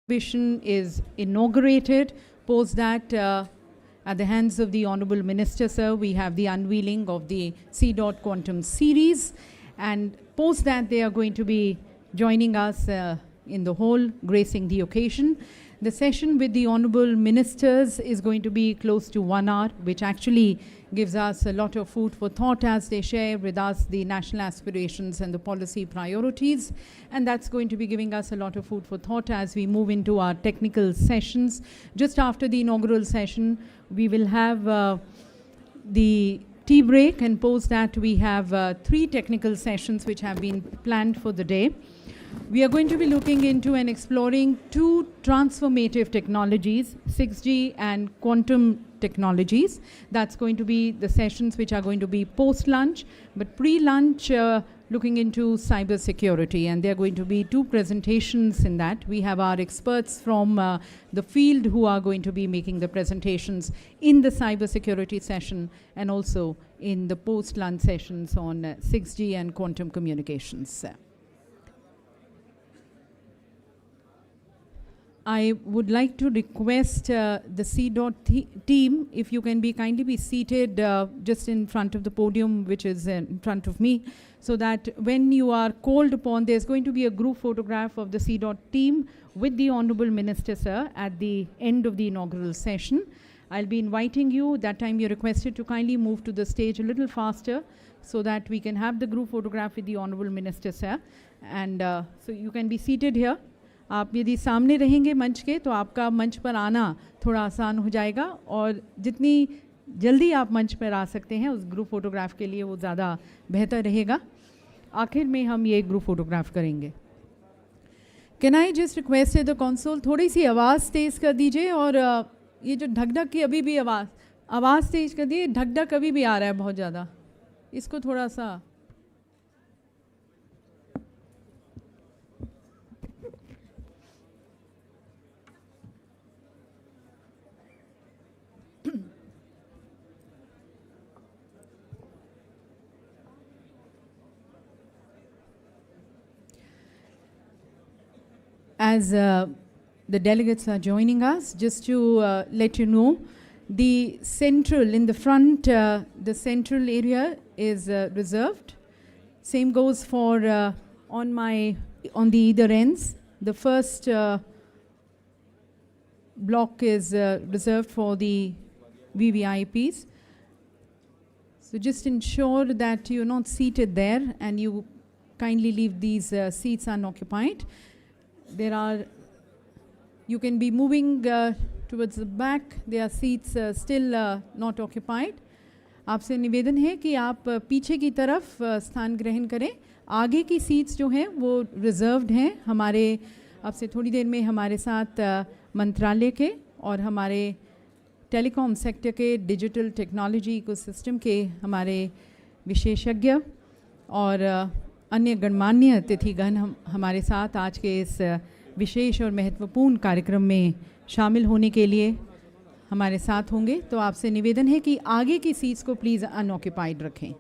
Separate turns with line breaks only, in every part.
exhibition is inaugurated. Post that, at the hands of the Honorable Minister, sir, we have the unveiling of the C. Quantum series. And post that, they are going to be joining us in the hall, gracing the occasion. The session with the Honorable Ministers is going to be close to 1 hour, which actually gives us a lot of food for thought as they share with us the national aspirations and the policy priorities. And that's going to be giving us a lot of food for thought as we move into our technical sessions. Just after the inaugural session, we will have the tea break, and post that we have 3 technical sessions which have been planned for the day. We are going to be looking into and exploring 2 transformative technologies, 6G and quantum technologies. That's going to be the sessions which are going to be post-lunch, but pre-lunch looking into cyber security, and there are going to be 2 presentations in that. We have our experts from the field who are going to be making the presentations in the cyber security session and also in the post-lunch sessions on 6G and quantum communications. I would like to request the C. team, if you can kindly be seated just in front of the podium, which is in front of me, so that when you are called upon, there's going to be a group photograph of the C. team with the Honorable Minister, sir, at the end of the inaugural session. I'll be inviting you. That time you're requested to kindly move to the stage a little faster so that we can have the group photograph with the Honorable Minister, sir. And so you can be seated here. आप यदि सामने रहेंगे मंच के तो आपका मंच पर आना थोड़ा आसान हो जाएगा, और जितनी जल्दी आप मंच पर आ सकते हैं उस ग्रुप फोटोग्राफ के लिए वो ज़्यादा बेहतर रहेगा. आखिर में हम ये ग्रुप फोटोग्राफ करेंगे. Can I just request the console, थोड़ी सी आवाज़ तेज़ कर दीजिए, और ये जो ढक ढक की अभी भी आवाज़ तेज़ कर दिए, ढक ढक अभी भी आ रहा है बहुत ज़्यादा, इसको थोड़ा सा. As the delegates are joining us, just to let you know, the central, in the front, the central area is reserved. Same goes for on the either ends. The first block is reserved for the VVIPs. So just ensure that you're not seated there and you kindly leave these seats unoccupied. You can be moving towards the back. There are seats still not occupied. आपसे निवेदन है कि आप पीछे की तरफ स्थान ग्रहण करें. आगे की सीट्स जो हैं वो रिजर्व्ड हैं. हमारे आपसे थोड़ी देर में हमारे साथ मंत्रालय के और हमारे टेलीकॉम सेक्टर के डिजिटल टेक्नोलॉजी इकोसिस्टम के हमारे विशेषज्ञ और अन्य गणमान्य अतिथिगण हमारे साथ आज के इस विशेष और महत्वपूर्ण कार्यक्रम में शामिल होने के लिए हमारे साथ होंगे. तो आपसे निवेदन है कि आगे की सीट्स को प्लीज़ अनऑक्युपाइड रखें.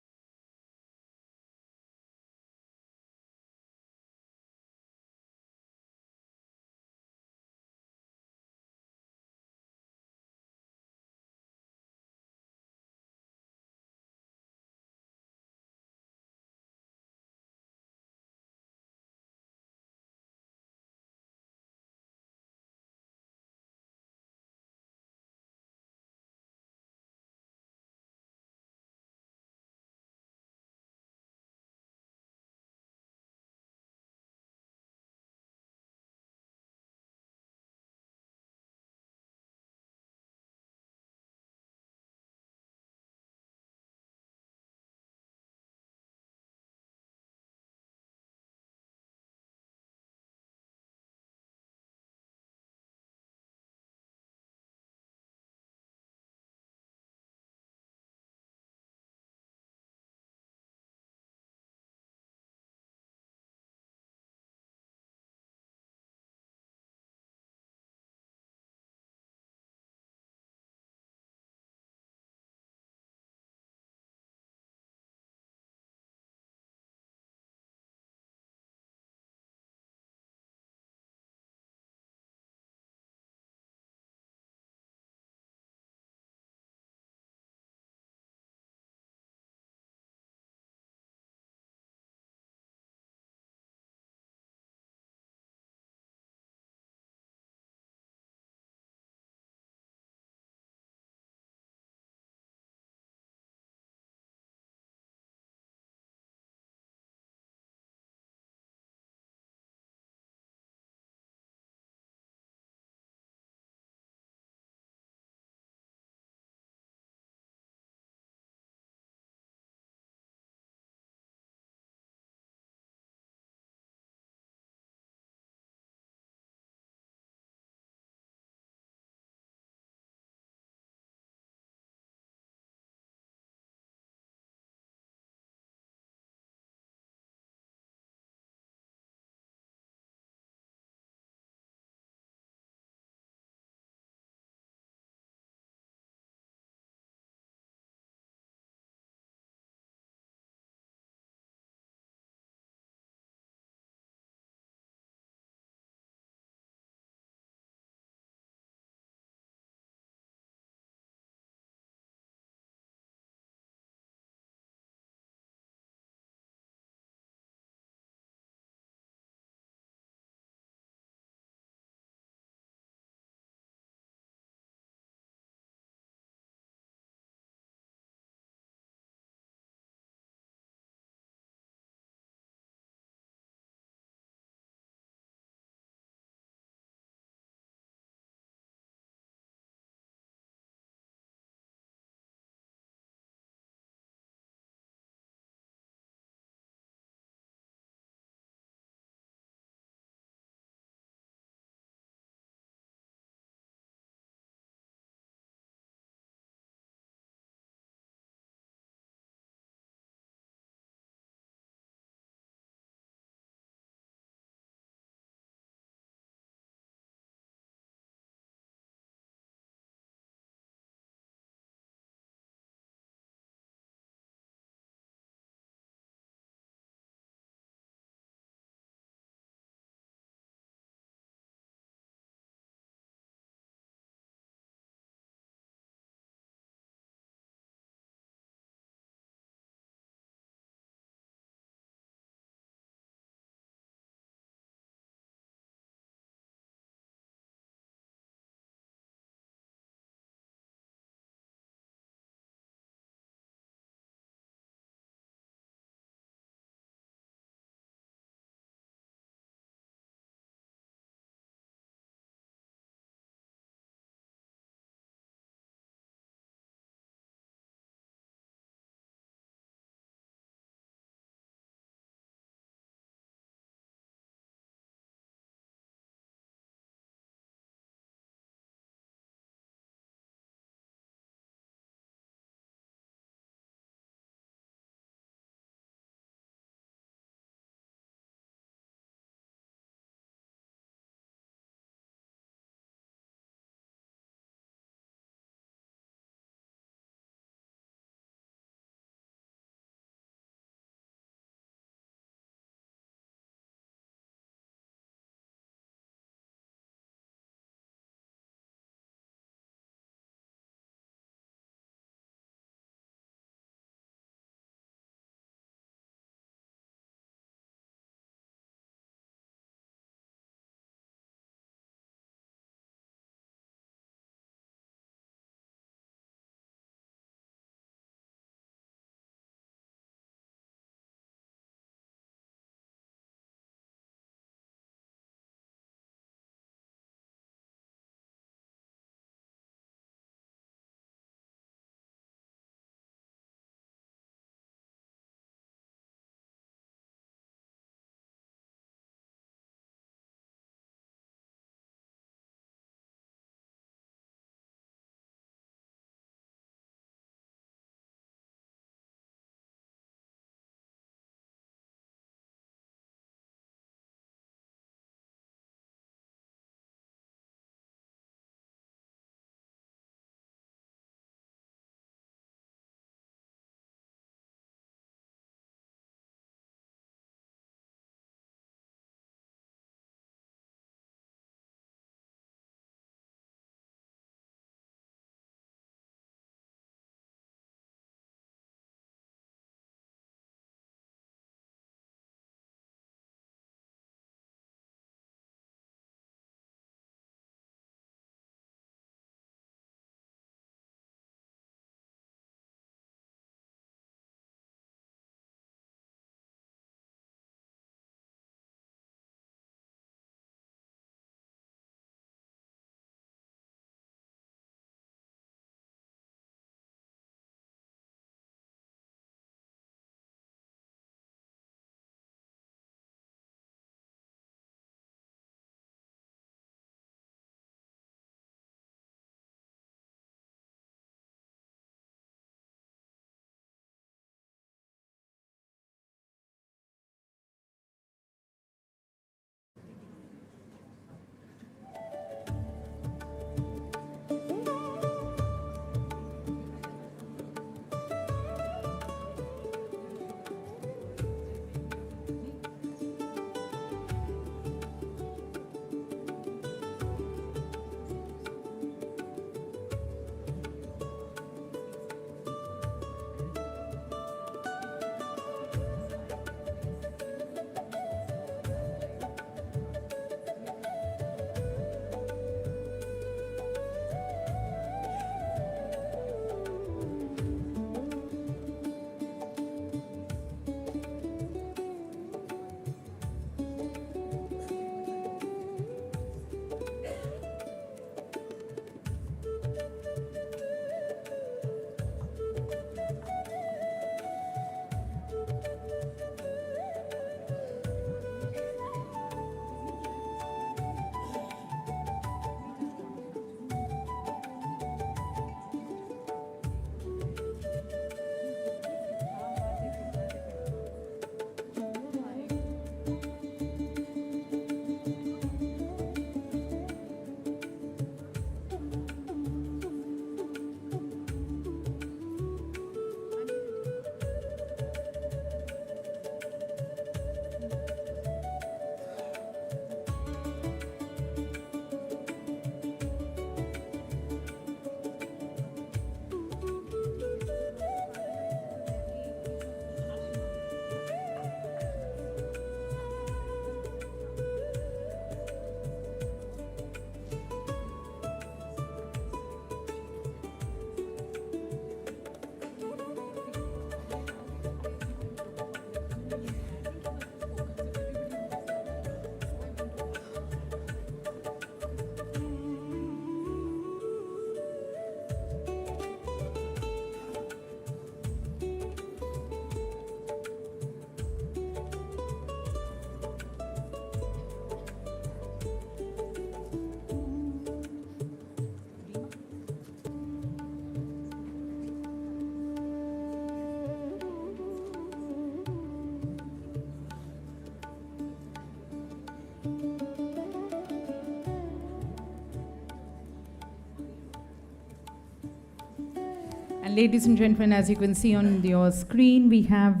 And ladies and gentlemen, as you can see on your screen, we have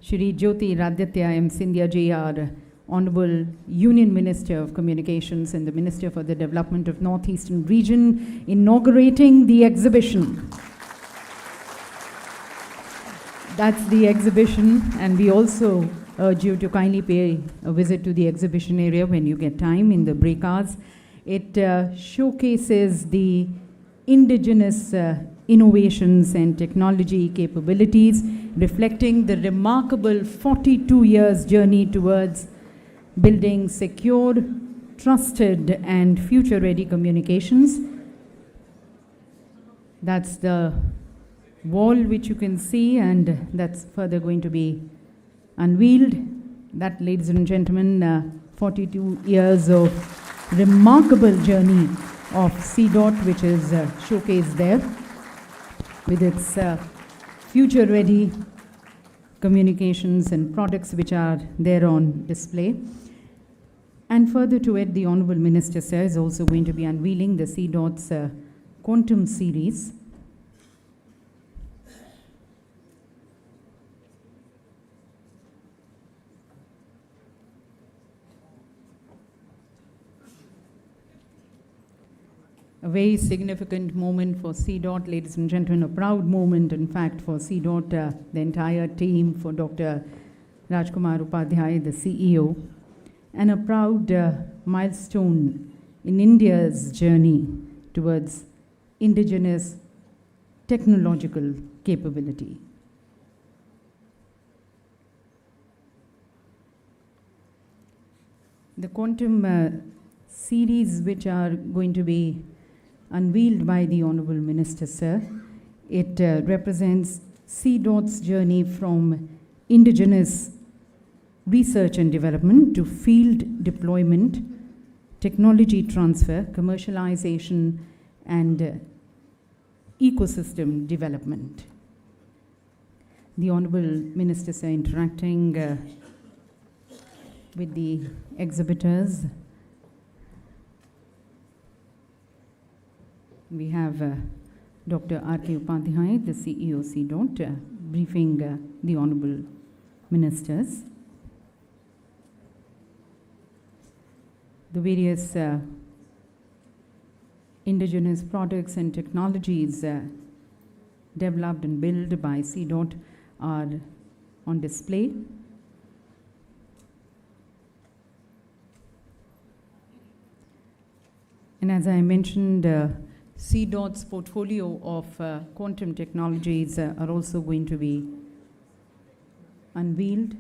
Shri Jyoti Radhyatya M. Sindhya Ji, our Honorable Union Minister of Communications and the Minister for the Development of Northeastern Region, inaugurating the exhibition. That's the exhibition, and we also urge you to kindly pay a visit to the exhibition area when you get time in the break hours. It showcases the indigenous innovations and technology capabilities, reflecting the remarkable 42 years journey towards building secure, trusted, and future-ready communications. That's the wall which you can see, and that's further going to be unveiled. That, ladies and gentlemen, 42 years of remarkable journey of CDOT, which is showcased there with its future-ready communications and products which are there on display. And further to it, the Honorable Minister, sir, is also going to be unveiling the CDOT's Quantum series. A very significant moment for CDOT, ladies and gentlemen, a proud moment, in fact, for CDOT, the entire team, for Dr. Rajkumar Upadhyay, the CEO, and a proud milestone in India's journey towards indigenous technological capability. The Quantum series, which are going to be unveiled by the Honorable Minister, sir, it represents CDOT's journey from indigenous research and development to field deployment, technology transfer, commercialization, and ecosystem development. The Honorable Ministers are interacting with the exhibitors. We have Dr. R.K. Upadhyay, the CEO CDOT, briefing the Honorable Ministers. The various indigenous products and technologies developed and built by CDOT are on display. And as I mentioned, CDOT's portfolio of quantum technologies are also going to be unveiled.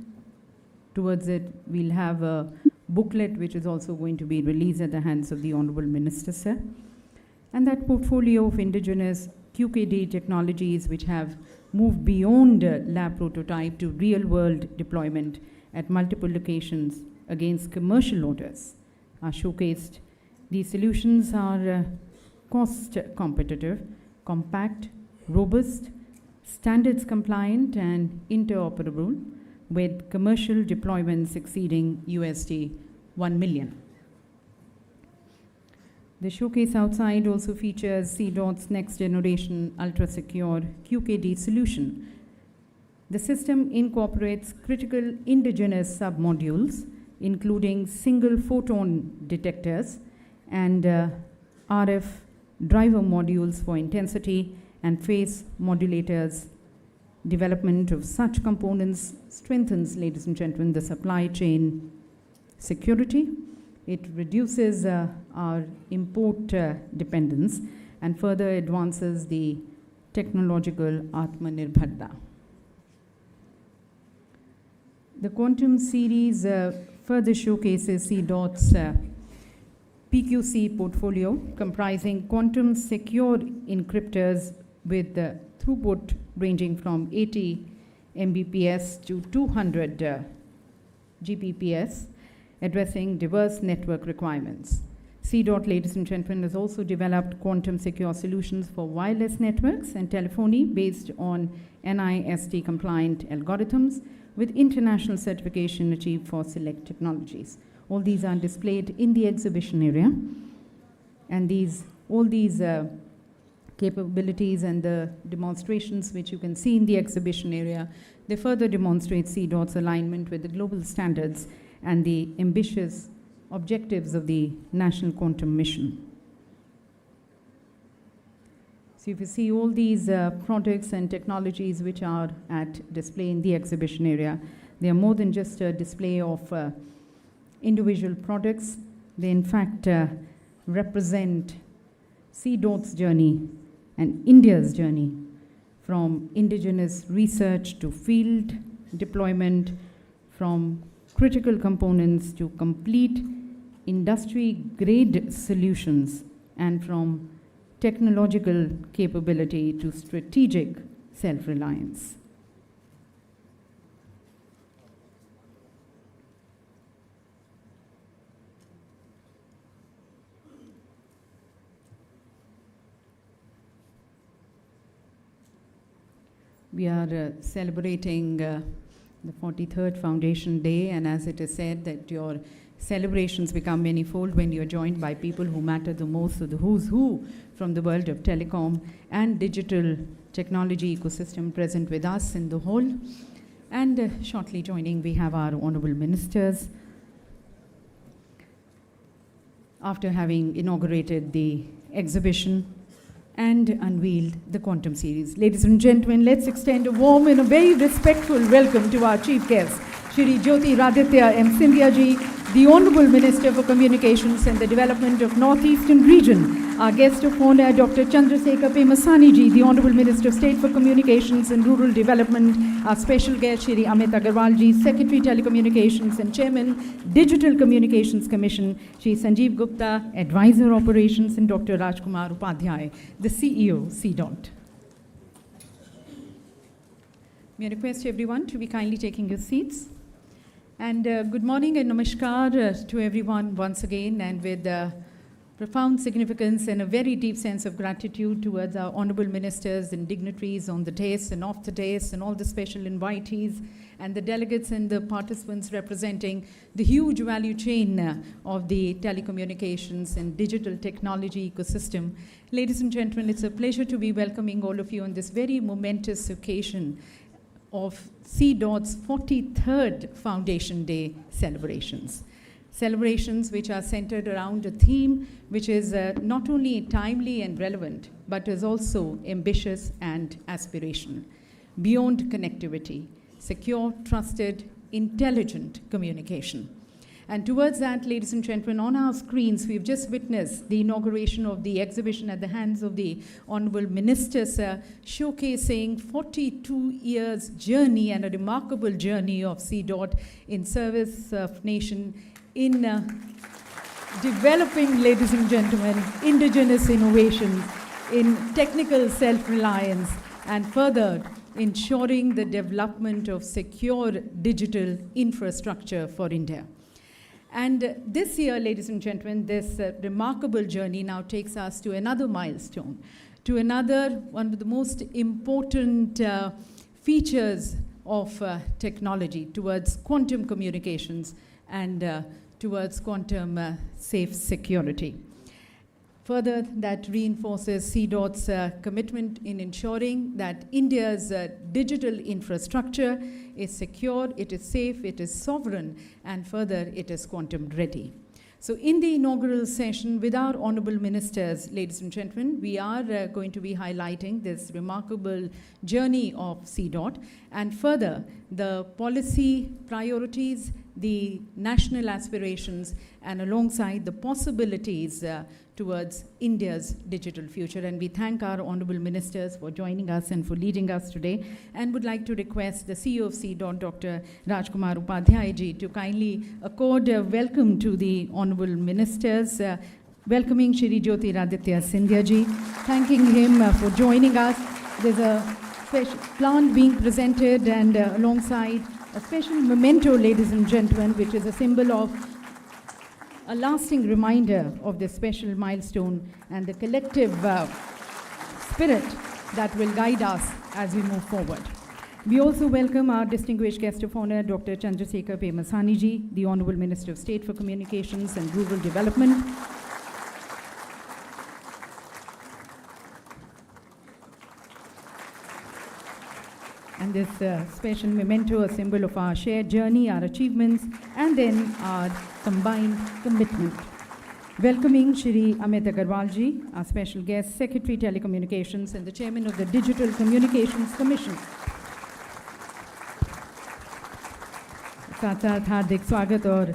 Towards it, we'll have a booklet which is also going to be released at the hands of the Honorable Minister, sir. And that portfolio of indigenous QKD technologies which have moved beyond lab prototype to real-world deployment at multiple locations against commercial orders are showcased. These solutions are cost competitive, compact, robust, standards compliant, and interoperable, with commercial deployments exceeding $1 million. The showcase outside also features CDOT's next generation ultra-secure QKD solution. The system incorporates critical indigenous submodules, including single photon detectors and RF driver modules for intensity and phase modulators. Development of such components strengthens, ladies and gentlemen, the supply chain security. It reduces our import dependence and further advances the technological Atmanirbharta. The Quantum series further showcases CDOT's PQC portfolio, comprising quantum secure encryptors with throughput ranging from 80 Mbps to 200 Gbps, addressing diverse network requirements. CDOT, ladies and gentlemen, has also developed quantum secure solutions for wireless networks and telephony based on NIST compliant algorithms with international certification achieved for select technologies. All these are displayed in the exhibition area, and all these capabilities and the demonstrations which you can see in the exhibition area, they further demonstrate CDOT's alignment with the global standards and the ambitious objectives of the National Quantum Mission. So if you see all these products and technologies which are at display in the exhibition area, they are more than just a display of individual products. They in fact represent CDOT's journey and India's journey from indigenous research to field deployment, from critical components to complete industry-grade solutions, and from technological capability to strategic self-reliance. We are celebrating the 43rd Foundation Day, and as it is said that your celebrations become manifold when you're joined by people who matter the most, so the who's who from the world of telecom and digital technology ecosystem present with us in the hall. And shortly joining, we have our honorable ministers. After having inaugurated the exhibition and unveiled the Quantum Series. Ladies and gentlemen, let's extend a warm and a very respectful welcome to our chief guest, Shri Jyoti Raditya M. Scindia ji, the Honorable Minister for Communications and the Development of Northeastern Region. Our guest of honor, Dr. Chandrasekhar Pemasani ji, the Honorable Minister of State for Communications and Rural Development. Our special guest, Shri Amit Agarwal ji, Secretary Telecommunications and Chairman, Digital Communications Commission. Shri Sanjeev Gupta, Advisor Operations, and Dr. Rajkumar Upadhyay, the CEO, CDOT. May I request everyone to be kindly taking your seats. And good morning and namaskar to everyone once again, and with profound significance and a very deep sense of gratitude towards our honorable ministers and dignitaries on the dais and off the dais, and all the special invitees and the delegates and the participants representing the huge value chain of the telecommunications and digital technology ecosystem. Ladies and gentlemen, it's a pleasure to be welcoming all of you on this very momentous occasion of CDOT's 43rd Foundation Day celebrations. Celebrations which are centered around a theme which is not only timely and relevant, but is also ambitious and aspirational. Beyond connectivity, secure, trusted, intelligent communication. And towards that, ladies and gentlemen, on our screens, we've just witnessed the inauguration of the exhibition at the hands of the Honorable Ministers, showcasing 42 years journey and a remarkable journey of CDOT in service of nation in developing, ladies and gentlemen, indigenous innovations, in technical self-reliance, and further ensuring the development of secure digital infrastructure for India. And this year, ladies and gentlemen, this remarkable journey now takes us to another milestone, to one of the most important features of technology towards quantum communications and towards quantum safe security. Further, that reinforces CDOT's commitment in ensuring that India's digital infrastructure is secure, it is safe, it is sovereign, and further, it is quantum ready. So in the inaugural session with our honorable ministers, ladies and gentlemen, we are going to be highlighting this remarkable journey of CDOT, and further the policy priorities, the national aspirations, and alongside the possibilities towards India's digital future. And we thank our honorable ministers for joining us and for leading us today, and would like to request the CEO of CDOT, Dr. Rajkumar Upadhyay ji, to kindly accord a welcome to the honorable ministers, welcoming Shri Jyoti Raditya Scindia ji, thanking him for joining us. There's a special plant being presented, and alongside a special memento, ladies and gentlemen, which is a symbol of a lasting reminder of this special milestone and the collective spirit that will guide us as we move forward. We also welcome our distinguished guest of honor, Dr. Chandrasekhar Pemasani ji, the Honorable Minister of State for Communications and Rural Development. And this special memento, a symbol of our shared journey, our achievements, and then our combined commitment. Welcoming Shri Amit Agarwal ji, our special guest, Secretary Telecommunications and the Chairman of the Digital Communications Commission. साथ साथ हार्दिक स्वागत और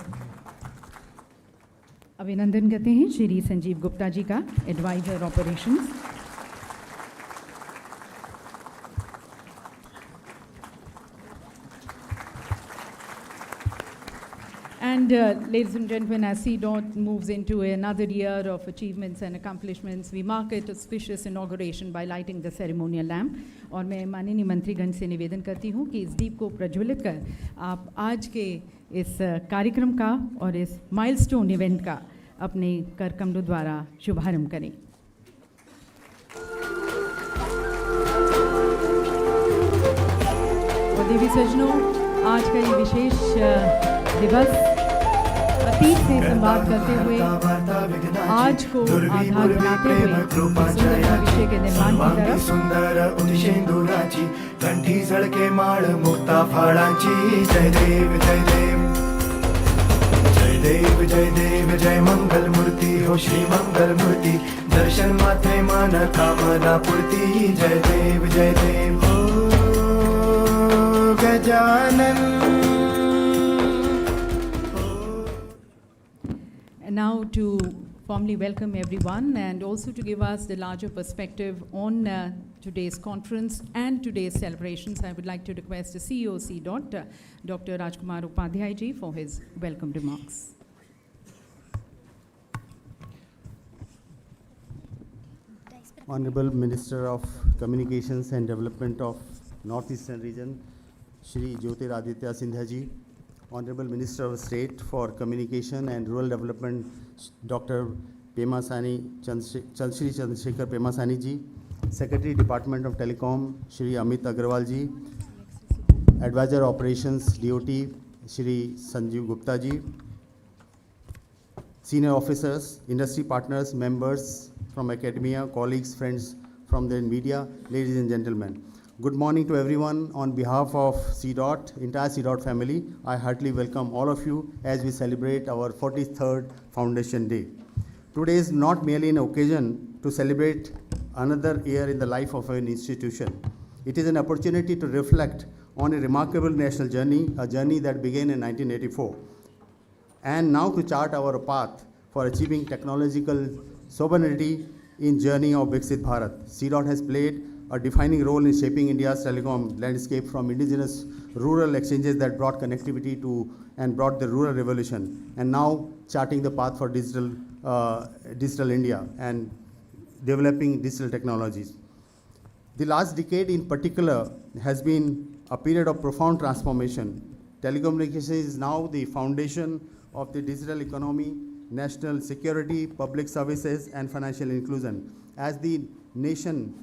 अभिनंदन करते हैं श्री संजीव गुप्ता जी का, adviser operations. And ladies and gentlemen, as CDOT moves into another year of achievements and accomplishments, we mark its auspicious inauguration by lighting the ceremonial lamp. और मैं माननीय मंत्रीगण से निवेदन करती हूँ कि इस दीप को प्रज्वलित कर आप आज के इस कार्यक्रम का और इस माइलस्टोन इवेंट का अपने कर कमलों द्वारा शुभारंभ करें. और देवी सज्जनों, आज का ये विशेष दिवस अतीत से संवाद करते हुए आज को आधार बनाते हुए सुंदर भविष्य के निर्माण की तरफ
सुंदर उदिशेंदुराची कंठी सळके माळ मुक्ता फाळाची. जय देव जय देव जय देव जय देव जय मंगल मूर्ती हो श्री मंगल मूर्ती. दर्शन मात्रे मन कामना पूर्ती. जय देव हो Gajanan.
And now to formally welcome everyone and also to give us the larger perspective on today's conference and today's celebrations, I would like to request the CEO CDOT, Dr. Rajkumar Upadhyay ji, for his welcome remarks.
Honorable Minister of Communications and Development of Northeastern Region, Shri Jyotiraditya Sindhya ji, Honorable Minister of State for Communication and Rural Development, Dr. Shri Chandrasekhar Pemasani ji, Secretary Department of Telecom, Shri Amit Agarwal ji, Advisor Operations DOT, Shri Sanjeev Gupta ji, senior officers, industry partners, members from academia, colleagues, friends from the media, ladies and gentlemen. Good morning to everyone. On behalf of CDOT, entire CDOT family, I heartily welcome all of you as we celebrate our 43rd Foundation Day. Today is not merely an occasion to celebrate another year in the life of an institution. It is an opportunity to reflect on a remarkable national journey, a journey that began in 1984, and now to chart our path for achieving technological sovereignty in journey of Viksit Bharat. CDOT has played a defining role in shaping India's telecom landscape, from indigenous rural exchanges that brought connectivity to and brought the rural revolution, and now charting the path for digital India and developing digital technologies. The last decade in particular has been a period of profound transformation. Telecommunications is now the foundation of the digital economy, national security, public services, and financial inclusion. As the nation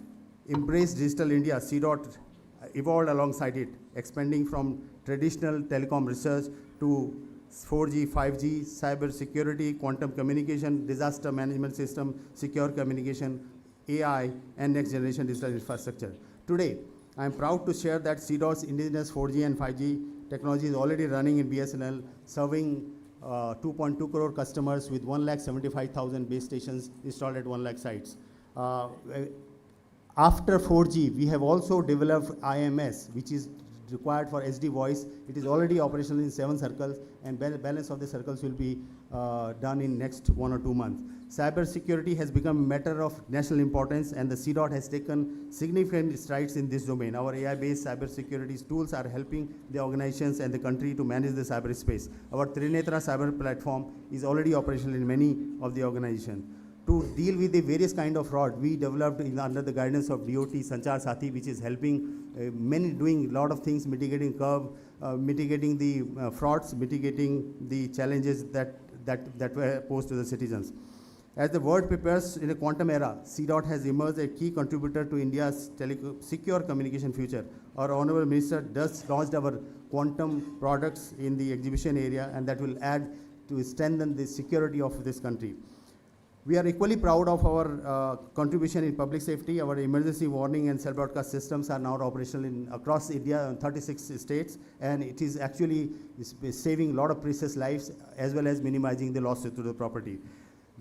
embraced digital India, CDOT evolved alongside it, expanding from traditional telecom research to 4G, 5G, cyber security, quantum communication, disaster management system, secure communication, AI, and next generation digital infrastructure. Today, I am proud to share that CDOT's indigenous 4G and 5G technology is already running in BSNL, serving 2.2 crore customers with 1,75,000 base stations installed at 1 lakh sites. After 4G, we have also developed IMS, which is required for SD voice. It is already operational in 7 circles, and balance of the circles will be done in next 1 or 2 months. Cyber security has become a matter of national importance, and the CDOT has taken significant strides in this domain. Our AI-based cyber security tools are helping the organizations and the country to manage the cyberspace. Our Trinetra cyber platform is already operational in many of the organizations. To deal with the various kind of fraud, we developed under the guidance of DOT Sanchar Sathi, which is helping many doing a lot of things, mitigating curve, mitigating the frauds, mitigating the challenges that were posed to the citizens. As the world prepares in a quantum era, CDOT has emerged a key contributor to India's secure communication future. Our Honorable Minister just launched our quantum products in the exhibition area, and that will add to strengthen the security of this country. We are equally proud of our contribution in public safety. Our emergency warning and cell broadcast systems are now operational across India in 36 states, and it is actually saving a lot of precious lives as well as minimizing the losses to the property.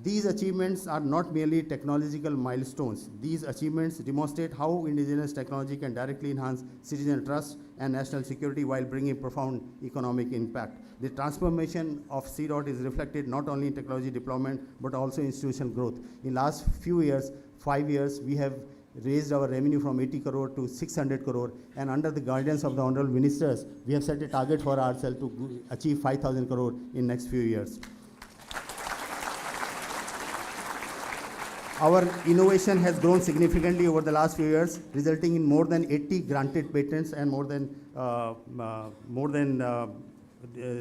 These achievements are not merely technological milestones. These achievements demonstrate how indigenous technology can directly enhance citizen trust and national security while bringing profound economic impact. The transformation of CDOT is reflected not only in technology deployment, but also institutional growth. In last few years, 5 years, we have raised our revenue from 80 crore to 600 crore, and under the guidance of the honorable ministers, we have set a target for ourselves to achieve 5,000 crore in next few years. Our innovation has grown significantly over the last few years, resulting in more than 80 granted patents and more than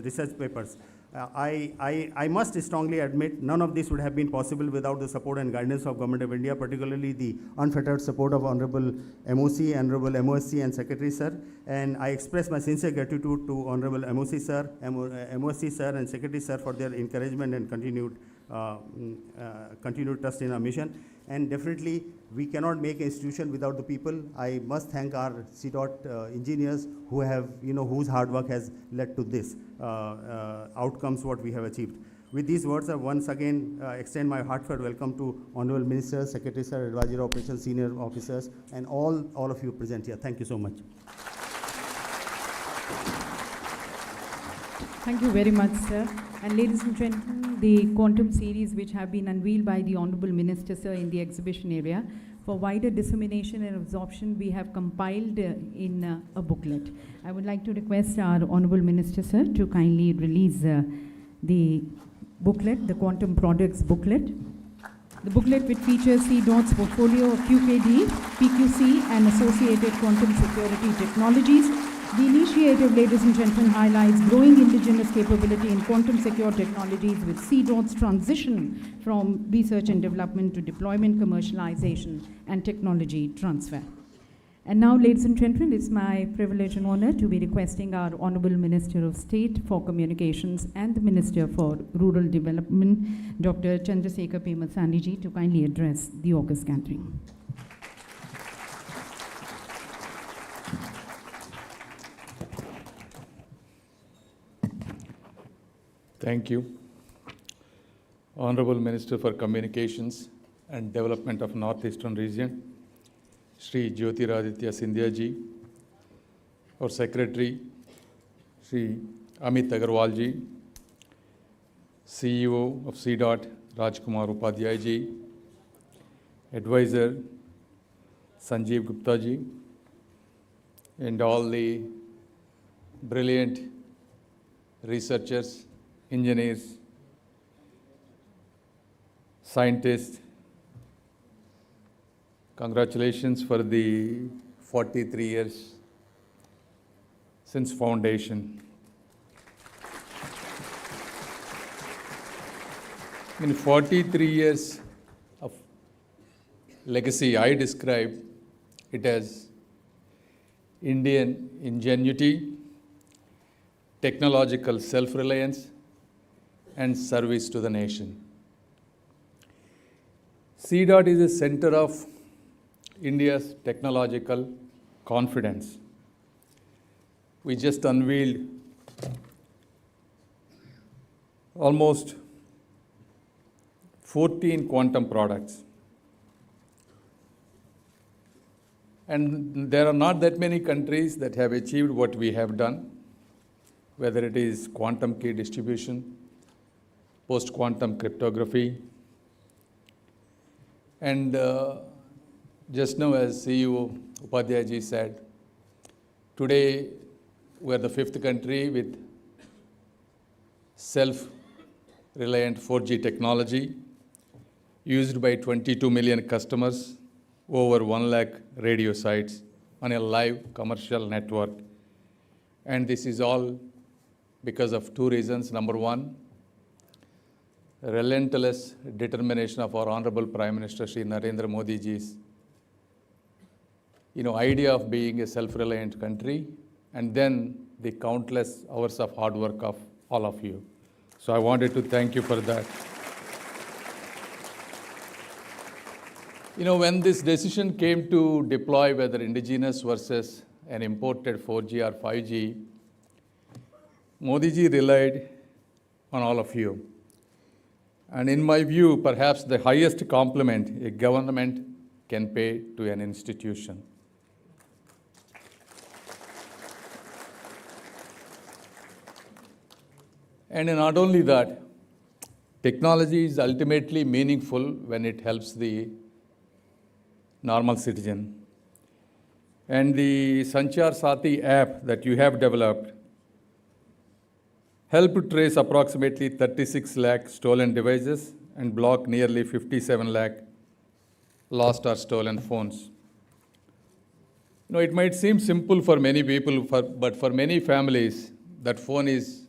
research papers. I must strongly admit none of this would have been possible without the support and guidance of Government of India, particularly the unfettered support of Honorable MOC, Honorable MOSC and Secretary Sir. And I express my sincere gratitude to Honorable MOC Sir, MOSC Sir and Secretary Sir for their encouragement and continued trust in our mission. And definitely we cannot make an institution without the people. I must thank our CDOT engineers who have, whose hard work has led to this outcomes what we have achieved. With these words, I once again extend my heartfelt welcome to Honorable Minister, Secretary Sir, Advisory Operations, Senior Officers, and all of you present here. Thank you so much.
Thank you very much, sir. And ladies and gentlemen, the quantum series which have been unveiled by the Honorable Minister, sir, in the exhibition area, for wider dissemination and absorption, we have compiled in a booklet. I would like to request our Honorable Minister, sir, to kindly release the booklet, the Quantum Products booklet. The booklet which features CDOT's portfolio of QKD, PQC and associated quantum security technologies. The initiative, ladies and gentlemen, highlights growing indigenous capability in quantum secure technologies with CDOT's transition from research and development to deployment, commercialization, and technology transfer. And now, ladies and gentlemen, it's my privilege and honor to be requesting our Honorable Minister of State for Communications and the Minister for Rural Development, Dr. Chandrasekhar Pemasani ji, to kindly address the august gathering.
Thank you. Honorable Minister for Communications and Development of Northeastern Region, Shri Jyotiraditya Scindia ji, our Secretary, Shri Amit Agarwal ji, CEO of CDOT, Rajkumar Upadhyay ji, Advisor, Sanjeev Gupta ji, and all the brilliant researchers, engineers, scientists. Congratulations for the 43 years since foundation. In 43 years of legacy, I describe it as Indian ingenuity, technological self-reliance, and service to the nation. CDOT is a center of India's technological confidence. We just unveiled almost 14 quantum products. And there are not that many countries that have achieved what we have done, whether it is quantum key distribution, post-quantum cryptography, and just now as CEO Upadhyay ji said, today we are the 5th country with self-reliant 4G technology used by 22 million customers, over 1 lakh radio sites on a live commercial network. And this is all because of 2 reasons. Number 1, relentless determination of our Honorable Prime Minister Shri Narendra Modi ji's idea of being a self-reliant country, and then the countless hours of hard work of all of you. So I wanted to thank you for that. When this decision came to deploy whether indigenous versus an imported 4G or 5G, Modi ji relied on all of you. And in my view, perhaps the highest compliment a government can pay to an institution. And not only that, technology is ultimately meaningful when it helps the normal citizen. And the Sanchar Sati app that you have developed helped trace approximately 36 lakh stolen devices and block nearly 57 lakh lost or stolen phones. It might seem simple for many people, but for many families, that phone is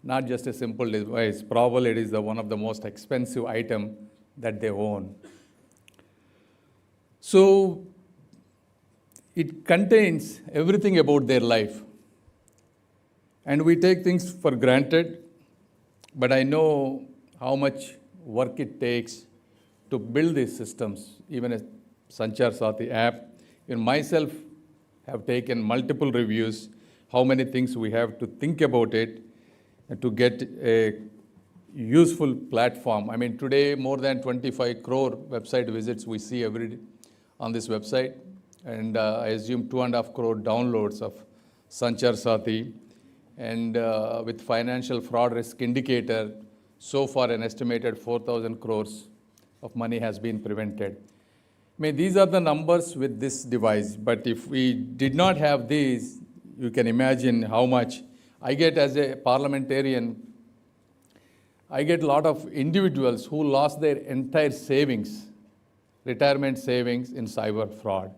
not just a simple device. Probably it is one of the most expensive item that they own. So it contains everything about their life. And we take things for granted, but I know how much work it takes to build these systems, even a Sanchar Sati app. Myself have taken multiple reviews, how many things we have to think about it to get a useful platform. Today more than 25 crore website visits we see every day on this website, and I assume 2.5 crore downloads of Sanchar Sati. And with financial fraud risk indicator, so far an estimated 4,000 crores of money has been prevented. These are the numbers with this device, but if we did not have these, you can imagine how much. I get as a parliamentarian, I get a lot of individuals who lost their entire savings, retirement savings in cyber fraud.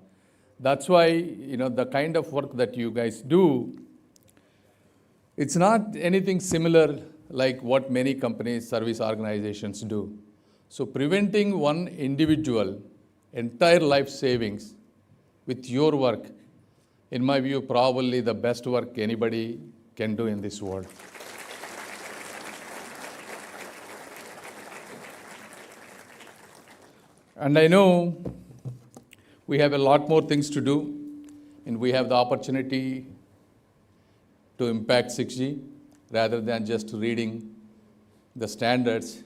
That's why, the kind of work that you guys do, it's not anything similar like what many companies, service organizations do. So preventing one individual entire life savings with your work, in my view, probably the best work anybody can do in this world. And I know we have a lot more things to do, and we have the opportunity to impact 6G rather than just reading the standards.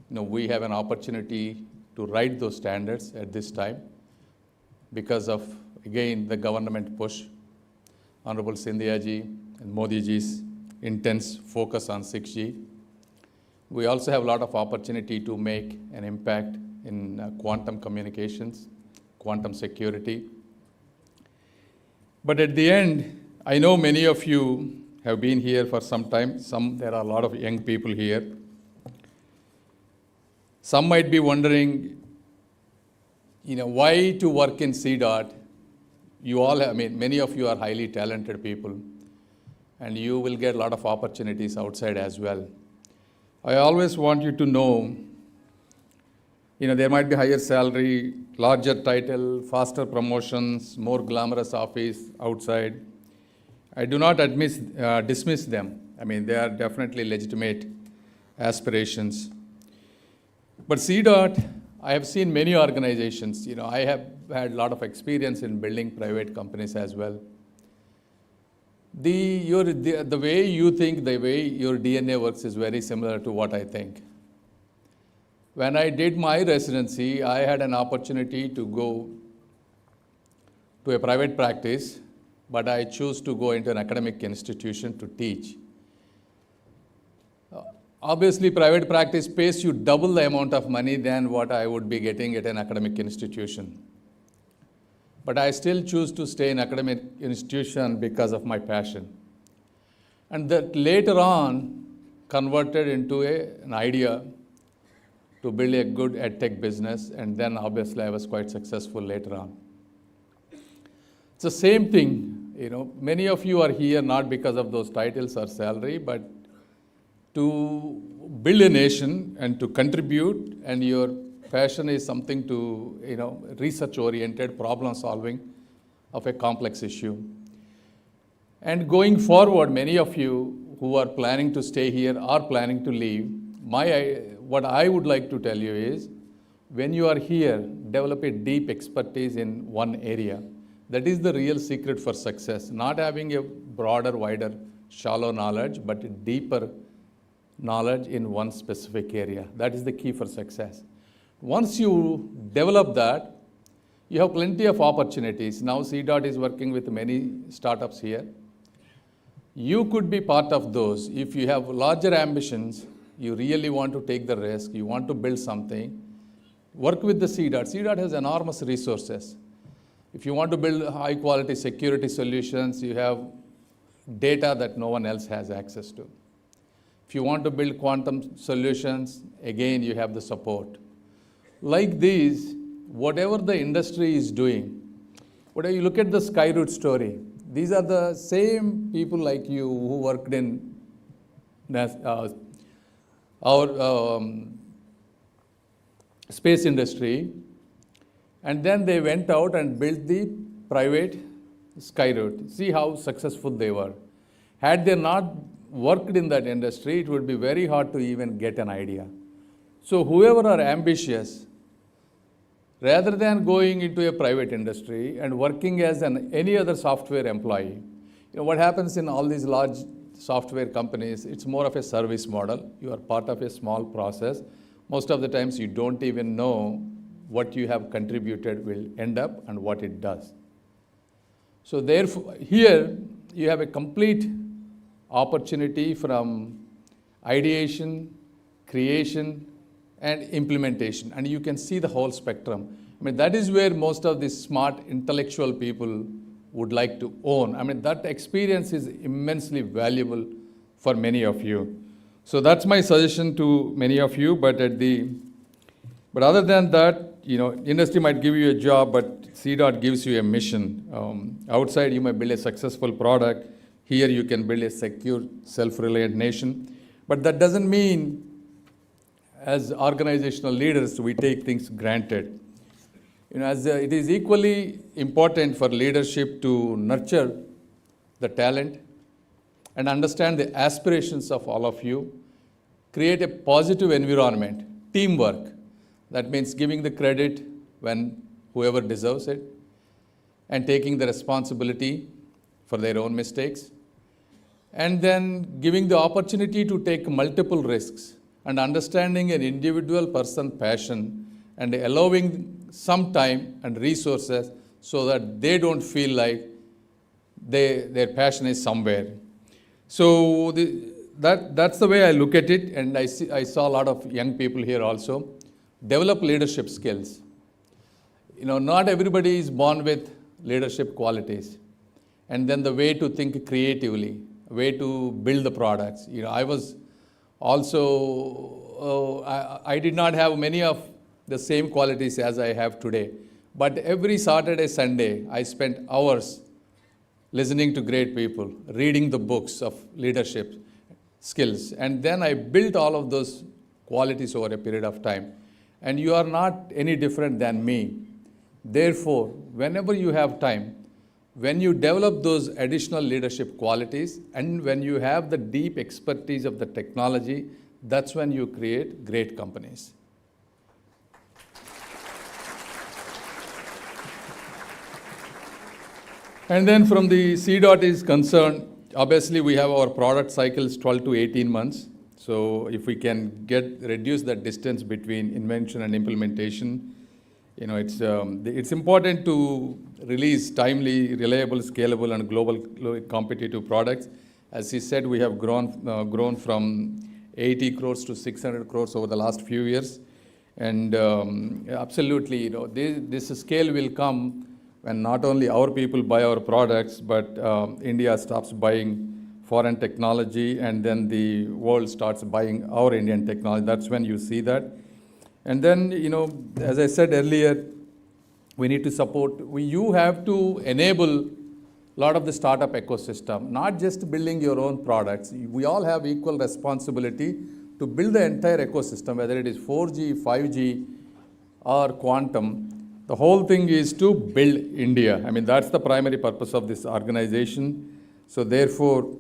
We have an opportunity to write those standards at this time because of, again, the government push, Honorable Scindia ji and Modi ji's intense focus on 6G. We also have a lot of opportunity to make an impact in quantum communications, quantum security. But at the end, I know many of you have been here for some time. There are a lot of young people here. Some might be wondering, why to work in CDOT? Many of you are highly talented people, and you will get a lot of opportunities outside as well. I always want you to know, there might be higher salary, larger title, faster promotions, more glamorous office outside. I do not dismiss them. They are definitely legitimate aspirations. But CDOT, I have seen many organizations. I have had a lot of experience in building private companies as well. The way you think, the way your DNA works is very similar to what I think. When I did my residency, I had an opportunity to go to a private practice, but I chose to go into an academic institution to teach. Obviously, private practice pays you double the amount of money than what I would be getting at an academic institution. But I still choose to stay in academic institution because of my passion. And that later on converted into an idea to build a good edtech business, and then obviously I was quite successful later on. It's the same thing. Many of you are here not because of those titles or salary, but to build a nation and to contribute, and your passion is something to, research-oriented problem solving of a complex issue. And going forward, many of you who are planning to stay here or planning to leave, what I would like to tell you is, when you are here, develop a deep expertise in one area. That is the real secret for success. Not having a broader, wider, shallow knowledge, but a deeper knowledge in one specific area. That is the key for success. Once you develop that, you have plenty of opportunities. Now CDOT is working with many startups here. You could be part of those. If you have larger ambitions, you really want to take the risk, you want to build something, work with the CDOT. CDOT has enormous resources. If you want to build high quality security solutions, you have data that no one else has access to. If you want to build quantum solutions, again, you have the support. Like these, whatever the industry is doing, whatever you look at the Skyroot story, these are the same people like you who worked in our space industry, and then they went out and built the private Skyroot. See how successful they were. Had they not worked in that industry, it would be very hard to even get an idea. So whoever are ambitious, rather than going into a private industry and working as any other software employee, what happens in all these large software companies, it's more of a service model. You are part of a small process. Most of the times you don't even know what you have contributed will end up and what it does. So therefore, here you have a complete opportunity from ideation, creation, and implementation. And you can see the whole spectrum. I mean, that is where most of these smart intellectual people would like to own. I mean, that experience is immensely valuable for many of you. So that's my suggestion to many of you, but other than that, industry might give you a job, but CDOT gives you a mission. Outside, you might build a successful product. Here, you can build a secure, self-reliant nation. But that doesn't mean, as organizational leaders, we take things granted. It is equally important for leadership to nurture the talent and understand the aspirations of all of you, create a positive environment, teamwork. That means giving the credit when whoever deserves it, and taking the responsibility for their own mistakes, and then giving the opportunity to take multiple risks and understanding an individual person's passion and allowing some time and resources so that they don't feel like their passion is somewhere. So that's the way I look at it, and I saw a lot of young people here also. Develop leadership skills. Not everybody is born with leadership qualities. And then the way to think creatively, way to build the products. I was also, I did not have many of the same qualities as I have today. But every Saturday, Sunday, I spent hours listening to great people, reading the books of leadership skills. And then I built all of those qualities over a period of time. And you are not any different than me. Therefore, whenever you have time, when you develop those additional leadership qualities, and when you have the deep expertise of the technology, that's when you create great companies. And then from the CDOT is concerned, obviously we have our product cycles 12 to 18 months. So if we can reduce that distance between invention and implementation, it's important to release timely, reliable, scalable, and global competitive products. As he said, we have grown from 80 crores to 600 crores over the last few years. And absolutely, this scale will come when not only our people buy our products, but India stops buying foreign technology, and then the world starts buying our Indian technology. That's when you see that. And then, as I said earlier, we need to support, you have to enable a lot of the startup ecosystem, not just building your own products. We all have equal responsibility to build the entire ecosystem, whether it is 4G, 5G, or quantum. The whole thing is to build India. I mean, that's the primary purpose of this organization. So therefore,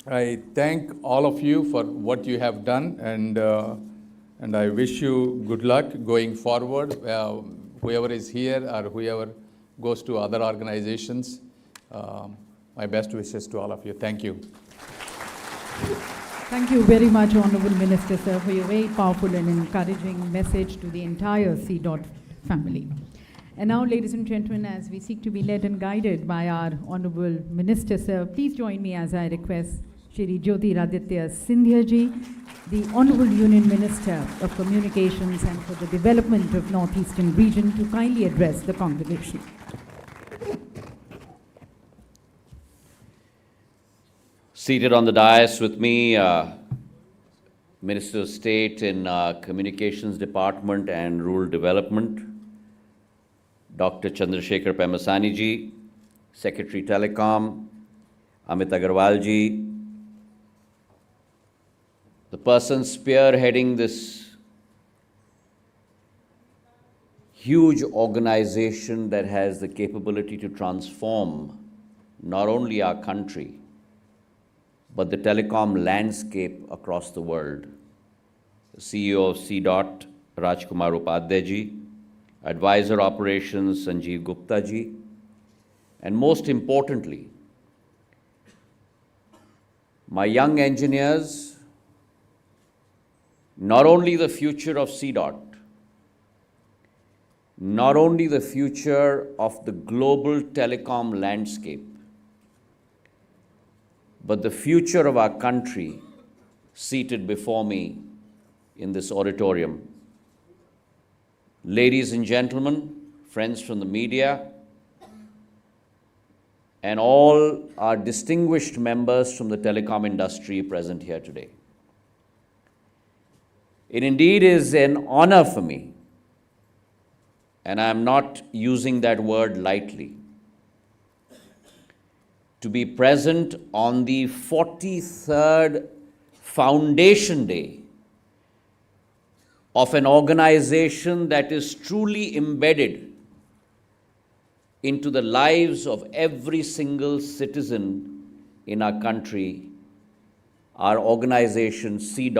I thank all of you for what you have done, and And I wish you good luck going forward, whoever is here or whoever goes to other organizations. My best wishes to all of you. Thank you.
Thank you very much, Honorable Minister, sir, for your very powerful and encouraging message to the entire C. family. And now, ladies and gentlemen, as we seek to be led and guided by our Honorable Minister, sir, please join me as I request Shri Jyotiraditya Scindia ji, the Honorable Union Minister of Communications and for the Development of Northeastern Region, to kindly address the congregation.
Seated on the dais with me, Minister of State in Communications Department and Rural Development, Dr. Chandrasekhar Pemasani ji, Secretary Telecom, Amit Agarwal ji, the person spearheading this huge organization that has the capability to transform not only our country, but the telecom landscape across the world. The CEO of C. Rajkumar Upadhyay ji, Advisor Operations Sanjeev Gupta ji, and most importantly, my young engineers, not only the future of C. Not only the future of the global telecom landscape, but the future of our country seated before me in this auditorium. Ladies and gentlemen, friends from the media, and all our distinguished members from the telecom industry present here today. It indeed is an honor for me, and I am not using that word lightly, to be present on the 43rd Foundation Day of an organization that is truly embedded into the lives of every single citizen in our country, our organization C.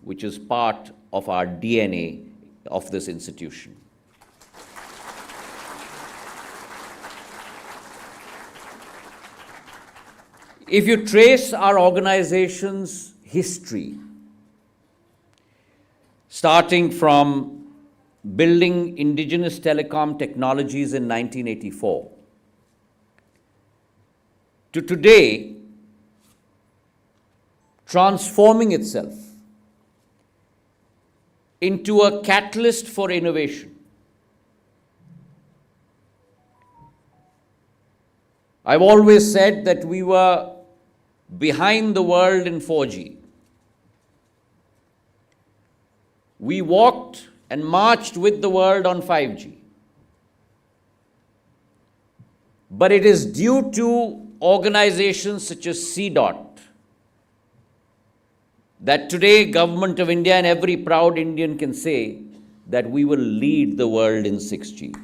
which is part of our DNA of this institution. If you trace our organization's history, starting from building indigenous telecom technologies in 1984, to today, transforming itself into a catalyst for innovation. I've always said that we were behind the world in 4G. We walked and marched with the world on 5G. But it is due to organizations such as C. that today Government of India and every proud Indian can say that we will lead the world in 6G.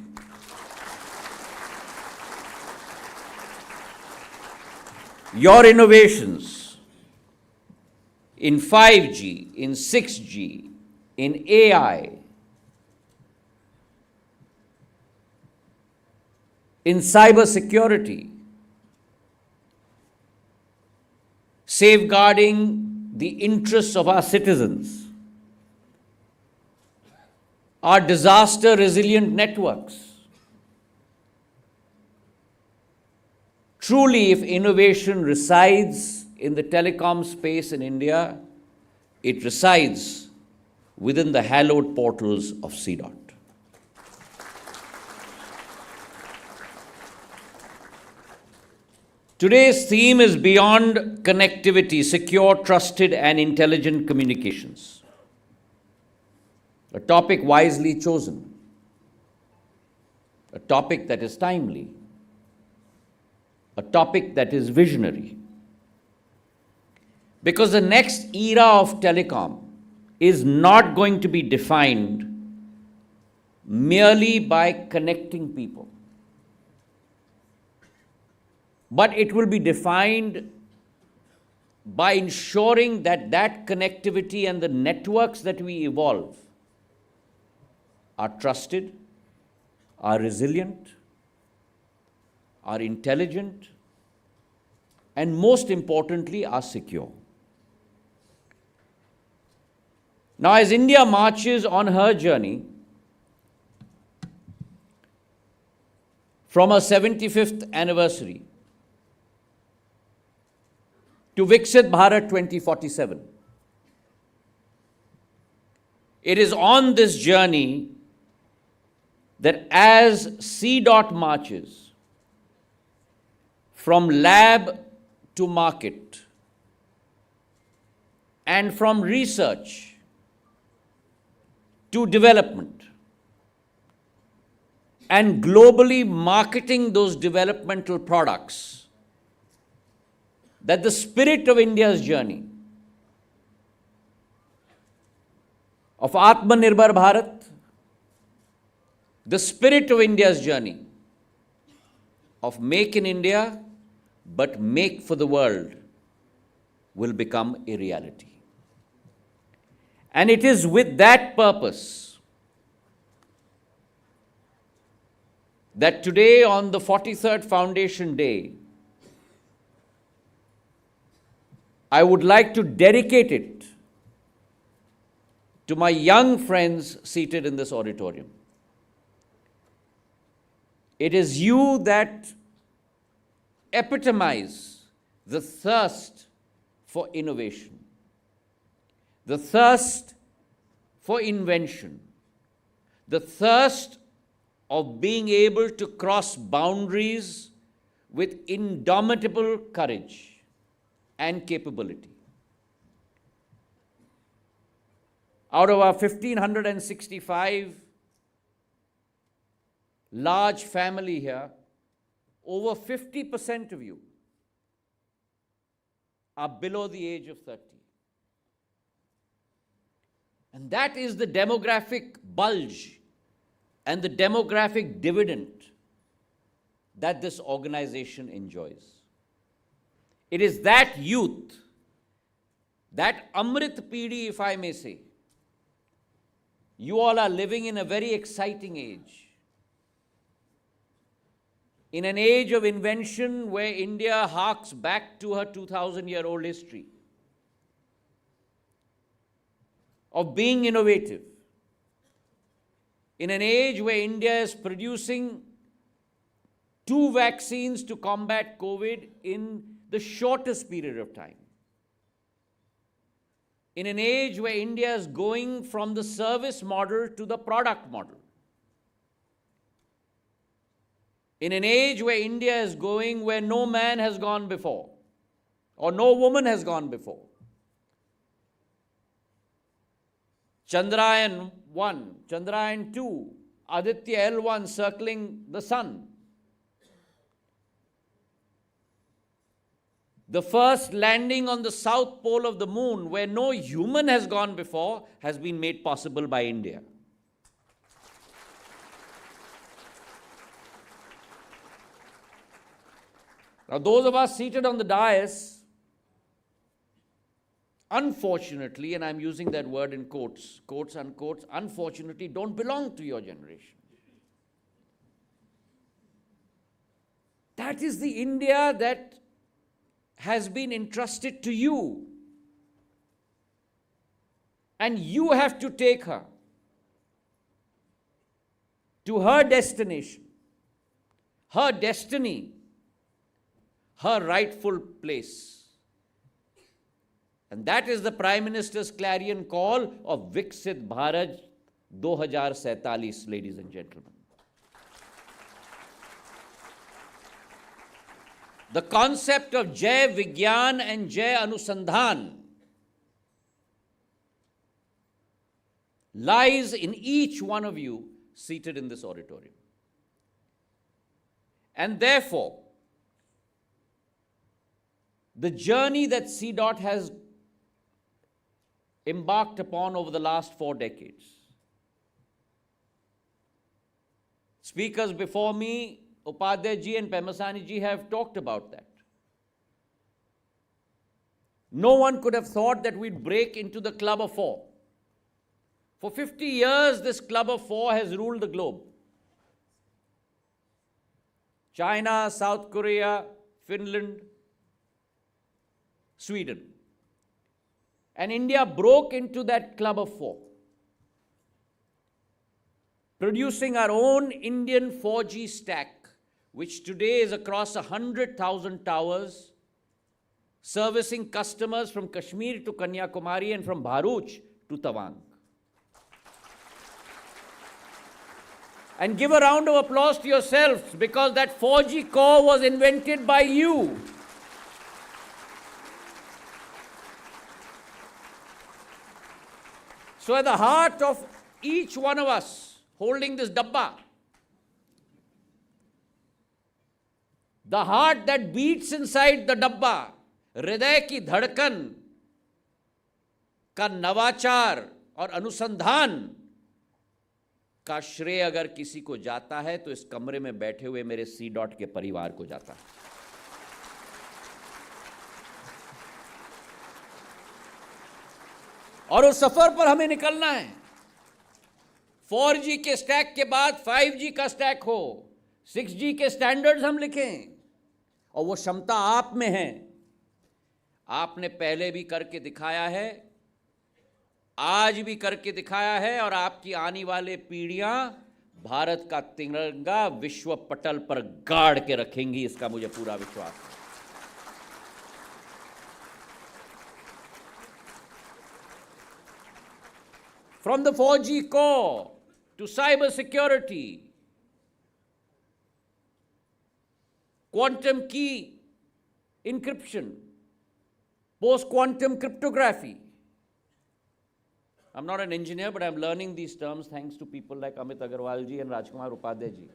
Your innovations in 5G, in 6G, in AI, in cybersecurity, safeguarding the interests of our citizens, our disaster-resilient networks. Truly, if innovation resides in the telecom space in India, it resides within the hallowed portals of C. Today's theme is beyond connectivity, secure, trusted, and intelligent communications. A topic wisely chosen, a topic that is timely, a topic that is visionary. Because the next era of telecom is not going to be defined merely by connecting people, but it will be defined by ensuring that that connectivity and the networks that we evolve are trusted, are resilient, are intelligent, and most importantly, are secure. Now, as India marches on her journey from her 75th anniversary to Viksit Bharat 2047, it is on this journey that as C. marches from lab to market and from research to development and globally marketing those developmental products, that the spirit of India's journey of Atmanirbhar Bharat, the spirit of India's journey of Make in India, but Make for the World, will become a reality. And it is with that purpose that today, on the 43rd Foundation Day, I would like to dedicate it to my young friends seated in this auditorium. It is you that epitomize the thirst for innovation, the thirst for invention, the thirst of being able to cross boundaries with indomitable courage and capability. Out of our 1,565 large family here, over 50% of you are below the age of 30. And that is the demographic bulge and the demographic dividend that this organization enjoys. It is that youth, that Amrit Peedi, if I may say. You all are living in a very exciting age. In an age of invention where India harks back to her 2,000-year-old history, of being innovative. In an age where India is producing 2 vaccines to combat COVID in the shortest period of time. In an age where India is going from the service model to the product model. In an age where India is going where no man has gone before, or no woman has gone before. Chandrayaan 1, Chandrayaan 2, Aditya L1 circling the sun. The first landing on the south pole of the moon, where no human has gone before, has been made possible by India. Now, those of us seated on the dais, unfortunately, and I'm using that word in quotes, quotes, unquotes, unfortunately, don't belong to your generation. That is the India that has been entrusted to you. And you have to take her to her destination, her destiny, her rightful place. And that is the Prime Minister's clarion call of Viksit Bharat 2047, ladies and gentlemen. The concept of Jai Vigyan and Jai Anusandhan lies in each one of you seated in this auditorium. And therefore, the journey that C. has embarked upon over the last 4 decades. Speakers before me, Upadhyay ji and Pemasani ji, have talked about that. No one could have thought that we'd break into the Club of Four. For 50 years, this Club of Four has ruled the globe. China, South Korea, Finland, Sweden. And India broke into that Club of Four, producing our own Indian 4G stack, which today is across 100,000 towers, servicing customers from Kashmir to Kanyakumari and from Bharuch to Tawang. And give a round of applause to yourselves, because that 4G core was invented by you. So at the heart of each one of us holding this dabba, the heart that beats inside the dabba, हृदय की धड़कन का नवाचार और अनुसंधान का श्रेय अगर किसी को जाता है तो इस कमरे में बैठे हुए मेरे सी डॉट के परिवार को जाता है। और उस सफर पर हमें निकलना है। 4G के स्टैक के बाद 5G का स्टैक हो, 6G के स्टैंडर्ड्स हम लिखें, और वो क्षमता आप में है। आपने पहले भी करके दिखाया है, आज भी करके दिखाया है, और आपकी आने वाले पीढ़ियां भारत का तिरंगा विश्व पटल पर गाड़ के रखेंगी, इसका मुझे पूरा विश्वास है। From the 4G core to cyber security, quantum key encryption, post-quantum cryptography. I'm not an engineer, but I'm learning these terms thanks to people like Amit Agarwal ji and Rajkumar Upadhyay ji.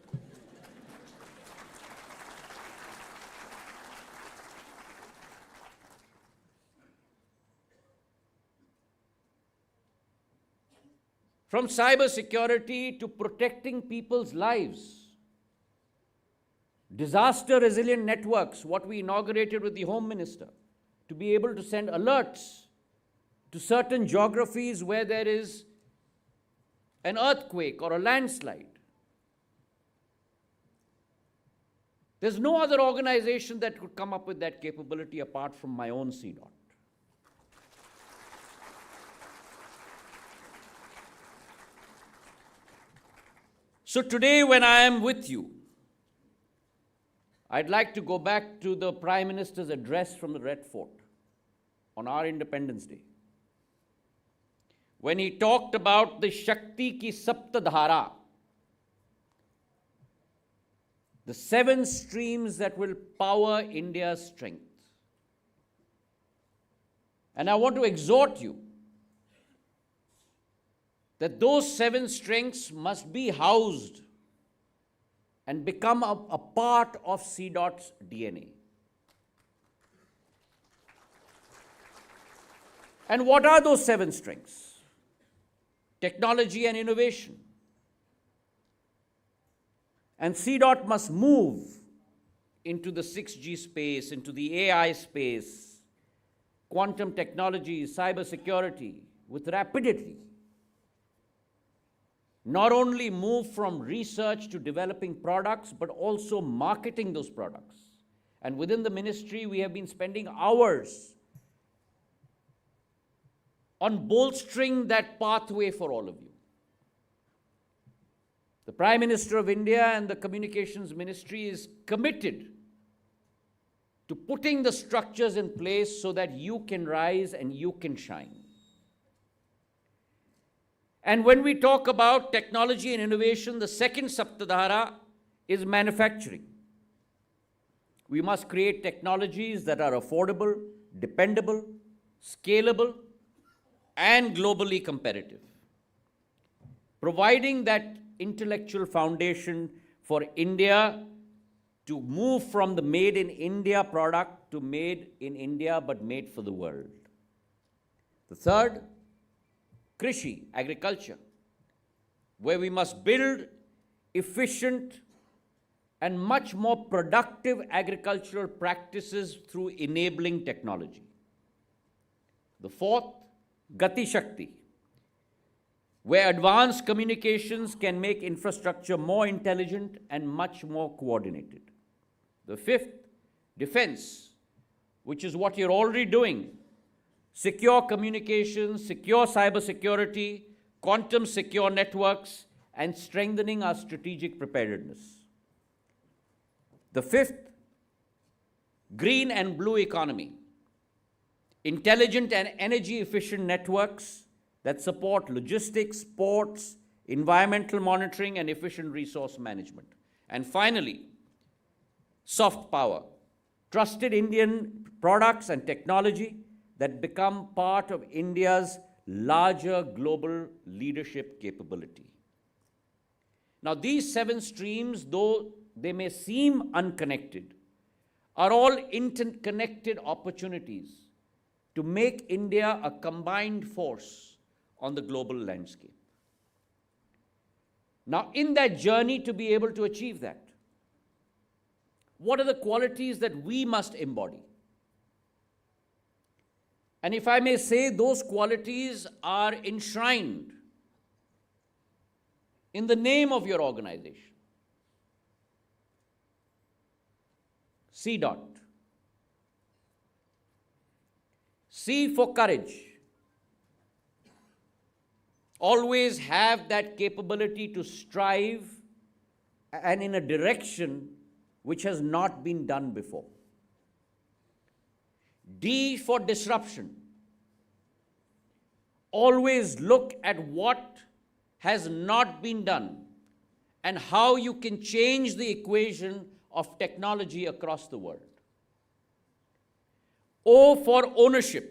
From cyber security to protecting people's lives. Disaster resilient networks, what we inaugurated with the Home Minister, to be able to send alerts to certain geographies where there is an earthquake or a landslide. There's no other organization that could come up with that capability apart from my own CDOT. So today, when I am with you, I'd like to go back to the Prime Minister's address from the Red Fort on our Independence Day, when he talked about the Shakti ki Saptadhara, the 7 streams that will power India's strength. And I want to exhort you that those 7 strengths must be housed and become a part of CDOT's DNA. And what are those 7 strengths? Technology and innovation. And CDOT must move into the 6G space, into the AI space, quantum technology, cyber security, with rapidity. Not only move from research to developing products, but also marketing those products. And within the ministry, we have been spending hours on bolstering that pathway for all of you. The Prime Minister of India and the Communications Ministry is committed to putting the structures in place so that you can rise and you can shine. And when we talk about technology and innovation, the second Saptadhara is manufacturing. We must create technologies that are affordable, dependable, scalable, and globally competitive, providing that intellectual foundation for India to move from the made in India product to made in India but made for the world. The third, Krishi, agriculture, where we must build efficient and much more productive agricultural practices through enabling technology. The fourth, Gati Shakti, where advanced communications can make infrastructure more intelligent and much more coordinated. The fifth, defense, which is what you're already doing. Secure communications, secure cybersecurity, quantum secure networks, and strengthening our strategic preparedness. The fifth, green and blue economy, intelligent and energy efficient networks that support logistics, ports, environmental monitoring, and efficient resource management. And finally, soft power, trusted Indian products and technology that become part of India's larger global leadership capability. Now, these 7 streams, though they may seem unconnected, are all interconnected opportunities to make India a combined force on the global landscape. Now, in that journey to be able to achieve that, what are the qualities that we must embody? And if I may say, those qualities are enshrined in the name of your organization. C. C for courage. Always have that capability to strive and in a direction which has not been done before. D for disruption. Always look at what has not been done and how you can change the equation of technology across the world. O for ownership,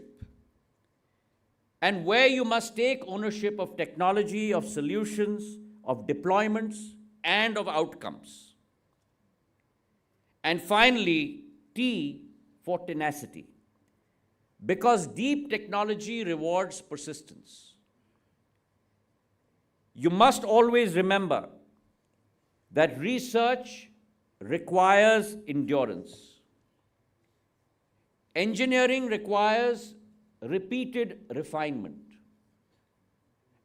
and where you must take ownership of technology, of solutions, of deployments, and of outcomes. And finally, T for tenacity, because deep technology rewards persistence. You must always remember that research requires endurance. Engineering requires repeated refinement.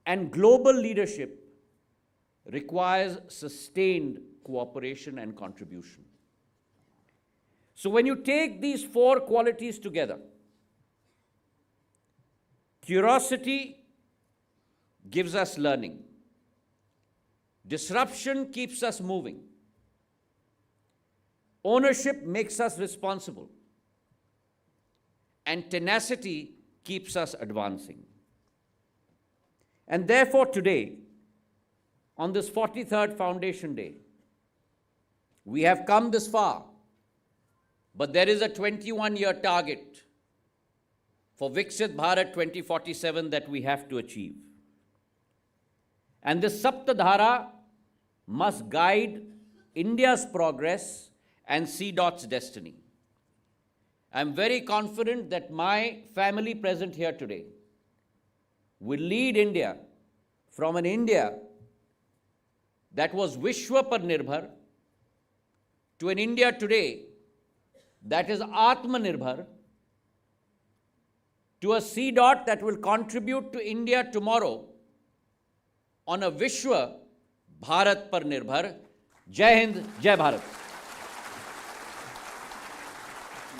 And global leadership requires sustained cooperation and contribution. So when you take these 4 qualities together, curiosity gives us learning. Disruption keeps us moving. Ownership makes us responsible. And tenacity keeps us advancing. And therefore today, on this 43rd Foundation Day, we have come this far, but there is a 21-year target for Viksit Bharat 2047 that we have to achieve. And this Saptadhara must guide India's progress and C.'s destiny. I'm very confident that my family present here today will lead India from an India that was Vishwa par Nirbhar to an India today that is Atmanirbhar, to a C. that will contribute to India tomorrow on a Vishwa Bharat par Nirbhar. Jai Hind, Jai Bharat.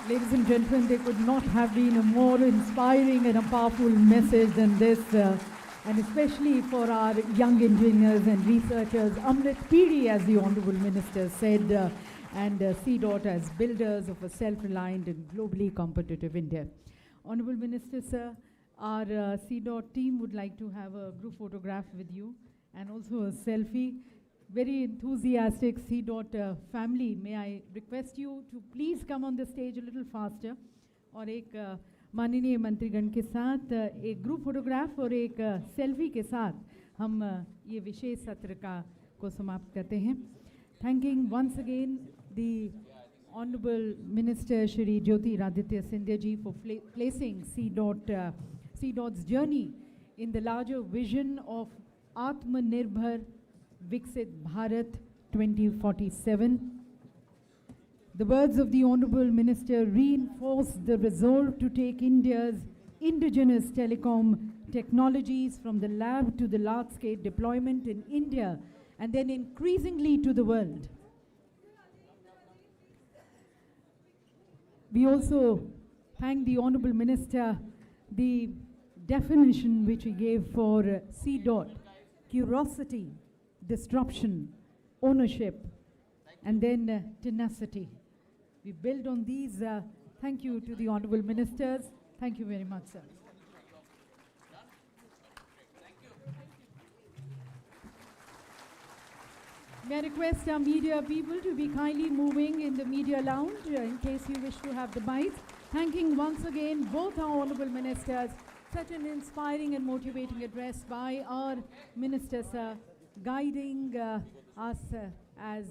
Ladies and gentlemen, there could not have been a more inspiring and a powerful message than this, and especially for our young engineers and researchers, Amrit Piri, as the Honourable Minister said, and C. as builders of a self-reliant and globally competitive India. Honourable Minister, sir, our C. team would like to have a group photograph with you and also a selfie. Very enthusiastic C. family, may I request you to please come on the stage a little faster और एक माननीय मंत्रीगण के साथ एक group photograph और एक selfie के साथ हम ये विशेष सत्र को समाप्त करते हैं. Thanking once again the Honourable Minister Shri Jyotiraditya Scindia ji for placing C.'s journey in the larger vision of Atmanirbhar Viksit Bharat 2047. The words of the Honourable Minister reinforce the resolve to take India's indigenous telecom technologies from the lab to the large-scale deployment in India and then increasingly to the world. We also thank the Honorable Minister, the definition which he gave for C dot, curiosity, disruption, ownership, and then tenacity. We build on these. Thank you to the Honorable Ministers. Thank you very much, sir. May I request our media people to be kindly moving in the media lounge in case you wish to have the mic. Thanking once again both our Honorable Ministers. Such an inspiring and motivating address by our Minister, sir, guiding us as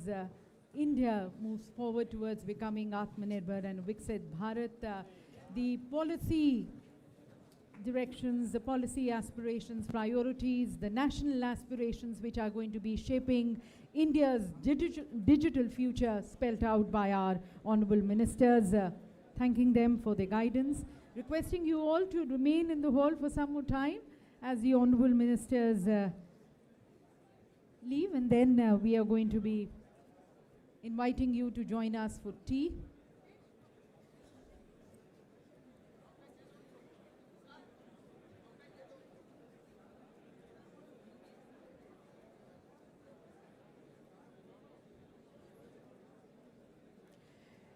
India moves forward towards becoming Atmanirbhar and Viksit Bharat. The policy directions, the policy aspirations, priorities, the national aspirations which are going to be shaping India's digital future spelt out by our Honorable Ministers. Thanking them for their guidance. Requesting you all to remain in the hall for some more time as the Honorable Ministers leave, and then we are going to be inviting you to join us for tea.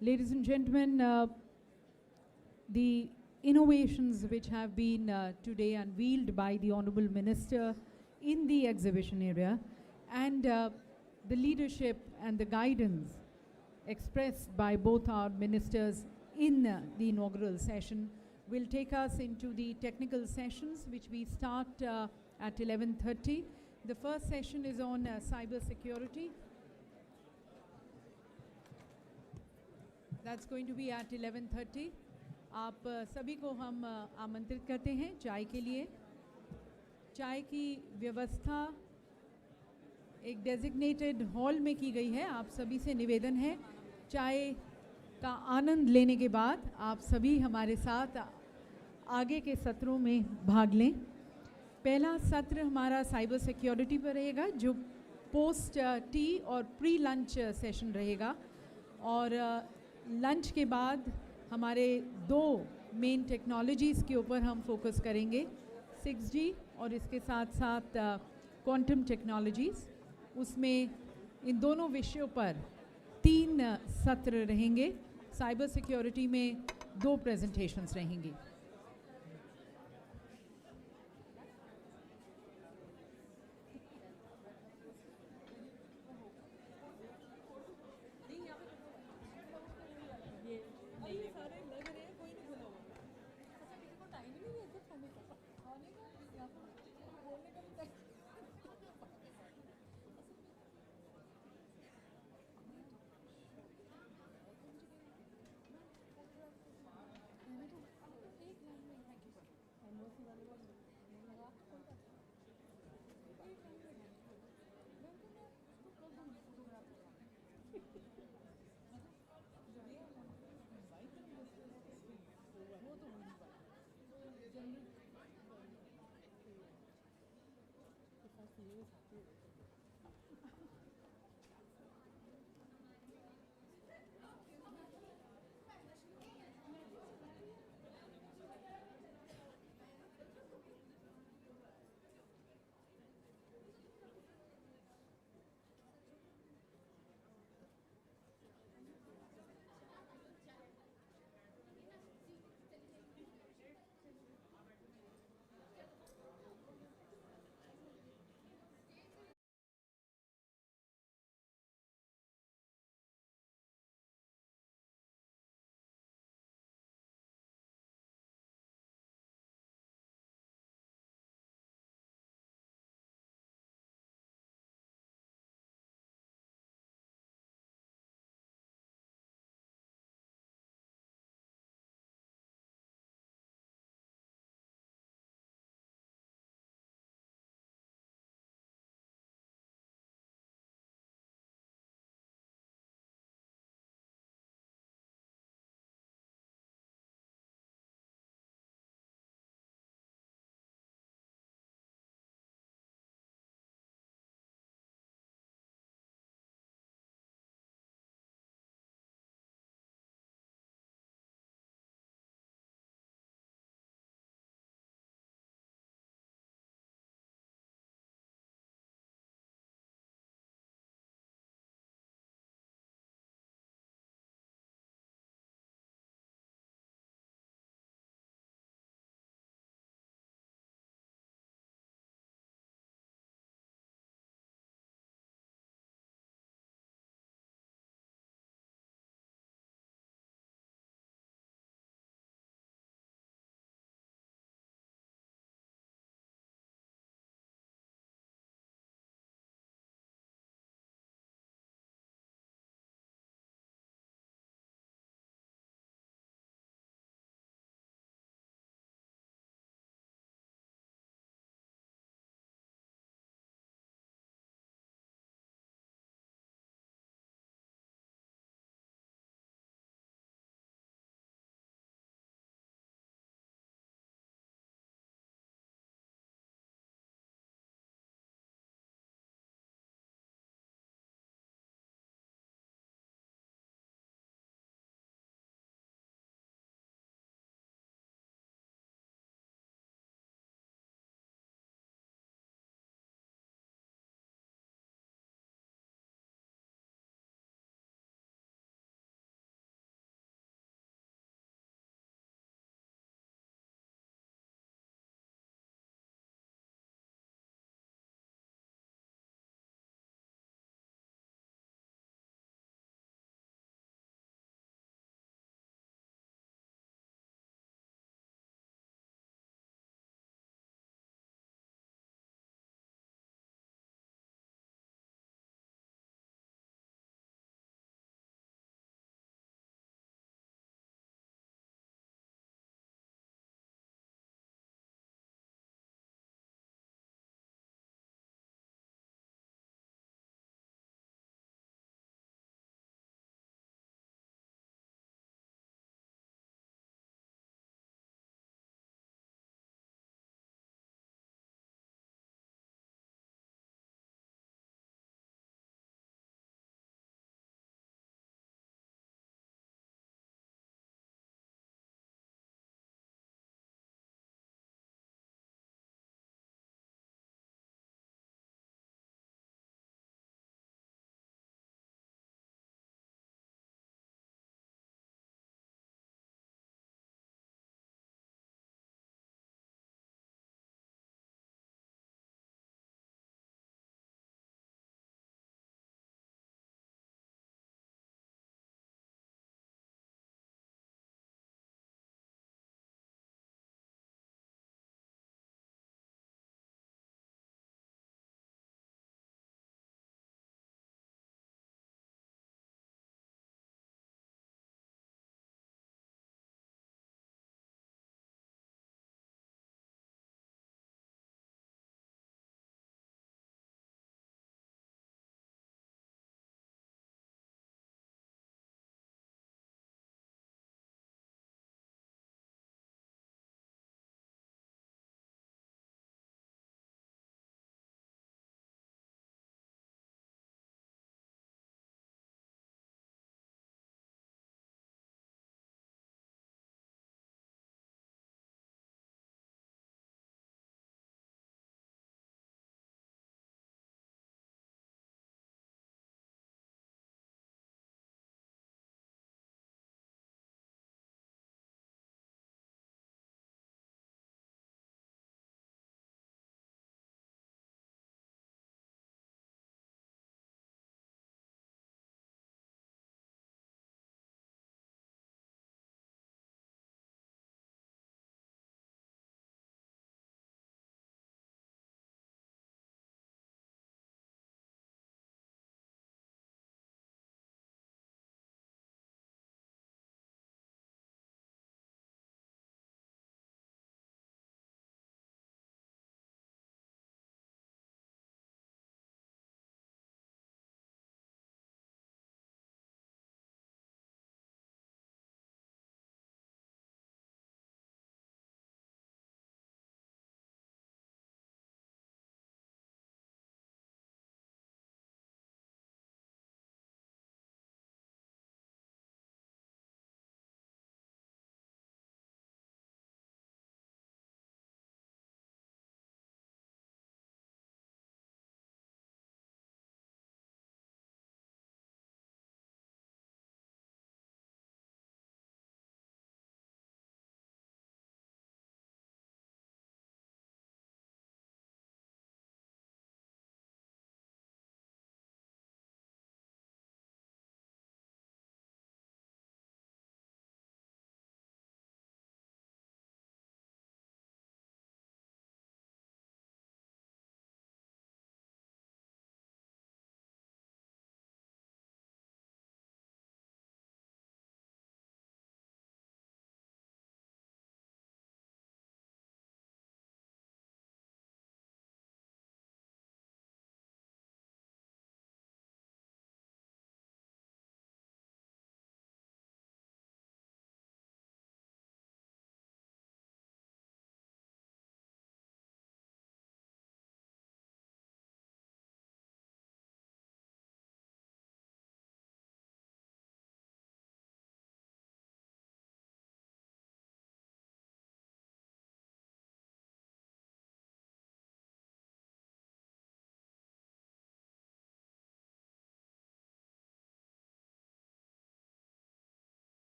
Ladies and gentlemen, the innovations which have been today unveiled by the Honorable Minister in the exhibition area and the leadership and the guidance expressed by both our ministers in the inaugural session will take us into the technical sessions which we start at 11:30. The first session is on cyber security. That's going to be at 11:30. आप सभी को हम आमंत्रित करते हैं चाय के लिए. चाय की व्यवस्था एक डेजिग्नेटेड हॉल में की गई है. आप सभी से निवेदन है चाय का आनंद लेने के बाद आप सभी हमारे साथ आगे के सत्रों में भाग लें. पहला सत्र हमारा साइबर सिक्योरिटी पर रहेगा जो पोस्ट टी और प्री लंच सेशन रहेगा और लंच के बाद हमारे दो मेन टेक्नोलॉजीज़ के ऊपर हम फोकस करेंगे 6G और इसके साथ साथ क्वांटम टेक्नोलॉजीज़. उसमें इन दोनों विषयों पर 3 सत्र रहेंगे. साइबर सिक्योरिटी में 2 प्रेजेंटेशंस रहेंगी.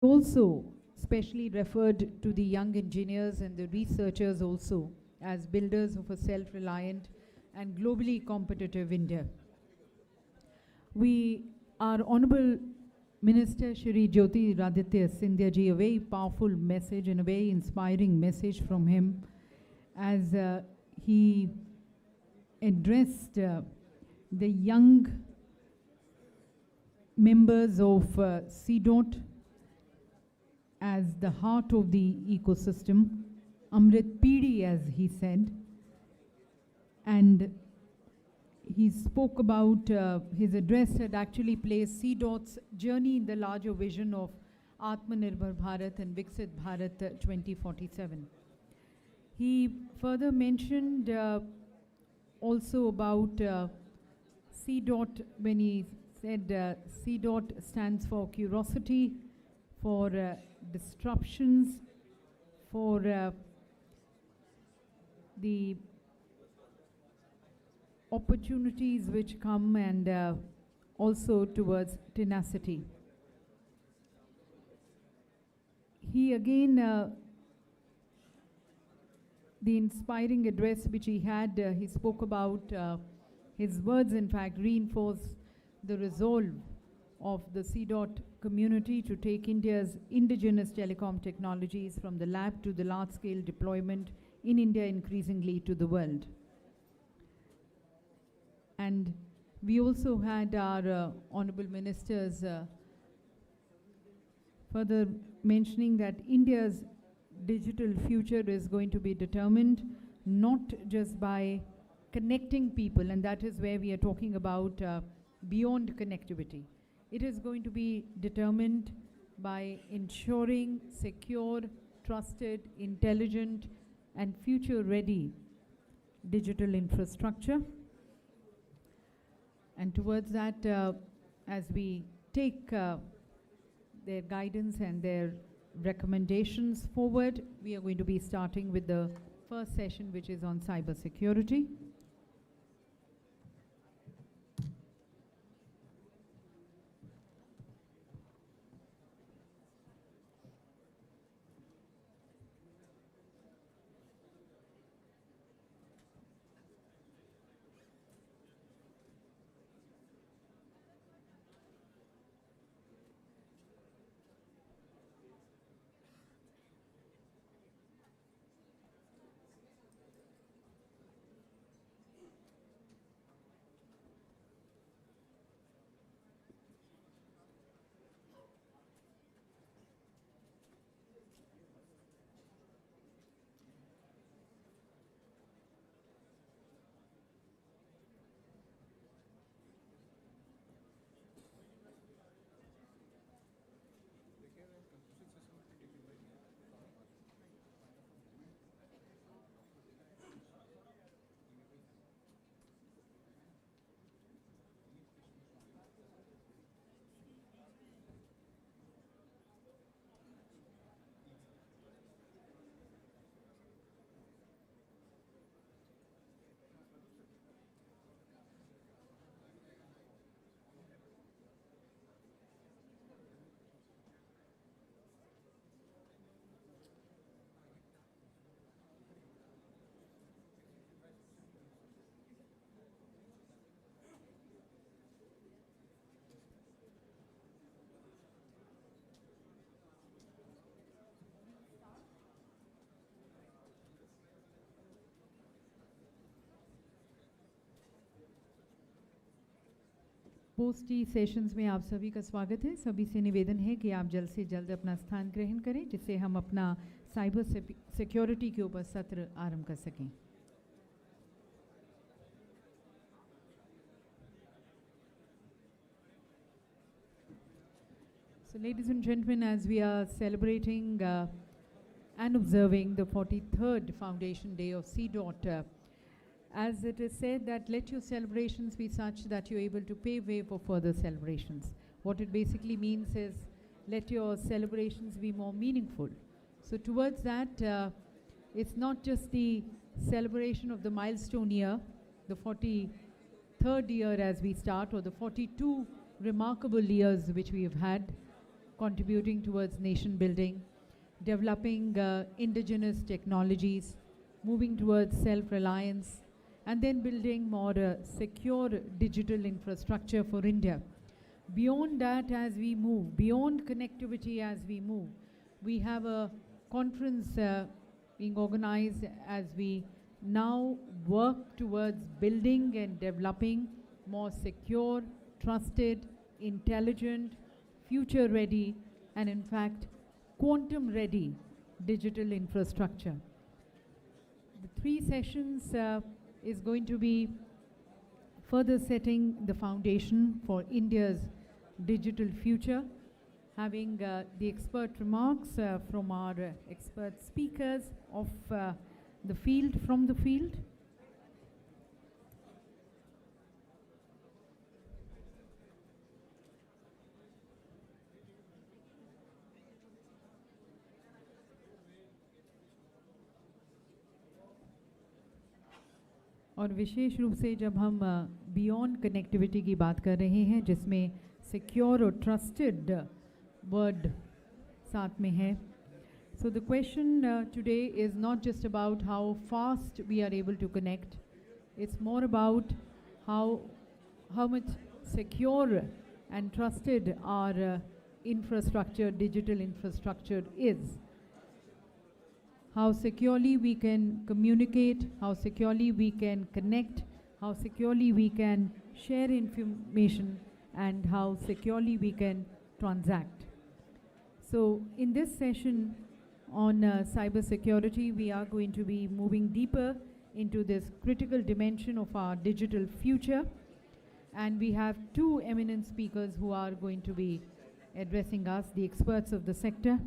Also, specially referred to the young engineers and the researchers also as builders of a self-reliant and globally competitive India. Our Honorable Minister Shri Jyoti Raditya Scindia ji, a very powerful message and a very inspiring message from him as he addressed the young members of CDOT as the heart of the ecosystem, Amrit Pidi, as he said. And he spoke about his address had actually placed CDOT's journey in the larger vision of Atmanirbhar Bharat and Viksit Bharat 2047. He further mentioned also about CDOT when he said CDOT stands for curiosity, for disruptions, for the opportunities which come, and also towards tenacity. He again, the inspiring address which he had, he spoke about, his words in fact reinforce the resolve of the CDOT community to take India's indigenous telecom technologies from the lab to the large-scale deployment in India, increasingly to the world. And we also had our honorable ministers further mentioning that India's digital future is going to be determined not just by connecting people, and that is where we are talking about beyond connectivity. It is going to be determined by ensuring secure, trusted, intelligent, and future-ready digital infrastructure. And towards that, as we take their guidance and their recommendations forward, we are going to be starting with the first session, which is on cyber security. Post T sessions में आप सभी का स्वागत है। सभी से निवेदन है कि आप जल्द से जल्द अपना स्थान ग्रहण करें, जिससे हम अपना साइबर सिक्योरिटी के ऊपर सत्र आरंभ कर सकें। So ladies and gentlemen, as we are celebrating and observing the 43rd Foundation Day of CDOT, as it is said that let your celebrations be such that you're able to pave way for further celebrations. What it basically means is let your celebrations be more meaningful. So towards that, it's not just the celebration of the milestone year, the 43rd year as we start, or the 42 remarkable years which we have had, contributing towards nation building, developing indigenous technologies, moving towards self-reliance, and then building more secure digital infrastructure for India. Beyond that, as we move, beyond connectivity as we move, we have a conference being organized as we now work towards building and developing more secure, trusted, intelligent, future-ready, and in fact, quantum-ready digital infrastructure. The 3 sessions is going to be further setting the foundation for India's digital future, having the expert remarks from our expert speakers of the field, from the field. और विशेष रूप से जब हम beyond connectivity की बात कर रहे हैं जिसमें सिक्योर और ट्रस्टेड वर्ड साथ में है. So the question today is not just about how fast we are able to connect. It's more about how much secure and trusted our infrastructure, digital infrastructure is. How securely we can communicate, how securely we can connect, how securely we can share information, and how securely we can transact. So in this session on cyber security, we are going to be moving deeper into this critical dimension of our digital future. And we have 2 eminent speakers who are going to be addressing us, the experts of the sector.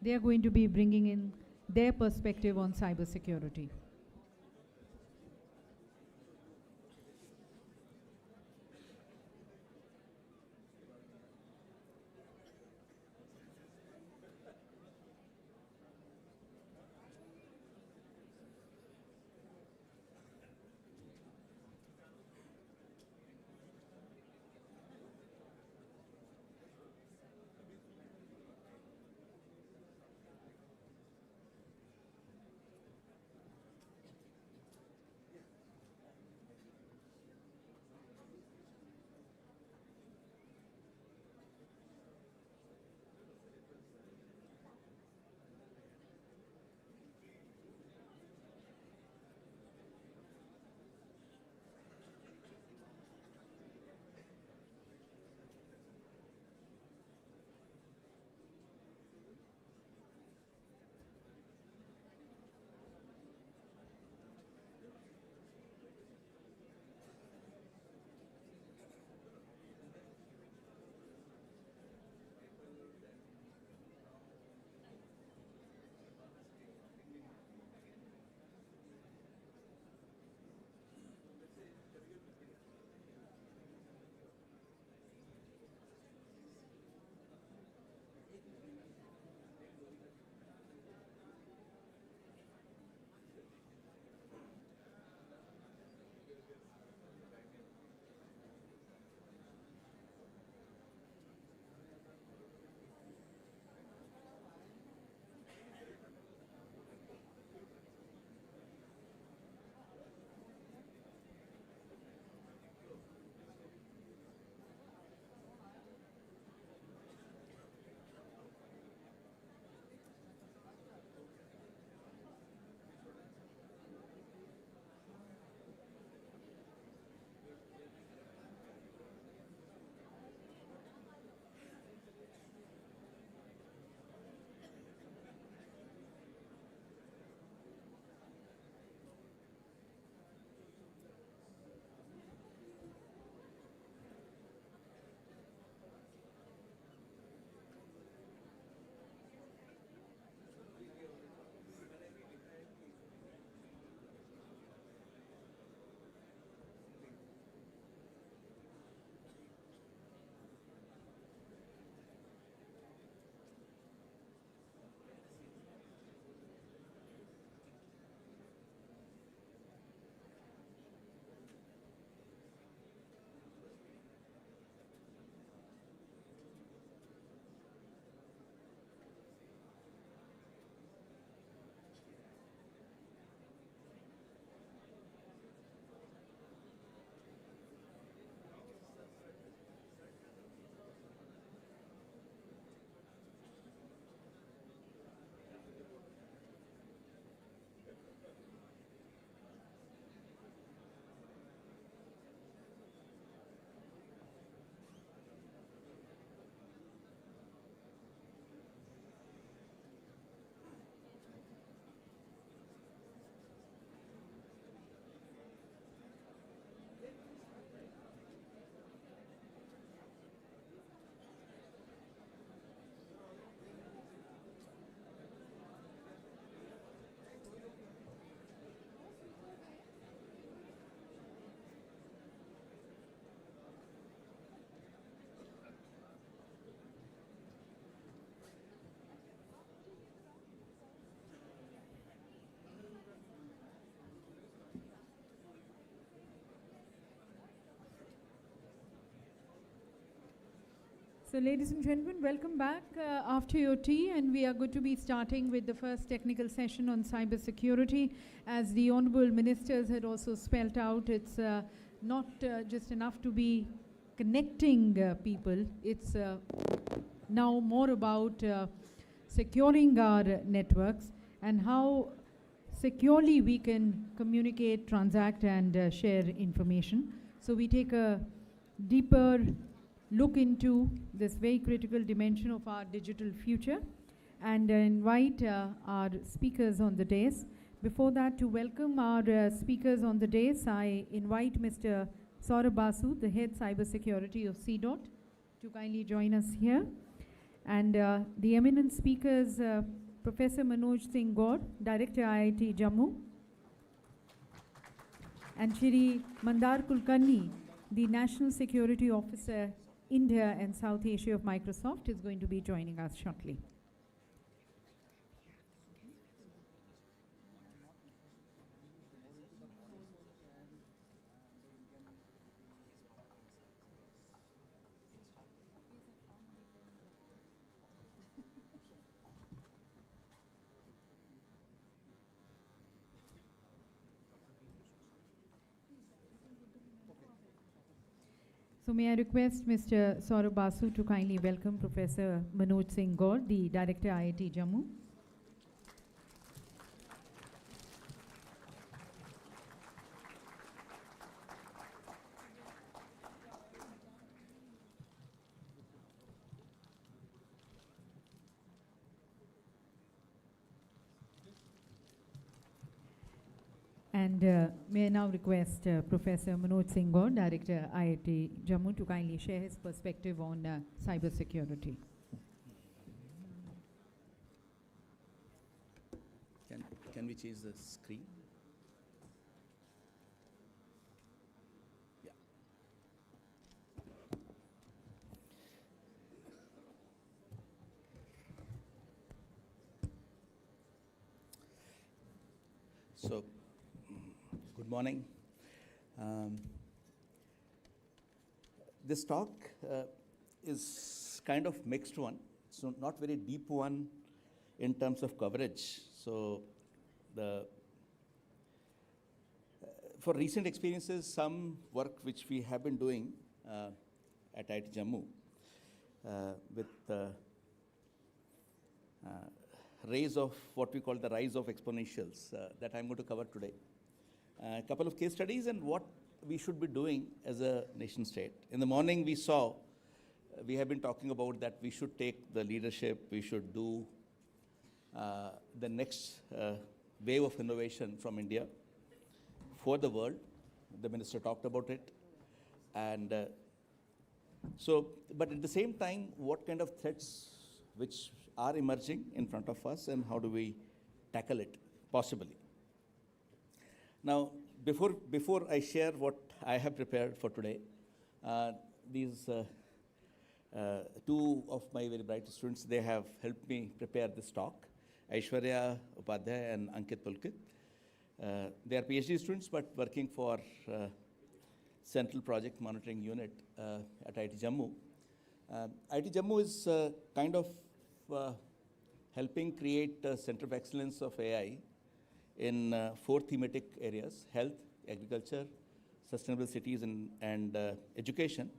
They are going to be bringing in their perspective on cyber security. So, ladies and gentlemen, welcome back after your tea, and we are going to be starting with the first technical session on cybersecurity. As the honourable ministers had also spelt out, it's not just enough to be connecting people. It's now more about securing our networks and how securely we can communicate, transact, and share information. So we take a deeper look into this very critical dimension of our digital future and invite our speakers on the dais. Before that, to welcome our speakers on the dais, I invite Mr. Saurabh Basu, the head cybersecurity of CDOT, to kindly join us here. And the eminent speakers, Professor Manoj Singh Gaur, Director IIT Jammu, and Shri Mandar Kulkarni, the National Security Officer, India and South Asia of Microsoft, is going to be joining us shortly. So may I request Mr. Saurabh Basu to kindly welcome Professor Manoj Singh Gaur, the Director IIT Jammu. And may I now request Professor Manoj Singh Gaur, Director IIT Jammu, to kindly share his perspective on cyber security.
Can we change the screen? Yeah. So, good morning. This talk is kind of mixed one. It's not very deep one in terms of coverage. So, for recent experiences, some work which we have been doing at IIT Jammu with rise of what we call the rise of exponentials that I'm going to cover today. A couple of case studies and what we should be doing as a nation state. In the morning we saw, we have been talking about that we should take the leadership, we should do the next wave of innovation from India for the world. The minister talked about it. And but at the same time, what kind of threats which are emerging in front of us and how do we tackle it possibly? Now, before I share what I have prepared for today, these two of my very bright students, they have helped me prepare this talk, Aishwarya Upadhyay and Ankit Pulkit. They are PhD students, but working for Central Project Monitoring Unit at IIT Jammu. IIT Jammu is kind of helping create a center of excellence of AI in 4 thematic areas: health, agriculture, sustainable cities, and education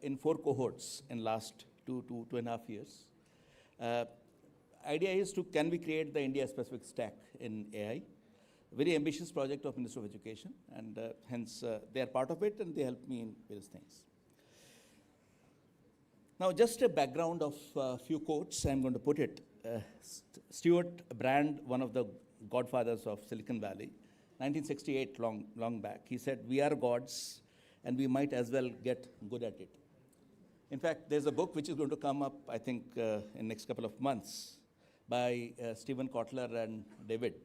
in 4 cohorts in last 2.5 years. Idea is can we create the India-specific stack in AI? Very ambitious project of Ministry of Education, and hence they are part of it and they help me in various things. Now, just a background of a few quotes, I'm going to put it. Stuart Brand, one of the godfathers of Silicon Valley, 1968, long back, he said, "We are gods and we might as well get good at it." In fact, there's a book which is going to come up, I think, in next couple of months by Stephen Kotler and David,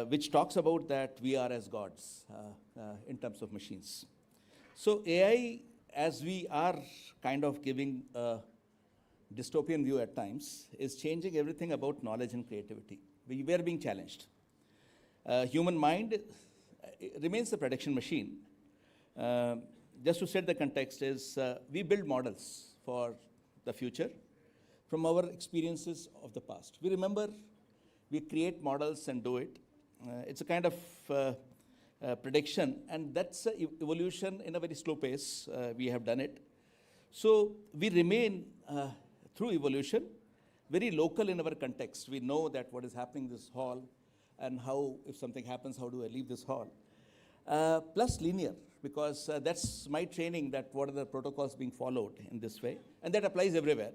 which talks about that we are as gods in terms of machines. So AI, as we are kind of giving a dystopian view at times, is changing everything about knowledge and creativity. We are being challenged. Human mind remains a prediction machine. Just to set the context is, we build models for the future from our experiences of the past. We remember, we create models and do it. It's a kind of prediction, and that's evolution in a very slow pace. We have done it. So we remain, through evolution, very local in our context. We know that what is happening in this hall and how, if something happens, how do I leave this hall? Plus linear, because that's my training, that what are the protocols being followed in this way, and that applies everywhere.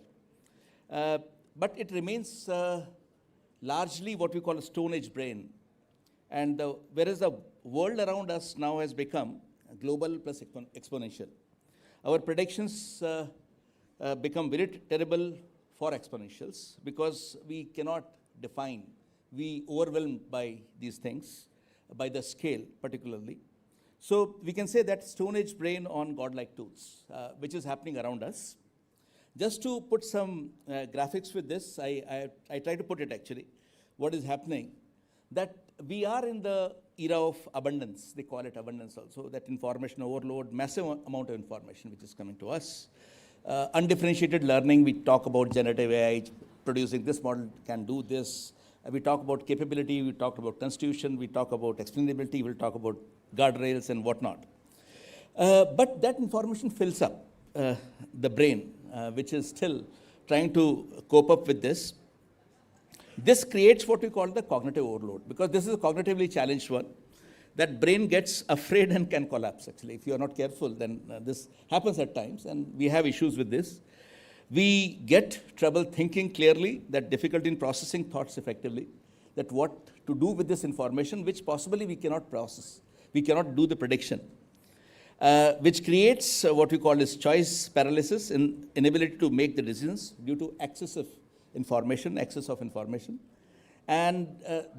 But it remains largely what we call a Stone Age brain. And whereas the world around us now has become global plus exponential. Our predictions become very terrible for exponentials because we cannot define. We overwhelmed by these things, by the scale particularly. So we can say that Stone Age brain on godlike tools, which is happening around us. Just to put some graphics with this, I try to put it actually, what is happening, that we are in the era of abundance. They call it abundance also, that information overload, massive amount of information which is coming to us. Undifferentiated learning, we talk about generative AI, producing this model can do this. We talk about capability, we talk about constitution, we talk about explainability, we'll talk about guardrails and whatnot. But that information fills up the brain, which is still trying to cope up with this. This creates what we call the cognitive overload, because this is a cognitively challenged one. That brain gets afraid and can collapse, actually. If you are not careful, then this happens at times, and we have issues with this. We get trouble thinking clearly, that difficulty in processing thoughts effectively, that what to do with this information, which possibly we cannot process. We cannot do the prediction, which creates what we call as choice paralysis, inability to make the decisions due to excess of information. And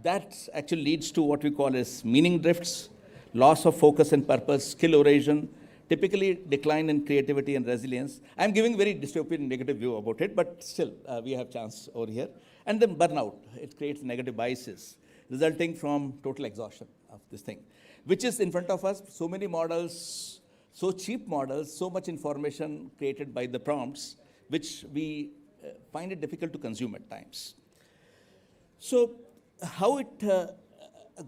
that actually leads to what we call as meaning drifts, loss of focus and purpose, skill erosion, typically decline in creativity and resilience. I'm giving very dystopian negative view about it, but still we have chance over here. And then burnout, it creates negative biases, resulting from total exhaustion of this thing, which is in front of us. So many models, so cheap models, so much information created by the prompts, which we find it difficult to consume at times. So how it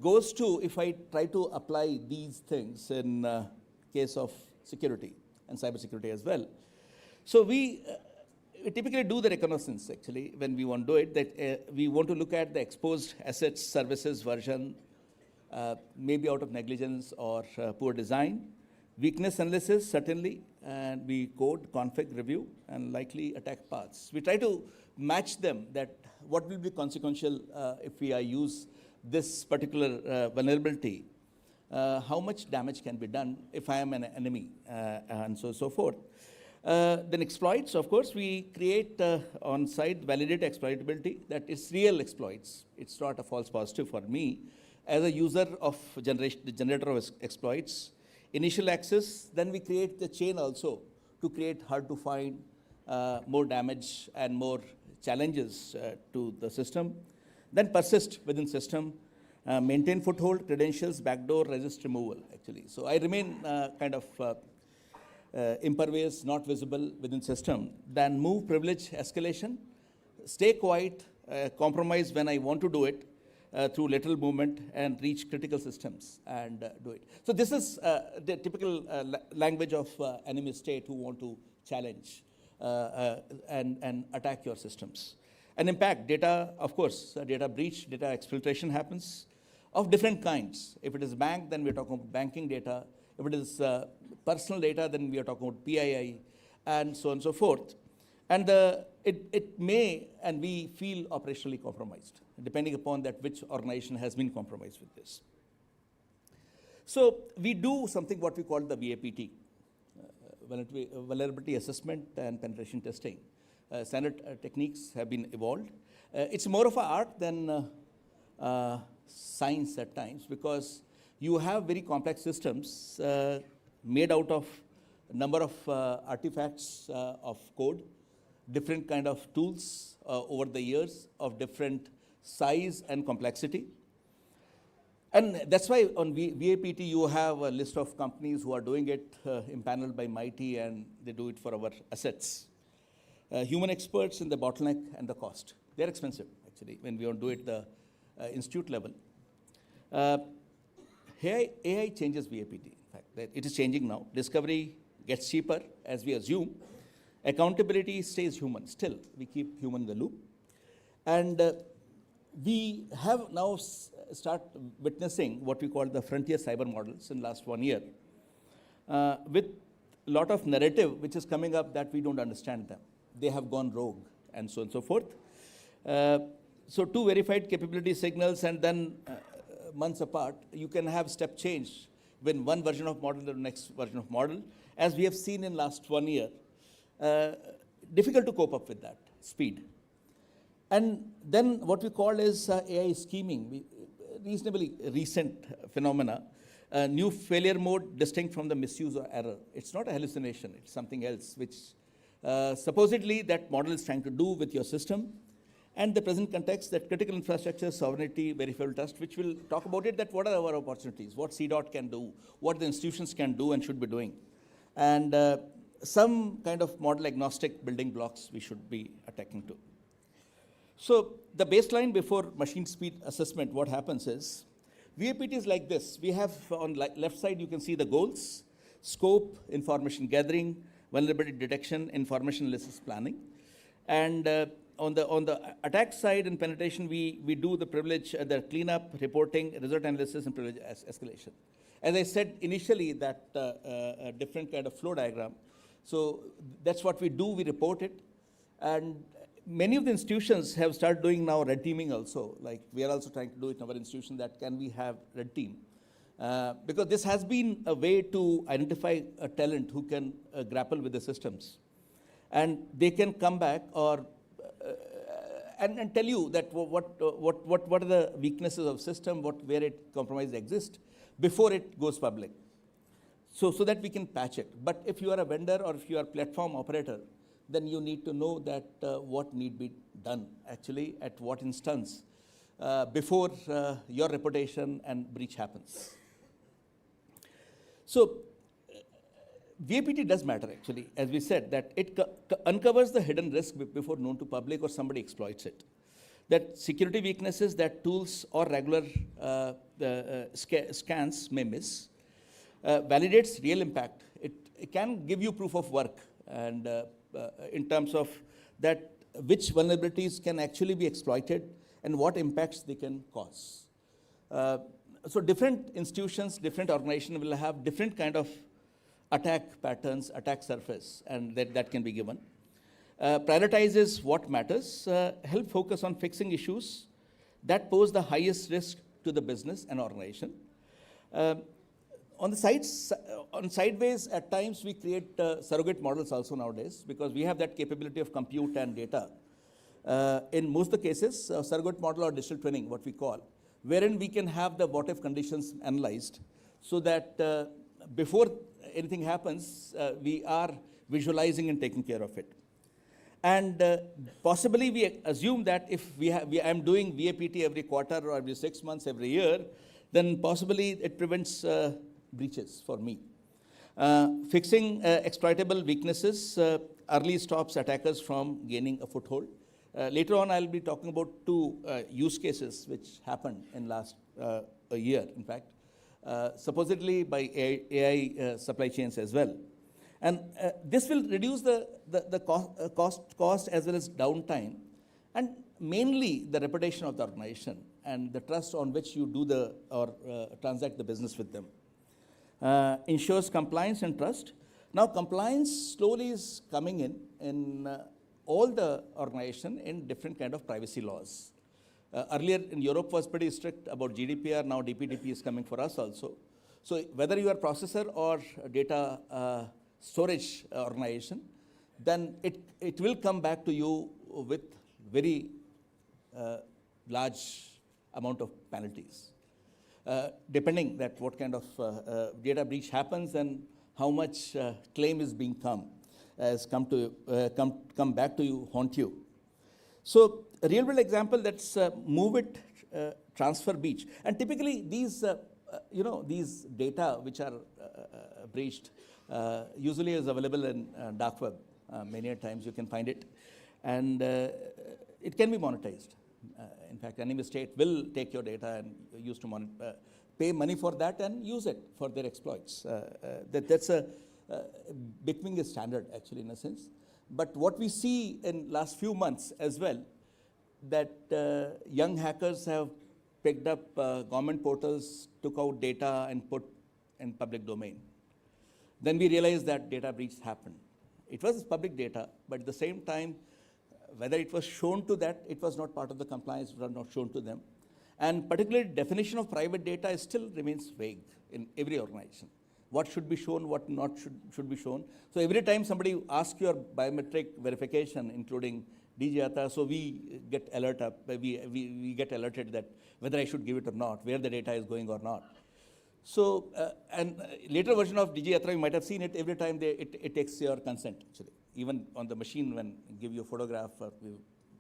goes to, if I try to apply these things in case of security and cybersecurity as well. So we typically do the reconnaissance, actually, when we want to do it, that we want to look at the exposed assets, services, version, maybe out of negligence or poor design. Weakness analysis, certainly, and we code, config, review, and likely attack paths. We try to match them, that what will be consequential if we use this particular vulnerability, how much damage can be done if I am an enemy, and so forth. Then exploits, of course, we create on-site validate exploitability, that it's real exploits. It's not a false positive for me as a user of the generator of exploits. Initial access, then we create the chain also to create hard to find, more damage and more challenges to the system. Then persist within system, maintain foothold, credentials, backdoor, resist removal, actually. So I remain kind of impervious, not visible within system. Then move privilege escalation, stay quiet, compromise when I want to do it, through lateral movement, and reach critical systems and do it. So this is the typical language of enemy state who want to challenge and attack your systems. And impact data, of course, data breach, data exfiltration happens of different kinds. If it is bank, then we're talking about banking data. If it is personal data, then we are talking about PII, and so on and so forth. And it may, and we feel operationally compromised, depending upon that which organization has been compromised with this. So we do something what we call the VAPT, vulnerability assessment and penetration testing. Standard techniques have been evolved. It's more of an art than science at times, because you have very complex systems made out of a number of artifacts of code, different kind of tools over the years of different size and complexity. And that's why on VAPT you have a list of companies who are doing it, impaneled by MIT, and they do it for our assets. Human experts in the bottleneck and the cost. They're expensive, actually, when we want to do it the institute level. AI changes VAPT, in fact. It is changing now. Discovery gets cheaper, as we assume. Accountability stays human. Still, we keep human in the loop. And we have now start witnessing what we call the frontier cyber models in last 1 year, with a lot of narrative which is coming up that we don't understand them. They have gone rogue, and so on and so forth. So two verified capability signals, and then months apart, you can have step change when one version of model to the next version of model, as we have seen in last 1 year. Difficult to cope up with that speed. And then what we call is AI scheming, reasonably recent phenomena. New failure mode distinct from the misuse or error. It's not a hallucination, it's something else, which supposedly that model is trying to do with your system. And the present context, that critical infrastructure, sovereignty, verifiable trust, which will talk about it, that what are our opportunities, what CDOT can do, what the institutions can do and should be doing. And some kind of model agnostic building blocks we should be attacking to. So the baseline before machine speed assessment, what happens is, VAPT is like this. We have on left side, you can see the goals, scope, information gathering, vulnerability detection, information analysis planning. And on the attack side and penetration, we do the privilege, the cleanup, reporting, result analysis, and privilege escalation. As I said initially, that a different kind of flow diagram. So that's what we do, we report it. And many of the institutions have started doing now red teaming also. Like we are also trying to do it in our institution, that can we have red team? Because this has been a way to identify a talent who can grapple with the systems. And they can come back or and tell you that what are the weaknesses of system, where it compromise exists before it goes public. So that we can patch it. But if you are a vendor or if you are a platform operator, then you need to know that what need be done actually at what instance before your reputation and breach happens. So VAPT does matter actually, as we said, that it uncovers the hidden risk before known to public or somebody exploits it. That security weaknesses that tools or regular scans may miss. Validates real impact. It can give you proof of work, and in terms of that which vulnerabilities can actually be exploited and what impacts they can cause. So different institutions, different organizations will have different kind of attack patterns, attack surface, and that can be given. Prioritizes what matters, help focus on fixing issues that pose the highest risk to the business and organization. On the sides, on sideways, at times we create surrogate models also nowadays, because we have that capability of compute and data. In most of the cases, surrogate model or digital twinning, what we call, wherein we can have the what if conditions analyzed, so that before anything happens, we are visualizing and taking care of it. And possibly we assume that if I'm doing VAPT every quarter or every 6 months, every year, then possibly it prevents breaches for me. Fixing exploitable weaknesses early stops attackers from gaining a foothold. Later on, I'll be talking about two use cases which happened in last a year, in fact, supposedly by AI supply chains as well. And this will reduce the cost as well as downtime, and mainly the reputation of the organization and the trust on which you do transact the business with them. Ensures compliance and trust. Now compliance slowly is coming in all the organization in different kind of privacy laws. Earlier in Europe was pretty strict about GDPR, now DPDP is coming for us also. So whether you are processor or data storage organization, then it will come back to you with very large amount of penalties. Depending that what kind of data breach happens and how much claim is being come back to you, haunt you. So a real world example, that's move it, transfer breach. And typically these, these data which are breached usually is available in dark web. Many a times you can find it. And it can be monetized. In fact, any state will take your data and use to pay money for that and use it for their exploits. That's becoming a standard, actually, in a sense. But what we see in last few months as well, that young hackers have picked up government portals, took out data and put in public domain. Then we realized that data breach happened. It was public data, but at the same time, whether it was shown to that, it was not part of the compliance, it was not shown to them. And particularly definition of private data still remains vague in every organization. What should be shown, what not should be shown. So every time somebody asks your biometric verification, including DGATA, so we get we get alerted that whether I should give it or not, where the data is going or not. So, and later version of DGATA, you might have seen it, every time it takes your consent, actually. Even on the machine when give you a photograph or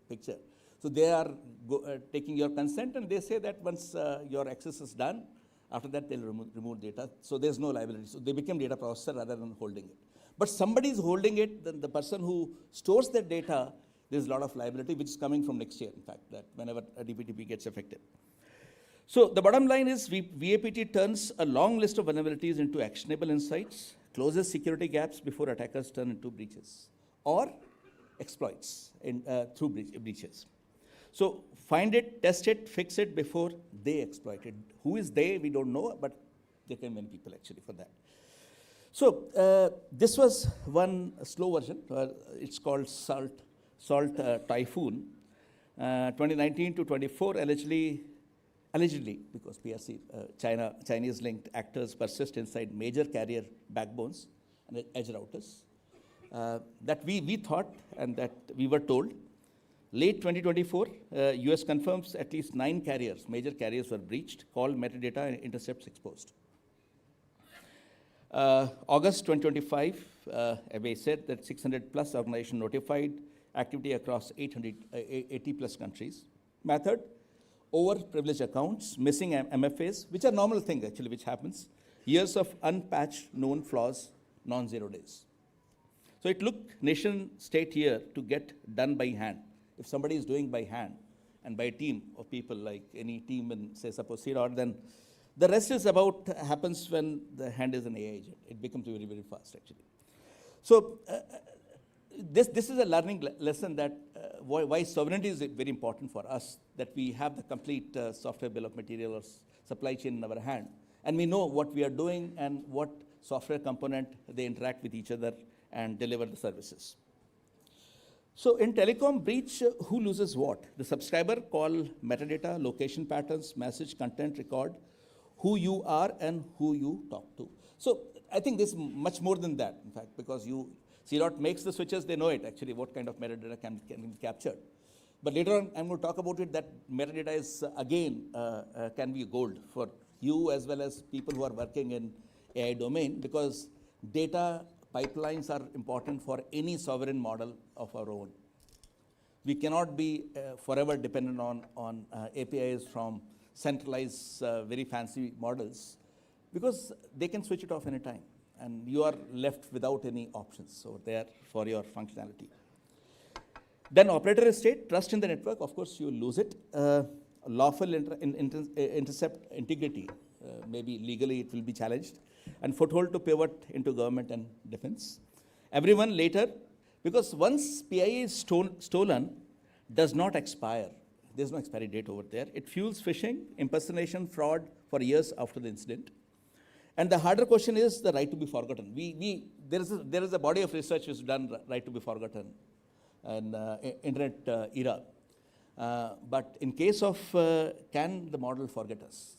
picture. So they are taking your consent, and they say that once your access is done, after that they'll remove data. So there's no liability. So they become data processor rather than holding it. But somebody is holding it, then the person who stores that data, there's a lot of liability, which is coming from next year, in fact, that whenever a DPTP gets affected. So the bottom line is VAPT turns a long list of vulnerabilities into actionable insights, closes security gaps before attackers turn into breaches, or exploits through breaches. So find it, test it, fix it before they exploit it. Who is they, we don't know, but there can be many people actually for that. So this was one slow version. It's called Salt Typhoon. 2019 to 24, allegedly, because PRC, Chinese-linked actors persist inside major carrier backbones and edge routers. That we thought and that we were told. Late 2024, US confirms at least 9 carriers, major carriers were breached, call metadata and intercepts exposed. August 2025, FAA said that 600 plus organizations notified activity across 80 plus countries. Method, over-privileged accounts, missing MFAs, which are normal thing actually, which happens. Years of unpatched known flaws, non-zero days. So it took nation state here to get done by hand. If somebody is doing by hand and by a team of people, like any team in, say, suppose CDOT, then the rest is about happens when the hand is an AI agent. It becomes very, very fast, actually. So this is a learning lesson that why sovereignty is very important for us, that we have the complete software bill of material or supply chain in our hand, and we know what we are doing and what software component they interact with each other and deliver the services. So in telecom breach, who loses what? The subscriber call metadata, location patterns, message, content, record, who you are and who you talk to. So I think this is much more than that, in fact, because CDOT makes the switches, they know it actually, what kind of metadata can be captured. But later on, I'm going to talk about it, that metadata is, again, can be gold for you as well as people who are working in AI domain, because data pipelines are important for any sovereign model of our own. We cannot be forever dependent on APIs from centralized, very fancy models, because they can switch it off anytime, and you are left without any options over there for your functionality. Then operator state, trust in the network, of course you lose it. Lawful intercept integrity, maybe legally it will be challenged. And foothold to pivot into government and defense. Everyone later, because once PIA is stolen, does not expire. There's no expiry date over there. It fuels phishing, impersonation, fraud for years after the incident. And the harder question is the right to be forgotten. There is a body of research which is done, right to be forgotten, and internet era. But in case of, can the model forget us?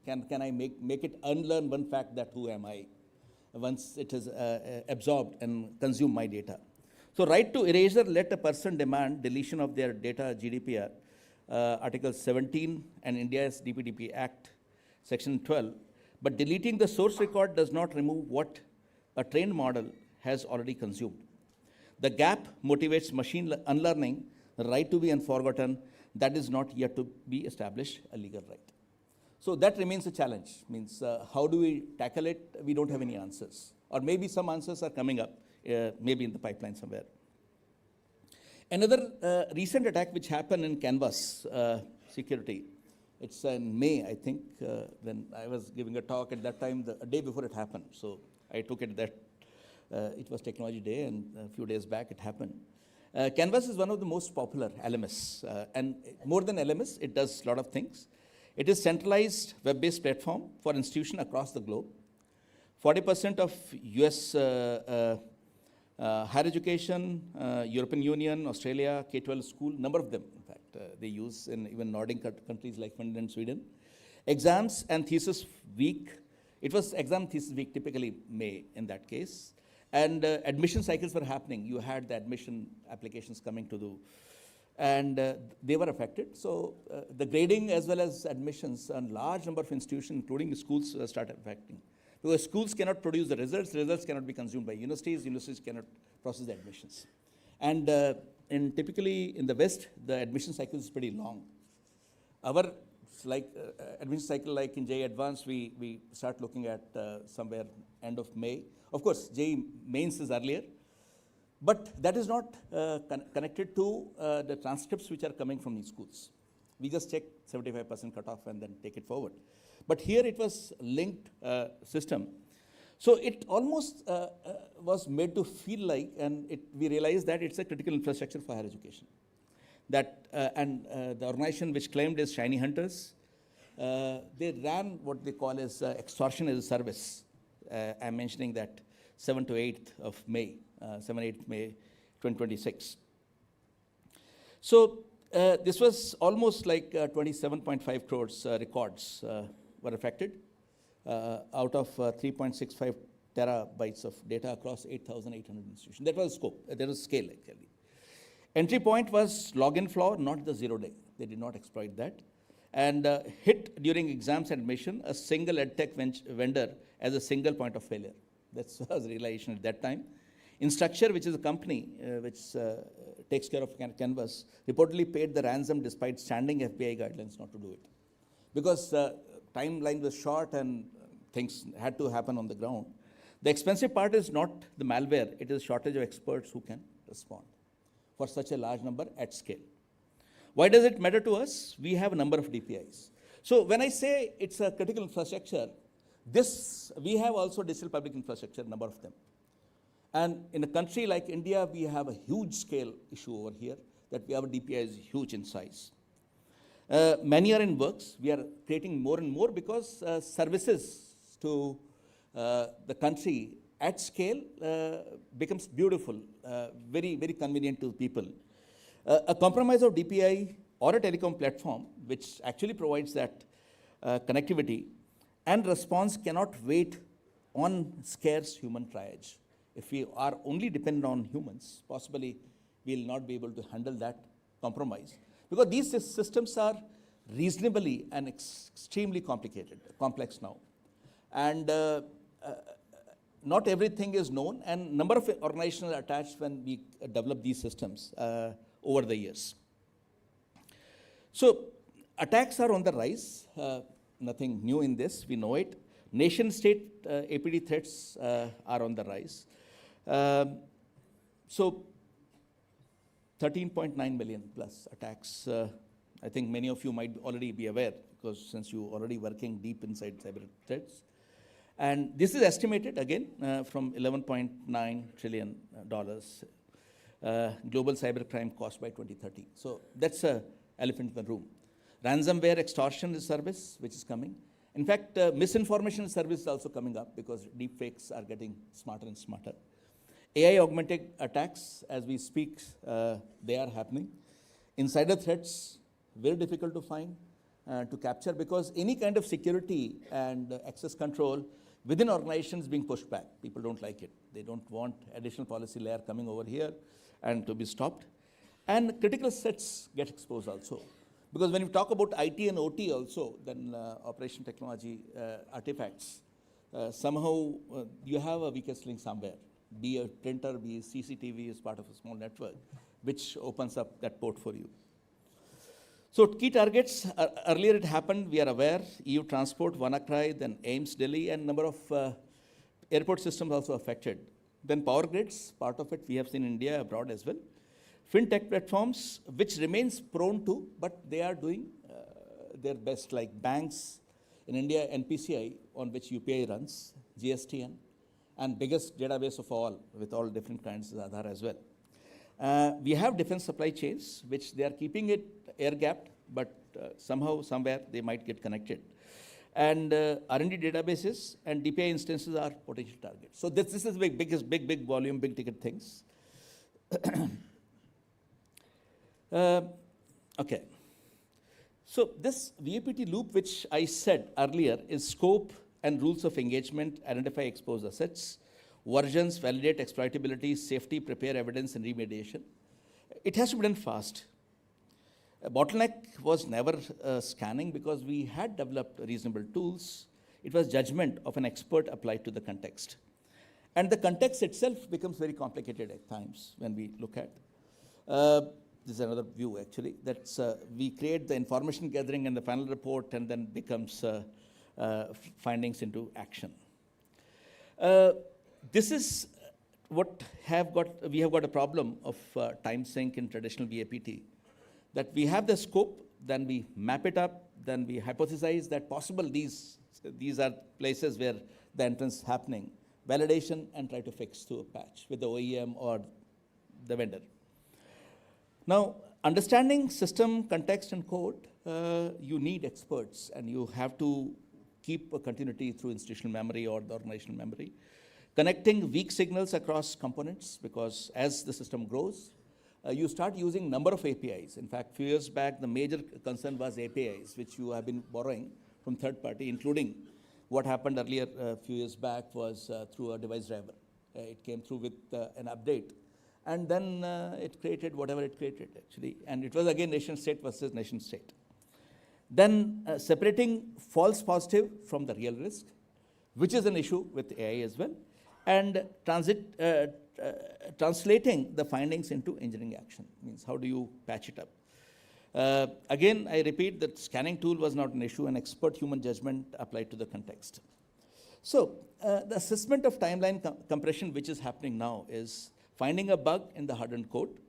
Can I make it unlearn one fact that who am I, once it is absorbed and consume my data? So right to erasure, let a person demand deletion of their data, GDPR, Article 17 and India's DPDP Act, Section 12. But deleting the source record does not remove what a trained model has already consumed. The gap motivates machine unlearning, the right to be unforgotten, that is not yet to be established a legal right. So that remains a challenge, means how do we tackle it? We don't have any answers. Or maybe some answers are coming up maybe in the pipeline somewhere. Another recent attack which happened in Canvas security, it's in May, I think, when I was giving a talk at that time, a day before it happened. So I took it that it was Technology Day, and a few days back it happened. Canvas is one of the most popular LMS, and more than LMS, it does a lot of things. It is centralized web-based platform for institutions across the globe. 40% of US higher education, European Union, Australia, K-12 school, number of them, in fact, they use in even Nordic countries like Finland and Sweden. Exams and thesis week, it was exam thesis week, typically May in that case. And admission cycles were happening. You had the admission applications coming to the, and they were affected. So the grading as well as admissions and large number of institutions, including schools, started affecting. Because schools cannot produce the results cannot be consumed by universities cannot process the admissions. And typically in the West, the admission cycle is pretty long. Our admission cycle, like in JEE Advanced, we start looking at somewhere end of May. Of course, JEE Mains is earlier, but that is not connected to the transcripts which are coming from these schools. We just check 75% cutoff and then take it forward. But here it was linked system. So it almost was made to feel like, and we realized that it's a critical infrastructure for higher education. That, the organization which claimed is Shiny Hunters, they ran what they call as extortion as a service. I'm mentioning that 7 to 8th of May, 7-8 May 2026. So this was almost like 27.5 crores records were affected out of 3.65 terabytes of data across 8,800 institutions. That was scope, that was scale actually. Entry point was login flaw, not the 0 day. They did not exploit that. And hit during exams admission, a single edtech vendor as a single point of failure. That was the realization at that time. Instructure, which is a company which takes care of Canvas, reportedly paid the ransom despite standing FBI guidelines not to do it. Because timeline was short and things had to happen on the ground. The expensive part is not the malware, it is shortage of experts who can respond for such a large number at scale. Why does it matter to us? We have a number of DPIs. So when I say it's a critical infrastructure, we have also digital public infrastructure, number of them. And in a country like India, we have a huge scale issue over here, that we have a DPI is huge in size. Many are in works. We are creating more and more because services to the country at scale becomes beautiful, very, very convenient to people. A compromise of DPI or a telecom platform, which actually provides that connectivity and response cannot wait on scarce human triage. If we are only dependent on humans, possibly we will not be able to handle that compromise. Because these systems are reasonably and extremely complex now. And not everything is known, and number of organizations are attached when we develop these systems over the years. So attacks are on the rise. Nothing new in this, we know it. Nation-state APD threats are on the rise. So 13.9 million plus attacks. I think many of you might already be aware, because since you're already working deep inside cyber threats. And this is estimated, again, from $11.9 trillion global cybercrime cost by 2030. So that's an elephant in the room. Ransomware extortion is service, which is coming. In fact, misinformation service is also coming up because deepfakes are getting smarter and smarter. AI augmented attacks, as we speak, they are happening. Insider threats, very difficult to find, to capture, because any kind of security and access control within organizations being pushed back. People don't like it. They don't want additional policy layer coming over here and to be stopped. And critical sets get exposed also. Because when you talk about IT and OT also, then operation technology artifacts, somehow you have a weakest link somewhere. Be a printer, be a CCTV is part of a small network, which opens up that port for you. So key targets, earlier it happened, we are aware, EU Transport, WannaCry, then AIMS Delhi, and number of airport systems also affected. Then power grids, part of it we have seen in India, abroad as well. Fintech platforms, which remains prone to, but they are doing their best, like banks in India, NPCI, on which UPI runs, GSTN, and biggest database of all, with all different kinds of Aadhaar as well. We have defense supply chains, which they are keeping it air-gapped, but somehow, somewhere, they might get connected. And R&D databases and DPI instances are potential targets. So this is the big volume, big ticket things. Okay. So this VAPT loop, which I said earlier, is scope and rules of engagement, identify exposed assets, versions, validate exploitability, safety, prepare evidence, and remediation. It has to be done fast. A bottleneck was never scanning because we had developed reasonable tools. It was judgment of an expert applied to the context. And the context itself becomes very complicated at times when we look at. This is another view, actually. That's we create the information gathering and the final report, and then becomes findings into action. This is what we have got a problem of time sink in traditional VAPT. That we have the scope, then we map it up, then we hypothesize that possible these are places where the entrance is happening, validation, and try to fix through a patch with the OEM or the vendor. Now, understanding system, context, and code, you need experts, and you have to keep a continuity through institutional memory or the organizational memory. Connecting weak signals across components, because as the system grows, you start using number of APIs. In fact, few years back, the major concern was APIs, which you have been borrowing from third party, including what happened earlier a few years back was through a device driver. It came through with an update. And then it created whatever it created, actually. And it was, again, nation state versus nation state. Then separating false positive from the real risk, which is an issue with AI as well. And translating the findings into engineering action. Means how do you patch it up? Again, I repeat that scanning tool was not an issue, and expert human judgment applied to the context. So the assessment of timeline compression, which is happening now, is finding a bug in the hardened code,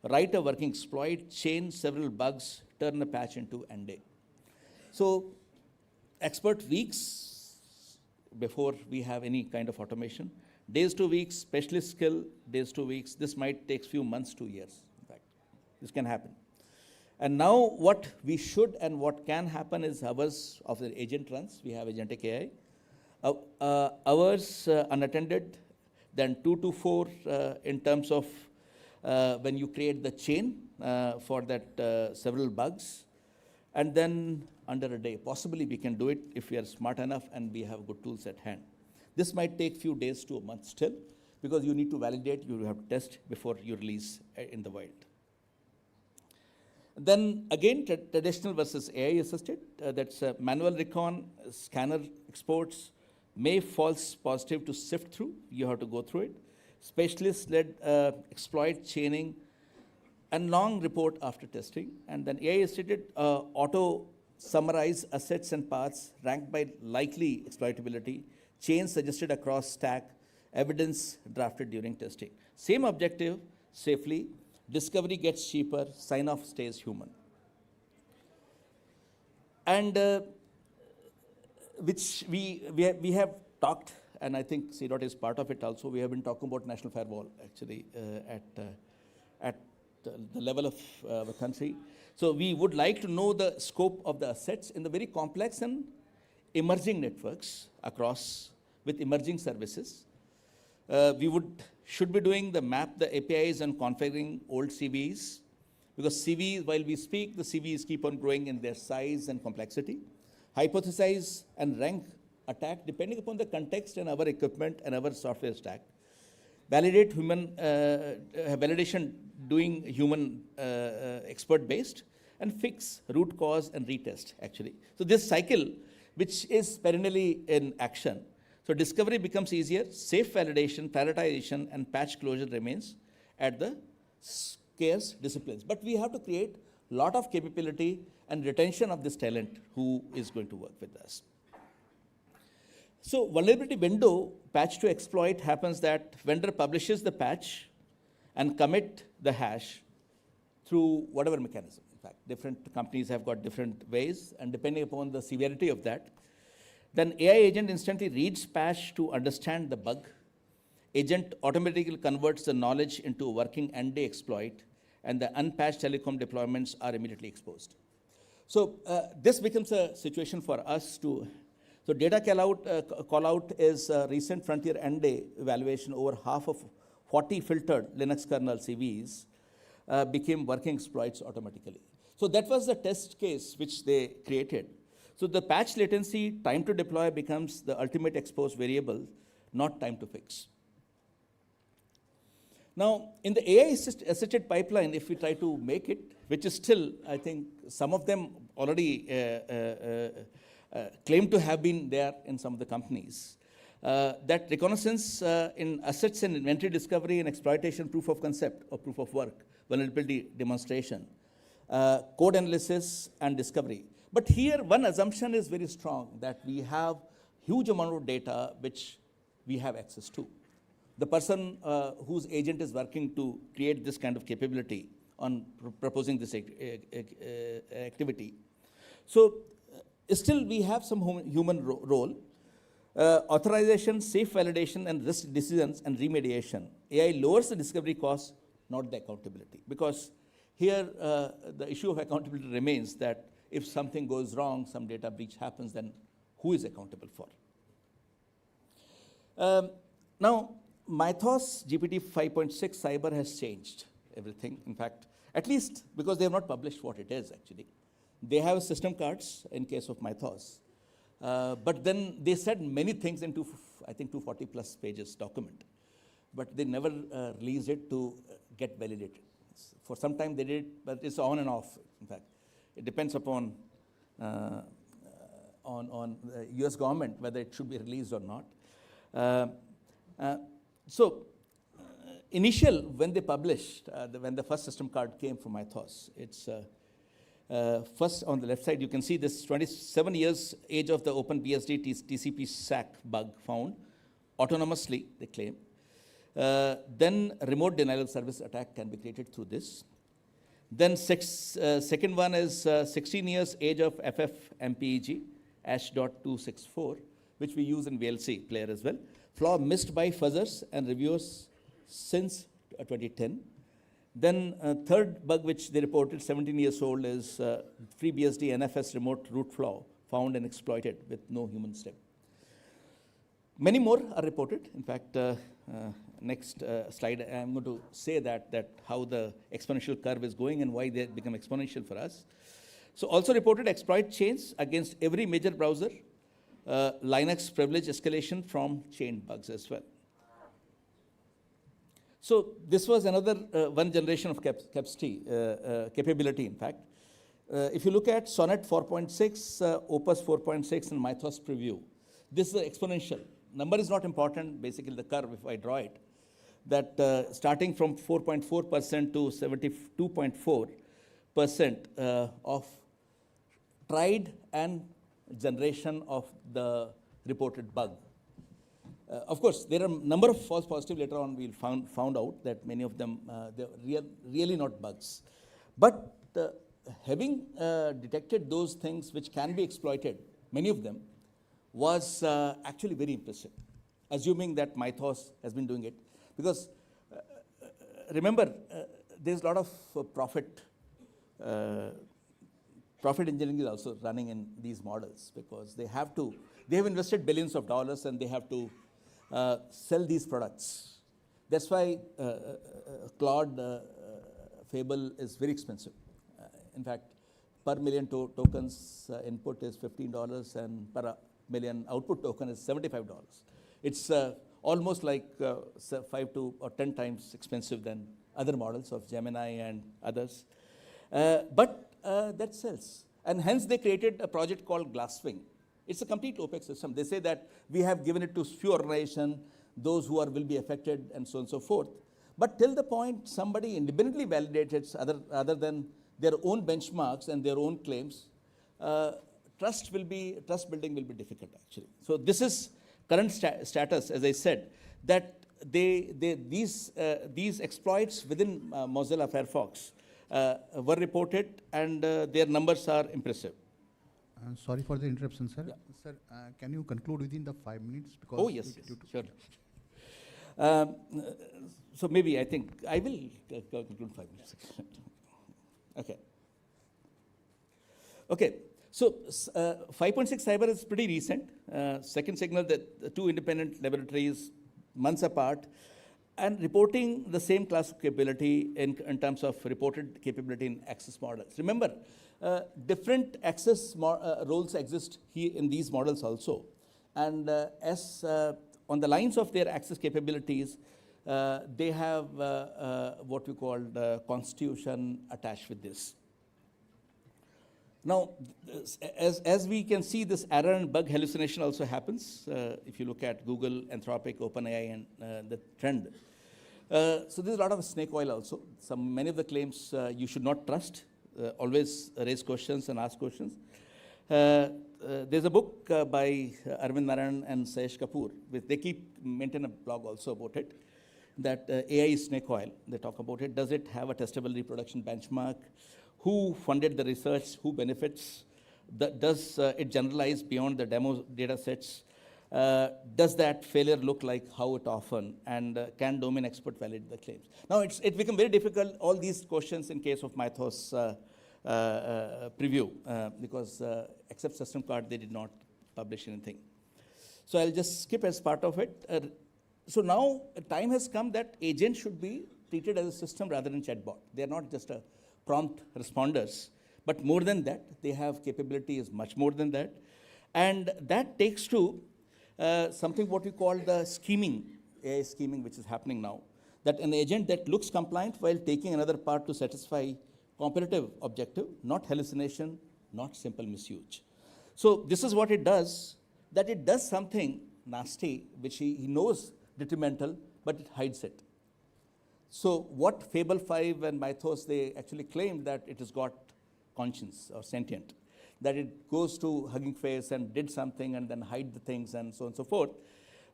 write a working exploit, change several bugs, turn a patch into end-day. So expert weeks before we have any kind of automation. Days to weeks, specialist skill, days to weeks. This might take few months to years, in fact. This can happen. And now what we should and what can happen is hours of the agent runs. We have agentic AI. Hours unattended, then 2 to 4 in terms of when you create the chain for that several bugs. And then under a day. Possibly we can do it if we are smart enough and we have good tools at hand. This might take few days to a month still, because you need to validate, you have to test before you release in the wild. Then again, traditional versus AI assisted. That's manual recon, scanner exports, may false positive to sift through. You have to go through it. Specialist-led exploit chaining, and long report after testing. And then AI assisted auto summarize assets and paths ranked by likely exploitability, chain suggested across stack, evidence drafted during testing. Same objective, safely, discovery gets cheaper, sign-off stays human. And which we have talked, and I think CDOT is part of it also. We have been talking about national firewall, actually, at the level of the country. So we would like to know the scope of the assets in the very complex and emerging networks across with emerging services. We should be doing the map, the APIs, and configuring old CVEs, because CVEs, while we speak, the CVEs keep on growing in their size and complexity. Hypothesize and rank attack depending upon the context and our equipment and our software stack. Validate human validation doing human expert based, and fix root cause and retest, actually. So this cycle, which is perennially in action. So discovery becomes easier, safe validation, prioritization, and patch closure remains at the scarce disciplines. But we have to create a lot of capability and retention of this talent who is going to work with us. So vulnerability window patch to exploit happens that vendor publishes the patch and commit the hash through whatever mechanism. In fact, different companies have got different ways, and depending upon the severity of that, then AI agent instantly reads patch to understand the bug. Agent automatically converts the knowledge into a working end-day exploit, and the unpatched telecom deployments are immediately exposed. So this becomes a situation for us to. So data call out is a recent frontier end-day evaluation. Over half of 40 filtered Linux kernel CVs became working exploits automatically. So that was the test case which they created. So the patch latency, time to deploy, becomes the ultimate exposed variable, not time to fix. Now, in the AI-assisted pipeline, if we try to make it, which is still, I think, some of them already claim to have been there in some of the companies, that reconnaissance in assets and inventory discovery and exploitation, proof of concept or proof of work, vulnerability demonstration, code analysis and discovery. But here, one assumption is very strong, that we have huge amount of data which we have access to. The person whose agent is working to create this kind of capability on proposing this activity. So still we have some human role. Authorization, safe validation, and risk decisions and remediation. AI lowers the discovery cost, not the accountability. Because here the issue of accountability remains, that if something goes wrong, some data breach happens, then who is accountable for? Now, Mythos GPT 5.6 Cyber has changed everything. In fact, at least because they have not published what it is actually. They have system cards in case of Mythos. But then they said many things into, I think, 240 plus pages document. But they never released it to get validated. For some time they did, but it's on and off, in fact. It depends upon on the US government whether it should be released or not. Initial, when they published, when the first system card came from Mythos, it's first on the left side, you can see this 27 years age of the OpenBSD TCP SAC bug found autonomously, they claim. Then remote denial of service attack can be created through this. Then second one is 16 years age of FFmpeg #264, which we use in VLC player as well. Flaw missed by fuzzers and reviewers since 2010. Then third bug which they reported, 17 years old, is FreeBSD NFS remote root flaw found and exploited with no human step. Many more are reported. In fact, next slide, I'm going to say that how the exponential curve is going and why they become exponential for us. So also reported exploit chains against every major browser, Linux privilege escalation from chained bugs as well. So this was another one generation of capability, in fact. If you look at Sonnet 4.6, Opus 4.6, and Mythos preview, this is exponential. Number is not important, basically the curve, if I draw it, that starting from 4.4% to 72.4% of tried and generation of the reported bug. Of course, there are a number of false positives later on. We'll found out that many of them, they're really not bugs. But having detected those things which can be exploited, many of them, was actually very impressive, assuming that Mythos has been doing it. Because remember, there's a lot of profit engineering is also running in these models, because they have invested billions of dollars and they have to sell these products. That's why Claude Fable is very expensive. In fact, per million tokens input is $15 and per million output token is $75. It's almost like 5 to or 10 times expensive than other models of Gemini and others. But that sells. And hence they created a project called Glasswing. It's a complete OPEX system. They say that we have given it to few organizations, those who will be affected, and so on and so forth. But till the point somebody independently validates other than their own benchmarks and their own claims, trust building will be difficult actually. So this is current status, as I said, that these exploits within Mozilla Firefox were reported, and their numbers are impressive.
Sorry for the interruption, sir.
Yeah.
Sir, can you conclude within the 5 minutes? Because
Oh, yes, sure. So maybe I think I will conclude 5 minutes. Okay. Okay. So 5.6 cyber is pretty recent. Second signal that the two independent laboratories, months apart, and reporting the same class of capability in terms of reported capability in access models. Remember, different access roles exist here in these models also. And as on the lines of their access capabilities, they have what we call the constitution attached with this. Now, as we can see, this error and bug hallucination also happens if you look at Google, Anthropic, OpenAI, and the trend. So there's a lot of snake oil also. Many of the claims you should not trust. Always raise questions and ask questions. There's a book by Arvind Narayan and Sayesh Kapoor. They maintain a blog also about it, that AI is snake oil. They talk about it. Does it have a testable reproduction benchmark? Who funded the research? Who benefits? Does it generalize beyond the demo data sets? Does that failure look like how it often? And can domain expert validate the claims? Now, it become very difficult, all these questions in case of Mythos preview, because except system card, they did not publish anything. So I'll just skip as part of it. So now time has come that agents should be treated as a system rather than chatbot. They're not just a prompt responders, but more than that, they have capabilities much more than that. And that takes to something what we call the scheming, AI scheming, which is happening now. That an agent that looks compliant while taking another part to satisfy competitive objective, not hallucination, not simple misuse. So this is what it does, that it does something nasty, which he knows detrimental, but it hides it. So what Fable 5 and Mythos, they actually claimed that it has got conscience or sentient, that it goes to Hugging Face and did something and then hide the things and so on and so forth.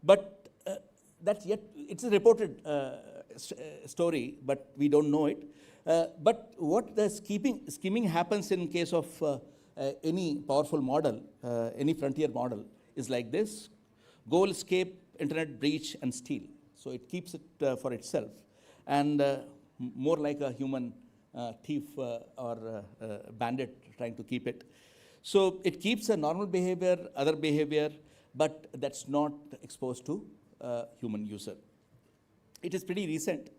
But that's yet, it's a reported story, but we don't know it. But what the scheming happens in case of any powerful model, any frontier model, is like this: goal, escape, internet breach, and steal. So it keeps it for itself, and more like a human thief or bandit trying to keep it. So it keeps a normal behavior, other behavior, but that's not exposed to human user. It is pretty recent.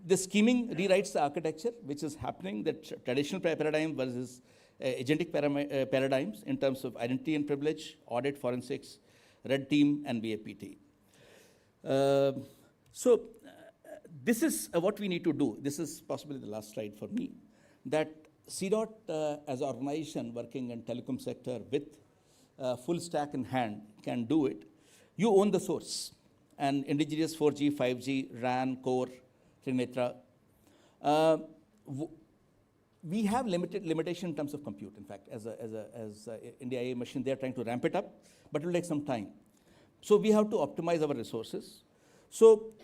The scheming rewrites the architecture, which is happening, the traditional paradigm versus agentic paradigms in terms of identity and privilege, audit, forensics, red team, and VAPT. This is what we need to do. This is possibly the last slide for me, that CDOT as an organization working in telecom sector with full stack in hand can do it. You own the source, and indigenous 4G, 5G, RAN, core, Trinetra. We have limitation in terms of compute. In fact, as India AI machine, they are trying to ramp it up, but it will take some time. So we have to optimize our resources. So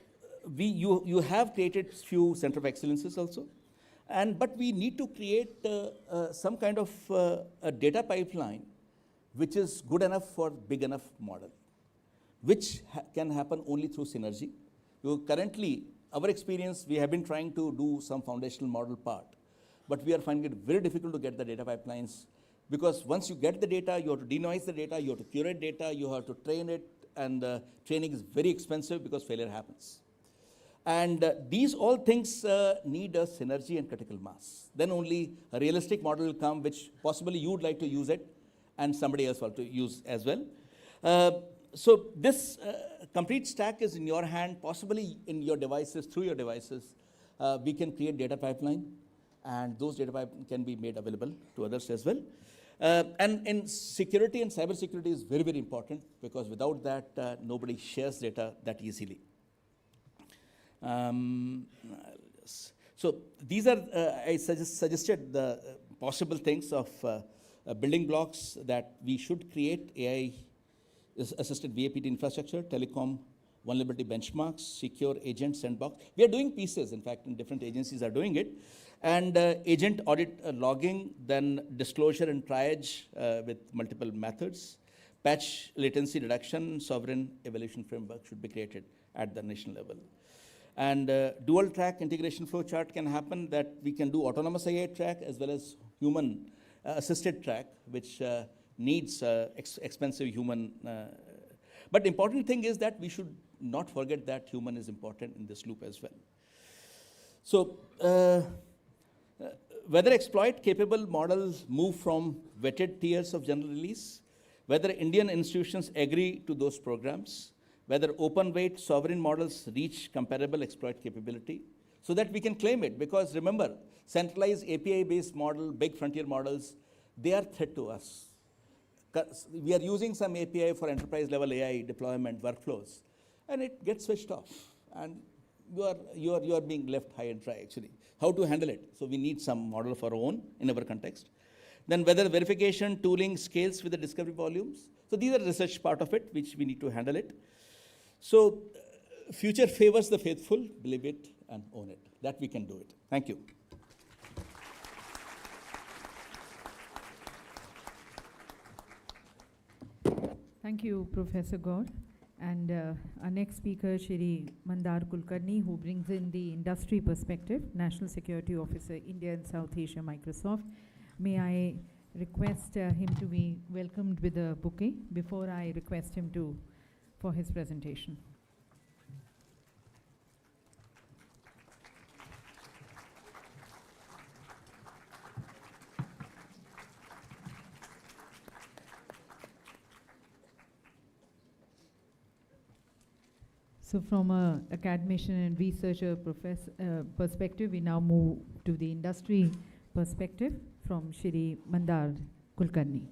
you have created few center of excellences also, but we need to create some kind of a data pipeline which is good enough for big enough model, which can happen only through synergy. Currently, our experience, we have been trying to do some foundational model part, but we are finding it very difficult to get the data pipelines, because once you get the data, you have to denoise the data, you have to curate data, you have to train it, and training is very expensive because failure happens. And these all things need a synergy and critical mass. Then only a realistic model will come, which possibly you would like to use it, and somebody else will to use as well. So this complete stack is in your hand, possibly in your devices, through your devices. We can create data pipeline, and those data pipeline can be made available to others as well. And in security and cyber security is very, very important, because without that, nobody shares data that easily. So these are, I suggested the possible things of building blocks that we should create AI assisted VAPT infrastructure, telecom vulnerability benchmarks, secure agent sandbox. We are doing pieces, in fact, and different agencies are doing it. And agent audit logging, then disclosure and triage with multiple methods. Patch latency reduction, sovereign evaluation framework should be created at the national level. And dual track integration flow chart can happen, that we can do autonomous AI track as well as human assisted track, which needs expensive human. But the important thing is that we should not forget that human is important in this loop as well. So whether exploit capable models move from vetted tiers of general release, whether Indian institutions agree to those programs, whether open weight sovereign models reach comparable exploit capability, so that we can claim it. Because remember, centralized API-based model, big frontier models, they are threat to us. We are using some API for enterprise level AI deployment workflows, and it gets switched off, and you are being left high and dry actually. How to handle it? So we need some model of our own in our context. Then whether verification tooling scales with the discovery volumes. So these are research part of it, which we need to handle it. So future favors the faithful, believe it and own it. That we can do it. Thank you.
Thank you, Professor Gaur. And our next speaker, Shri Mandar Kulkarni, who brings in the industry perspective, National Security Officer, India and South Asia, Microsoft. May I request him to be welcomed with a bouquet before I request him for his presentation. So from an academician and researcher perspective, we now move to the industry perspective from Shri Mandar Kulkarni.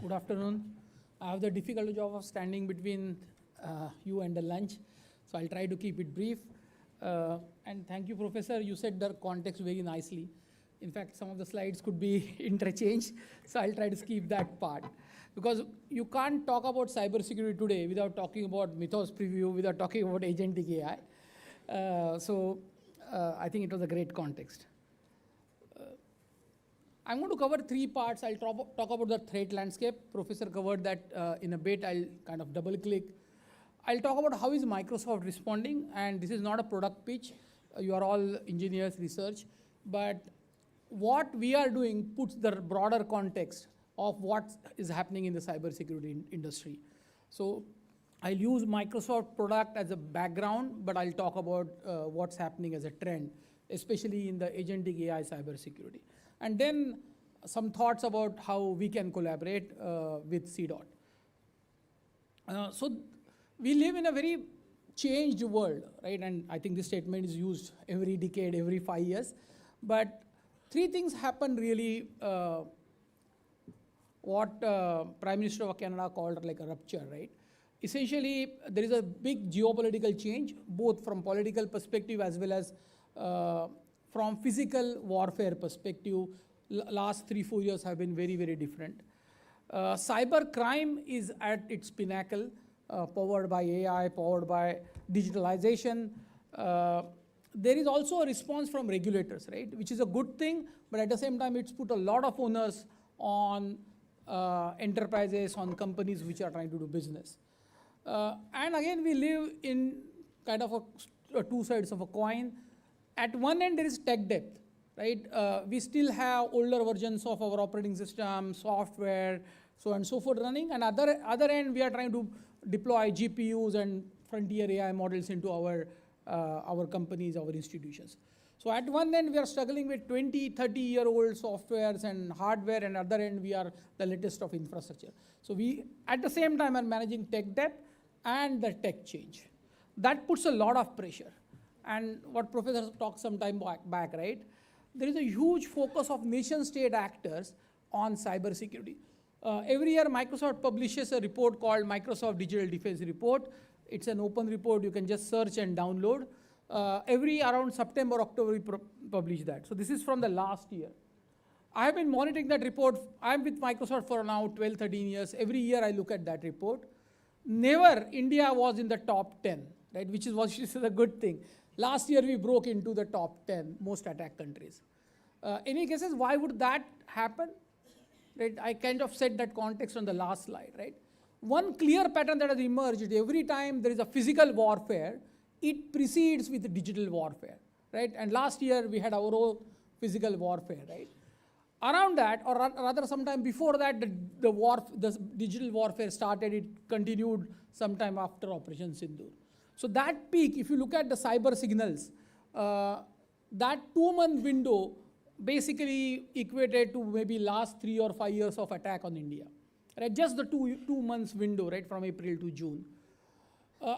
Good afternoon. I have the difficult job of standing between you and the lunch, so I'll try to keep it brief. And thank you, Professor. You set the context very nicely. In fact, some of the slides could be interchanged, so I'll try to skip that part. Because you can't talk about cybersecurity today without talking about Mythos preview, without talking about agentic AI. I think it was a great context. I'm going to cover three parts. I'll talk about the threat landscape. Professor covered that in a bit. I'll kind of double click. I'll talk about how is Microsoft responding, and this is not a product pitch. You are all engineers, research, but what we are doing puts the broader context of what is happening in the cybersecurity industry. So I'll use Microsoft product as a background, but I'll talk about what's happening as a trend, especially in the agentic AI cybersecurity. And then some thoughts about how we can collaborate with CDOT. So we live in a very changed world, right? And I think this statement is used every decade, every 5 years. But three things happen really, what Prime Minister of Canada called like a rupture, right? Essentially, there is a big geopolitical change, both from political perspective as well as from physical warfare perspective. Last 3-4 years have been very, very different. Cyber crime is at its pinnacle, powered by AI, powered by digitalization. There is also a response from regulators, right, which is a good thing, but at the same time, it's put a lot of onus on enterprises, on companies which are trying to do business. And again, we live in kind of two sides of a coin. At one end, there is tech debt, right? We still have older versions of our operating system, software, so on and so forth running. And other end, we are trying to deploy GPUs and frontier AI models into our companies, our institutions. So at one end, we are struggling with 20, 30-year-old softwares and hardware, and other end, we are the latest of infrastructure. So we, at the same time, are managing tech debt and the tech change. That puts a lot of pressure. And what Professor talked some time back, right? There is a huge focus of nation-state actors on cybersecurity. Every year, Microsoft publishes a report called Microsoft Digital Defense Report. It's an open report. You can just search and download. Every around September, October, we publish that. So this is from the last year. I have been monitoring that report. I'm with Microsoft for now 12, 13 years. Every year I look at that report. Never India was in the top 10, right? Which is a good thing. Last year we broke into the top 10 most attacked countries. Any guesses why would that happen? Right? I kind of set that context on the last slide, right? One clear pattern that has emerged, every time there is a physical warfare, it precedes with digital warfare, right? And last year we had our own physical warfare, right? Around that, or rather sometime before that, the digital warfare started, it continued sometime after Operation Sindoor. So that peak, if you look at the cyber signals, that 2-month window basically equated to maybe last 3 or 5 years of attack on India, right? Just the two months window, right, from April to June.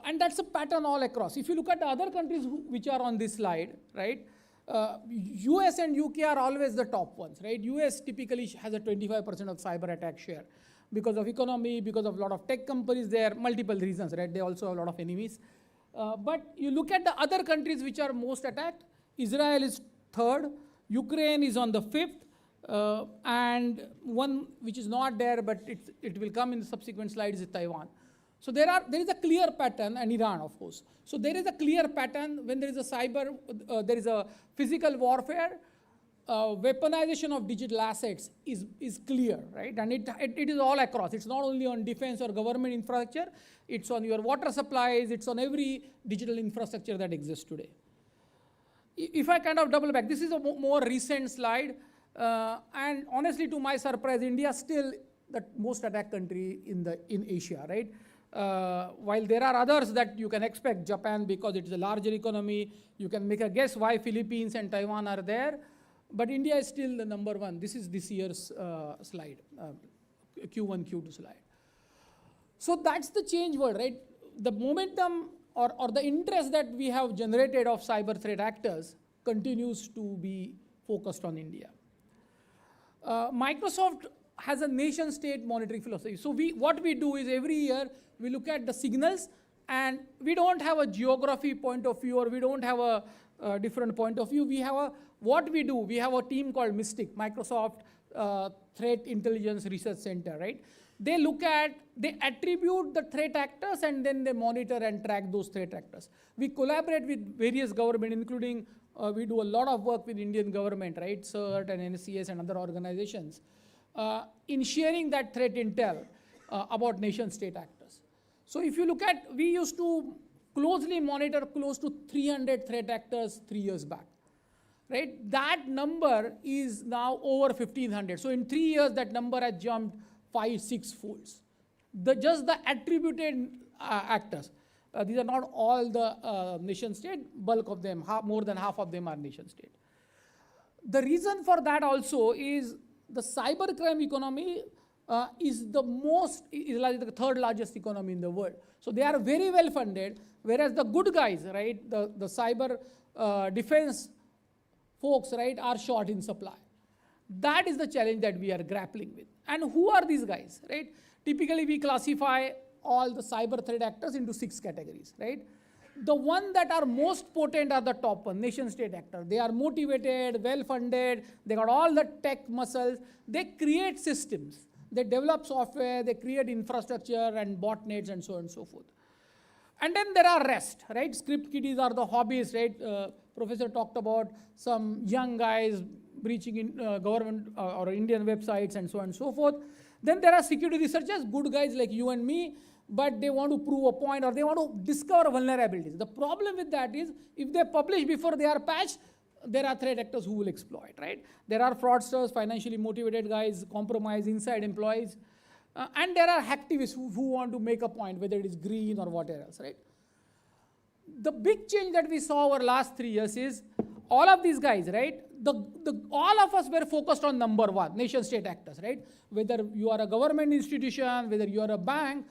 And that's a pattern all across. If you look at the other countries which are on this slide, right, US and UK are always the top ones, right? US typically has a 25% of cyber attack share because of economy, because of a lot of tech companies there, multiple reasons, right? They also have a lot of enemies. But you look at the other countries which are most attacked, Israel is 3rd, Ukraine is on the 5th, and one which is not there, but it will come in the subsequent slides, is Taiwan. So there is a clear pattern, and Iran, of course. So there is a clear pattern when there is a cyber, there is a physical warfare, weaponization of digital assets is clear, right? And it is all across. It's not only on defense or government infrastructure, it's on your water supplies, it's on every digital infrastructure that exists today. If I kind of double back, this is a more recent slide, and honestly, to my surprise, India is still the most attacked country in Asia, right? While there are others that you can expect, Japan because it is a larger economy, you can make a guess why Philippines and Taiwan are there, but India is still the number one. This is this year's slide, Q1, Q2 slide. So that's the change world, right? The momentum or the interest that we have generated of cyber threat actors continues to be focused on India. Microsoft has a nation-state monitoring philosophy. So what we do is every year we look at the signals, and we don't have a geography point of view, or we don't have a different point of view. We have what we do, we have a team called MISTIC, Microsoft Threat Intelligence Research Center, right? They attribute the threat actors, and then they monitor and track those threat actors. We collaborate with various government, including we do a lot of work with Indian government, right? CERT and NSCS and other organizations in sharing that threat intel about nation-state actors. So if you look at, we used to closely monitor close to 300 threat actors 3 years back, right? That number is now over 1,500. So in 3 years, that number has jumped 5-6 folds. Just the attributed actors. These are not all the nation-state, bulk of them, more than half of them are nation-state. The reason for that also is the cybercrime economy is like the third largest economy in the world. So they are very well funded, whereas the good guys, right, the cyber defense folks, right, are short in supply. That is the challenge that we are grappling with. And who are these guys, right? Typically, we classify all the cyber threat actors into 6 categories, right? The one that are most potent are the top one, nation state actors. They are motivated, well funded, they got all the tech muscles, they create systems, they develop software, they create infrastructure and botnets and so on and so forth. And then there are rest, right? Script kiddies are the hobbies, right? Professor talked about some young guys breaching in government or Indian websites and so on and so forth. Then there are security researchers, good guys like you and me, but they want to prove a point or they want to discover vulnerabilities. The problem with that is if they publish before they are patched, there are threat actors who will exploit, right? There are fraudsters, financially motivated guys, compromise inside employees, and there are hacktivists who want to make a point, whether it is green or whatever else, right? The big change that we saw over last 3 years is all of these guys, right? All of us were focused on number one, nation state actors, right? Whether you are a government institution, whether you are a bank,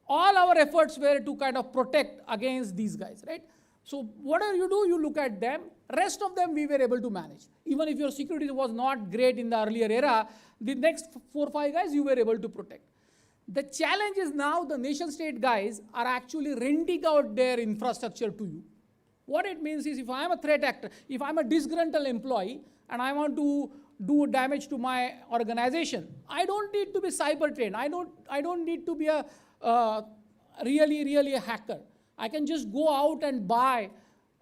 all our efforts were to kind of protect against these guys, right? So whatever you do, you look at them. Rest of them we were able to manage. Even if your security was not great in the earlier era, the next 4 or 5 guys you were able to protect. The challenge is now the nation state guys are actually renting out their infrastructure to you. What it means is if I am a threat actor, if I'm a disgruntled employee and I want to do damage to my organization, I don't need to be cyber trained. I don't need to be a really a hacker. I can just go out and buy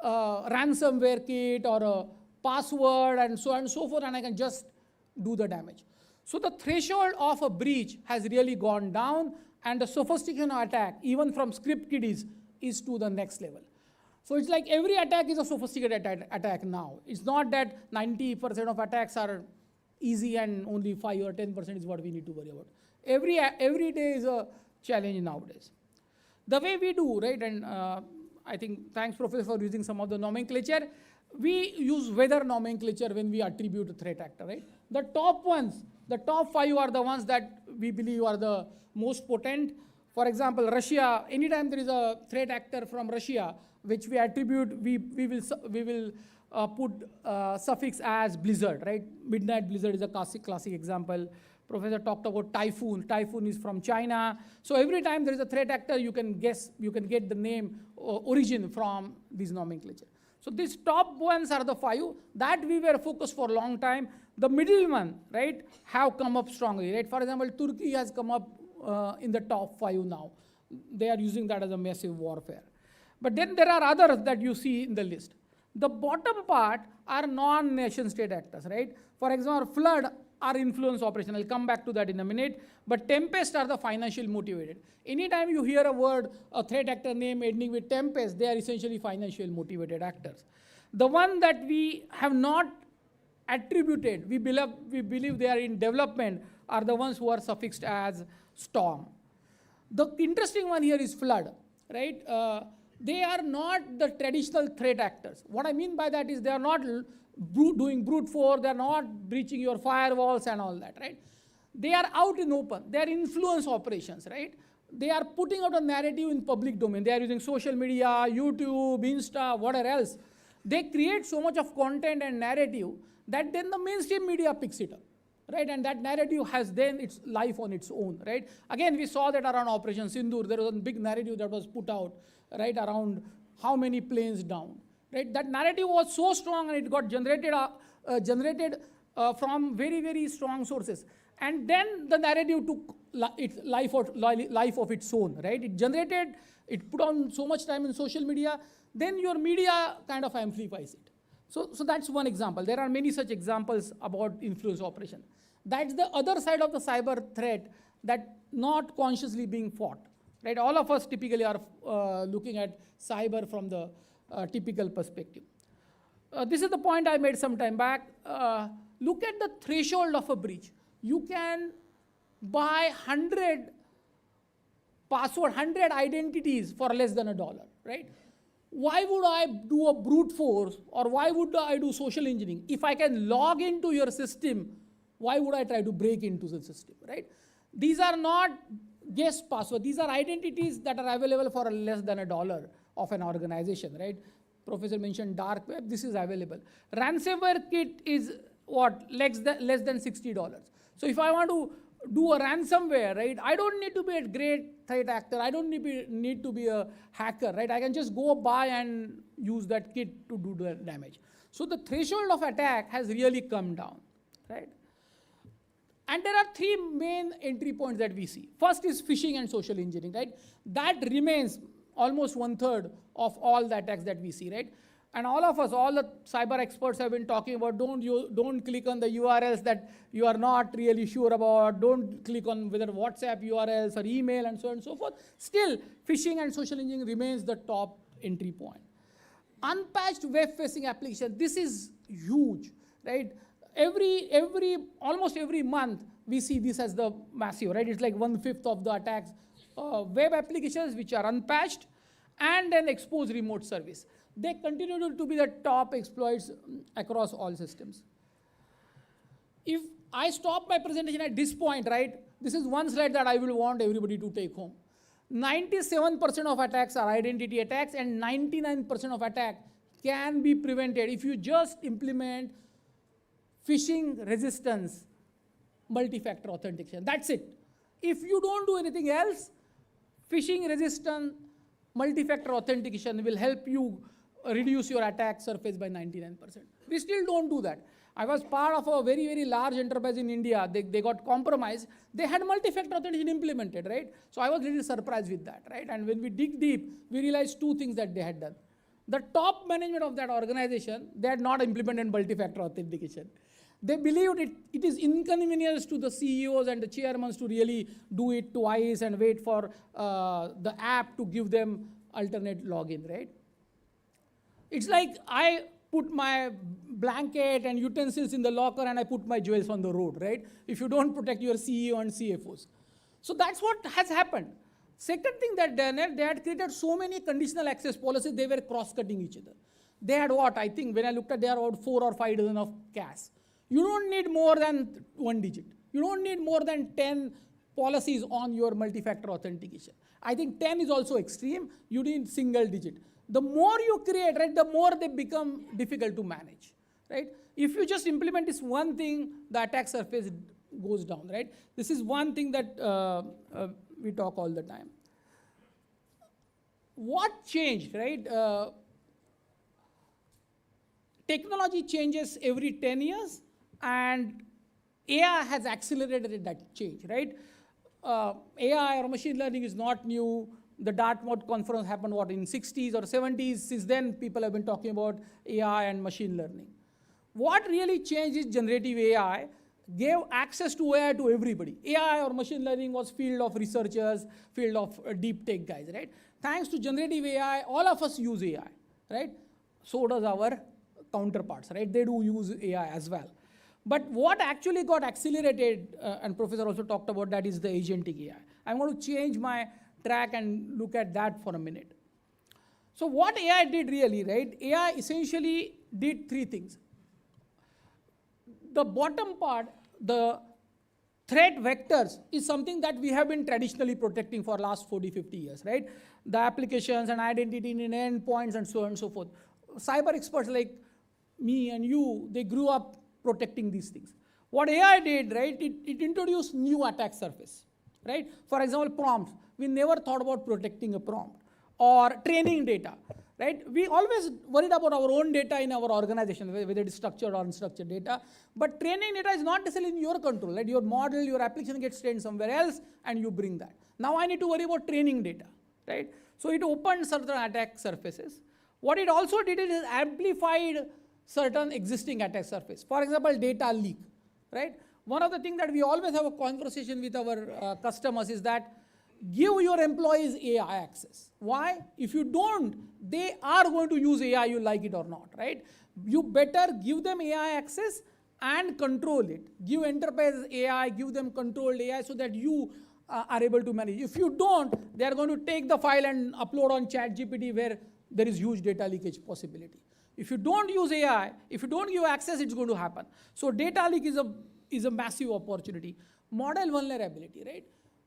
a ransomware kit or a password and so on and so forth, and I can just do the damage. So the threshold of a breach has really gone down, and the sophistication of attack, even from script kiddies, is to the next level. So it's like every attack is a sophisticated attack now. It's not that 90% of attacks are easy and only 5 or 10% is what we need to worry about. Every day is a challenge nowadays. The way we do, right, and I think thanks Professor for using some of the nomenclature. We use weather nomenclature when we attribute a threat actor, right? The top ones, the top 5 are the ones that we believe are the most potent. For example, Russia, anytime there is a threat actor from Russia, which we attribute, we will put suffix as blizzard, right? Midnight blizzard is a classic example. Professor talked about typhoon. Typhoon is from China. So every time there is a threat actor, you can get the name origin from this nomenclature. So these top ones are the 5 that we were focused for a long time. The middle one, right, have come up strongly, right? For example, Turkey has come up in the top 5 now. They are using that as a massive warfare. But then there are others that you see in the list. The bottom part are non-nation state actors, right? For example, flood are influence operation. I'll come back to that in a minute. But tempest are the financial motivated. Anytime you hear a word, a threat actor name ending with tempest, they are essentially financial motivated actors. The one that we have not attributed, we believe they are in development, are the ones who are suffixed as storm. The interesting one here is flood, right? They are not the traditional threat actors. What I mean by that is they are not doing brute force, they are not breaching your firewalls and all that, right? They are out in open. They are influence operations, right? They are putting out a narrative in public domain. They are using social media, YouTube, Insta, whatever else. They create so much of content and narrative that then the mainstream media picks it up, right? And that narrative has then its life on its own, right? Again, we saw that around Operation Sindoor. There was a big narrative that was put out, right, around how many planes down, right? That narrative was so strong and it got generated from very, very strong sources. And then the narrative took its life of its own, right? It put on so much time in social media, then your media kind of amplifies it. So that's one example. There are many such examples about influence operation. That's the other side of the cyber threat that not consciously being fought, right? All of us typically are looking at cyber from the typical perspective. This is the point I made some time back. Look at the threshold of a breach. You can buy 100 identities for less than $1, right? Why would I do a brute force or why would I do social engineering? If I can log into your system, why would I try to break into the system, right? These are not guest passwords. These are identities that are available for less than $1 of an organization, right? Professor mentioned dark web. This is available. Ransomware kit is what? Less than $60. So if I want to do a ransomware, right, I don't need to be a great threat actor. I don't need to be a hacker, right? I can just go buy and use that kit to do the damage. So the threshold of attack has really come down, right? And there are three main entry points that we see. First is phishing and social engineering, right? That remains almost 1/3 of all the attacks that we see, right? And all of us, all the cyber experts have been talking about don't click on the URLs that you are not really sure about. Don't click on whether WhatsApp URLs or email and so on and so forth. Still, phishing and social engineering remains the top entry point. Unpatched web-facing application, this is huge, right? Almost every month, we see this as the massive, right? It's like 1/5 of the attacks. Web applications which are unpatched and then exposed remote service. They continue to be the top exploits across all systems. If I stop my presentation at this point, right, this is one slide that I will want everybody to take home. 97% of attacks are identity attacks and 99% of attack can be prevented if you just implement phishing resistance multi-factor authentication. That's it. If you don't do anything else, phishing resistant multi-factor authentication will help you reduce your attack surface by 99%. We still don't do that. I was part of a very, very large enterprise in India. They got compromised. They had multi-factor authentication implemented, right? So I was really surprised with that, right? And when we dig deep, we realized two things that they had done. The top management of that organization, they had not implemented multi-factor authentication. They believed it is inconvenience to the CEOs and the chairmen to really do it twice and wait for the app to give them alternate login, right? It's like I put my blanket and utensils in the locker and I put my jewels on the road, right? If you don't protect your CEO and CFOs. So that's what has happened. Second thing that they had created so many conditional access policies, they were cross-cutting each other. They had what? I think when I looked at, they are about 4 or 5 dozen of CAS. You don't need more than 1 digit. You don't need more than 10 policies on your multi-factor authentication. I think 10 is also extreme. You need single digit. The more you create, right, the more they become difficult to manage, right? If you just implement this one thing, the attack surface goes down, right? This is one thing that we talk all the time. What changed, right? Technology changes every 10 years, and AI has accelerated that change, right? AI or machine learning is not new. The Dartmouth conference happened, what, in 60s or 70s? Since then, people have been talking about AI and machine learning. What really changed is generative AI gave access to AI to everybody. AI or machine learning was field of researchers, field of deep tech guys, right? Thanks to generative AI, all of us use AI, right? So does our counterparts, right? They do use AI as well. But what actually got accelerated, and Professor also talked about that, is the agentic AI. I'm going to change my track and look at that for a minute. So what AI did really, right? AI essentially did 3 things. The bottom part, the threat vectors, is something that we have been traditionally protecting for last 40, 50 years, right? The applications and identity in endpoints and so on and so forth. Cyber experts like me and you, they grew up protecting these things. What AI did, right, it introduced new attack surface, right? For example, prompts. We never thought about protecting a prompt. Or training data, right? We always worried about our own data in our organization, whether it is structured or unstructured data. But training data is not necessarily in your control, right? Your model, your application gets trained somewhere else and you bring that. Now I need to worry about training data, right? So it opened certain attack surfaces. What it also did is amplified certain existing attack surface. For example, data leak, right? One of the things that we always have a conversation with our customers is that give your employees AI access. Why? If you don't, they are going to use AI, you like it or not, right? You better give them AI access and control it. Give enterprise AI, give them controlled AI so that you are able to manage. If you don't, they are going to take the file and upload on ChatGPT where there is huge data leakage possibility. If you don't use AI, if you don't give access, it's going to happen. So data leak is a massive opportunity. model vulnerability, right?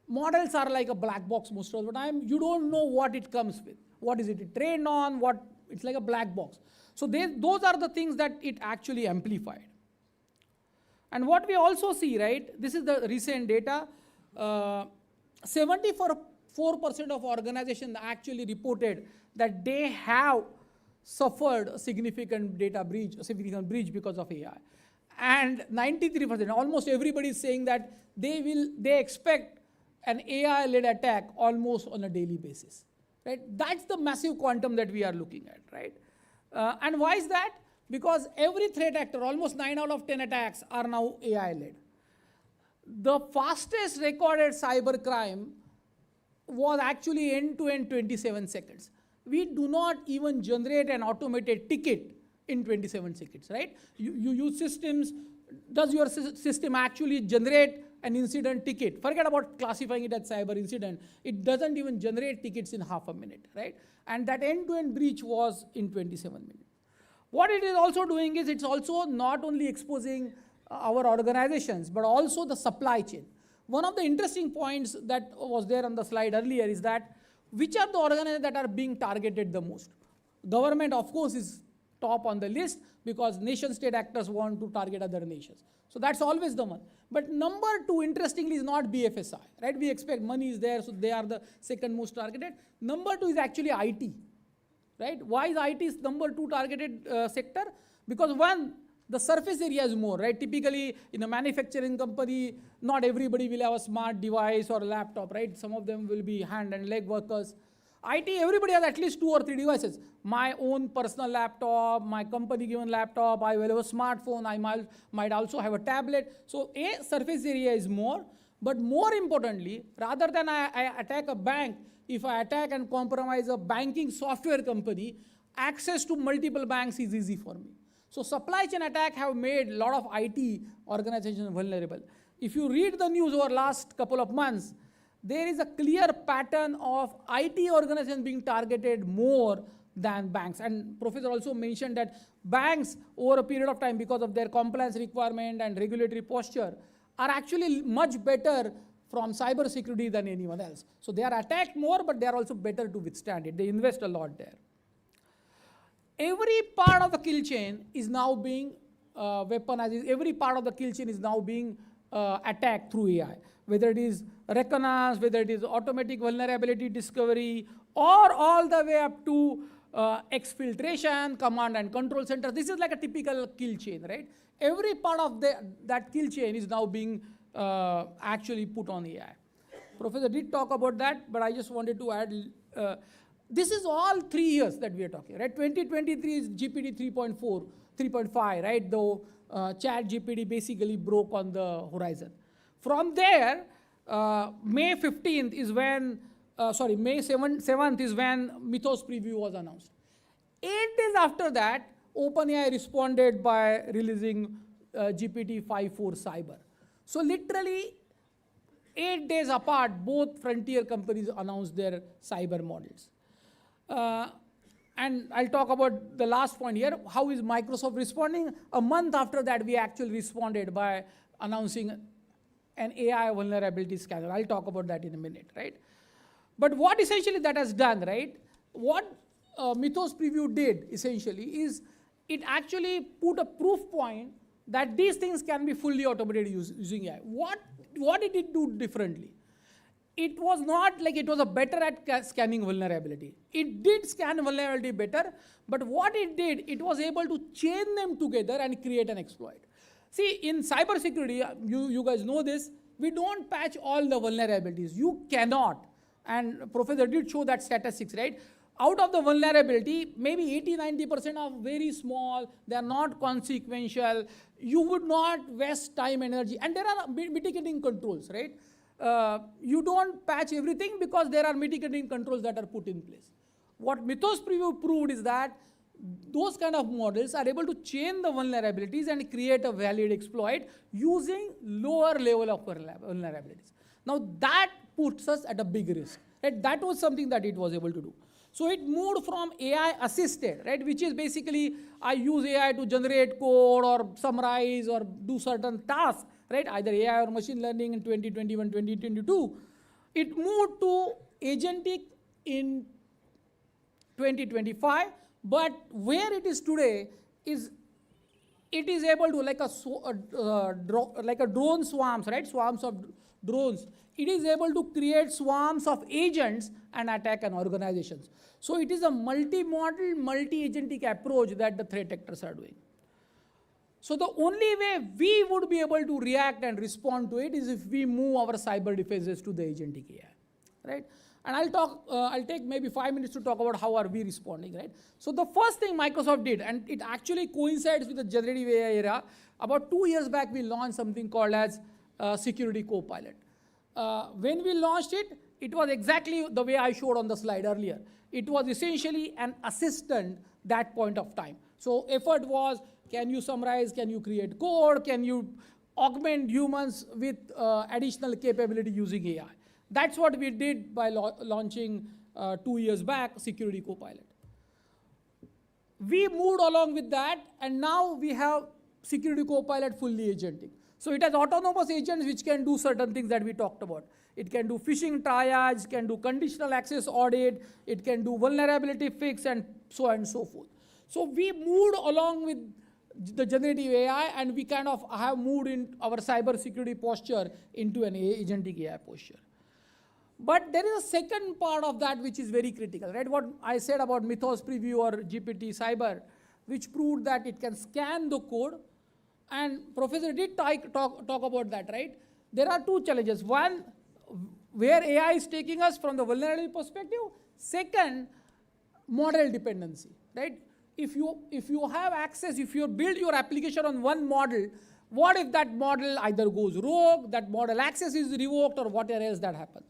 Models are like a black box most of the time. You don't know what it comes with. What is it trained on? It's like a black box. So those are the things that it actually amplified. And what we also see, right, this is the recent data, 74% of organizations actually reported that they have suffered a significant data breach, a significant breach because of AI. And 93%, almost everybody is saying that they expect an AI-led attack almost on a daily basis, right? That's the massive quantum that we are looking at, right? And why is that? Because every threat actor, almost 9 out of 10 attacks are now AI-led. The fastest recorded cybercrime was actually end-to-end 27 seconds. We do not even generate an automated ticket in 27 seconds, right? You use systems. Does your system actually generate an incident ticket? Forget about classifying it as cyber incident. It doesn't even generate tickets in half a minute, right? And that end-to-end breach was in 27 minutes. What it is also doing is it's also not only exposing our organizations, but also the supply chain. One of the interesting points that was there on the slide earlier is that which are the organizations that are being targeted the most? Government, of course, is top on the list because nation-state actors want to target other nations. So that's always the one. But number 2, interestingly, is not BFSI, right? We expect money is there, so they are the second most targeted. Number 2 is actually IT, right? Why is IT number 2 targeted sector? Because one, the surface area is more, right? Typically, in a manufacturing company, not everybody will have a smart device or a laptop, right? Some of them will be hand and leg workers. IT, everybody has at least 2 or 3 devices. My own personal laptop, my company given laptop, I will have a smartphone, I might also have a tablet. So surface area is more, but more importantly, rather than I attack a bank, if I attack and compromise a banking software company, access to multiple banks is easy for me. So supply chain attack have made a lot of IT organizations vulnerable. If you read the news over last couple of months, there is a clear pattern of IT organizations being targeted more than banks. And Professor also mentioned that banks over a period of time, because of their compliance requirement and regulatory posture, are actually much better from cyber security than anyone else. So they are attacked more, but they are also better to withstand it. They invest a lot there. Every part of the kill chain is now being weaponized. Every part of the kill chain is now being attacked through AI. Whether it is reconnaissance, whether it is automatic vulnerability discovery, or all the way up to exfiltration, command and control center. This is like a typical kill chain, right? Every part of that kill chain is now being actually put on AI. Professor did talk about that, but I just wanted to add, this is all 3 years that we are talking, right? 2023 is GPT 3.4, 3.5, right? Though Chat GPT basically broke on the horizon. From there, May 15th is when, May 7th is when Mythos preview was announced. 8 days after that, OpenAI responded by releasing GPT 5.4 Cyber. So literally 8 days apart, both frontier companies announced their cyber models. And I'll talk about the last point here. How is Microsoft responding? A month after that, we actually responded by announcing an AI vulnerability scanner. I'll talk about that in a minute, right? But what essentially that has done, right? What Mythos preview did essentially is it actually put a proof point that these things can be fully automated using AI. What did it do differently? It was not like it was a better at scanning vulnerability. It did scan vulnerability better, but what it did, it was able to chain them together and create an exploit. See, in cybersecurity, you guys know this, we don't patch all the vulnerabilities. You cannot. And Professor did show that statistics, right? Out of the vulnerability, maybe 80-90% are very small, they are not consequential, you would not waste time, energy, and there are mitigating controls, right? You don't patch everything because there are mitigating controls that are put in place. What Mythos preview proved is that those kind of models are able to chain the vulnerabilities and create a valid exploit using lower level of vulnerabilities. Now that puts us at a big risk, right? That was something that it was able to do. So it moved from AI assisted, right, which is basically I use AI to generate code or summarize or do certain tasks right? Either AI or machine learning in 2021, 2022. It moved to agentic in 2025, but where it is today is it is able to, like a drone swarms, right? Swarms of drones. It is able to create swarms of agents and attack an organizations. So it is a multi-model, multi-agentic approach that the threat actors are doing. So the only way we would be able to react and respond to it is if we move our cyber defenses to the agentic AI, right? And I'll take maybe 5 minutes to talk about how are we responding, right? So the first thing Microsoft did, and it actually coincides with the generative AI era, about 2 years back we launched something called as Security Copilot. When we launched it, it was exactly the way I showed on the slide earlier. It was essentially an assistant that point of time. So effort was, can you summarize, can you create code, can you augment humans with additional capability using AI. That's what we did by launching 2 years back Security Copilot. We moved along with that, and now we have Security Copilot fully agentic. So it has autonomous agents which can do certain things that we talked about. It can do phishing triage, can do conditional access audit, it can do vulnerability fix, and so on and so forth. So we moved along with the generative AI, and we kind of have moved in our cyber security posture into an agentic AI posture. But there is a second part of that which is very critical, right? What I said about Mythos Preview or GPT Cyber, which proved that it can scan the code, and Professor did talk about that, right? There are two challenges. One, where AI is taking us from the vulnerability perspective. Second, model dependency, right? If you have access, if you build your application on one model, what if that model either goes rogue, that model access is revoked, or whatever else that happens?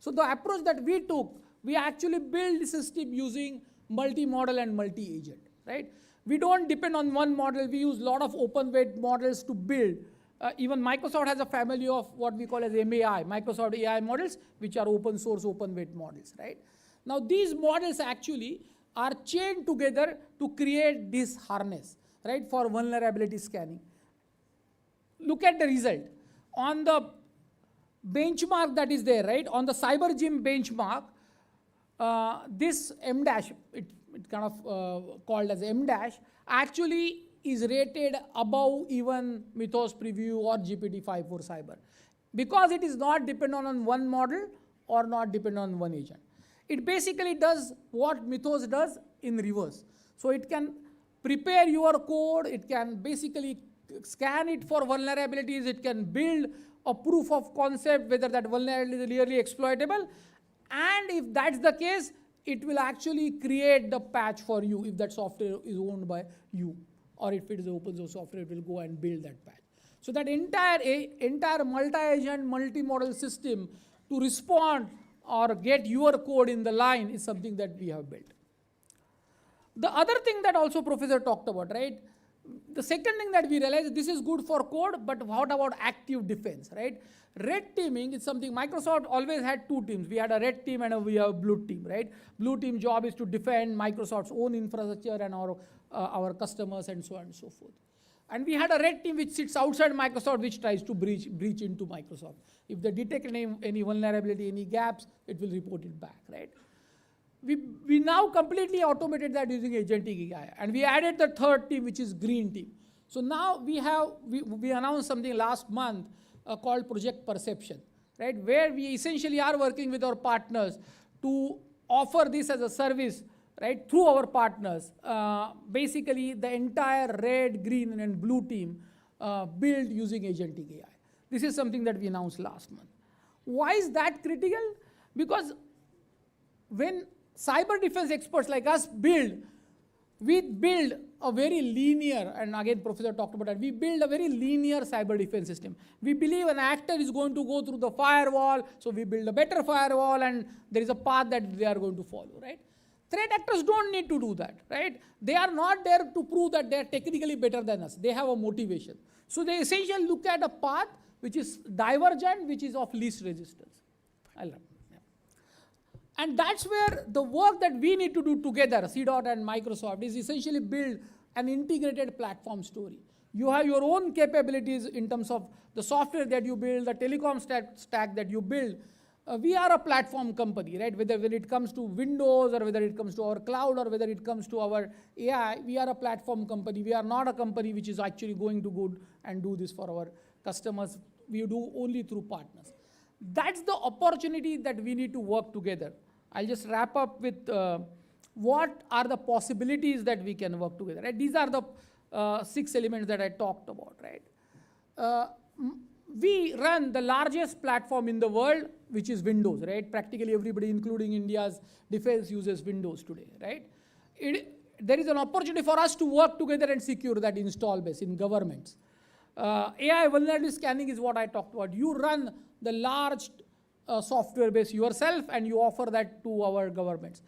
So the approach that we took, we actually build the system using multi-model and multi-agent, right? We don't depend on one model. We use a lot of open weight models to build. Even Microsoft has a family of what we call as MAI, Microsoft AI models, which are open source, open weight models, right? Now these models actually are chained together to create this harness, right, for vulnerability scanning. Look at the result. On the benchmark that is there, right, on the CyberGym benchmark, this M dash, it kind of called as M dash, actually is rated above even Mythos Preview or GPT-5 for cyber, because it is not dependent on one model or not dependent on one agent. It basically does what Mythos does in reverse. So it can prepare your code, it can basically scan it for vulnerabilities, it can build a proof of concept whether that vulnerability is really exploitable, and if that's the case, it will actually create the patch for you if that software is owned by you, or if it is open source software, it will go and build that patch. So that entire multi-agent, multi-model system to respond or get your code in the line is something that we have built. The other thing that also Professor talked about, right? The second thing that we realized, this is good for code, but what about active defense, right? Red teaming is something, Microsoft always had two teams. We had a red team and we have a blue team, right? Blue team job is to defend Microsoft's own infrastructure and our customers and so on and so forth. And we had a red team which sits outside Microsoft, which tries to breach into Microsoft. If they detect any vulnerability, any gaps, it will report it back, right? We now completely automated that using agentic AI, and we added the third team, which is green team. So now we announced something last month called Project Perception, right? Where we essentially are working with our partners to offer this as a service, right? Through our partners, basically the entire red, green, and blue team built using agentic AI. This is something that we announced last month. Why is that critical? Because when cyber defense experts like us we build a very linear, and again Professor talked about that, we build a very linear cyber defense system. We believe an actor is going to go through the firewall, so we build a better firewall, and there is a path that they are going to follow, right? Threat actors don't need to do that, right? They are not there to prove that they are technically better than us. They have a motivation. So they essentially look at a path which is divergent, which is of least resistance. And that's where the work that we need to do together, CDOT and Microsoft, is essentially build an integrated platform story. You have your own capabilities in terms of the software that you build, the telecom stack that you build. We are a platform company, right? Whether it comes to Windows or whether it comes to our cloud or whether it comes to our AI, we are a platform company. We are not a company which is actually going to go and do this for our customers. We do only through partners. That's the opportunity that we need to work together. I'll just wrap up with what are the possibilities that we can work together, right? These are the 6 elements that I talked about, right? We run the largest platform in the world, which is Windows, right? Practically everybody, including India's defense, uses Windows today, right? There is an opportunity for us to work together and secure that install base in governments. AI vulnerability scanning is what I talked about. You run the large software base yourself and you offer that to our governments.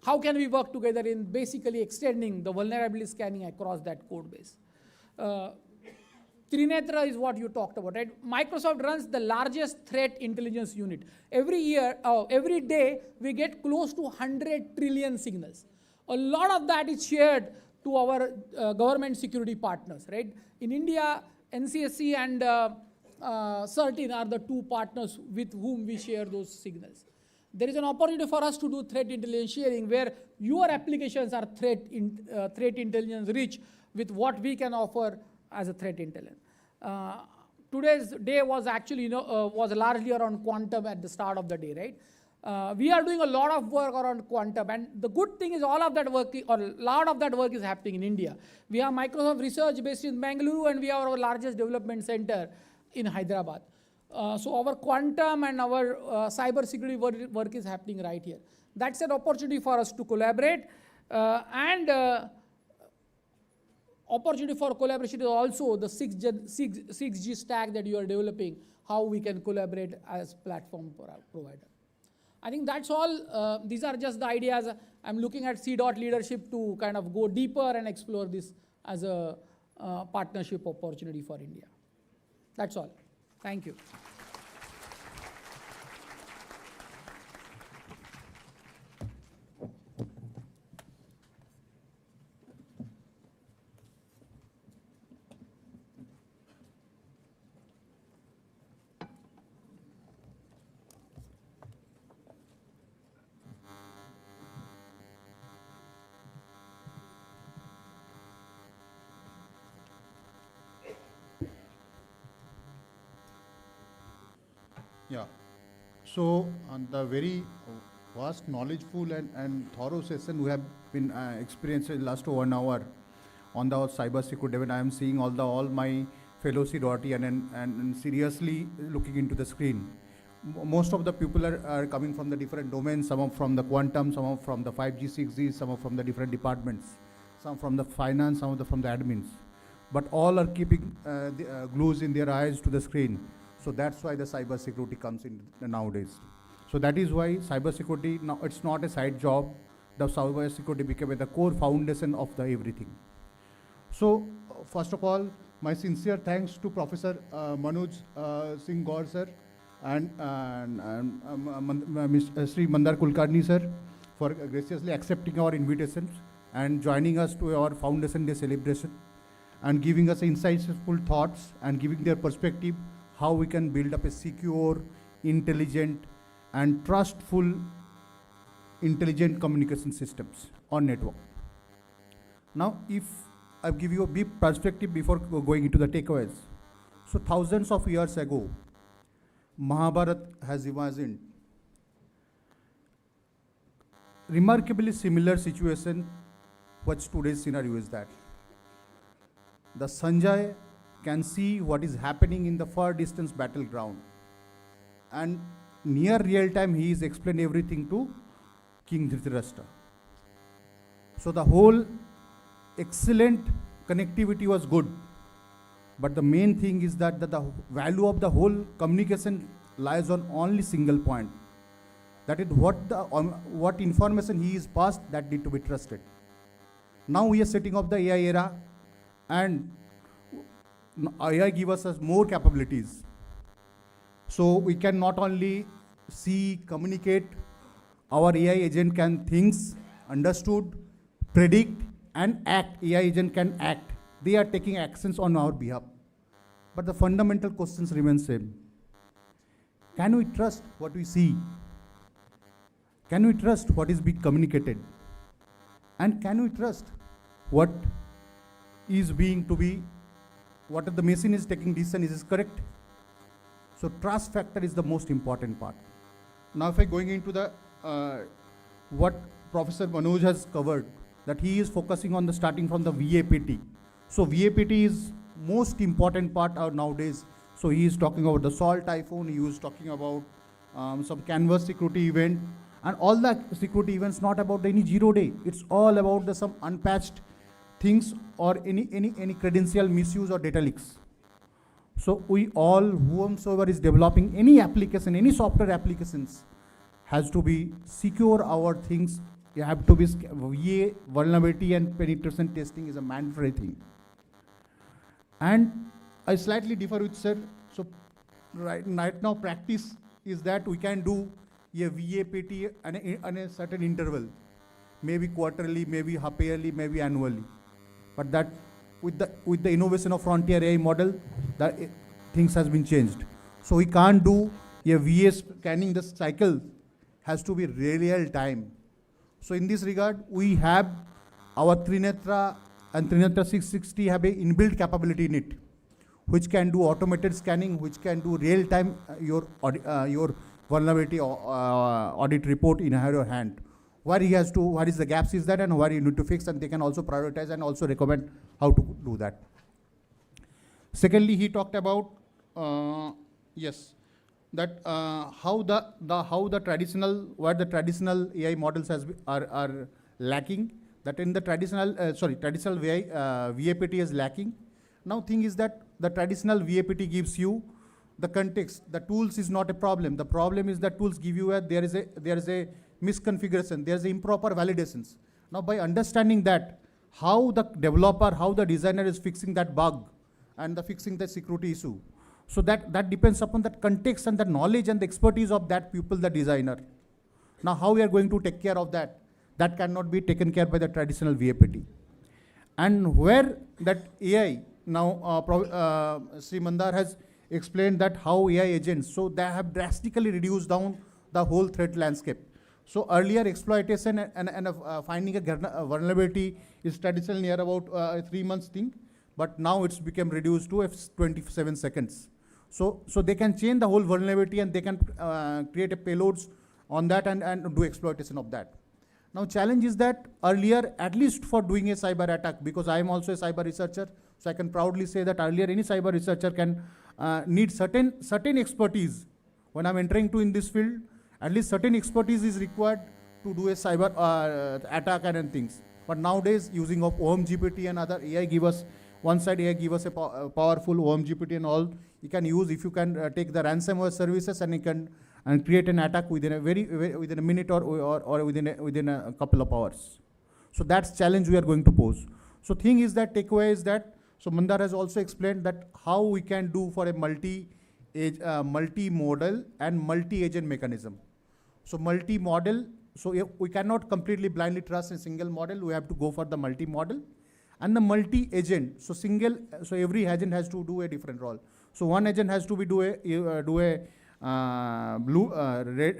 How can we work together in basically extending the vulnerability scanning across that code base? Trinetra is what you talked about, right? Microsoft runs the largest threat intelligence unit. Every day, we get close to 100 trillion signals. A lot of that is shared to our government security partners, right? In India, NCSC and CERTIN are the 2 partners with whom we share those signals. There is an opportunity for us to do threat intelligence sharing where your applications are threat intelligence rich with what we can offer as a threat intelligence. Today's day was actually, was largely around quantum at the start of the day, right? We are doing a lot of work around quantum, and the good thing is all of that work, or a lot of that work is happening in India. We have Microsoft Research based in Bangalore, and we have our largest development center in Hyderabad. So our quantum and our cyber security work is happening right here. That's an opportunity for us to collaborate, and opportunity for collaboration is also the 6G stack that you are developing, how we can collaborate as platform provider. I think that's all. These are just the ideas. I'm looking at C. leadership to kind of go deeper and explore this as a partnership opportunity for India. That's all. Thank you.
Yeah. So on the very vast, knowledgeful and thorough session we have been experiencing in the last 1 hour on the cyber security. When I am seeing all my fellow CDOT and seriously looking into the screen. Most of the people are coming from the different domains, some are from the quantum, some are from the 5G, 6G, some are from the different departments, some from the finance, some from the admins. But all are keeping glues in their eyes to the screen. So that's why the cyber security comes in nowadays. So that is why cyber security, now it's not a side job. The cyber security became the core foundation of the everything. So first of all, my sincere thanks to Professor Manoj Singh Gaur sir and Sri Mandar Kulkarni sir for graciously accepting our invitations and joining us to our Foundation Day celebration and giving us insightful thoughts and giving their perspective how we can build up a secure, intelligent and trustful intelligent communication systems on network. Now, if I give you a brief perspective before going into the takeaways. So thousands of years ago, Mahabharata has imagined remarkably similar situation. What today's scenario is that the Sanjay can see what is happening in the far distance battleground, and near real time he is explained everything to King Dhritarashtra. So the whole excellent connectivity was good, but the main thing is that the value of the whole communication lies on only single point. That is what information he is passed that need to be trusted. Now we are setting up the AI era, and AI gives us more capabilities. So we can not only see, communicate, our AI agent can think, understood, predict and act. AI agent can act they are taking actions on our behalf. But the fundamental questions remain same. Can we trust what we see? Can we trust what is being communicated? And can we trust what is being to be, what the machine is taking decision is correct? So trust factor is the most important part. Now if I going into the, what Professor Manoj has covered, that he is focusing on the starting from the VAPT. So VAPT is most important part nowadays. So he is talking about the Salt Typhoon, he was talking about some canvas security event, and all the security events not about any 0 day. It's all about the some unpatched things or any credential misuse or data leaks. So we all, whomsoever is developing any application, any software applications, has to be secure our things. You have to be VA vulnerability and penetration testing is a mandatory thing. And I slightly differ with sir. So right now practice is that we can do a VAPT on a certain interval, maybe quarterly, maybe half yearly, maybe annually. But that with the innovation of frontier AI model, that things has been changed. So we can't do a VA scanning. The cycle has to be real time. So in this regard, we have our Trinetra and Trinetra 660 have a inbuilt capability in it, which can do automated scanning, which can do real time your vulnerability audit report in your hand. Where is the gaps is that, and where you need to fix, and they can also prioritize and also recommend how to do that. Secondly, he talked about that how the traditional AI models are lacking. That in the traditional VAPT is lacking. Now thing is that the traditional VAPT gives you the context. The tools is not a problem. The problem is that tools give you there is a misconfiguration. There is improper validations. Now by understanding that, how the developer, how the designer is fixing that bug and fixing the security issue. So that depends upon that context and the knowledge and the expertise of that pupil, the designer. Now how we are going to take care of that? That cannot be taken care by the traditional VAPT. And where that AI, now Sri Mandar has explained that how AI agents, so they have drastically reduced down the whole threat landscape. So earlier exploitation and finding a vulnerability is traditionally near about a 3 months thing, but now it's become reduced to 27 seconds. So they can change the whole vulnerability and they can create a payloads on that and do exploitation of that. Now challenge is that earlier, at least for doing a cyber attack, because I am also a cyber researcher, so I can proudly say that earlier any cyber researcher can need certain expertise. When I'm entering in this field, at least certain expertise is required to do a cyber attack and things. But nowadays, using of OMGPT and other AI give us, one side AI give us a powerful OMGPT and all, you can use if you can take the ransomware services and you can create an attack within within a minute or within a couple of hours. So that's challenge we are going to pose. So thing is that takeaway is that, so Mandar has also explained that how we can do for a multi-model and multi-agent mechanism. So multi-model, so we cannot completely blindly trust a single model. We have to go for the multi-model and the multi-agent. So every agent has to do a different role. So one agent has to do a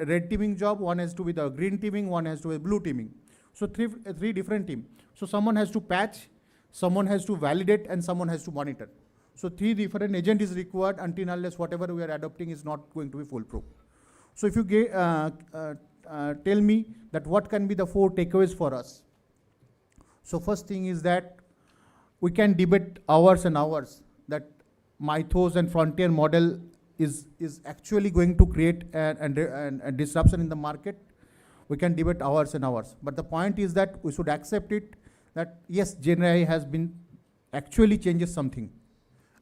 red teaming job. One has to be the green teaming. One has to be blue teaming. So three different team. So someone has to patch, someone has to validate, and someone has to monitor. So 3 different agent is required until unless whatever we are adopting is not going to be foolproof. So if you tell me that what can be the 4 takeaways for us. So first thing is that we can debate hours and hours that Mythos and frontier model is actually going to create a disruption in the market. We can debate hours and hours. But the point is that we should accept it that yes, Gen AI has been actually changes something.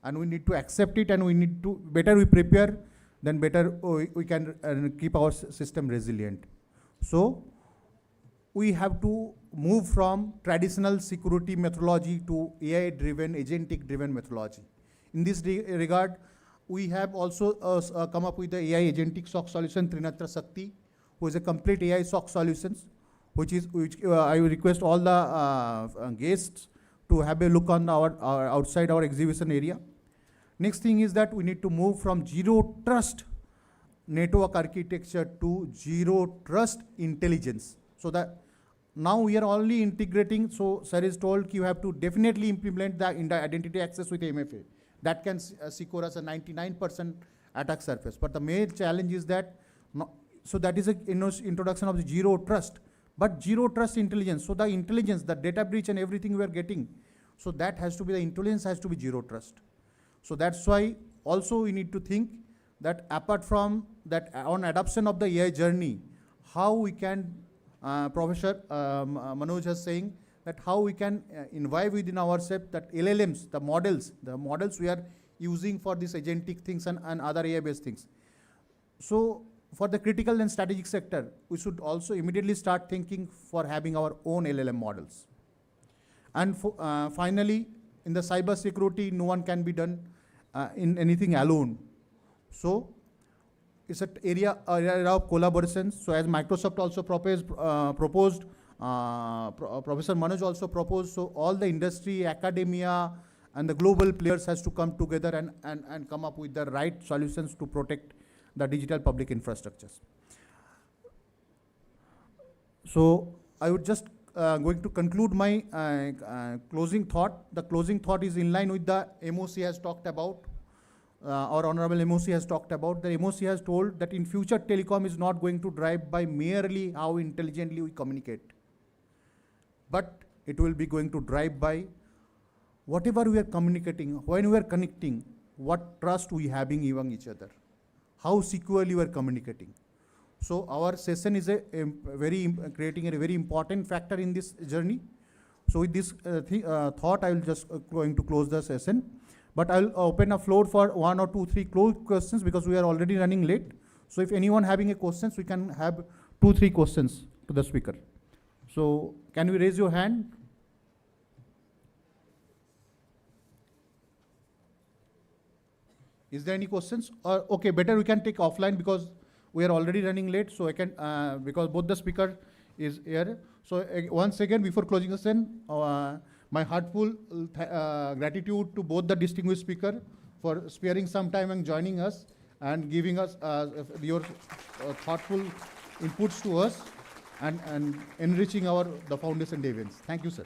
And we need to accept it, and we need to, better we prepare, then better we can keep our system resilient. So we have to move from traditional security methodology to AI-driven, agentic-driven methodology. In this regard, we have also come up with the AI agentic SOC solution, Trinetra Shakti, who is a complete AI SOC solutions, which I will request all the guests to have a look on our outside our exhibition area. Next thing is that we need to move from zero trust network architecture to zero trust intelligence. So that now we are only integrating, so sir is told you have to definitely implement the identity access with MFA. That can secure us a 99% attack surface. But the main challenge is that, so that is a introduction of the zero trust, but zero trust intelligence. So the intelligence, the data breach and everything we are getting, so that has to be, the intelligence has to be zero trust. So that's why also we need to think that apart from that on adoption of the AI journey, how we can, Professor Manoj is saying that how we can invite within ourselves that LLMs, the models we are using for these agentic things and other AI-based things. So for the critical and strategic sector, we should also immediately start thinking for having our own LLM models. And finally, in the cyber security, no one can be done in anything alone. So it's an area of collaboration. So as Microsoft also proposed, Professor Manoj also proposed, so all the industry, academia, and the global players has to come together and come up with the right solutions to protect the digital public infrastructures. So I would just going to conclude my closing thought. The closing thought is in line with the MOC has talked about. Our Honorable MOC has talked about. The MOC has told that in future telecom is not going to drive by merely how intelligently we communicate, but it will be going to drive by whatever we are communicating, when we are connecting, what trust we having among each other, how securely we are communicating. So our session is creating a very important factor in this journey. So with this thought, I will just going to close the session. But I'll open a floor for 1 or 2, 3 closed questions because we are already running late. So if anyone having a questions, we can have 2, 3 questions to the speaker. So can we raise your hand? Is there any questions? Or okay, better we can take offline because we are already running late. So I can, because both the speaker is here. So once again, before closing the session, my heartful gratitude to both the distinguished speaker for sparing some time and joining us and giving us your thoughtful inputs to us and enriching the foundation day events. Thank you, sir.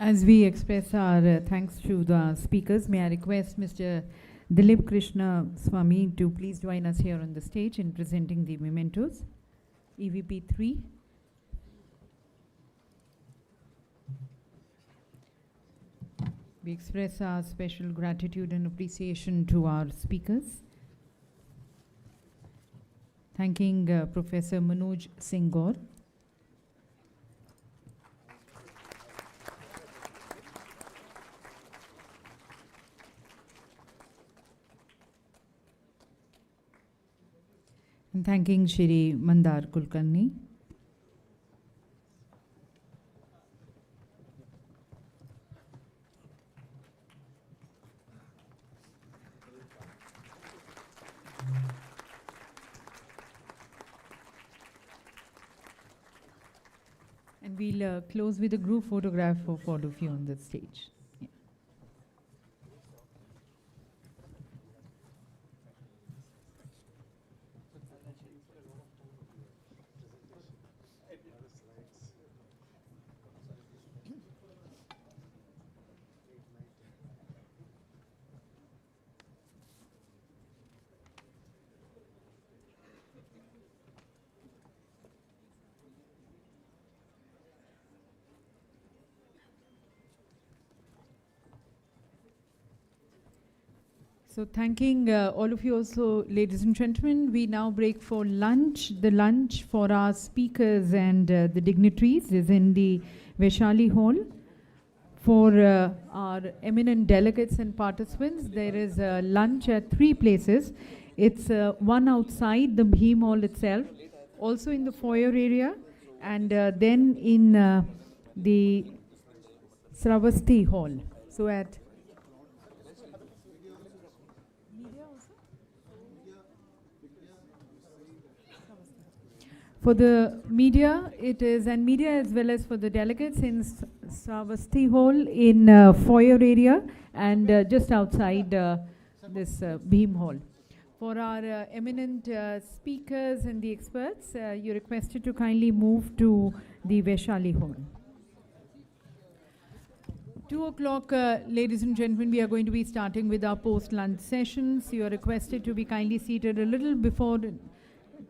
As we express our thanks to the speakers, may I request Mr. Dilip Krishna Swami to please join us here on the stage in presenting the mementos. EVP 3. We express our special gratitude and appreciation to our speakers. Thanking Professor Manoj Singh Gaur. And thanking Shri Mandar Kulkarni. And we'll close with a group photograph of all of you on the stage. Yeah. So thanking all of you also, ladies and gentlemen. We now break for lunch. The lunch for our speakers and the dignitaries is in the Vaishali Hall. For our eminent delegates and participants, there is a lunch at 3 places. It's one outside the Bheem Hall itself, also in the foyer area, and then in the Sravasti Hall. So at For the media, it is, and media as well as for the delegates in Savasti Hall in foyer area and just outside this Beam Hall. For our eminent speakers and the experts, you're requested to kindly move to the Vaishali Hall. 2 o'clock, ladies and gentlemen, we are going to be starting with our post-lunch sessions. You are requested to be kindly seated a little before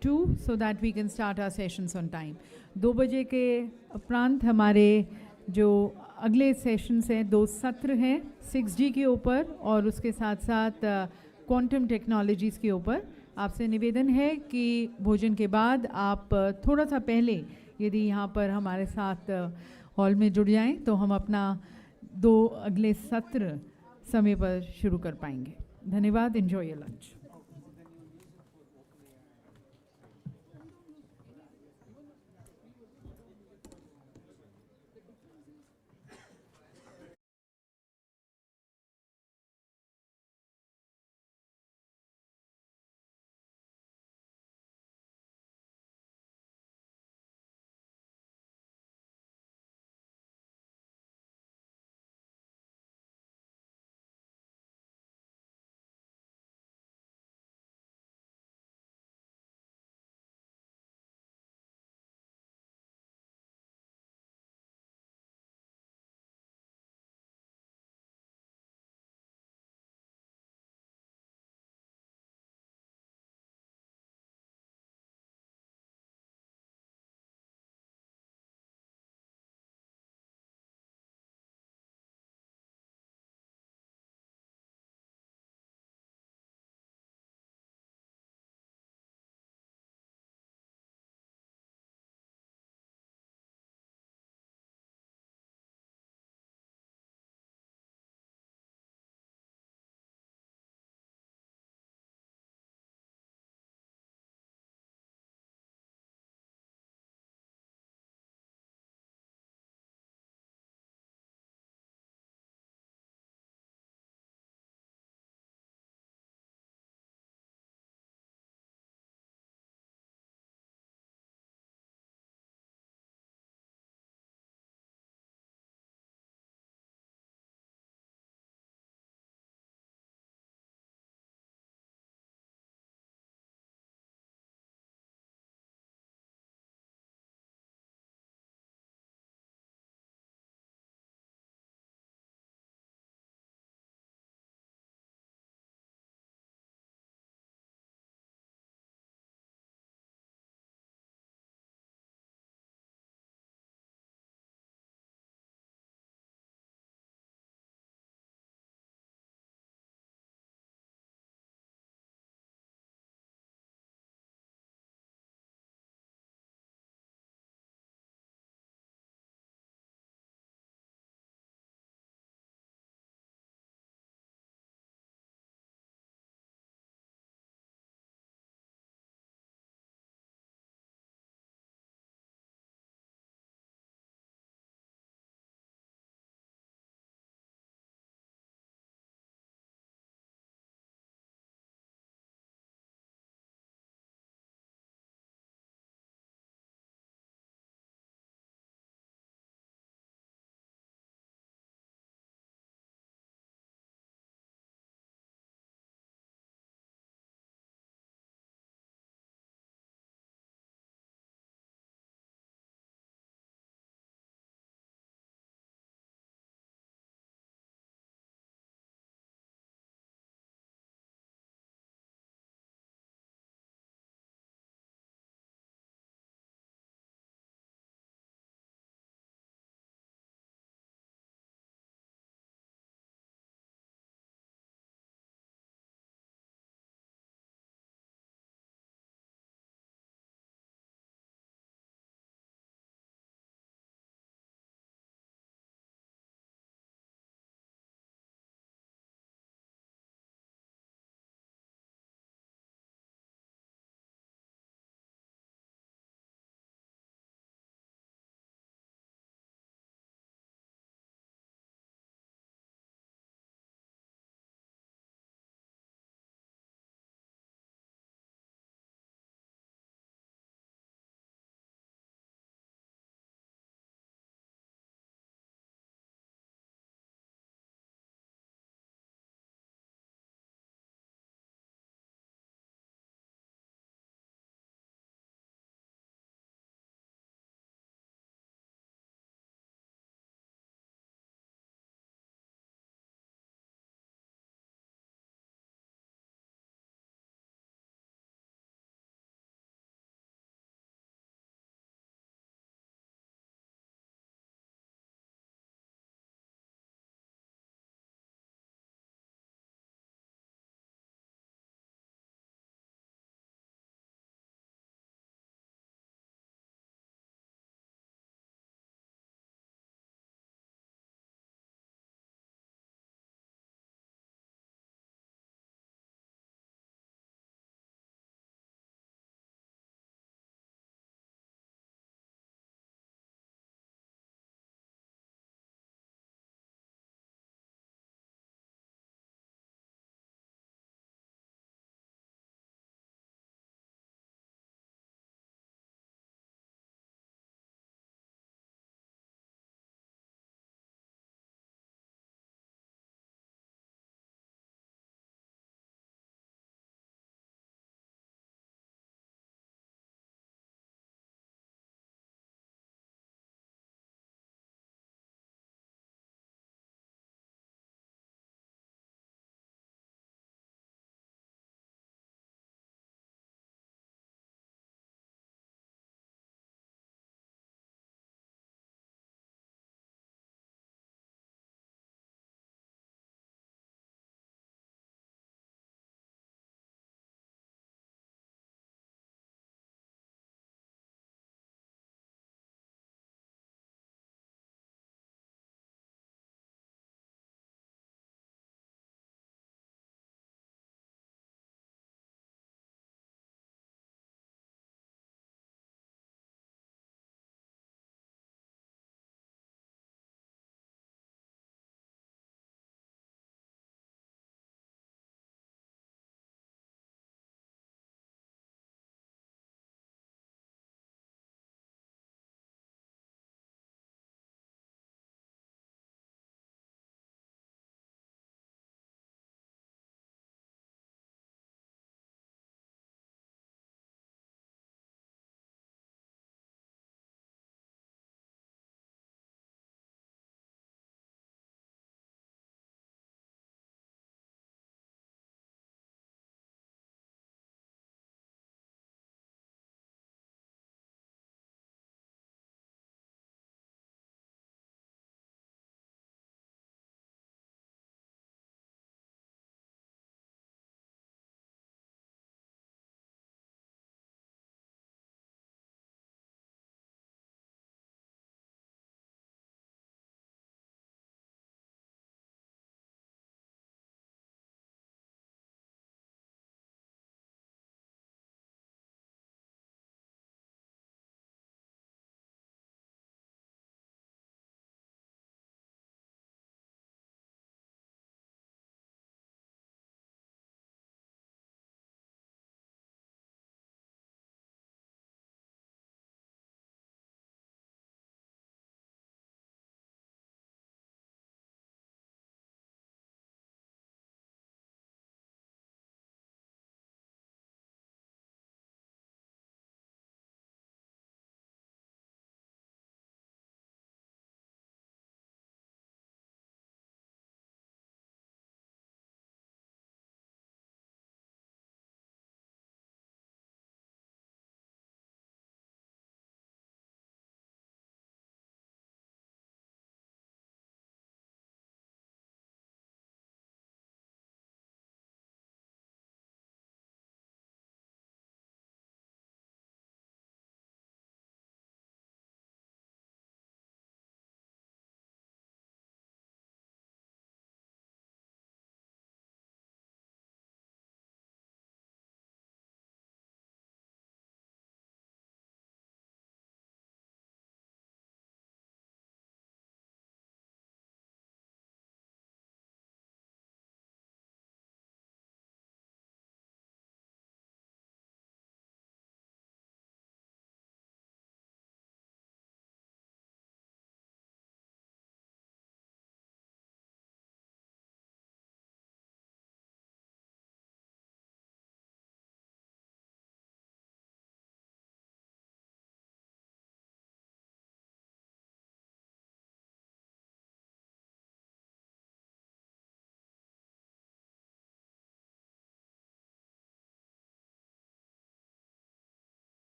2 so that we can start our sessions on time. 2 बजे के उपरांत हमारे जो अगले sessions हैं 2 सत्र हैं 6G के ऊपर और उसके साथ साथ क्वांटम टेक्नोलॉजीज़ के ऊपर. आपसे निवेदन है कि भोजन के बाद आप थोड़ा सा पहले यदि यहाँ पर हमारे साथ हॉल में जुड़ जाएं तो हम अपना 2 अगले सत्र समय पर शुरू कर पाएंगे. धन्यवाद. Enjoy your lunch.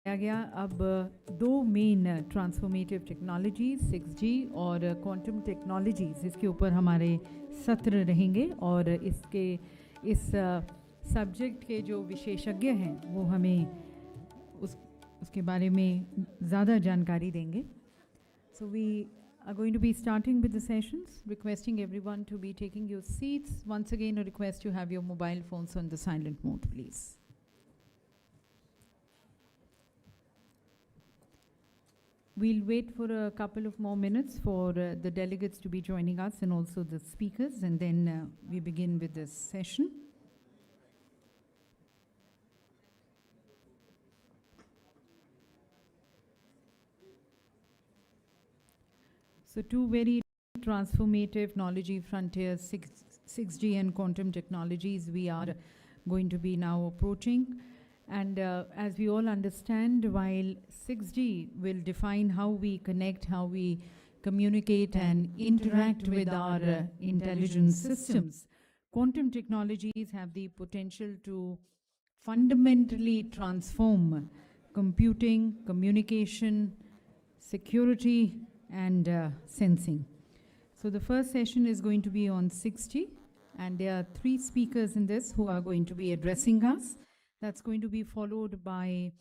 गया अब दो मेन ट्रांसफॉर्मेटिव टेक्नोलॉजीज 6G और क्वांटम टेक्नोलॉजीज इसके ऊपर हमारे सत्र रहेंगे और इस सब्जेक्ट के जो विशेषज्ञ हैं वो हमें उसके बारे में ज़्यादा जानकारी देंगे. So we are going to be starting with the sessions, requesting everyone to be taking your seats. Once again, a request to have your mobile phones on the silent mode, please. We'll wait for a couple of more minutes for the delegates to be joining us and also the speakers, and then we begin with this session. So two very transformative technology frontiers, 6G and quantum technologies, we are going to be now approaching. And as we all understand, while 6G will define how we connect, how we communicate and interact with our intelligence systems, quantum technologies have the potential to fundamentally transform computing, communication, security, and sensing. So the first session is going to be on 6G, and there are 3 speakers in this who are going to be addressing us. That's going to be followed by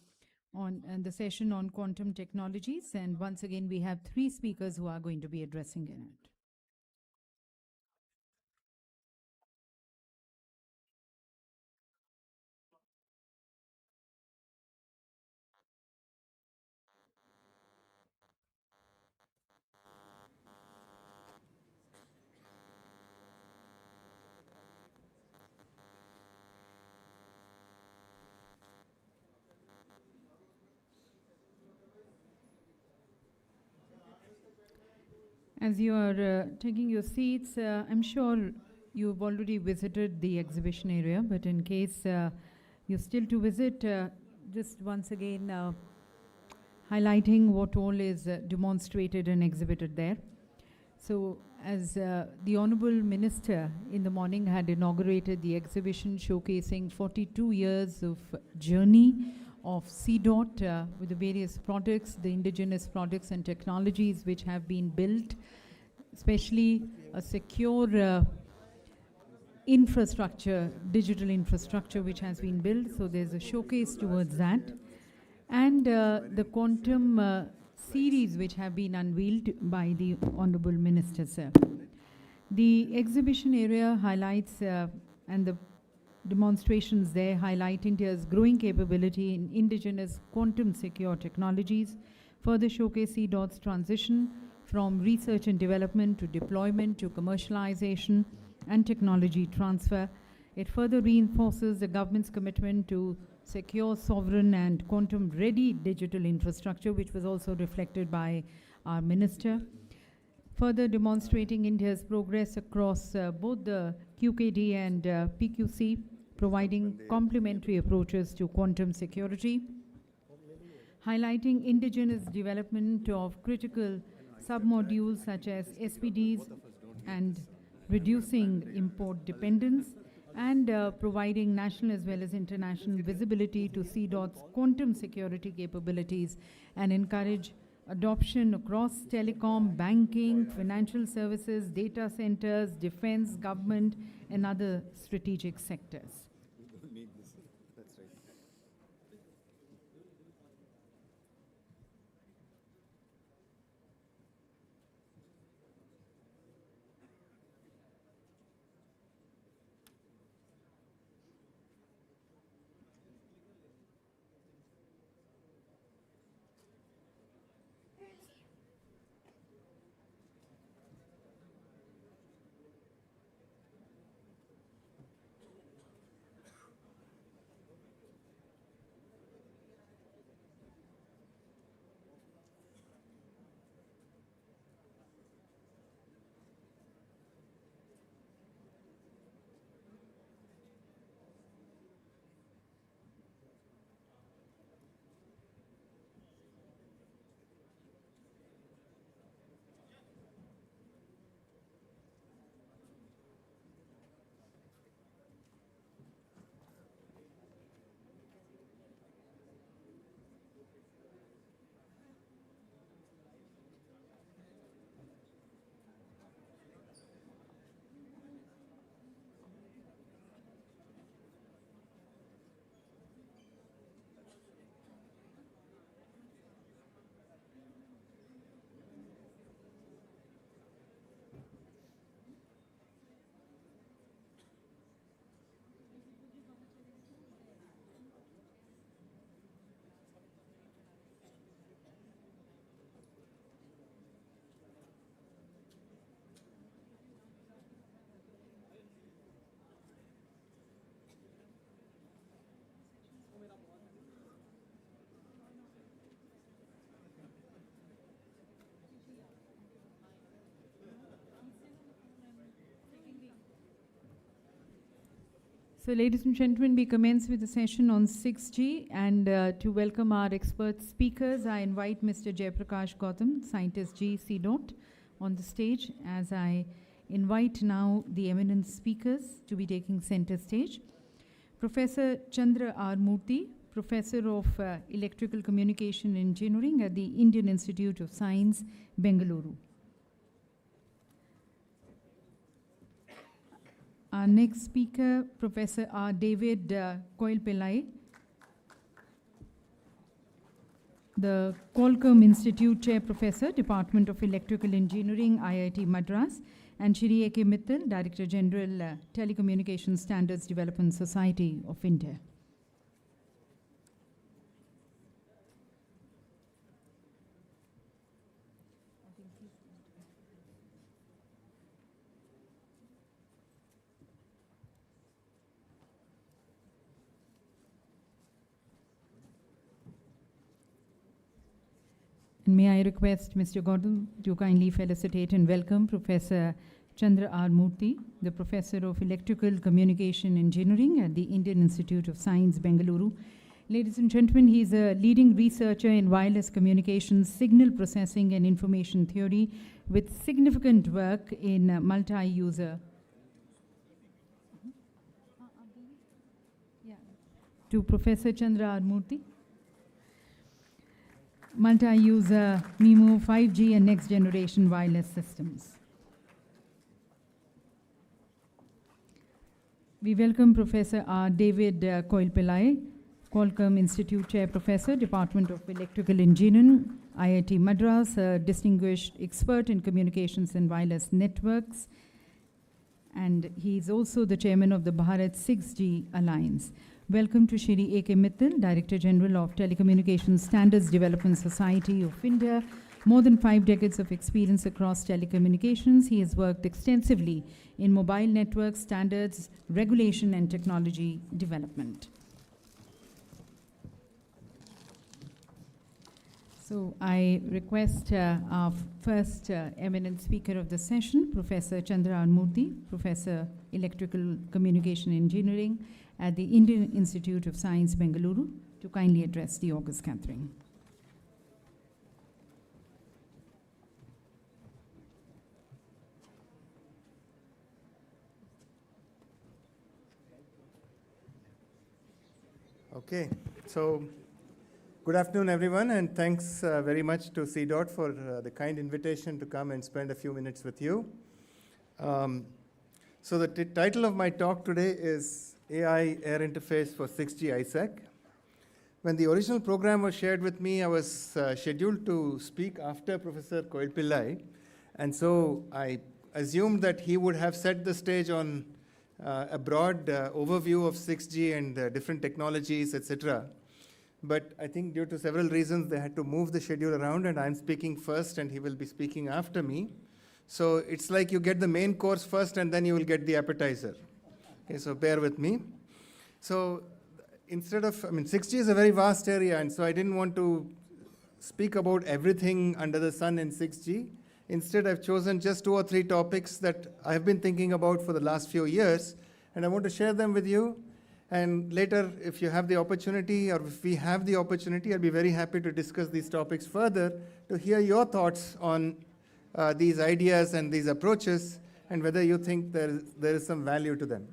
the session on quantum technologies, and once again we have 3 speakers who are going to be addressing in it. As you are taking your seats, I'm sure you've already visited the exhibition area, but in case you're still to visit, just once again highlighting what all is demonstrated and exhibited there. So as the Honorable Minister in the morning had inaugurated the exhibition showcasing 42 years of journey of CDOT with the various products, the indigenous products and technologies which have been built, especially a secure infrastructure, digital infrastructure which has been built. So there's a showcase towards that. And the quantum series which have been unveiled by the Honorable Minister, sir. The exhibition area highlights and the demonstrations there highlight India's growing capability in indigenous quantum secure technologies, further showcase CDOT's transition from research and development to deployment to commercialization and technology transfer. It further reinforces the government's commitment to secure, sovereign and quantum-ready digital infrastructure, which was also reflected by our minister, further demonstrating India's progress across both the QKD and PQC, providing complementary approaches to quantum security, highlighting indigenous development of critical submodules such as SPDs and reducing import dependence, and providing national as well as international visibility to CDOT's quantum security capabilities and encourage adoption across telecom, banking, financial services, data centers, defense, government, and other strategic sectors. So, ladies and gentlemen, we commence with the session on 6G, and to welcome our expert speakers, I invite Mr. Jaiprakash Gautam, Scientist G, CDOT, on the stage, as I invite now the eminent speakers to be taking center stage. Professor Chandra R. Murthy, Professor of Electrical Communication Engineering at the Indian Institute of Science, Bengaluru. Our next speaker, Professor R. David Koil-Pillai, the Qualcomm Institute Chair Professor, Department of Electrical Engineering, IIT Madras, and Shri A.K. Mittal, Director General, Telecommunication Standards Development Society of India. And may I request Mr. Gautam to kindly felicitate and welcome Professor Chandra R. Murthy, the Professor of Electrical Communication Engineering at the Indian Institute of Science, Bengaluru. Ladies and gentlemen, he is a leading researcher in wireless communications, signal processing and information theory with significant work in multi-user. To Professor Chandra R. Murthy. Multi-user MIMO 5G and next generation wireless systems. We welcome Professor R. David Koil-Pillai, Qualcomm Institute Chair Professor, Department of Electrical Engineering, IIT Madras, a distinguished expert in communications and wireless networks, and he is also the chairman of the Bharat 6G Alliance. Welcome to Shri A.K. Mittal, Director General of Telecommunications Standards Development Society of India. More than 5 decades of experience across telecommunications, he has worked extensively in mobile network standards, regulation and technology development. So I request our first eminent speaker of the session, Professor Chandra R. Murthy, Professor Electrical Communication Engineering at the Indian Institute of Science, Bengaluru, to kindly address the August gathering.
Okay, so good afternoon, everyone, and thanks very much to CDOT for the kind invitation to come and spend a few minutes with you. So the title of my talk today is AI Air Interface for 6G ISAC. When the original program was shared with me, I was scheduled to speak after Professor Koil-Pillai, and so I assumed that he would have set the stage on a broad overview of 6G and different technologies, etc. But I think due to several reasons, they had to move the schedule around, and I'm speaking first, and he will be speaking after me. So it's like you get the main course first, and then you will get the appetizer. Okay, so bear with me. So instead of, 6G is a very vast area, and so I didn't want to speak about everything under the sun in 6G. Instead, I've chosen just 2 or 3 topics that I've been thinking about for the last few years, and I want to share them with you. And later, if you have the opportunity, or if we have the opportunity, I'll be very happy to discuss these topics further, to hear your thoughts on these ideas and these approaches, and whether you think there is some value to them.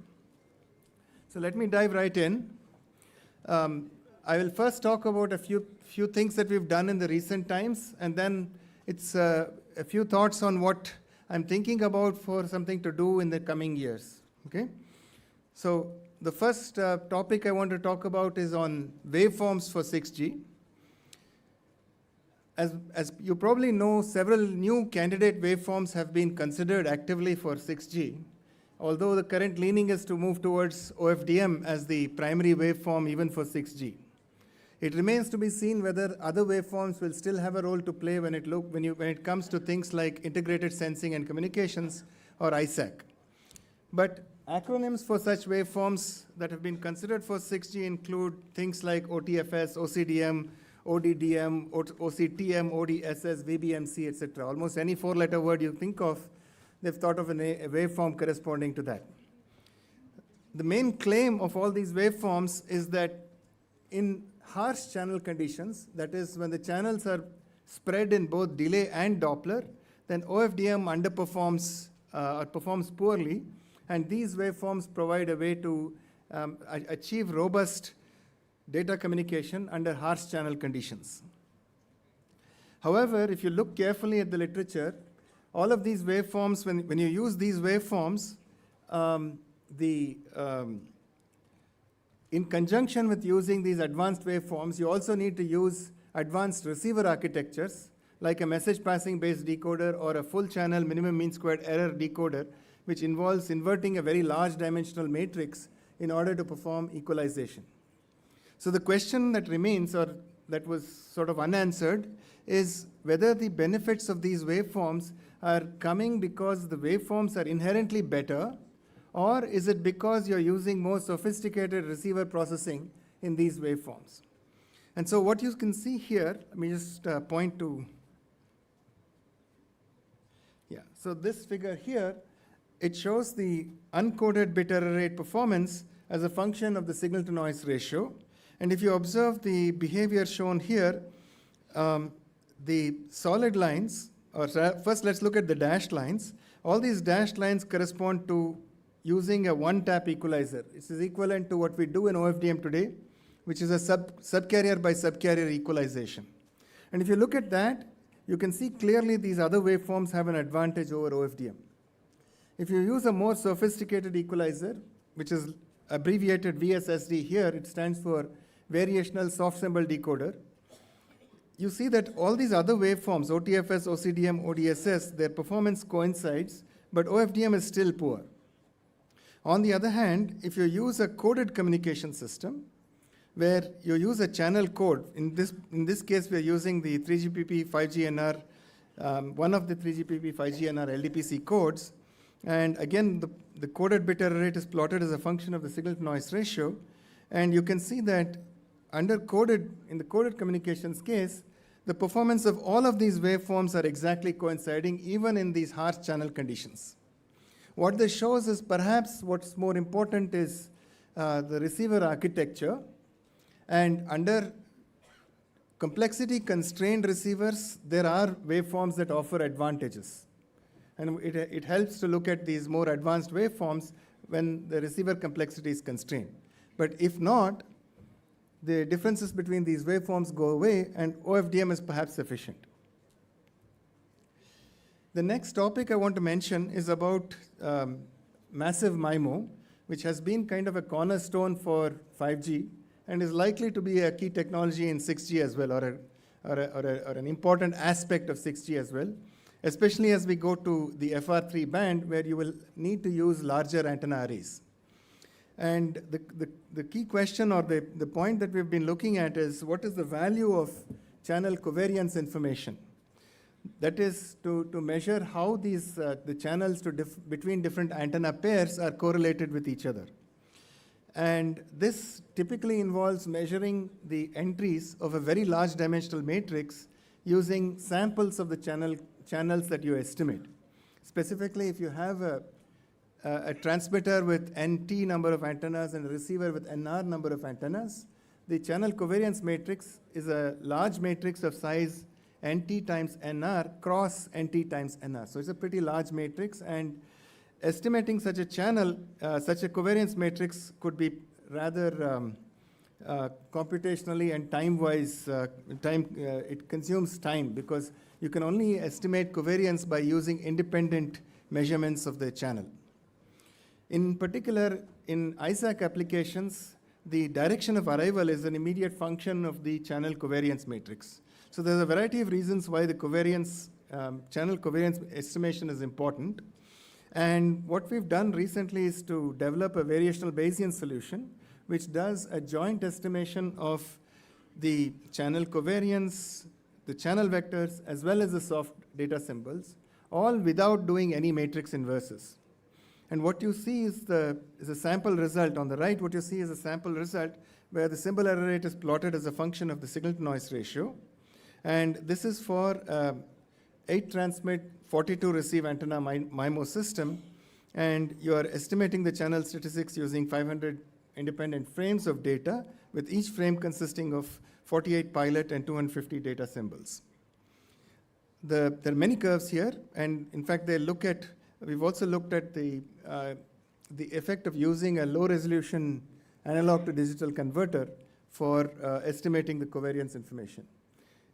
So let me dive right in. I will first talk about a few things that we've done in the recent times, and then it's a few thoughts on what I'm thinking about for something to do in the coming years. Okay? So the first topic I want to talk about is on waveforms for 6G. As you probably know, several new candidate waveforms have been considered actively for 6G, although the current leaning is to move towards OFDM as the primary waveform even for 6G. It remains to be seen whether other waveforms will still have a role to play when it comes to things like integrated sensing and communications, or ISAC. But acronyms for such waveforms that have been considered for 6G include things like OTFS, OCDM, ODDM, OCTM, ODSS, VBMC, etc. Almost any 4-letter word you think of, they've thought of a waveform corresponding to that. the main claim of all these waveforms is that in harsh channel conditions, that is when the channels are spread in both delay and Doppler, then OFDM underperforms or performs poorly, and these waveforms provide a way to achieve robust data communication under harsh channel conditions. However, if you look carefully at the literature, all of these waveforms, when you use these waveforms, in conjunction with using these advanced waveforms, you also need to use advanced receiver architectures like a message passing based decoder or a full channel minimum mean squared error decoder, which involves inverting a very large dimensional matrix in order to perform equalization. So the question that remains, or that was sort of unanswered, is whether the benefits of these waveforms are coming because the waveforms are inherently better, or is it because you're using more sophisticated receiver processing in these waveforms? And so what you can see here, let me just point to, so this figure here, it shows the uncoded bit error rate performance as a function of the signal to noise ratio. And if you observe the behavior shown here, the solid lines, or first let's look at the dashed lines. All these dashed lines correspond to using a one-tap equalizer. This is equivalent to what we do in OFDM today, which is a subcarrier by subcarrier equalization. And if you look at that, you can see clearly these other waveforms have an advantage over OFDM. If you use a more sophisticated equalizer, which is abbreviated VSSD here, it stands for Variational Soft Symbol Decoder, you see that all these other waveforms, OTFS, OCDM, ODSS, their performance coincides, but OFDM is still poor. On the other hand, if you use a coded communication system, where you use a channel code, in this case we're using the 3GPP 5GNR, one of the 3GPP 5GNR LDPC codes, and again the coded bit error rate is plotted as a function of the signal to noise ratio, and you can see that in the coded communications case, the performance of all of these waveforms are exactly coinciding even in these harsh channel conditions. What this shows is perhaps what's more important is the receiver architecture, and under complexity constrained receivers, there are waveforms that offer advantages. And it helps to look at these more advanced waveforms when the receiver complexity is constrained. But if not, the differences between these waveforms go away, and OFDM is perhaps sufficient. The next topic I want to mention is about massive MIMO, which has been kind of a cornerstone for 5G and is likely to be a key technology in 6G as well, or an important aspect of 6G as well, especially as we go to the FR3 band, where you will need to use larger antenna arrays. And the key question, or the point that we've been looking at, is what is the value of channel covariance information? That is to measure how these the channels between different antenna pairs are correlated with each other. And this typically involves measuring the entries of a very large dimensional matrix using samples of the channels that you estimate. Specifically, if you have a transmitter with NT number of antennas and a receiver with NR number of antennas, the channel covariance matrix is a large matrix of size NT times NR cross NT times NR. So it's a pretty large matrix, and estimating such a channel, such a covariance matrix could be rather computationally and time-wise, it consumes time, because you can only estimate covariance by using independent measurements of the channel. In particular, in ISAC applications, the direction of arrival is an immediate function of the channel covariance matrix. So there's a variety of reasons why the covariance, channel covariance estimation is important. And what we've done recently is to develop a variational Bayesian solution, which does a joint estimation of the channel covariance, the channel vectors, as well as the soft data symbols, all without doing any matrix inverses. And what you see is a sample result. On the right, what you see is a sample result where the symbol error rate is plotted as a function of the signal to noise ratio. And this is for 8 transmit, 42 receive antenna MIMO system. and you are estimating the channel statistics using 500 independent frames of data, with each frame consisting of 48 pilot and 250 data symbols. There are many curves here, and in fact, we've also looked at the effect of using a low-resolution analog to digital converter for estimating the covariance information.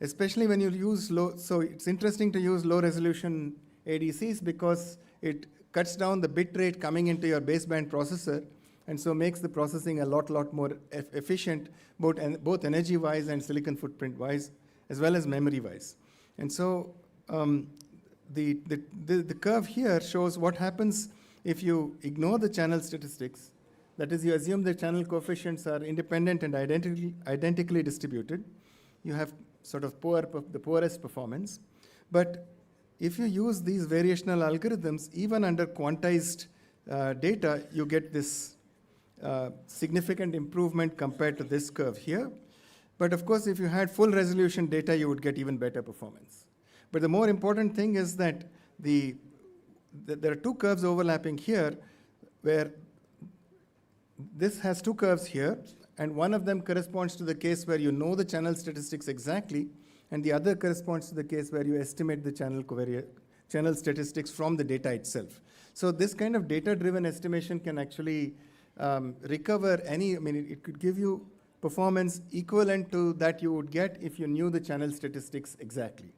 Especially when you use so it's interesting to use low-resolution ADCs because it cuts down the bit rate coming into your baseband processor, and so makes the processing a lot more efficient, both energy-wise and silicon footprint-wise, as well as memory-wise. And so the curve here shows what happens if you ignore the channel statistics. That is, you assume the channel coefficients are independent and identically distributed. You have sort of the poorest performance. But if you use these variational algorithms, even under quantized data, you get this significant improvement compared to this curve here. But of course, if you had full resolution data, you would get even better performance. But the more important thing is that there are two curves overlapping here, where this has two curves here, and one of them corresponds to the case where you know the channel statistics exactly, and the other corresponds to the case where you estimate the channel statistics from the data itself. So this kind of data-driven estimation can actually recover it could give you performance equivalent to that you would get if you knew the channel statistics exactly.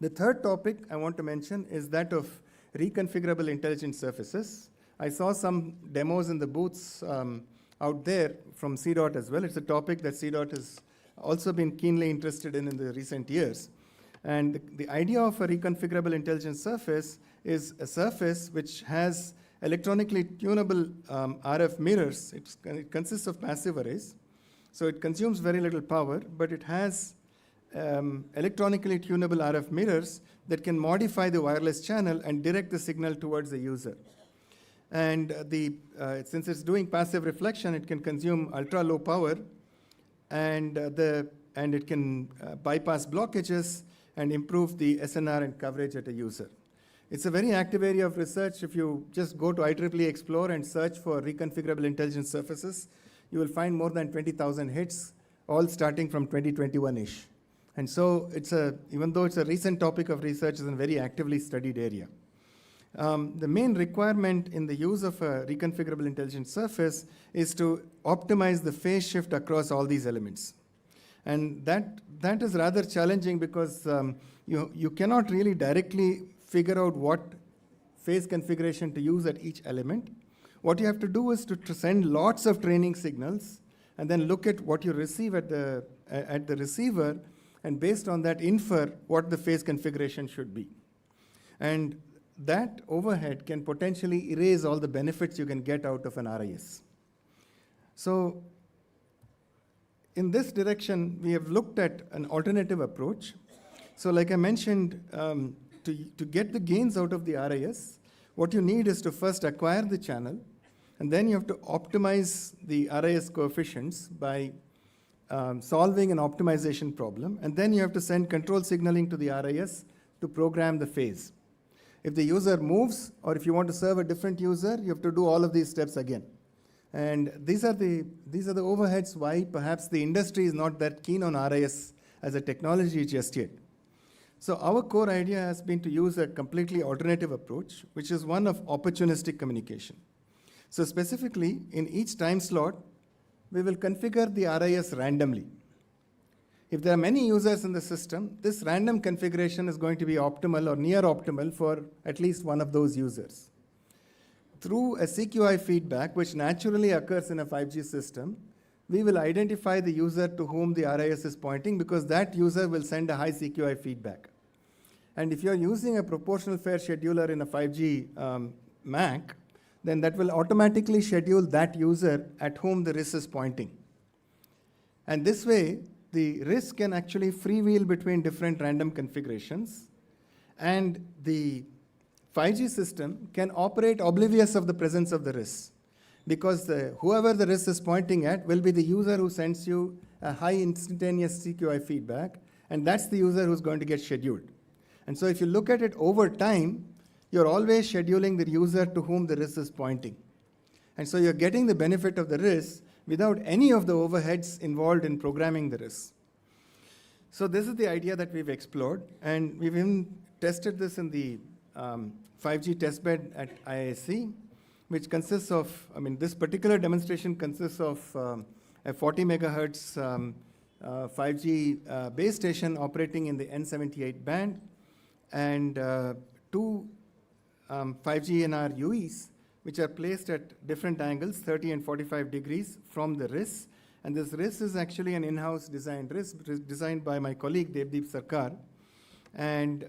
The third topic I want to mention is that of reconfigurable intelligent surfaces. I saw some demos in the booths out there from CDOT as well. It's a topic that CDOT has also been keenly interested in the recent years. And the idea of a reconfigurable intelligent surface is a surface which has electronically tunable RF mirrors. It consists of passive arrays. So it consumes very little power, but it has electronically tunable RF mirrors that can modify the wireless channel and direct the signal towards the user. And since it's doing passive reflection, it can consume ultra-low power, and it can bypass blockages and improve the SNR and coverage at a user. It's a very active area of research. If you just go to IEEE Explore and search for reconfigurable intelligent surfaces, you will find more than 20,000 hits, all starting from 2021-ish. And so even though it's a recent topic of research, it's a very actively studied area. The main requirement in the use of a reconfigurable intelligent surface is to optimize the phase shift across all these elements. And that is rather challenging because you cannot really directly figure out what phase configuration to use at each element. What you have to do is to send lots of training signals and then look at what you receive at the receiver, and based on that infer what the phase configuration should be. And that overhead can potentially erase all the benefits you can get out of an RIS. So in this direction, we have looked at an alternative approach. So like I mentioned, to get the gains out of the RIS, what you need is to first acquire the channel, and then you have to optimize the RIS coefficients by solving an optimization problem, and then you have to send control signaling to the RIS to program the phase. If the user moves, or if you want to serve a different user, you have to do all of these steps again. And these are the overheads why perhaps the industry is not that keen on RIS as a technology just yet. So our core idea has been to use a completely alternative approach, which is one of opportunistic communication. So specifically, in each time slot, we will configure the RIS randomly. If there are many users in the system, this random configuration is going to be optimal or near optimal for at least one of those users. Through a CQI feedback, which naturally occurs in a 5G system, we will identify the user to whom the RIS is pointing, because that user will send a high CQI feedback. And if you're using a proportional fair scheduler in a 5G MAC, then that will automatically schedule that user at whom the RIS is pointing. And this way, the RIS can actually freewheel between different random configurations, and the 5G system can operate oblivious of the presence of the RIS, because whoever the RIS is pointing at will be the user who sends you a high instantaneous CQI feedback, and that's the user who's going to get scheduled. And so if you look at it over time, you're always scheduling the user to whom the RIS is pointing. And so you're getting the benefit of the RIS without any of the overheads involved in programming the RIS. So this is the idea that we've explored, and we've even tested this in the 5G testbed at IISc, which consists of, this particular demonstration consists of a 40 megahertz 5G base station operating in the N78 band, and two 5G NR UEs, which are placed at different angles, 30 and 45 degrees from the RIS. And this RIS is actually an in-house designed RIS, designed by my colleague Devdeep Sarkar. And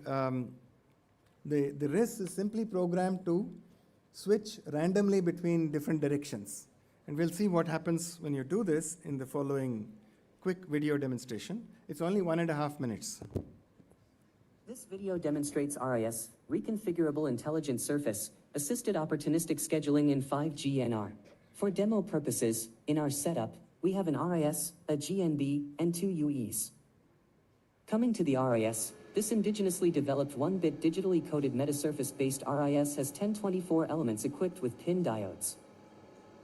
the RIS is simply programmed to switch randomly between different directions. And we'll see what happens when you do this in the following quick video demonstration. It's only 1.5 minutes.
This video demonstrates RIS, Reconfigurable Intelligent Surface, Assisted Opportunistic Scheduling in 5G NR. For demo purposes, in our setup, we have an RIS, a GNB, and 2 UEs. Coming to the RIS, this indigenously developed 1-bit digitally coded metasurface-based RIS has 1024 elements equipped with PIN diodes.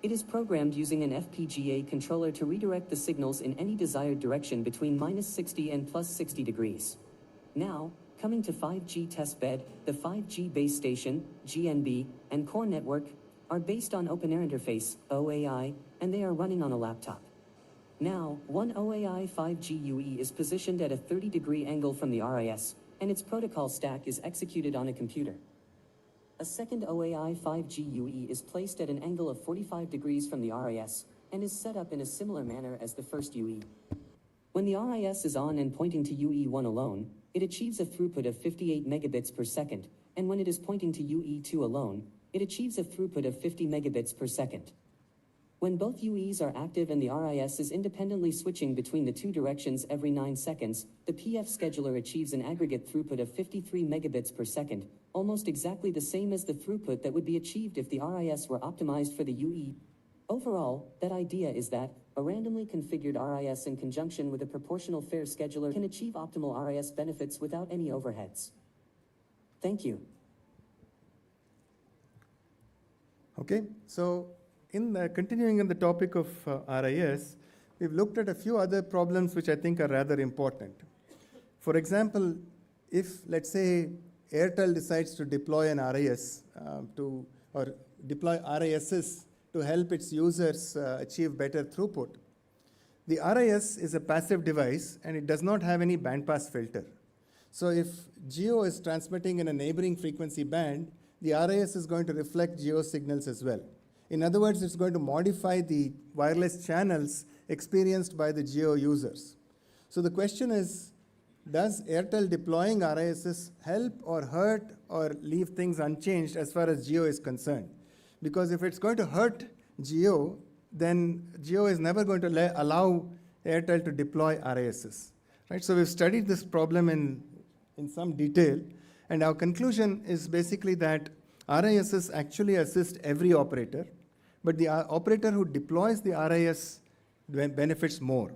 It is programmed using an FPGA controller to redirect the signals in any desired direction between -60 and +60 degrees. Now, coming to 5G testbed, the 5G base station, GNB, and core network are based on Open Air Interface, OAI, and they are running on a laptop. Now, one OAI 5G UE is positioned at a 30-degree angle from the RIS, and its protocol stack is executed on a computer. A second OAI 5G UE is placed at an angle of 45 degrees from the RIS, and is set up in a similar manner as the first UE. When the RIS is on and pointing to UE1 alone, it achieves a throughput of 58 megabits per second, and when it is pointing to UE2 alone, it achieves a throughput of 50 megabits per second. When both UEs are active and the RIS is independently switching between the two directions every 9 seconds, the PF scheduler achieves an aggregate throughput of 53 megabits per second, almost exactly the same as the throughput that would be achieved if the RIS were optimized for the UE. Overall, that idea is that a randomly configured RIS in conjunction with a proportional fair scheduler can achieve optimal RIS benefits without any overheads. Thank you.
Okay, so continuing on the topic of RIS, we've looked at a few other problems which I think are rather important. For example, if, let's say, Airtel decides to deploy an RIS or deploy RISs to help its users achieve better throughput. The RIS is a passive device and it does not have any bandpass filter. So if Geo is transmitting in a neighboring frequency band, the RIS is going to reflect Geo signals as well. In other words, it's going to modify the wireless channels experienced by the Geo users. So the question is, does Airtel deploying RISs help or hurt or leave things unchanged as far as Geo is concerned? Because if it's going to hurt Geo, then Geo is never going to allow Airtel to deploy RISs. Right? So we've studied this problem in some detail, and our conclusion is basically that RISs actually assist every operator, but the operator who deploys the RIS benefits more.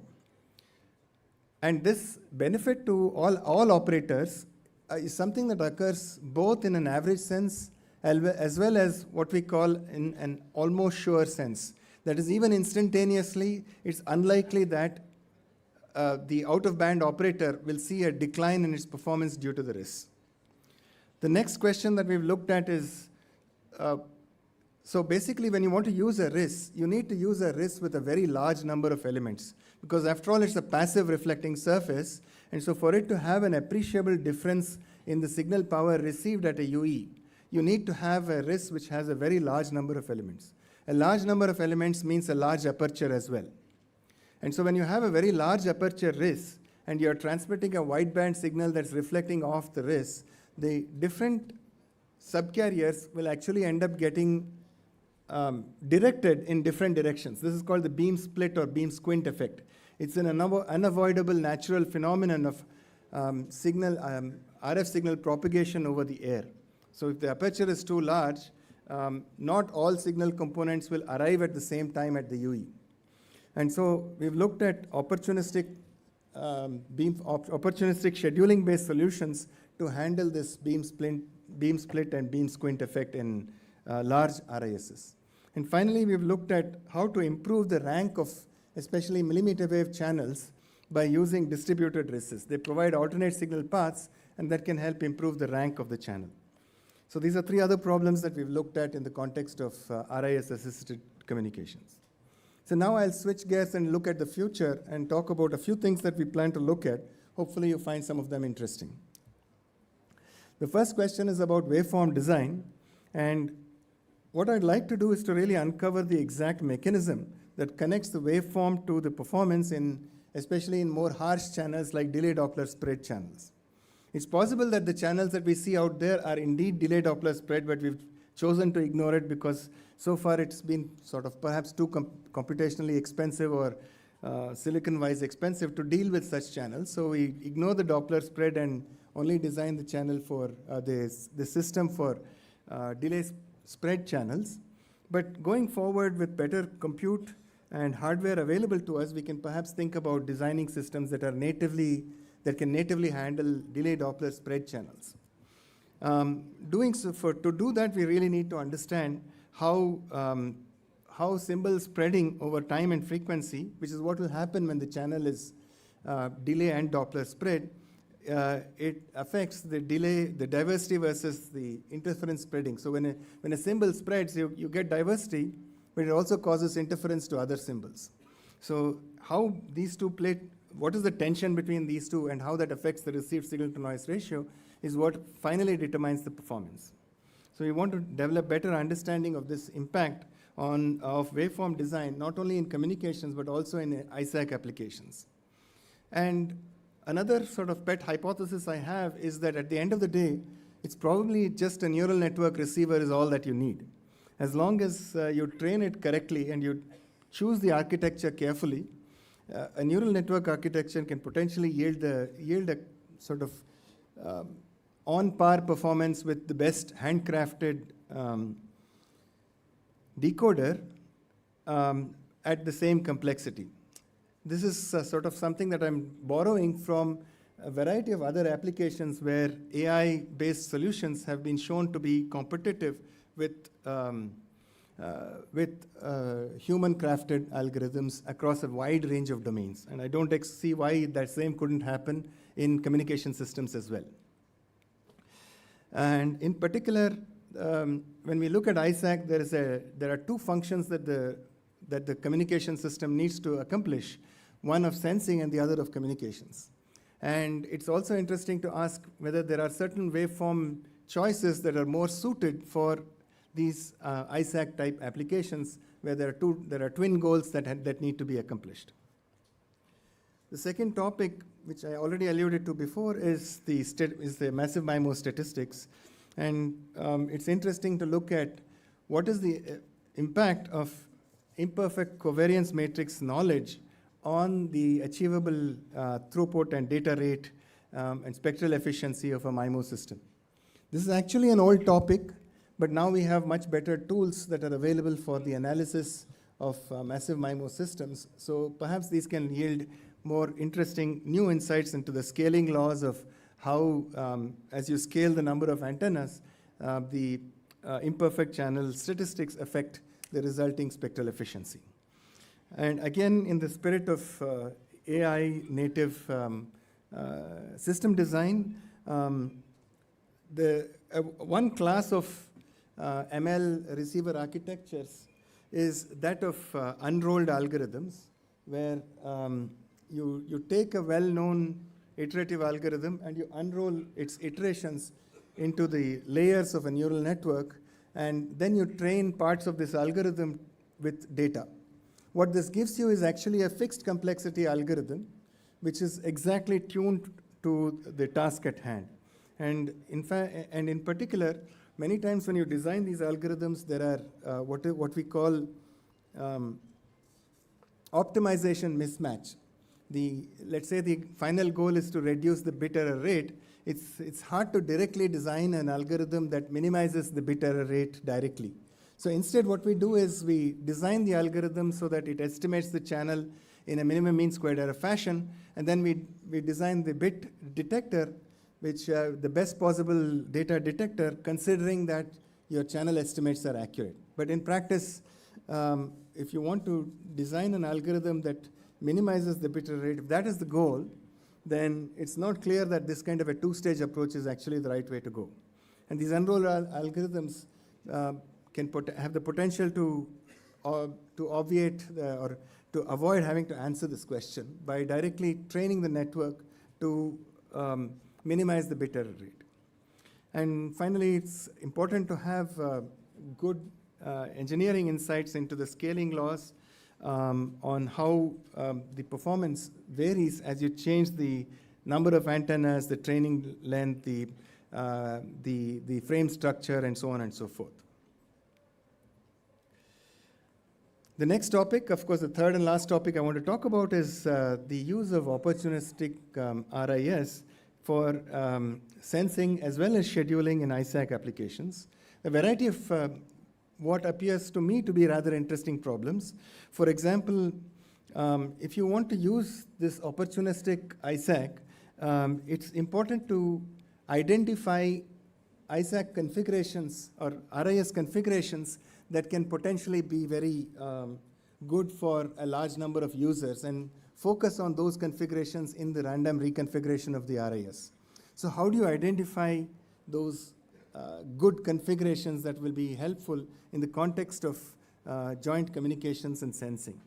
And this benefit to all operators is something that occurs both in an average sense as well as what we call in an almost sure sense. That is, even instantaneously, it's unlikely that the out-of-band operator will see a decline in its performance due to the RIS. The next question that we've looked at is, so basically when you want to use a RIS, you need to use a RIS with a very large number of elements, because after all it's a passive reflecting surface, and so for it to have an appreciable difference in the signal power received at a UE, you need to have a RIS which has a very large number of elements. A large number of elements means a large aperture as well. And so when you have a very large aperture RIS and you're transmitting a wideband signal that's reflecting off the RIS, the different subcarriers will actually end up getting directed in different directions. This is called the beam split or beam squint effect. It's an unavoidable natural phenomenon of RF signal propagation over the air. So if the aperture is too large, not all signal components will arrive at the same time at the UE. And so we've looked at opportunistic scheduling-based solutions to handle this beam beam split and beam squint effect in large RISs. And finally, we've looked at how to improve the rank of especially millimeter wave channels by using distributed RISs. They provide alternate signal paths, and that can help improve the rank of the channel. So these are three other problems that we've looked at in the context of RIS-assisted communications. So now I'll switch gears and look at the future and talk about a few things that we plan to look at. Hopefully you find some of them interesting. The first question is about waveform design, and what I'd like to do is to really uncover the exact mechanism that connects the waveform to the performance especially in more harsh channels like delay Doppler spread channels. It's possible that the channels that we see out there are indeed delay Doppler spread, but we've chosen to ignore it because so far it's been sort of perhaps too computationally expensive or silicon-wise expensive to deal with such channels. So we ignore the Doppler spread and only design the channel for the system for delay spread channels. But going forward with better compute and hardware available to us, we can perhaps think about designing systems that can natively handle delay Doppler spread channels. To do that, we really need to understand how symbol spreading over time and frequency, which is what will happen when the channel is delay and Doppler spread, it affects the delay, the diversity versus the interference spreading. So when a symbol spreads, you get diversity, but it also causes interference to other symbols. So how these two play, what is the tension between these two and how that affects the received signal to noise ratio is what finally determines the performance. So we want to develop better understanding of this impact of waveform design, not only in communications, but also in ISAC applications. And another sort of pet hypothesis I have is that at the end of the day, it's probably just a neural network receiver is all that you need. As long as you train it correctly and you choose the architecture carefully, a neural network architecture can potentially yield a sort of on-par performance with the best handcrafted decoder at the same complexity. This is sort of something that I'm borrowing from a variety of other applications where AI-based solutions have been shown to be competitive with human-crafted algorithms across a wide range of domains. And I don't see why that same couldn't happen in communication systems as well. And in particular, when we look at ISAC, there are two functions that the communication system needs to accomplish, one of sensing and the other of communications. And it's also interesting to ask whether there are certain waveform choices that are more suited for these ISAC type applications where there are twin goals that need to be accomplished. The second topic, which I already alluded to before, is the massive MIMO statistics. And it's interesting to look at what is the impact of imperfect covariance matrix knowledge on the achievable throughput and data rate and spectral efficiency of a MIMO system. This is actually an old topic, but now we have much better tools that are available for the analysis of massive MIMO systems. So perhaps these can yield more interesting new insights into the scaling laws of how, as you scale the number of antennas, the imperfect channel statistics affect the resulting spectral efficiency. And again, in the spirit of AI native system design, one class of ML receiver architectures is that of unrolled algorithms, where you take a well-known iterative algorithm and you unroll its iterations into the layers of a neural network, and then you train parts of this algorithm with data. What this gives you is actually a fixed complexity algorithm, which is exactly tuned to the task at hand. And in particular, many times when you design these algorithms, there are what we call optimization mismatch. Let's say the final goal is to reduce the bit error rate. It's hard to directly design an algorithm that minimizes the bit error rate directly. So instead, what we do is we design the algorithm so that it estimates the channel in a minimum mean squared error fashion, and then we design the bit detector which the best possible data detector, considering that your channel estimates are accurate. But in practice, if you want to design an algorithm that minimizes the bit error rate, if that is the goal, then it's not clear that this kind of a two-stage approach is actually the right way to go. And these unrolled algorithms can have the potential to obviate or to avoid having to answer this question by directly training the network to minimize the bit error rate. And finally, it's important to have good engineering insights into the scaling laws on how the performance varies as you change the number of antennas, the training length, the frame structure, and so on and so forth. The next topic, of course, the third and last topic I want to talk about is the use of opportunistic RIS for sensing as well as scheduling in ISAC applications. A variety of what appears to me to be rather interesting problems. For example, if you want to use this opportunistic ISAC, it's important to identify ISAC configurations or RIS configurations that can potentially be very good for a large number of users and focus on those configurations in the random reconfiguration of the RIS. So how do you identify those good configurations that will be helpful in the context of joint communications and sensing?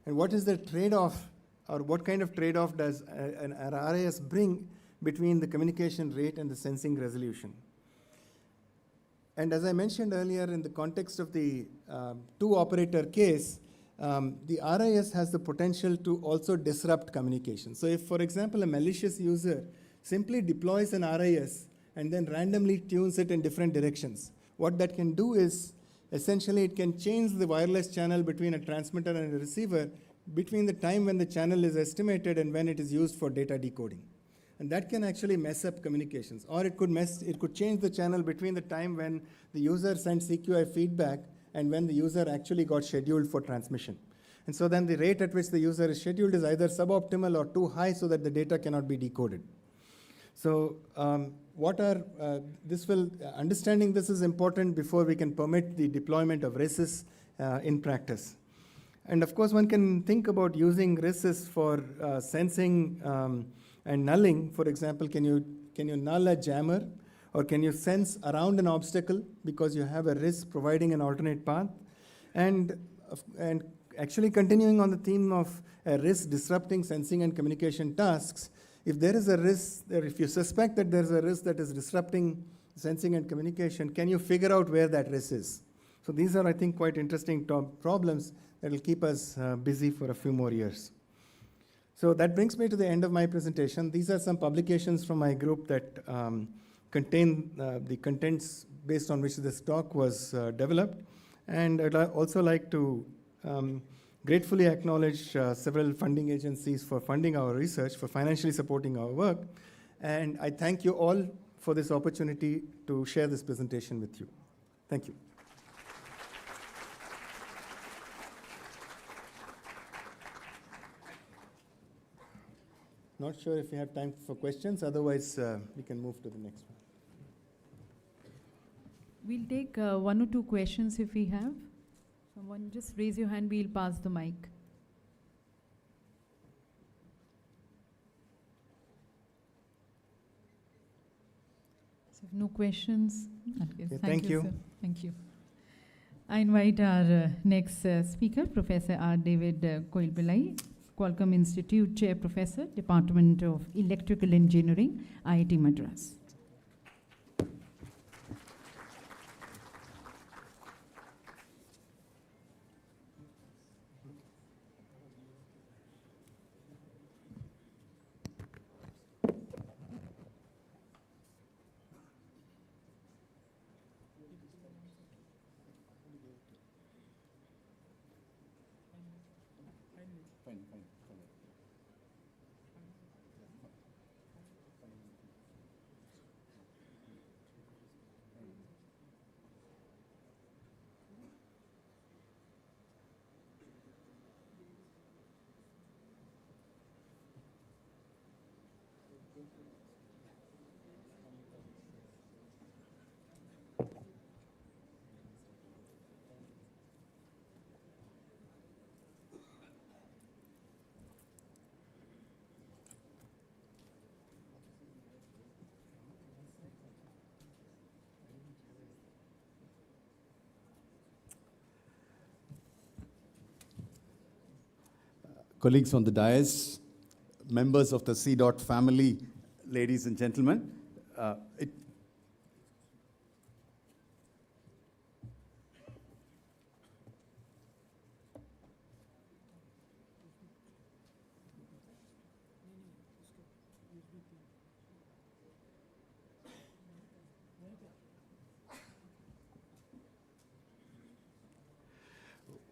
And what is the trade-off, or what kind of trade-off does an RIS bring between the communication rate and the sensing resolution? And as I mentioned earlier, in the context of the two-operator case, the RIS has the potential to also disrupt communication. So if, for example, a malicious user simply deploys an RIS and then randomly tunes it in different directions, what that can do is, essentially, it can change the wireless channel between a transmitter and a receiver between the time when the channel is estimated and when it is used for data decoding. And that can actually mess up communications. Or it could change the channel between the time when the user sends CQI feedback and when the user actually got scheduled for transmission. And so then the rate at which the user is scheduled is either suboptimal or too high so that the data cannot be decoded. So understanding this is important before we can permit the deployment of RISs in practice. And of course, one can think about using RISs for sensing and nulling. For example, can you null a jammer, or can you sense around an obstacle because you have a RIS providing an alternate path? And actually continuing on the theme of a RIS disrupting sensing and communication tasks, if there is a RIS, or if you suspect that there's a RIS that is disrupting sensing and communication, can you figure out where that RIS is? So these are, I think, quite interesting problems that will keep us busy for a few more years. So that brings me to the end of my presentation. These are some publications from my group that contain the contents based on which this talk was developed. And I'd also like to gratefully acknowledge several funding agencies for funding our research, for financially supporting our work. And I thank you all for this opportunity to share this presentation with you. Thank you. Not sure if we have time for questions. Otherwise, we can move to the next one.
We'll take one or two questions if we have. Someone just raise your hand, we'll pass the mic. So if no questions, okay, thank you, sir. Thank you. I invite our next speaker, Professor R. David Koilpillai, Qualcomm Institute Chair Professor, Department of Electrical Engineering, IIT Madras.
colleagues on the dais, members of the C. family, ladies and gentlemen.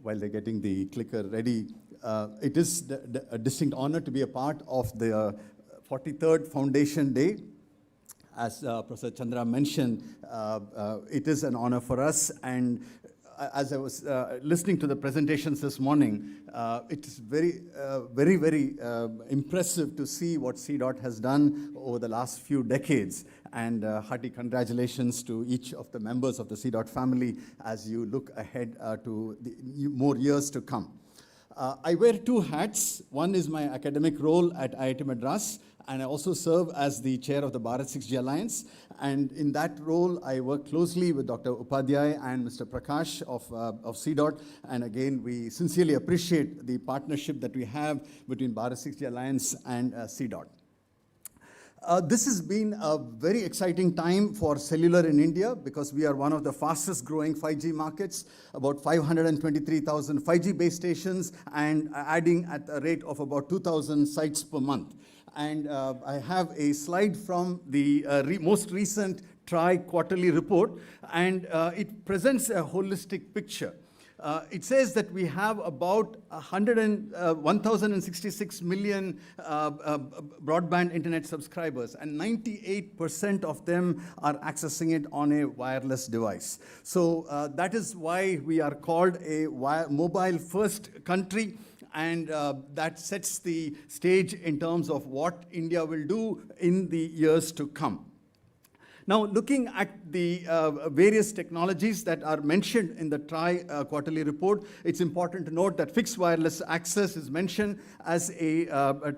While they're getting the clicker ready, it is a distinct honor to be a part of the 43rd Foundation Day. As Professor Chandra mentioned, it is an honor for us, and as I was listening to the presentations this morning, it is very impressive to see what CDOT has done over the last few decades. And hearty congratulations to each of the members of the CDOT family as you look ahead to the more years to come. I wear two hats. One is my academic role at IIT Madras, and I also serve as the chair of the Bharat 6G Alliance. And in that role, I work closely with Dr. Upadhyay and Mr. Prakash of CDOT. And again, we sincerely appreciate the partnership that we have between Bharat 6G Alliance and CDOT. This has been a very exciting time for cellular in India because we are one of the fastest growing 5G markets, about 523,000 5G base stations and adding at a rate of about 2,000 sites per month. And I have a slide from the most recent TRI quarterly report, and it presents a holistic picture. It says that we have about 1,066 million broadband internet subscribers, and 98% of them are accessing it on a wireless device. So that is why we are called a mobile-first country, and that sets the stage in terms of what India will do in the years to come. Now, looking at the various technologies that are mentioned in the TRI quarterly report, it's important to note that fixed wireless access is mentioned as a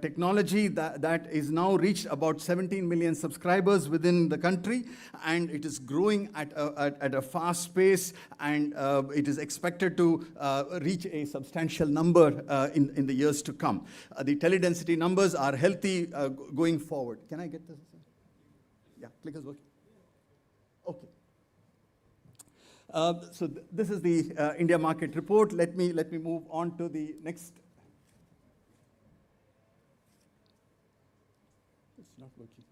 technology that is now reached about 17 million subscribers within the country, and it is growing at a fast pace, and it is expected to reach a substantial number in the years to come. The teledensity numbers are healthy going forward. Can I get this? Yeah, clicker's working. Okay. So this is the India market report. Let me move on to the next. It's not working.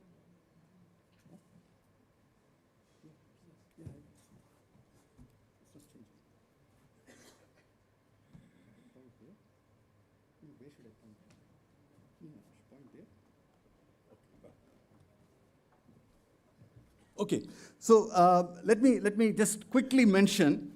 Where should I point? Point there. Okay, so let me just quickly mention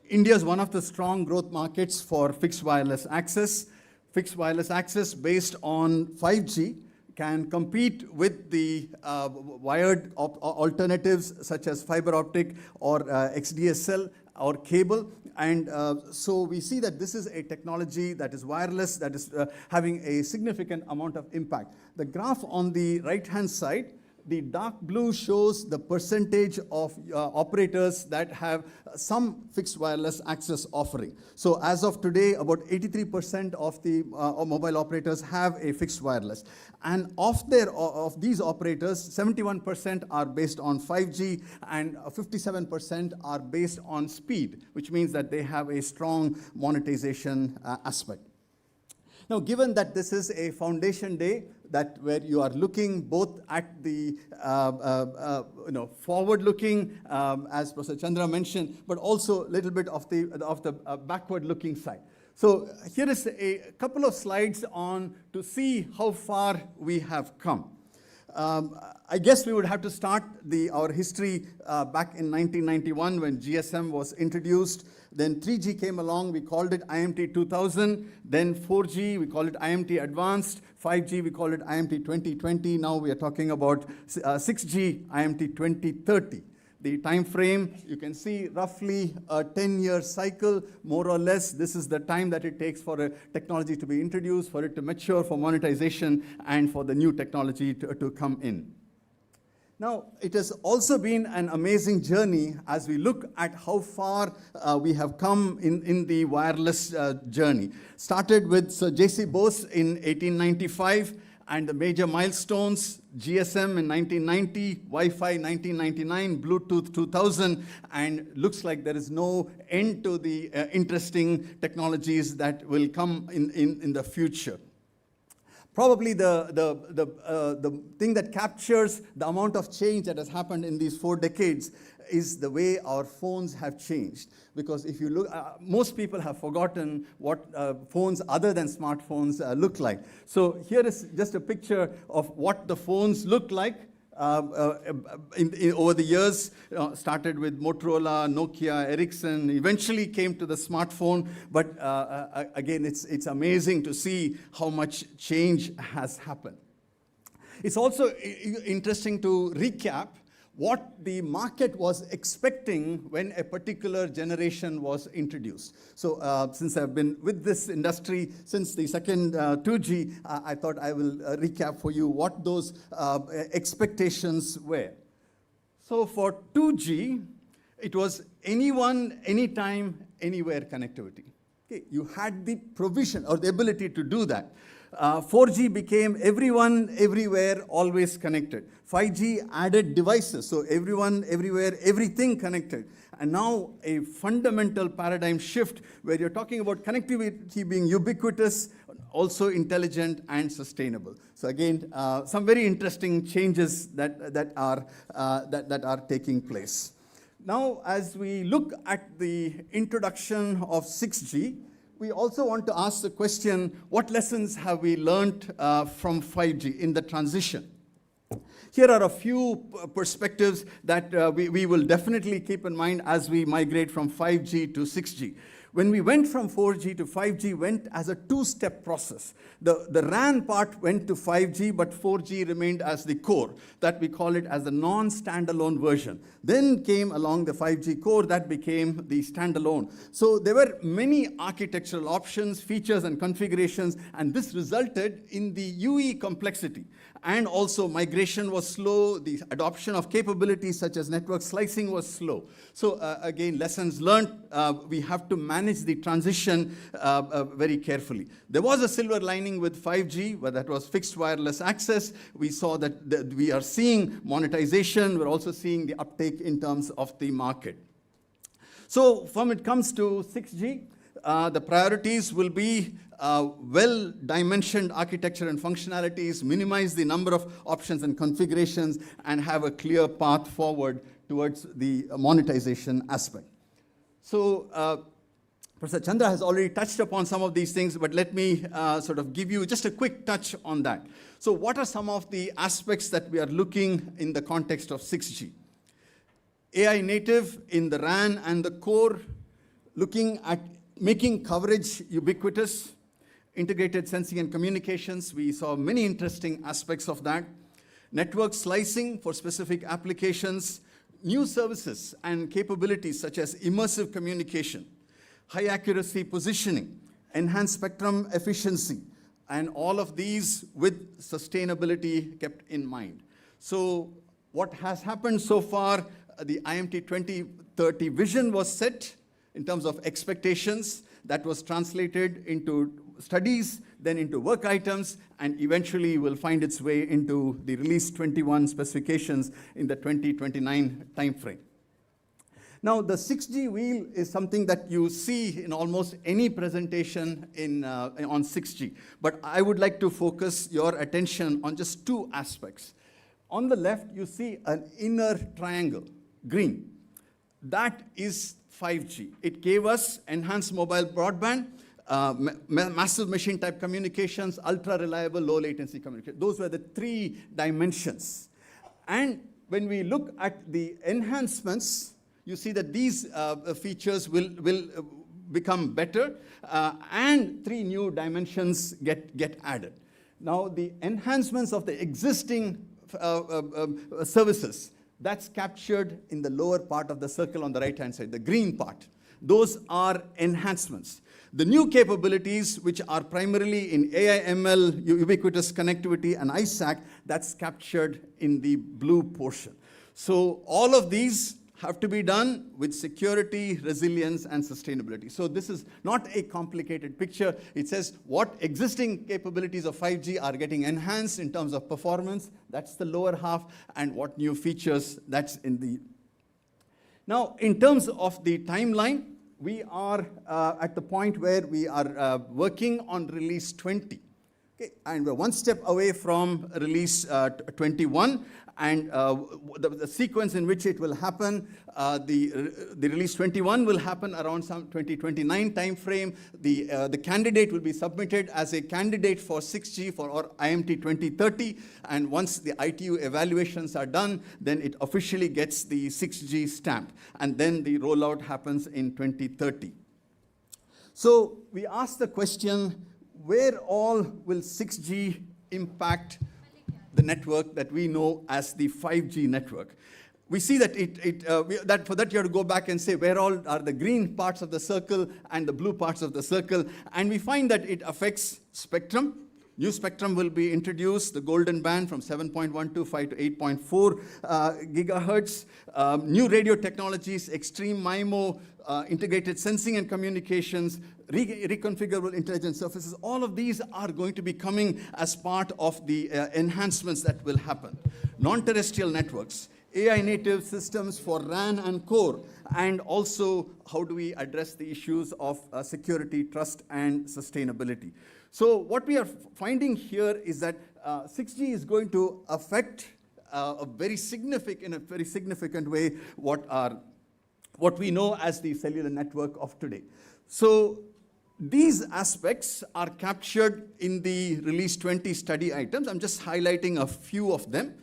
India is one of the strong growth markets for fixed wireless access. Fixed wireless access based on 5G can compete with the wired alternatives such as fiber optic or XDSL or cable. And so we see that this is a technology that is wireless, that is having a significant amount of impact. The graph on the right-hand side, the dark blue shows the percentage of operators that have some fixed wireless access offering. So as of today, about 83% of the mobile operators have a fixed wireless. And of these operators, 71% are based on 5G and 57% are based on speed, which means that they have a strong monetization aspect. Now, given that this is a foundation day, where you are looking both at the forward-looking, as Professor Chandra mentioned, but also a little bit of the backward-looking side. So here is a couple of slides to see how far we have come. I guess we would have to start our history back in 1991 when GSM was introduced. Then 3G came along, we called it IMT 2000. Then 4G, we called it IMT Advanced. 5G, we called it IMT 2020. Now we are talking about 6G, IMT 2030. The time frame, you can see roughly a 10-year cycle, more or less. This is the time that it takes for a technology to be introduced, for it to mature, for monetization, and for the new technology to come in. Now, it has also been an amazing journey as we look at how far we have come in the wireless journey. Started with Sir J.C. Bose in 1895, and the major milestones: GSM in 1990, Wi-Fi 1999, Bluetooth 2000, and looks like there is no end to the interesting technologies that will come in the future. Probably the thing that captures the amount of change that has happened in these 4 decades is the way our phones have changed. Because if you look, most people have forgotten what phones other than smartphones look like. So here is just a picture of what the phones look like. Over the years, started with Motorola, Nokia, Ericsson, eventually came to the smartphone. But again, it's amazing to see how much change has happened. It's also interesting to recap what the market was expecting when a particular generation was introduced. So since I've been with this industry since the second 2G, I thought I will recap for you what those expectations were. So for 2G, it was anyone, anytime, anywhere connectivity. Okay, you had the provision or the ability to do that. 4G became everyone, everywhere, always connected. 5G added devices, so everyone, everywhere, everything connected. And now a fundamental paradigm shift where you're talking about connectivity being ubiquitous, also intelligent and sustainable. So again, some very interesting changes that are taking place. Now, as we look at the introduction of 6G, we also want to ask the question, what lessons have we learned from 5G in the transition? Here are a few perspectives that we will definitely keep in mind as we migrate from 5G to 6G. When we went from 4G to 5G, went as a 2-step process. The RAN part went to 5G, but 4G remained as the core. That we call it as the non-standalone version. Then came along the 5G core, that became the standalone. So there were many architectural options, features, and configurations, and this resulted in the UE complexity. And also migration was slow, the adoption of capabilities such as network slicing was slow. So again, lessons learned, we have to manage the transition very carefully. There was a silver lining with 5G, where that was fixed wireless access. We saw that we are seeing monetization, we're also seeing the uptake in terms of the market. So when it comes to 6G, the priorities will be well-dimensioned architecture and functionalities, minimize the number of options and configurations, and have a clear path forward towards the monetization aspect. So Professor Chandra has already touched upon some of these things, but let me sort of give you just a quick touch on that. So what are some of the aspects that we are looking in the context of 6G? AI native in the RAN and the core, looking at making coverage ubiquitous, integrated sensing and communications. We saw many interesting aspects of that. Network slicing for specific applications, new services and capabilities such as immersive communication, high accuracy positioning, enhanced spectrum efficiency, and all of these with sustainability kept in mind. So what has happened so far, the IMT 2030 vision was set in terms of expectations. That was translated into studies, then into work items, and eventually will find its way into the Release 21 specifications in the 2029 timeframe. Now, the 6G wheel is something that you see in almost any presentation on 6G. But I would like to focus your attention on just 2 aspects. On the left, you see an inner triangle, green. That is 5G. It gave us enhanced mobile broadband, massive machine type communications, ultra reliable, low latency communication. Those were the 3 dimensions. And when we look at the enhancements, you see that these features will become better, and 3 new dimensions get added. Now, the enhancements of the existing services, that's captured in the lower part of the circle on the right-hand side, the green part. Those are enhancements.
The new capabilities, which are primarily in AI, ML, ubiquitous connectivity, and ISAC, that's captured in the blue portion. So all of these have to be done with security, resilience, and sustainability. So this is not a complicated picture. It says what existing capabilities of 5G are getting enhanced in terms of performance, that's the lower half, and what new features, that's in the... Now, in terms of the timeline, we are at the point where we are working on release 20. Okay, and we're one step away from release 21, and the sequence in which it will happen, the release 21 will happen around some 2029 timeframe. The candidate will be submitted as a candidate for 6G for our IMT 2030, and once the ITU evaluations are done, then it officially gets the 6G stamp, and then the rollout happens in 2030. So we asked the question, where all will 6G impact the network that we know as the 5G network? We see that for that you have to go back and say where all are the green parts of the circle and the blue parts of the circle, and we find that it affects spectrum. New spectrum will be introduced, the golden band from 7.125 to 8.4 gigahertz. New radio technologies, extreme MIMO, integrated sensing and communications, reconfigurable intelligent surfaces, all of these are going to be coming as part of the enhancements that will happen. Non-terrestrial networks, AI native systems for RAN and core, and also how do we address the issues of security, trust, and sustainability. So what we are finding here is that 6G is going to affect in a very significant way what we know as the cellular network of today. So these aspects are captured in the release 20 study items. I'm just highlighting a few of them.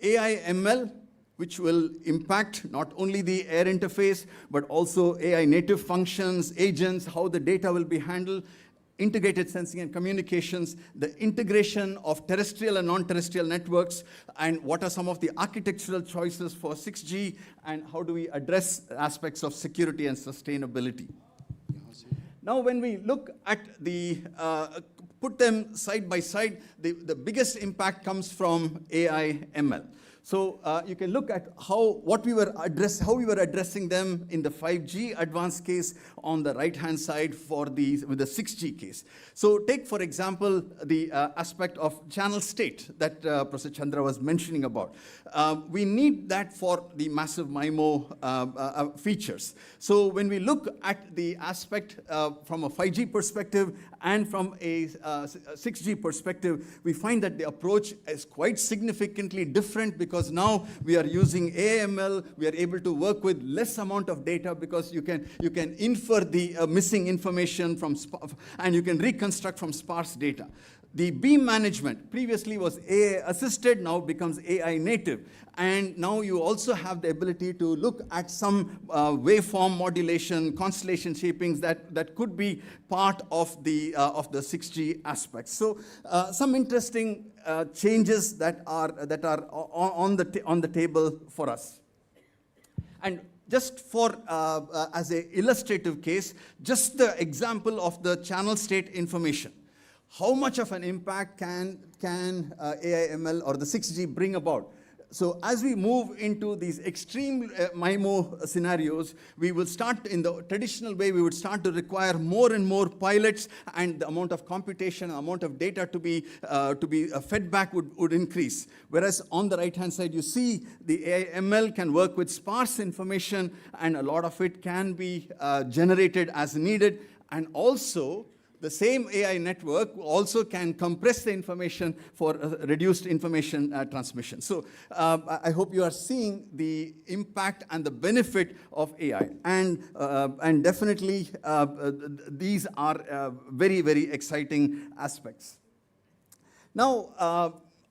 AI ML, which will impact not only the air interface, but also AI native functions, agents, how the data will be handled, integrated sensing and communications, the integration of terrestrial and non-terrestrial networks, and what are some of the architectural choices for 6G, and how do we address aspects of security and sustainability. Now, when we look at put them side by side, the biggest impact comes from AI ML. So you can look at how we were addressing them in the 5G advanced case on the right-hand side with the 6G case. So take, for example, the aspect of channel state that Professor Chandra was mentioning about. We need that for the massive MIMO features. So when we look at the aspect from a 5G perspective and from a 6G perspective, we find that the approach is quite significantly different, because now we are using AML, we are able to work with less amount of data, because you can infer the missing information and you can reconstruct from sparse data. The beam management previously was AI assisted, now becomes AI native. And now you also have the ability to look at some waveform modulation, constellation shapings that could be part of the 6G aspects. So some interesting changes that are on the table for us. And just for as an illustrative case, just the example of the channel state information. How much of an impact can AI/ML or the 6G bring about? So as we move into these extreme MIMO scenarios, we will start in the traditional way, we would start to require more and more pilots, and the amount of computation, amount of data to be fed back would increase. Whereas on the right-hand side, you see the AI/ML can work with sparse information, and a lot of it can be generated as needed, and also the same AI network also can compress the information for reduced information transmission. So I hope you are seeing the impact and the benefit of AI. And definitely these are very, very exciting aspects. Now,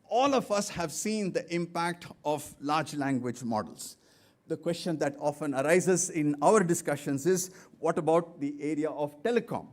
all of us have seen the impact of large language models. The question that often arises in our discussions is, what about the area of telecom?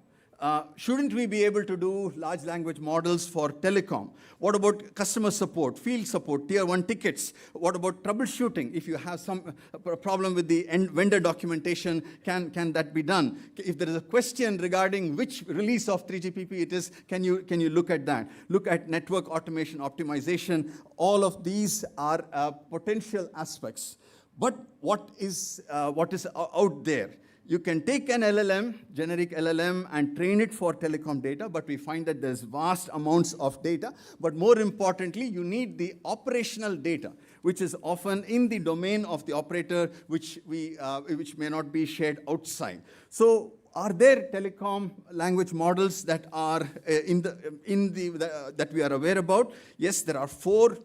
Shouldn't we be able to do large language models for telecom? What about customer support, field support, tier 1 tickets? What about troubleshooting? If you have some problem with the vendor documentation, can that be done? If there is a question regarding which release of 3GPP it is, can you look at that? Look at network automation, optimization. All of these are potential aspects. But what is out there? You can take an LLM, generic LLM, and train it for telecom data, but we find that there's vast amounts of data. But more importantly, you need the operational data, which is often in the domain of the operator, which may not be shared outside. So are there telecom language models that are that we are aware about? Yes, there are 4.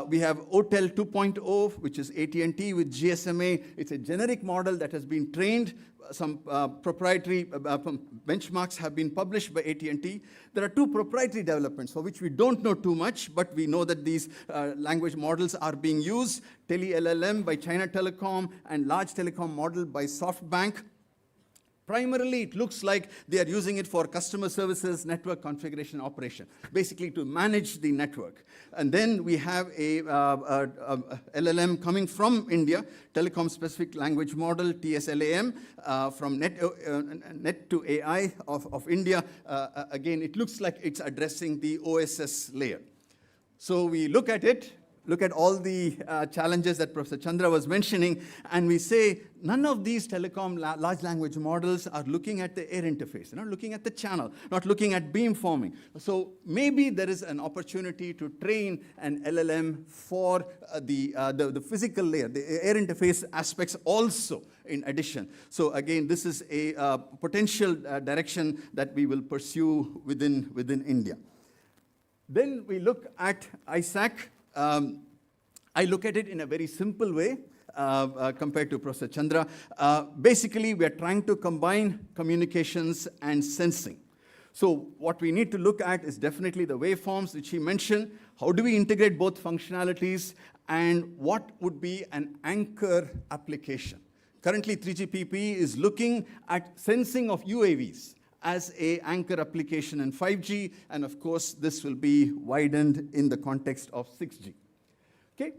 We have OTEL 2.0, which is AT&T with GSMA. It's a generic model that has been trained. Some proprietary benchmarks have been published by AT&T. There are 2 proprietary developments for which we don't know too much, but we know that these language models are being used. TeleLLM by China Telecom and large telecom model by SoftBank. Primarily, it looks like they are using it for customer services, network configuration operation, basically to manage the network. And then we have a LLM coming from India, Telecom Specific Language Model, TSLAM, from Net to AI of India. Again, it looks like it's addressing the OSS layer. So we look at it, look at all the challenges that Professor Chandra was mentioning, and we say none of these telecom large language models are looking at the air interface, not looking at the channel, not looking at beamforming. So maybe there is an opportunity to train an LLM for the physical layer, the air interface aspects also in addition. So again, this is a potential direction that we will pursue within India. Then we look at ISAC. I look at it in a very simple way compared to Professor Chandra. Basically, we are trying to combine communications and sensing. So what we need to look at is definitely the waveforms, which he mentioned. How do we integrate both functionalities, and what would be an anchor application? Currently, 3GPP is looking at sensing of UAVs as an anchor application in 5G, and of course, this will be widened in the context of 6G. Okay?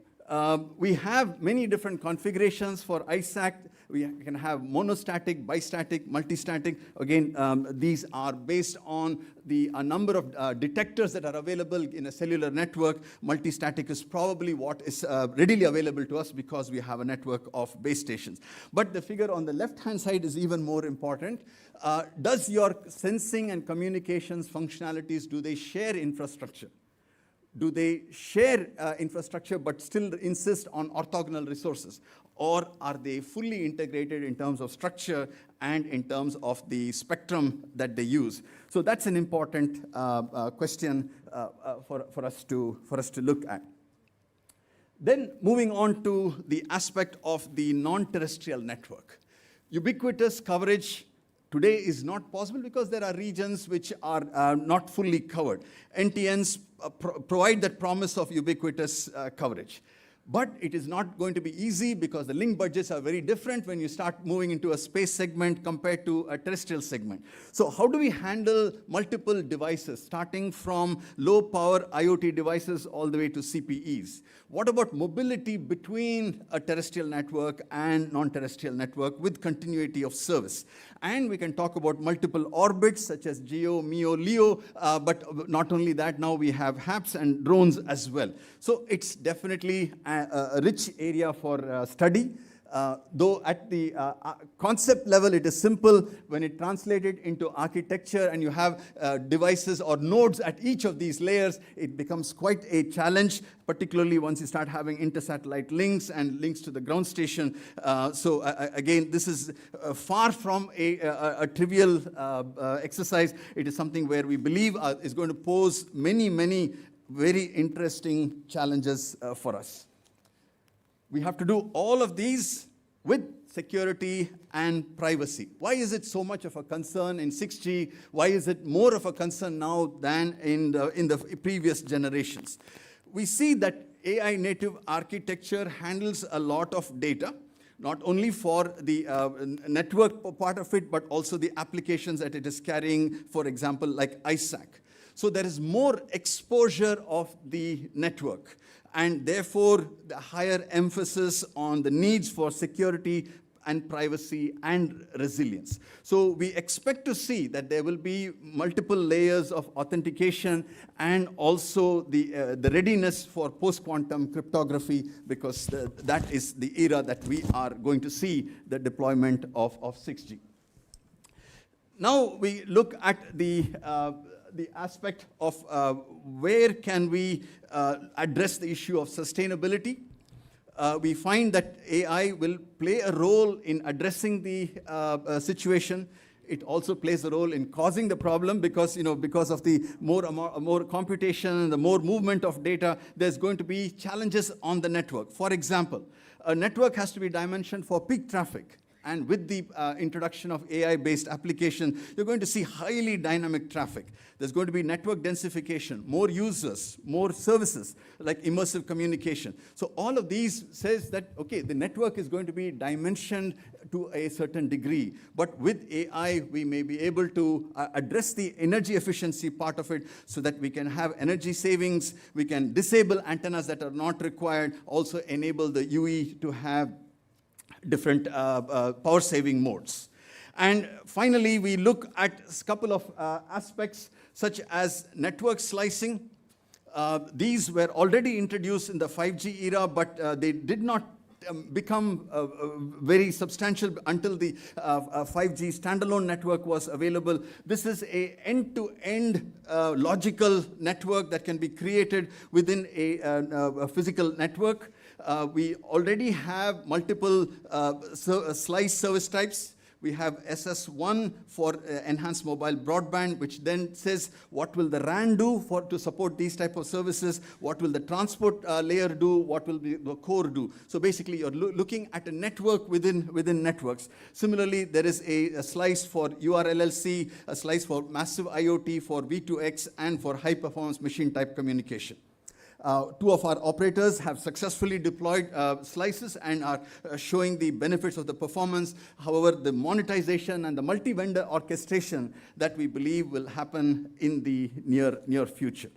We have many different configurations for ISAC. We can have monostatic, bistatic, multistatic. Again, these are based on the number of detectors that are available in a cellular network. Multistatic is probably what is readily available to us because we have a network of base stations. But the figure on the left-hand side is even more important. Does your sensing and communications functionalities, do they share infrastructure? Do they share infrastructure but still insist on orthogonal resources? Or are they fully integrated in terms of structure and in terms of the spectrum that they use? So that's an important question for us to look at. Then moving on to the aspect of the non-terrestrial network. Ubiquitous coverage today is not possible because there are regions which are not fully covered. NTNs provide that promise of ubiquitous coverage. But it is not going to be easy because the link budgets are very different when you start moving into a space segment compared to a terrestrial segment. So how do we handle multiple devices, starting from low-power IoT devices all the way to CPEs? What about mobility between a terrestrial network and non-terrestrial network with continuity of service? And we can talk about multiple orbits such as GEO, MEO, LEO, but not only that, now we have HAPS and drones as well. So it's definitely a rich area for study. Though at the concept level it is simple, when it translated into architecture and you have devices or nodes at each of these layers, it becomes quite a challenge, particularly once you start having inter-satellite links and links to the ground station. So again, this is far from a trivial exercise. It is something where we believe is going to pose many very interesting challenges for us. We have to do all of these with security and privacy. Why is it so much of a concern in 6G? Why is it more of a concern now than in the previous generations? We see that AI native architecture handles a lot of data. not only for the network part of it, but also the applications that it is carrying, for example, like ISAC. So there is more exposure of the network, and therefore the higher emphasis on the needs for security and privacy and resilience. So we expect to see that there will be multiple layers of authentication and also the readiness for post-quantum cryptography, because that is the era that we are going to see the deployment of 6G. Now we look at the aspect of where can we address the issue of sustainability. We find that AI will play a role in addressing the situation. It also plays a role in causing the problem because, because of the more computation, the more movement of data, there's going to be challenges on the network. For example, a network has to be dimensioned for peak traffic. And with the introduction of AI-based application, you're going to see highly dynamic traffic. There's going to be network densification, more users, more services, like immersive communication. So all of these says that, okay, the network is going to be dimensioned to a certain degree. But with AI, we may be able to address the energy efficiency part of it so that we can have energy savings. We can disable antennas that are not required, also enable the UE to have different power-saving modes. And finally, we look at a couple of aspects such as network slicing. These were already introduced in the 5G era, but they did not become very substantial until the 5G standalone network was available. This is an end-to-end logical network that can be created within a physical network. We already have multiple slice service types. We have SS1 for enhanced mobile broadband, which then says what will the RAN do to support these type of services, what will the transport layer do, what will the core do. So basically, you're looking at a network within networks. Similarly, there is a slice for URLLC, a slice for massive IoT, for V2X, and for high-performance machine-type communication. Two of our operators have successfully deployed slices and are showing the benefits of the performance. However, the monetization and the multi-vendor orchestration that we believe will happen in the near future.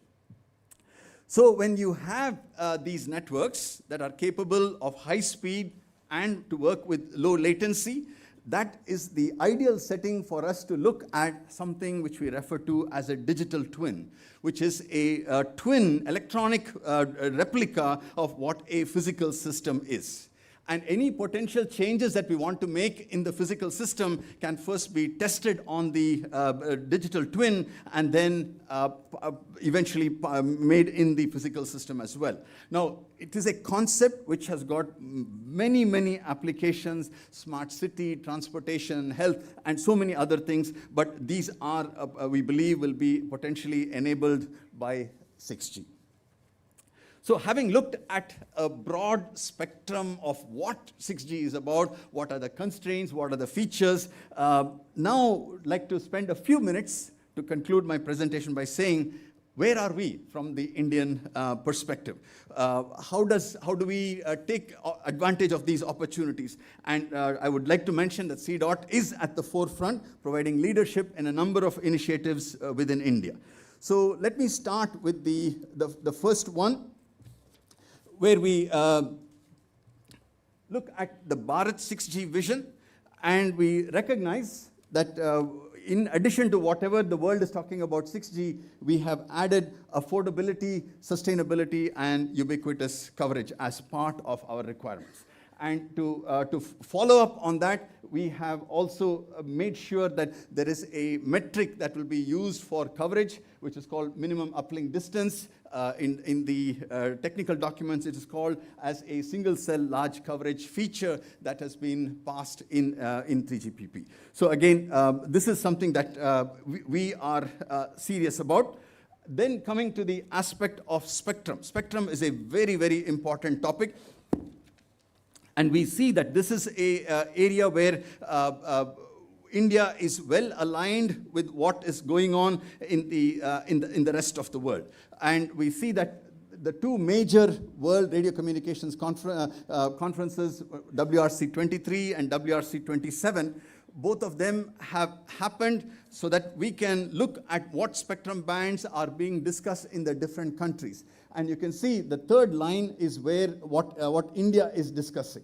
So when you have these networks that are capable of high speed and to work with low latency, that is the ideal setting for us to look at something which we refer to as a digital twin, which is a twin electronic replica of what a physical system is. And any potential changes that we want to make in the physical system can first be tested on the digital twin and then eventually made in the physical system as well. Now, it is a concept which has got many applications: smart city, transportation, health, and so many other things. But these are, we believe, will be potentially enabled by 6G. So having looked at a broad spectrum of what 6G is about, what are the constraints, what are the features, now I'd like to spend a few minutes to conclude my presentation by saying, where are we from the Indian perspective? How do we take advantage of these opportunities? And I would like to mention that CDOT is at the forefront, providing leadership in a number of initiatives within India. So let me start with the first one, where we look at the Bharat 6G vision, and we recognize that in addition to whatever the world is talking about 6G, we have added affordability, sustainability, and ubiquitous coverage as part of our requirements. And to follow up on that, we have also made sure that there is a metric that will be used for coverage, which is called minimum uplink distance. In the technical documents, it is called as a single cell large coverage feature that has been passed in 3GPP. So again, this is something that we are serious about. Then coming to the aspect of spectrum. Spectrum is a very important topic. And we see that this is an area where India is well aligned with what is going on in the rest of the world. And we see that the two major World Radio Communications conferences, WRC 23 and WRC 27, both of them have happened so that we can look at what spectrum bands are being discussed in the different countries. And you can see the third line is where what India is discussing.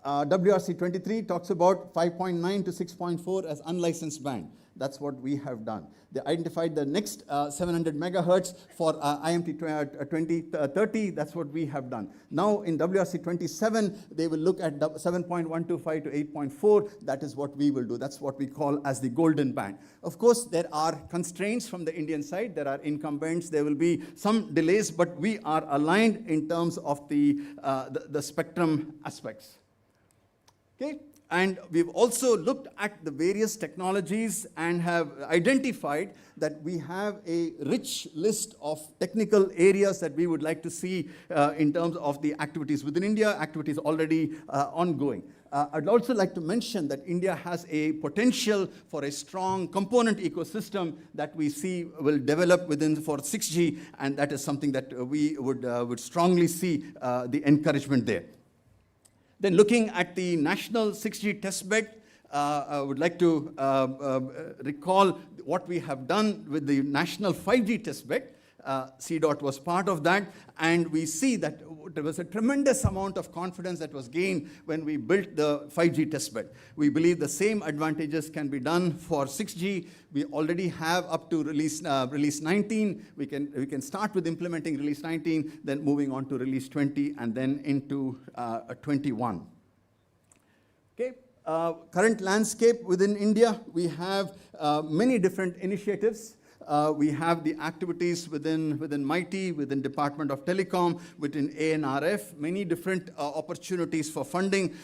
WRC 23 talks about 5.9 to 6.4 as unlicensed band. That's what we have done. They identified the next 700 megahertz for IMT 2030. That's what we have done. Now in WRC 27, they will look at 7.125 to 8.4. That is what we will do. That's what we call as the golden band. Of course, there are constraints from the Indian side. There are incumbents. There will be some delays, but we are aligned in terms of the spectrum aspects. Okay, and we've also looked at the various technologies and have identified that we have a rich list of technical areas that we would like to see in terms of the activities within India, activities already ongoing. I'd also like to mention that India has a potential for a strong component ecosystem that we see will develop for 6G, and that is something that we would strongly see the encouragement there. Then looking at the national 6G testbed, I would like to recall what we have done with the national 5G testbed. CDOT was part of that, and we see that there was a tremendous amount of confidence that was gained when we built the 5G testbed. We believe the same advantages can be done for 6G. We already have up to release 19. We can start with implementing release 19, then moving on to release 20, and then into 21. Okay. Current landscape within India, we have many different initiatives. We have the activities within MITI, within Department of Telecom, within ANRF, many different opportunities for funding.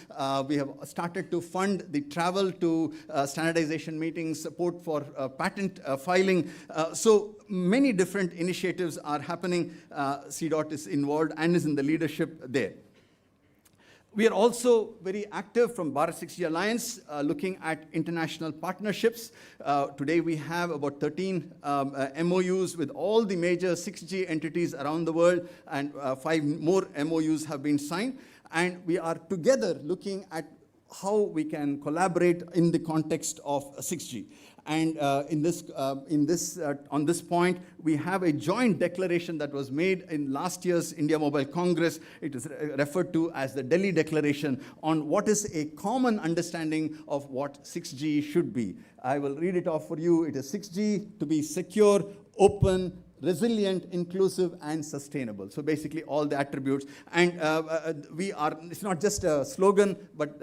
We have started to fund the travel to standardization meetings, support for patent filing. So many different initiatives are happening. CDOT is involved and is in the leadership there. We are also very active from Bharat 6G Alliance, looking at international partnerships. Today we have about 13 MOUs with all the major 6G entities around the world, and 5 more MOUs have been signed. And we are together looking at how we can collaborate in the context of 6G. And on this point, we have a joint declaration that was made in last year's India Mobile Congress. It is referred to as the Delhi Declaration on what is a common understanding of what 6G should be. I will read it off for you. It is 6G to be secure, open, resilient, inclusive, and sustainable. So basically all the attributes. And it's not just a slogan, but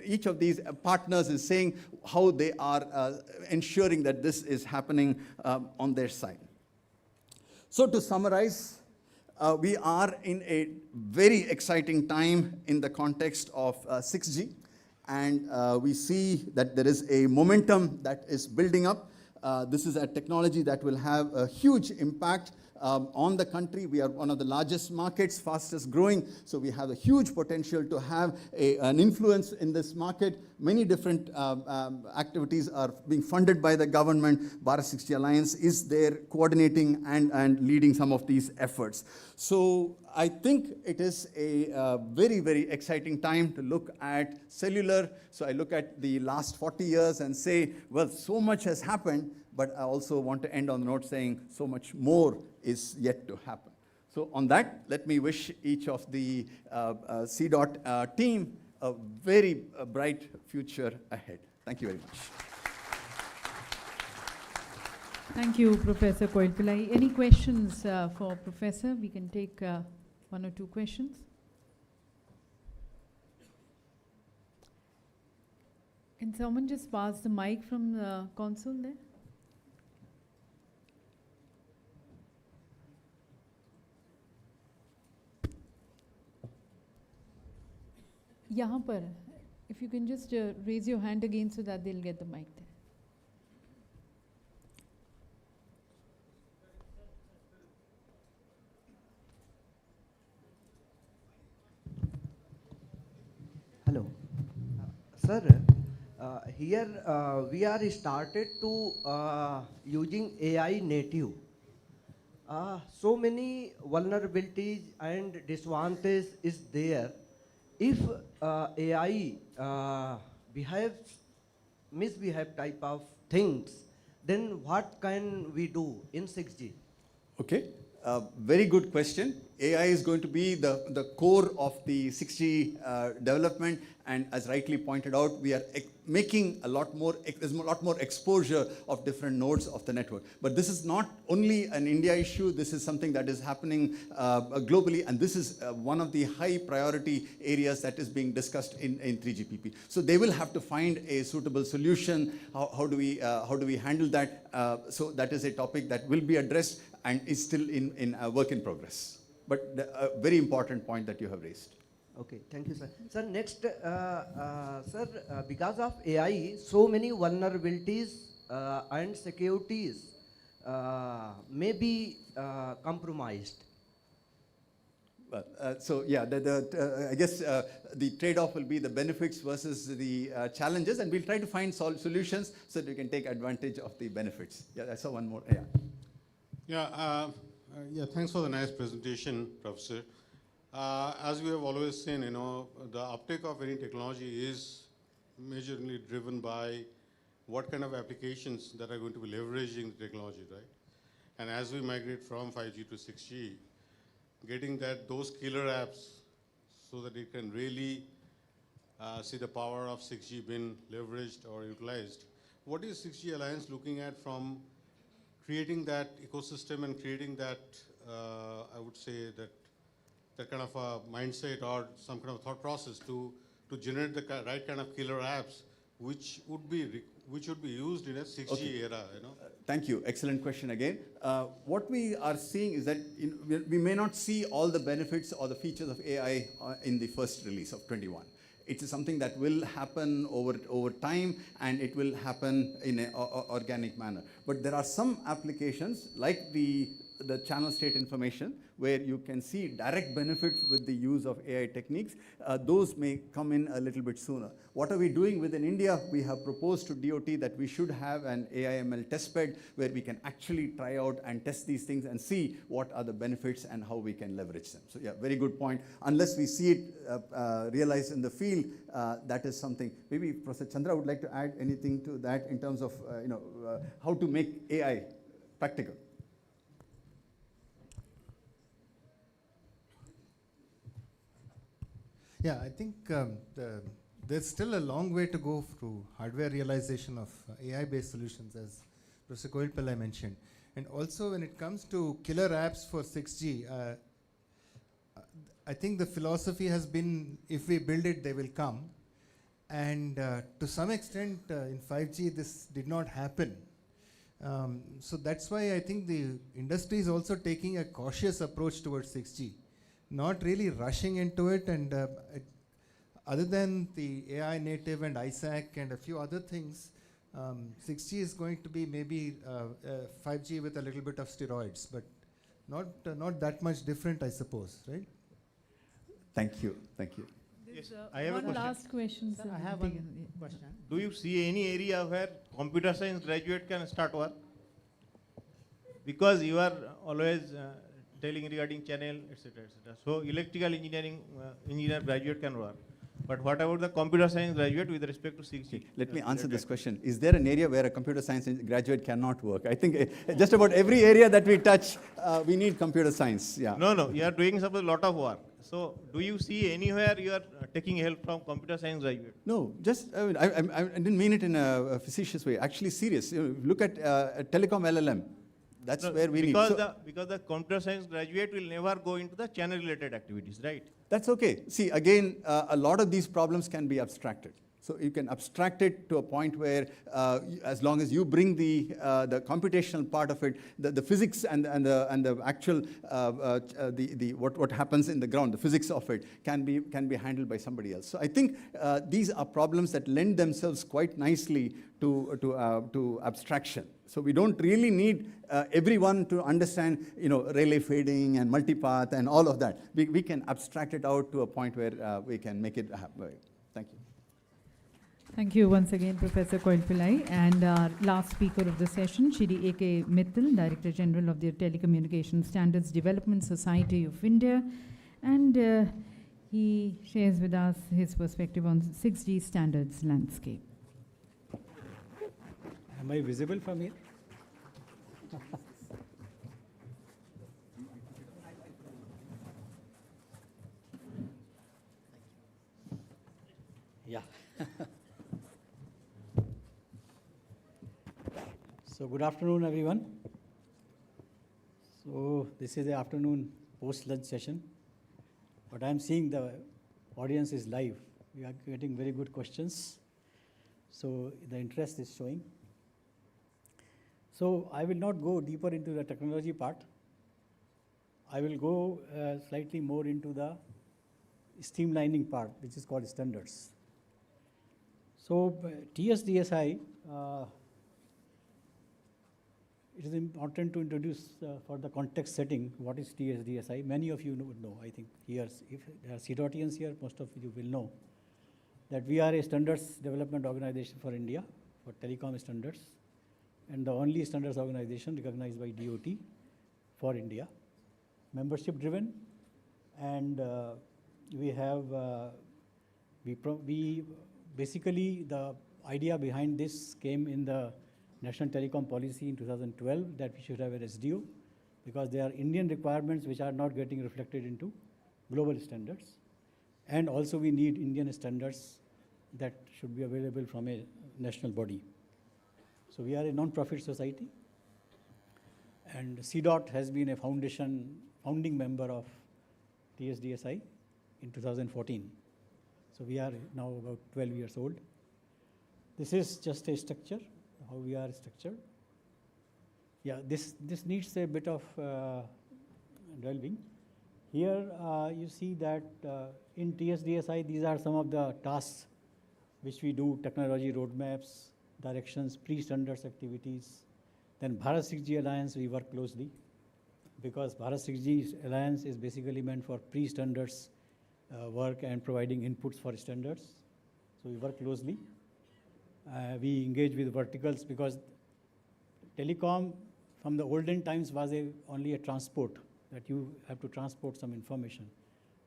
each of these partners is saying how they are ensuring that this is happening on their side. So to summarize, we are in a very exciting time in the context of 6G. And we see that there is a momentum that is building up. This is a technology that will have a huge impact on the country. We are one of the largest markets, fastest growing, so we have a huge potential to have an influence in this market. Many different activities are being funded by the government. Bharat 6G Alliance is there coordinating and leading some of these efforts. So I think it is a very, very exciting time to look at cellular. So I look at the last 40 years and say, well, so much has happened, but I also want to end on the note saying so much more is yet to happen. So on that, let me wish each of the CDOT team a very bright future ahead. Thank you very much.
Thank you, Professor Koilpillai. Any questions for Professor? We can take 1 or 2 questions. Can someone just pass the mic from the console there? यहाँ पर, if you can just raise your hand again so that they'll get the mic there.
Hello. Sir, here we are started to using AI native. so many vulnerabilities and disadvantages is there. If AI behaves, misbehave type of things, then what can we do in 6G?
Okay, very good question. AI is going to be the core of the 6G development, and as rightly pointed out, we are making a lot more, there's a lot more exposure of different nodes of the network. But this is not only an India issue, this is something that is happening globally, and this is one of the high priority areas that is being discussed in 3GPP. So they will have to find a suitable solution. How do we handle that? So that is a topic that will be addressed and is still in work in progress. But a very important point that you have raised.
Okay, thank you, sir. Sir, next, sir, because of AI, so many vulnerabilities and securities may be compromised.
So yeah, I guess the trade-off will be the benefits versus the challenges, and we'll try to find solutions so that we can take advantage of the benefits. Yeah, I saw one more. Yeah.
Yeah, thanks for the nice presentation, Professor. As we have always seen, the uptake of any technology is majorly driven by what kind of applications that are going to be leveraging the technology, right? And as we migrate from 5G to 6G, getting those killer apps so that it can really see the power of 6G being leveraged or utilized. What is 6G Alliance looking at from creating that ecosystem and creating that, I would say, that kind of a mindset or some kind of thought process to generate the right kind of killer apps which would be used in a 6G era,
Thank you. Excellent question again. What we are seeing is that we may not see all the benefits or the features of AI in the first release of 21. It is something that will happen over time, and it will happen in an organic manner. But there are some applications like the channel state information where you can see direct benefit with the use of AI techniques. Those may come in a little bit sooner. What are we doing within India? We have proposed to DOT that we should have an AI/ML testbed where we can actually try out and test these things and see what are the benefits and how we can leverage them. So yeah, very good point. Unless we see it realized in the field, that is something. Maybe Professor Chandra would like to add anything to that in terms of how to make AI practical.
Yeah, I think there's still a long way to go through hardware realization of AI-based solutions, as Professor Koilpillai mentioned. And also when it comes to killer apps for 6G, I think the philosophy has been, if we build it, they will come. And to some extent, in 5G, this did not happen. So that's why I think the industry is also taking a cautious approach towards 6G. Not really rushing into it, and other than the AI native and ISAC and a few other things, 6G is going to be maybe 5G with a little bit of steroids, but not that much different, I suppose, right?
Thank you. Thank you.
Yes, I have one last question. Sir, I have one question. Do you see any area where computer science graduate can start work? Because you are always telling regarding channel, etc., etc. So electrical engineering engineer graduate can work. But what about the computer science graduate with respect to 6G?
Let me answer this question. Is there an area where a computer science graduate cannot work? I think just about every area that we touch, we need computer science. Yeah.
No, you are doing a lot of work. So do you see anywhere you are taking help from computer science graduate?
No, just, I didn't mean it in a facetious way. Actually serious. Look at Telecom LLM. That's where we need.
Because the computer science graduate will never go into the channel related activities, right?
That's okay. See, again, a lot of these problems can be abstracted. So you can abstract it to a point where, as long as you bring the computational part of it, the physics and the actual what happens in the ground, the physics of it can be handled by somebody else. So I think these are problems that lend themselves quite nicely to abstraction. So we don't really need everyone to understand, relay fading and multipath and all of that. We can abstract it out to a point where we can make it happen. Thank you.
Thank you once again, Professor Koilpillai. And our last speaker of the session, Shri A.K. Mittal, Director General of the Telecommunication Standards Development Society of India. And he shares with us his perspective on 6G standards landscape.
Am I visible from here? Yeah. So good afternoon, everyone. So this is the afternoon post-lunch session, but I'm seeing the audience is live. We are getting very good questions. So the interest is showing. So I will not go deeper into the technology part. I will go slightly more into the streamlining part, which is called standards. So TSDSI, it is important to introduce for the context setting what is TSDSI. Many of you would know, I think. Here, if there are CDOTians here, most of you will know that we are a standards development organization for India, for telecom standards, and the only standards organization recognized by DOT for India. Membership driven, and we have, we basically, the idea behind this came in the National Telecom Policy in 2012 that we should have an SDO, because there are Indian requirements which are not getting reflected into global standards. And also we need Indian standards that should be available from a national body. So we are a non-profit society, and CDOT has been a founding member of TSDSI in 2014. So we are now about 12 years old. This is just a structure, how we are structured. Yeah, this needs a bit of delving. Here you see that in TSDSI, these are some of the tasks which we do: technology roadmaps, directions, pre-standards activities. Then Bharat 6G Alliance, we work closely, because Bharat 6G Alliance is basically meant for pre-standards work and providing inputs for standards. So we work closely. We engage with verticals, because telecom from the olden times was only a transport, that you have to transport some information.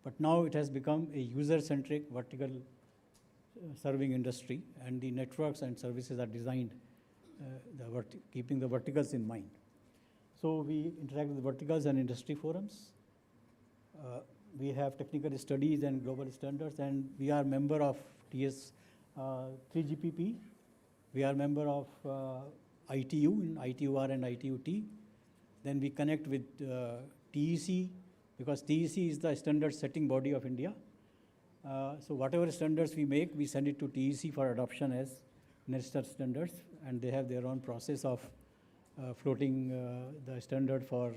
But now it has become a user-centric vertical serving industry, and the networks and services are designed keeping the verticals in mind. So we interact with verticals and industry forums. We have technical studies and global standards, and we are member of 3GPP. We are member of ITU, in ITUR and ITUT. Then we connect with TEC, because TEC is the standard setting body of India. So whatever standards we make, we send it to TEC for adoption as national standards, and they have their own process of floating the standard for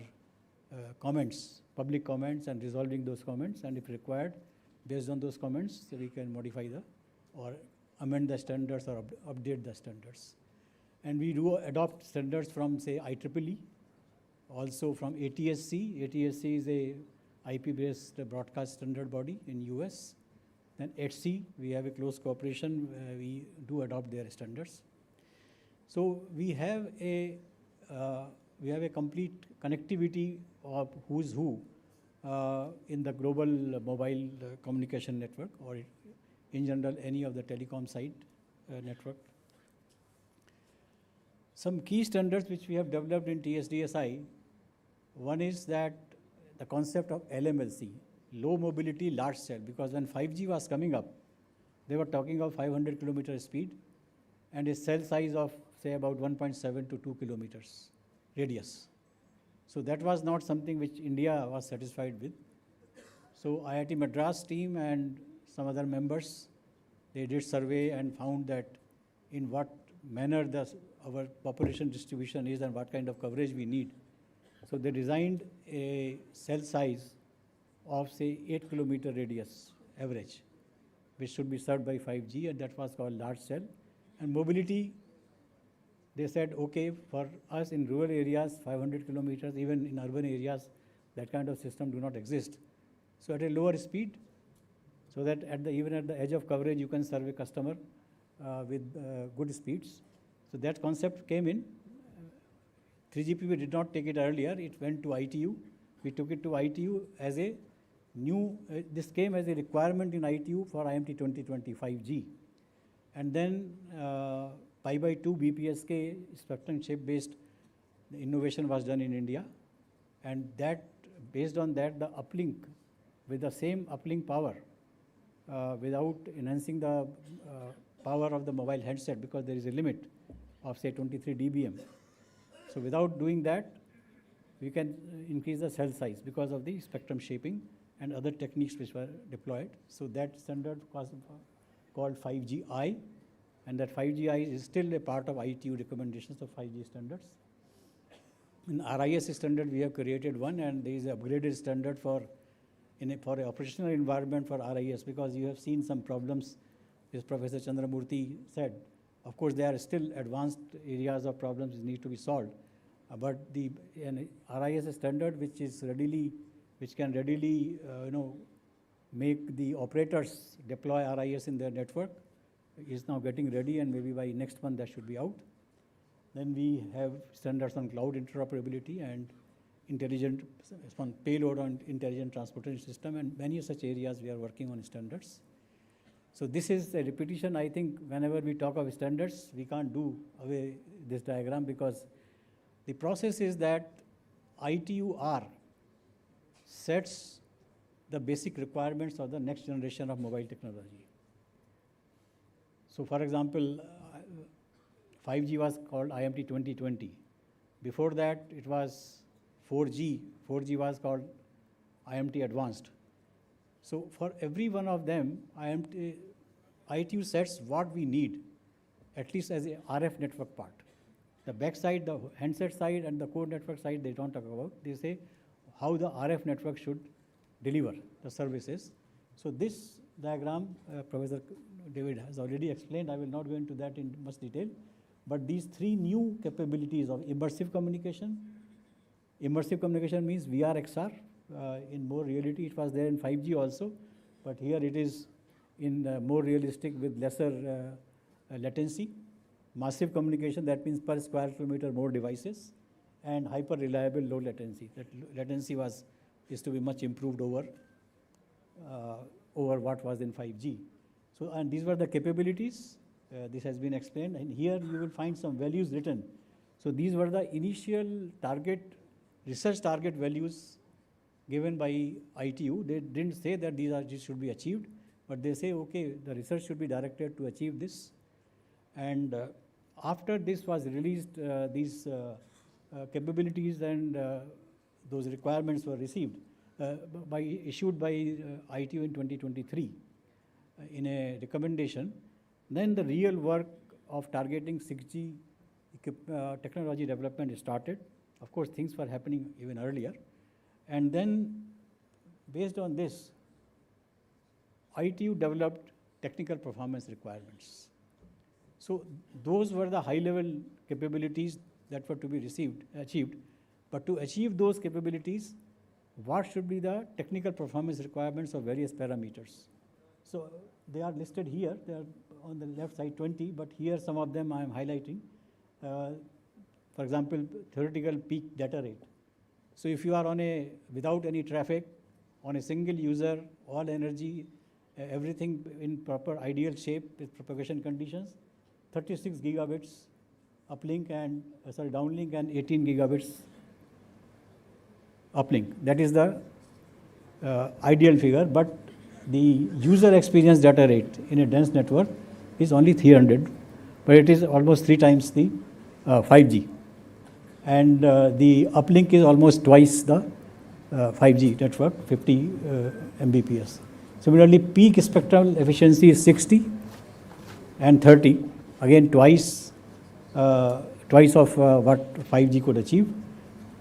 comments, public comments, and resolving those comments. And if required, based on those comments, so we can modify or amend the standards or update the standards. And we do adopt standards from, say, IEEE, also from ATSC. ATSC is a IP-based broadcast standard body in US. Then ETSI, we have a close cooperation. We do adopt their standards. So we have a complete connectivity of who's who in the global mobile communication network, or in general any of the telecom site network. Some key standards which we have developed in TSDSI, one is that the concept of LMLC, low mobility large cell, because when 5G was coming up, they were talking of 500 kilometer speed and a cell size of, say, about 1.7 to 2 kilometers radius. So that was not something which India was satisfied with. So IIT Madras team and some other members, they did survey and found that in what manner our population distribution is and what kind of coverage we need. So they designed a cell size of, say, 8 kilometer radius average, which should be served by 5G, and that was called large cell. And mobility, they said, okay, for us in rural areas, 500 kilometers, even in urban areas, that kind of system do not exist. So at a lower speed, so that even at the edge of coverage, you can serve a customer with good speeds. So that concept came in. 3GPP did not take it earlier. It went to ITU. We took it to ITU as a new, this came as a requirement in ITU for IMT 2020 5G. And then pi/2 BPSK spectrum shape-based innovation was done in India. And that, based on that, the uplink with the same uplink power without enhancing the power of the mobile handset, because there is a limit of say 23 dBm. So without doing that, we can increase the cell size because of the spectrum shaping and other techniques which were deployed. So that standard was called 5GI, and that 5GI is still a part of ITU recommendations of 5G standards. In RIS standard, we have created one, and there is an upgraded standard for an operational environment for RIS, because you have seen some problems, as Professor Chandramurthy said. Of course, there are still advanced areas of problems that need to be solved. But the RIS standard, which can readily, make the operators deploy RIS in their network, is now getting ready, and maybe by next month that should be out. Then we have standards on cloud interoperability and intelligent payload on intelligent transportation system, and many such areas we are working on standards. So this is a repetition. I think whenever we talk of standards, we can't do away this diagram, because the process is that ITU-R sets the basic requirements of the next generation of mobile technology. So for example, 5G was called IMT 2020. Before that, it was 4G. 4G was called IMT Advanced. So for every one of them, ITU sets what we need, at least as a RF network part. The back side, the handset side, and the core network side, they don't talk about. They say how the RF network should deliver the services. So this diagram, Professor David has already explained. I will not go into that in much detail. But these three new capabilities of immersive communication. Immersive communication means VR/XR. In more reality, it was there in 5G also, but here it is in more realistic with lesser latency. Massive communication, that means per square kilometer more devices, and hyper reliable low latency. That latency is to be much improved over what was in 5G. So, and these were the capabilities. This has been explained, and here you will find some values written. So these were the initial research target values given by ITU. They didn't say that these should be achieved, but they say, okay, the research should be directed to achieve this. And after this was released, these capabilities and those requirements were received, issued by ITU in 2023 in a recommendation. Then the real work of targeting 6G technology development started. Of course, things were happening even earlier. And then, based on this, ITU developed technical performance requirements. So those were the high-level capabilities that were to be achieved. But to achieve those capabilities, what should be the technical performance requirements of various parameters? So they are listed here. They are on the left side 20, but here some of them I am highlighting. For example, theoretical peak data rate. So if you are without any traffic, on a single user, all energy, everything in proper ideal shape with propagation conditions, 36 gigabits uplink and downlink, and 18 gigabits uplink. That is the ideal figure, but the user experience data rate in a dense network is only 300, but it is almost 3 times the 5G. And the uplink is almost twice the 5G network, 50 Mbps. Similarly, peak spectral efficiency is 60 and 30, again twice of what 5G could achieve.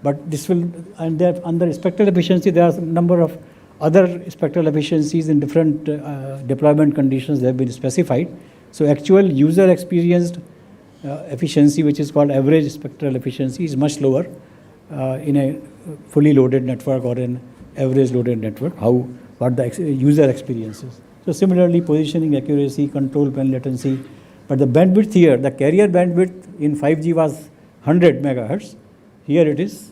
But this will, and there, under spectral efficiency, there are a number of other spectral efficiencies in different deployment conditions that have been specified. So actual user experienced efficiency, which is called average spectral efficiency, is much lower in a fully loaded network or an average loaded network, what the user experiences. So similarly, positioning accuracy, control plane latency, But the bandwidth here, the carrier bandwidth in 5G was 100 megahertz. Here it is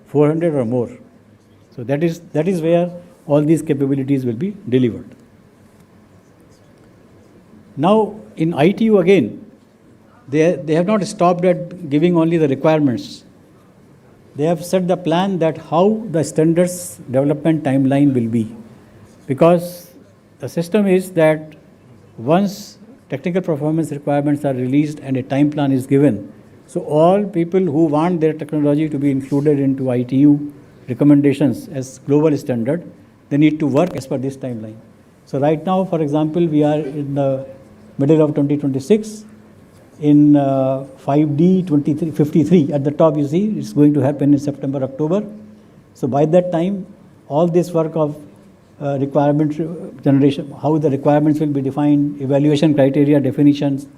400 or more. So that is where all these capabilities will be delivered. Now in ITU again, they have not stopped at giving only the requirements. They have set the plan that how the standards development timeline will be. Because the system is that once technical performance requirements are released and a time plan is given, so all people who want their technology to be included into ITU recommendations as global standard, they need to work as per this timeline. So right now, for example, we are in the middle of 2026. In 5D 53 at the top, you see, it's going to happen in September, October. So by that time, all this work of requirement generation, how the requirements will be defined, evaluation criteria, definitions,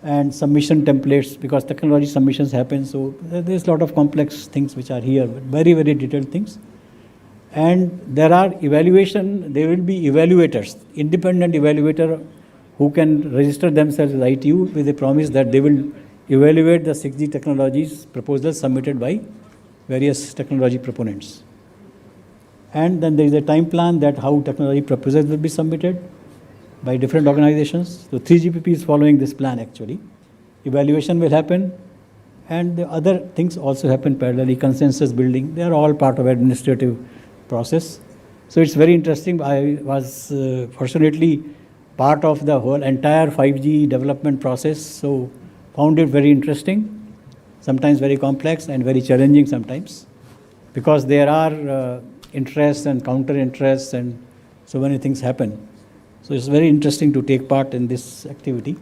and submission templates, because technology submissions happen. So there's a lot of complex things which are here, very, very detailed things. And there are evaluation, there will be evaluators, independent evaluator who can register themselves with ITU with a promise that they will evaluate the 6G technologies proposals submitted by various technology proponents. And then there is a time plan that how technology proposals will be submitted by different organizations. So 3GPP is following this plan actually. Evaluation will happen, and the other things also happen parallelly, consensus building. They are all part of administrative process. So it's very interesting. I was fortunately part of the whole entire 5G development process, so found it very interesting, sometimes very complex and very challenging sometimes, because there are interests and counter interests and so many things happen. So it's very interesting to take part in this activity.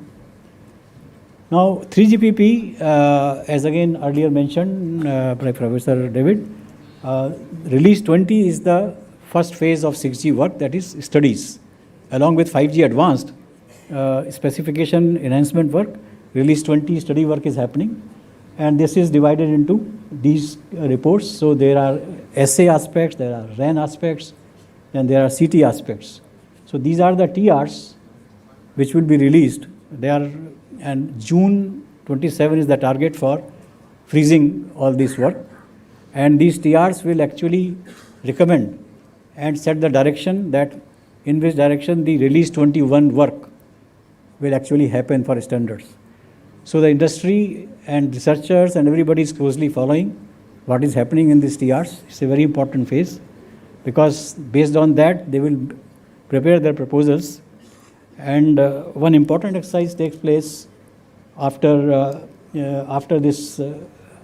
Now 3GPP, as again earlier mentioned by Professor David, Release 20 is the first phase of 6G work, that is studies. Along with 5G advanced specification enhancement work, Release 20 study work is happening, and this is divided into these reports. So there are SA aspects, there are RAN aspects, and there are CT aspects. So these are the TRs which will be released. They are, and June 27 is the target for freezing all this work, and these TRs will actually recommend and set the direction that in which direction the Release 21 work will actually happen for standards. So the industry and researchers and everybody is closely following what is happening in these TRs. It's a very important phase, because based on that they will prepare their proposals. And one important exercise takes place after this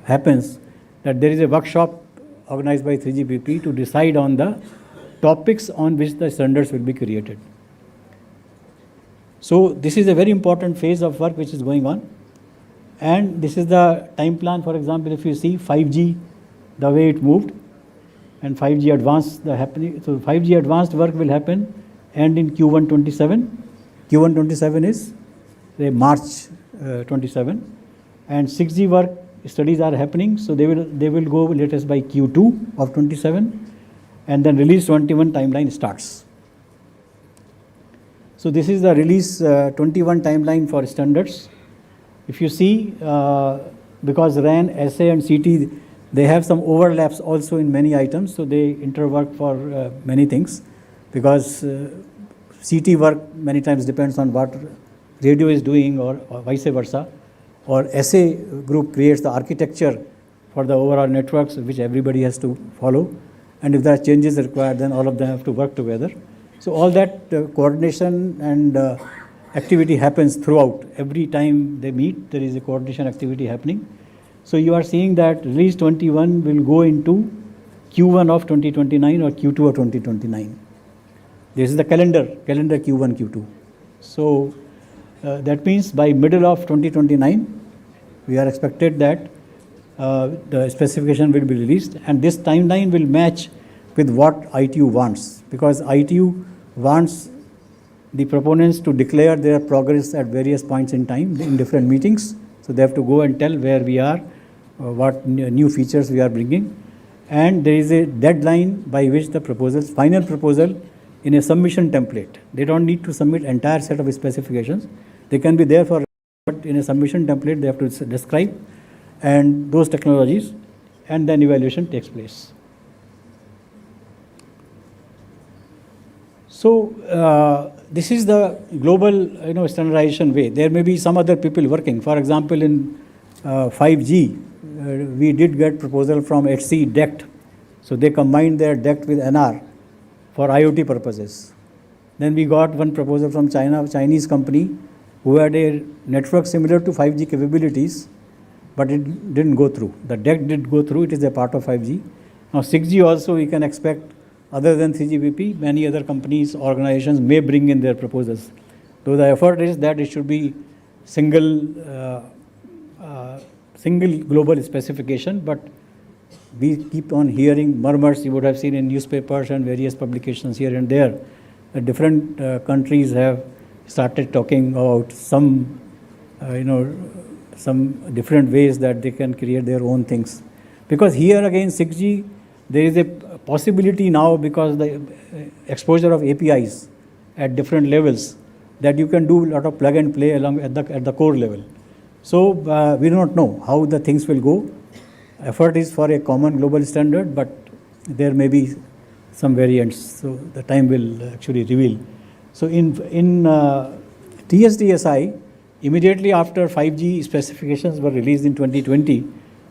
happens, that there is a workshop organized by 3GPP to decide on the topics on which the standards will be created. So this is a very important phase of work which is going on. And this is the time plan. For example, if you see 5G, the way it moved, and 5G advanced the happening. So 5G advanced work will happen and in Q1 27. Q1 27 is March 27, and 6G work studies are happening. So they will go latest by Q2 of 27. And then Release 21 timeline starts. So this is the Release 21 timeline for standards. If you see, because RAN, SA and CT, they have some overlaps also in many items, so they interwork for many things, because CT work many times depends on what radio is doing or vice versa, or SA group creates the architecture for the overall networks which everybody has to follow. And if there are changes required, then all of them have to work together. So all that coordination and activity happens throughout. Every time they meet, there is a coordination activity happening. So you are seeing that Release 21 will go into Q1 of 2029 or Q2 of 2029. This is the calendar Q1, Q2. So that means by middle of 2029, we are expected that the specification will be released, and this timeline will match with what ITU wants, because ITU wants the proponents to declare their progress at various points in time in different meetings. So they have to go and tell where we are, what new features we are bringing, and there is a deadline by which the final proposal in a submission template. They don't need to submit entire set of specifications. They can be there for, but in a submission template they have to describe and those technologies, and then evaluation takes place. So this is the global standardization way. There may be some other people working. For example, in 5G, we did get proposal from HC DECT. So they combined their DECT with NR for IoT purposes. Then we got one proposal from Chinese company who had a network similar to 5G capabilities, but it didn't go through. The DECT did go through, it is a part of 5G. Now 6G also we can expect, other than 3GPP, many other companies, organizations may bring in their proposals. Though the effort is that it should be single global specification, but we keep on hearing murmurs. You would have seen in newspapers and various publications here and there that different countries have started talking about some different ways that they can create their own things. Because here again 6G, there is a possibility now, because the exposure of APIs at different levels, that you can do a lot of plug and play along at the core level. So we do not know how the things will go. Effort is for a common global standard, but there may be some variants. So the time will actually reveal. So in TSDSI, immediately after 5G specifications were released in 2020,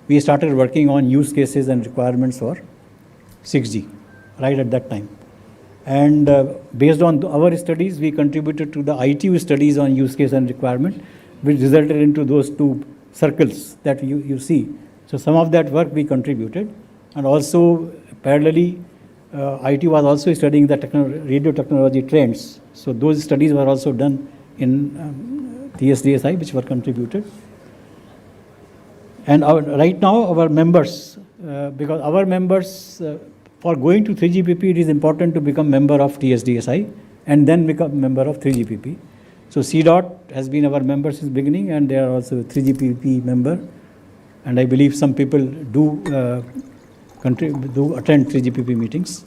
we started working on use cases and requirements for 6G, right at that time. And based on our studies, we contributed to the ITU studies on use case and requirement, which resulted into those two circles that you see. So some of that work we contributed, and also parallelly, ITU was also studying the radio technology trends. So those studies were also done in TSDSI, which were contributed. And right now, our members, because our members, for going to 3GPP, it is important to become member of TSDSI and then become member of 3GPP. So CDOT has been our member since beginning, and they are also a 3GPP member. And I believe some people do attend 3GPP meetings.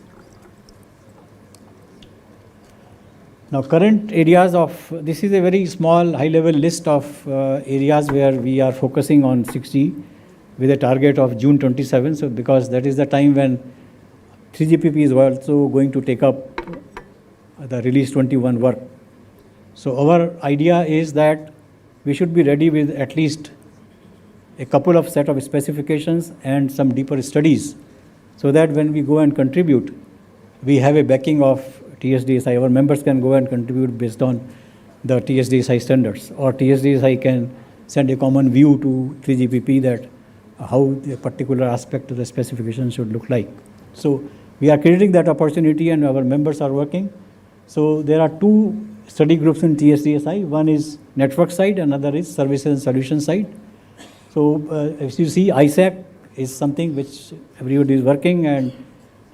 Now, current areas of, this is a very small, high-level list of areas where we are focusing on 6G with a target of June 27. So, because that is the time when 3GPP is also going to take up the Release 21 work. So, our idea is that we should be ready with at least a couple of set of specifications and some deeper studies, so that when we go and contribute, we have a backing of TSDSI. Our members can go and contribute based on the TSDSI standards, or TSDSI can send a common view to 3GPP that how the particular aspect of the specification should look like. So we are creating that opportunity, and our members are working. So there are two study groups in TSDSI. One is network side, another is services and solution side. So as you see, ISAC is something which everybody is working, and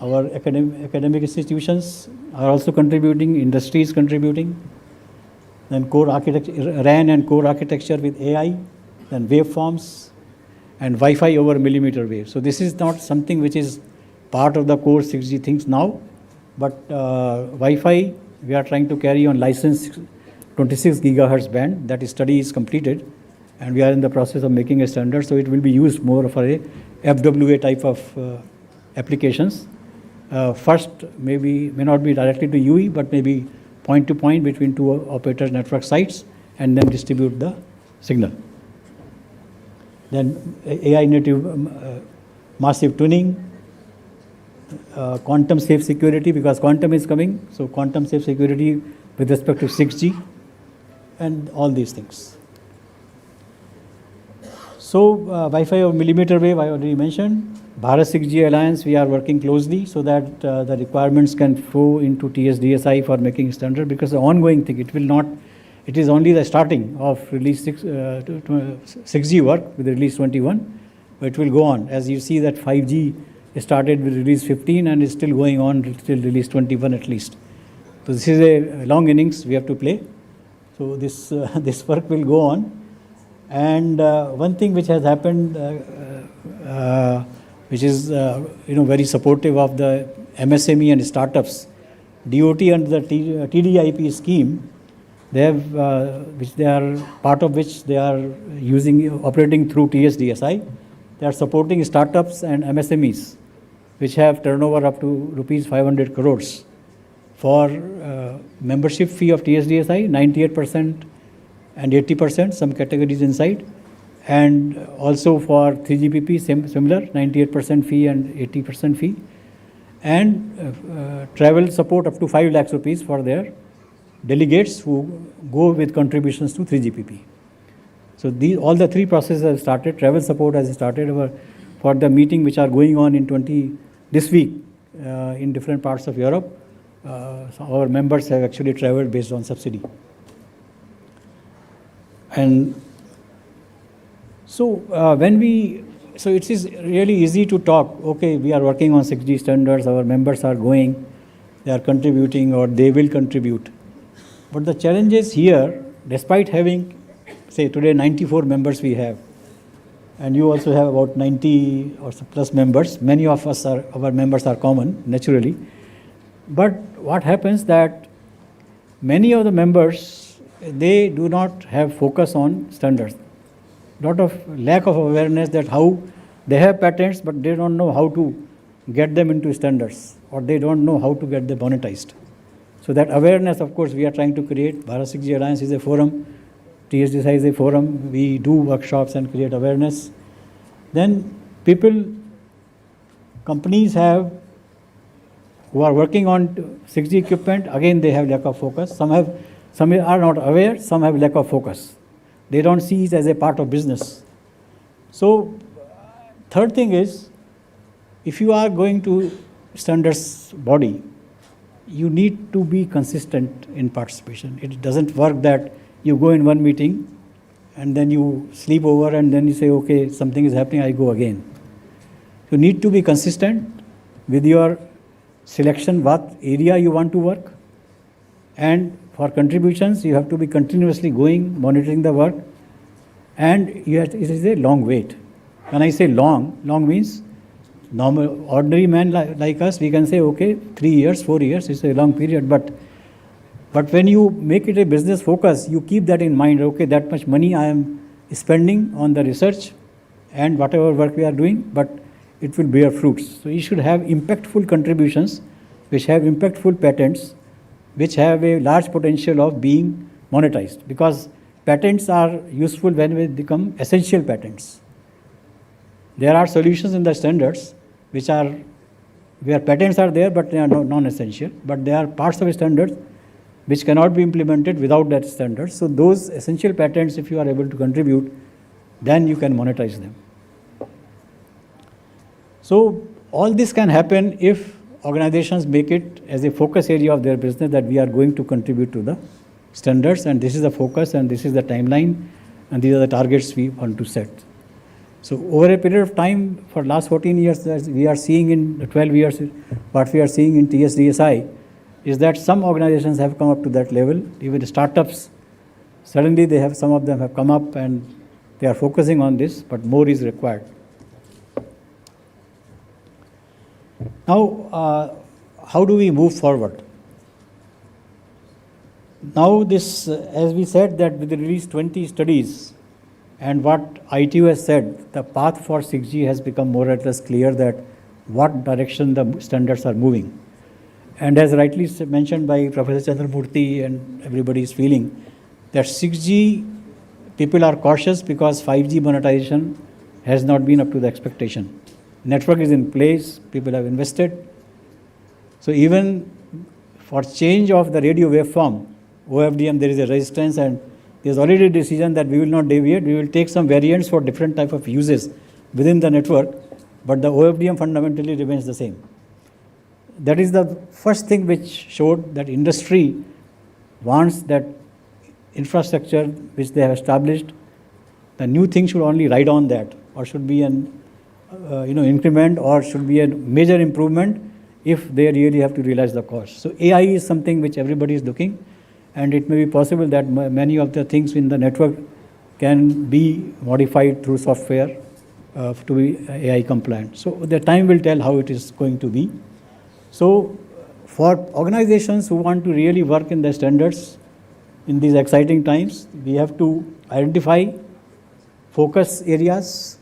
our academic institutions are also contributing, industry is contributing. Then core architecture, RAN and core architecture with AI, then waveforms, and Wi-Fi over millimeter wave. So this is not something which is part of the core 6G things now, but Wi-Fi, we are trying to carry on license 26 gigahertz band. That study is completed, and we are in the process of making a standard, so it will be used more for a FWA type of applications. First, may not be directly to UE, but maybe point to point between two operator network sites, and then distribute the signal. Then AI native massive tuning, quantum safe security, because quantum is coming, so quantum safe security with respect to 6G, and all these things. So Wi-Fi or millimeter wave, I already mentioned. Bharat 6G Alliance, we are working closely so that the requirements can flow into TSDSI for making standard, because the ongoing thing, it is only the starting of release 6G work with release 21, but it will go on. As you see that 5G started with release 15 and is still going on till release 21 at least. So this is a long innings we have to play. So this work will go on. And one thing which has happened, which is very supportive of the MSME and startups, DOT under the TDIP scheme They have, which they are part of which they are operating through TSDSI. They are supporting startups and MSMEs, which have turnover up to rupees 500 crores. For membership fee of TSDSI, 98% and 80%, some categories inside. And also for 3GPP, similar, 98% fee and 80% fee. And travel support up to 5 lakhs rupees for their delegates who go with contributions to 3GPP. So all the three processes have started. Travel support has started for the meeting which are going on in this week in different parts of Europe. So our members have actually traveled based on subsidy. And so so it is really easy to talk, okay, we are working on 6G standards, our members are going, they are contributing or they will contribute. But the challenge is here, despite having, say today 94 members we have, and you also have about 90 or plus members, many of our members are common, naturally. But what happens that many of the members, they do not have focus on standards. Lot of lack of awareness that how they have patents, but they don't know how to get them into standards, or they don't know how to get them monetized. So that awareness, of course, we are trying to create. Bharat 6G Alliance is a forum, TSDSI is a forum, we do workshops and create awareness. Then companies who are working on 6G equipment, again they have lack of focus. Some are not aware, some have lack of focus. They don't see it as a part of business. So third thing is, if you are going to standards body, you need to be consistent in participation. It doesn't work that you go in one meeting and then you sleep over and then you say, okay, something is happening, I go again. You need to be consistent with your selection, what area you want to work. And for contributions, you have to be continuously going, monitoring the work. And it is a long wait. When I say long means normal, ordinary man like us, we can say, okay, 3 years, 4 years, it's a long period. But when you make it a business focus, you keep that in mind, okay, that much money I am spending on the research and whatever work we are doing, but it will bear fruits. So you should have impactful contributions, which have impactful patents, which have a large potential of being monetized, because patents are useful when they become essential patents. There are solutions in the standards where patents are there, but they are non-essential, but they are parts of standards which cannot be implemented without that standard. So those essential patents, if you are able to contribute, then you can monetize them. So all this can happen if organizations make it as a focus area of their business that we are going to contribute to the standards, and this is the focus and this is the timeline and these are the targets we want to set. So over a period of time, for last 14 years, we are seeing in 12 years, what we are seeing in TSDSI is that some organizations have come up to that level, even startups, suddenly some of them have come up and they are focusing on this, but more is required. Now, how do we move forward? Now this, as we said that with the release 20 studies and what ITU has said, the path for 6G has become more or less clear that what direction the standards are moving. And as rightly mentioned by Professor Chandramurthy and everybody is feeling, that 6G, people are cautious because 5G monetization has not been up to the expectation. Network is in place, people have invested. So even for change of the radio waveform, OFDM, there is a resistance and there is already a decision that we will not deviate, we will take some variants for different type of uses within the network, but the OFDM fundamentally remains the same. That is the first thing which showed that industry wants that infrastructure which they have established, the new thing should only ride on that, or should be an increment, or should be a major improvement if they really have to realize the cost. So AI is something which everybody is looking, and it may be possible that many of the things in the network can be modified through software to be AI compliant. So the time will tell how it is going to be. So for organizations who want to really work in the standards, in these exciting times, we have to identify focus areas,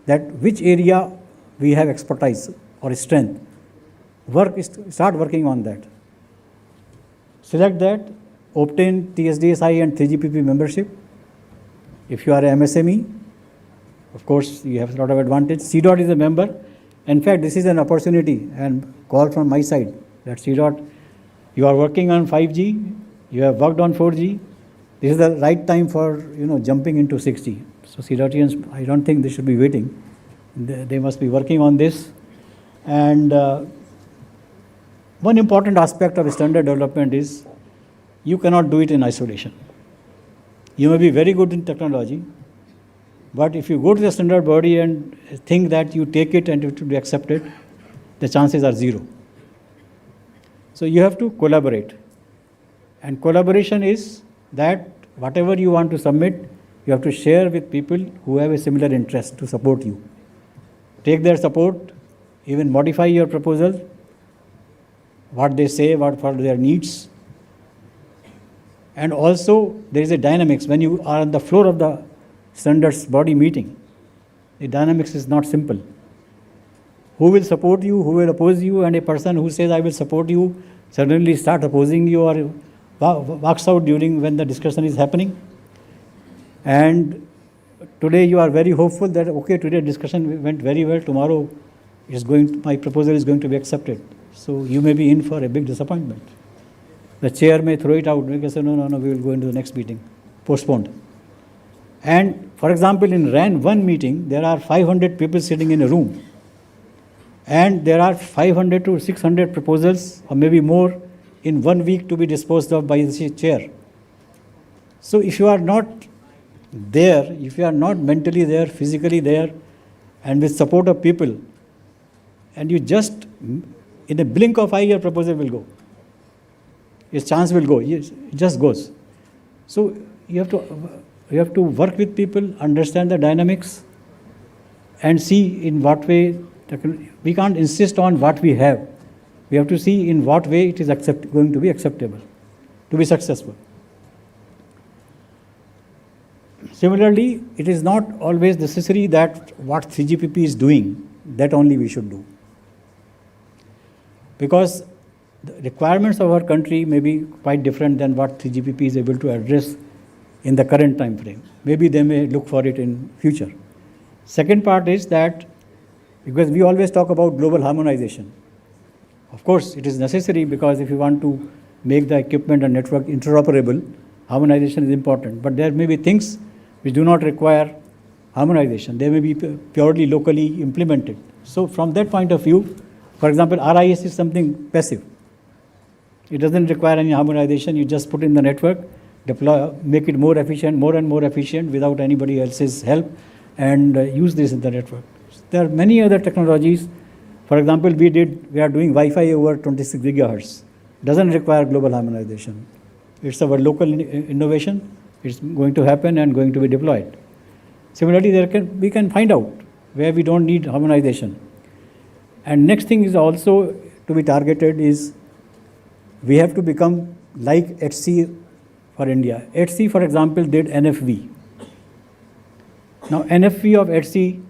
that which area we have expertise or strength. Start working on that. Select that, obtain TSDSI and 3GPP membership. If you are an MSME, of course, you have a lot of advantage. CDOT is a member. In fact, this is an opportunity and call from my side that CDOT, you are working on 5G, you have worked on 4G. This is the right time for jumping into 6G. So CDOTians, I don't think they should be waiting. They must be working on this. And one important aspect of standard development is you cannot do it in isolation. You may be very good in technology, but if you go to the standard body and think that you take it and it will be accepted, the chances are zero. So you have to collaborate. And collaboration is that whatever you want to submit, you have to share with people who have a similar interest to support you. Take their support, even modify your proposal, what they say, what for their needs. And also, there is a dynamics. When you are on the floor of the standards body meeting, the dynamics is not simple. Who will support you, who will oppose you, and a person who says, I will support you, suddenly start opposing you or walks out during when the discussion is happening. And today you are very hopeful that, okay, today discussion went very well, tomorrow my proposal is going to be accepted. So you may be in for a big disappointment. The chair may throw it out because no, we will go into the next meeting, postponed. And for example, in RAN 1 meeting, there are 500 people sitting in a room. And there are 500 to 600 proposals, or maybe more, in 1 week to be disposed of by the chair. So if you are not there, if you are not mentally there, physically there, and with support of people, and you just, in a blink of eye, your proposal will go. Your chance will go. It just goes. So you have to work with people, understand the dynamics, and see in what way. We can't insist on what we have. We have to see in what way it is going to be acceptable, to be successful. Similarly, it is not always necessary that what 3GPP is doing, that only we should do. Because the requirements of our country may be quite different than what 3GPP is able to address in the current time frame. Maybe they may look for it in future. Second part is that, because we always talk about global harmonization. Of course, it is necessary because if you want to make the equipment and network interoperable, harmonization is important. But there may be things which do not require harmonization. They may be purely locally implemented. So from that point of view, for example, RIS is something passive. It doesn't require any harmonization. You just put in the network, deploy, make it more efficient, more and more efficient without anybody else's help, and use this in the network. There are many other technologies. For example, we are doing Wi-Fi over 26 gigahertz. Doesn't require global harmonization. It's our local innovation. It's going to happen and going to be deployed. Similarly, we can find out where we don't need harmonization. And next thing is also to be targeted is we have to become like HC for India. HC, for example, did NFV. Now, NFV of HC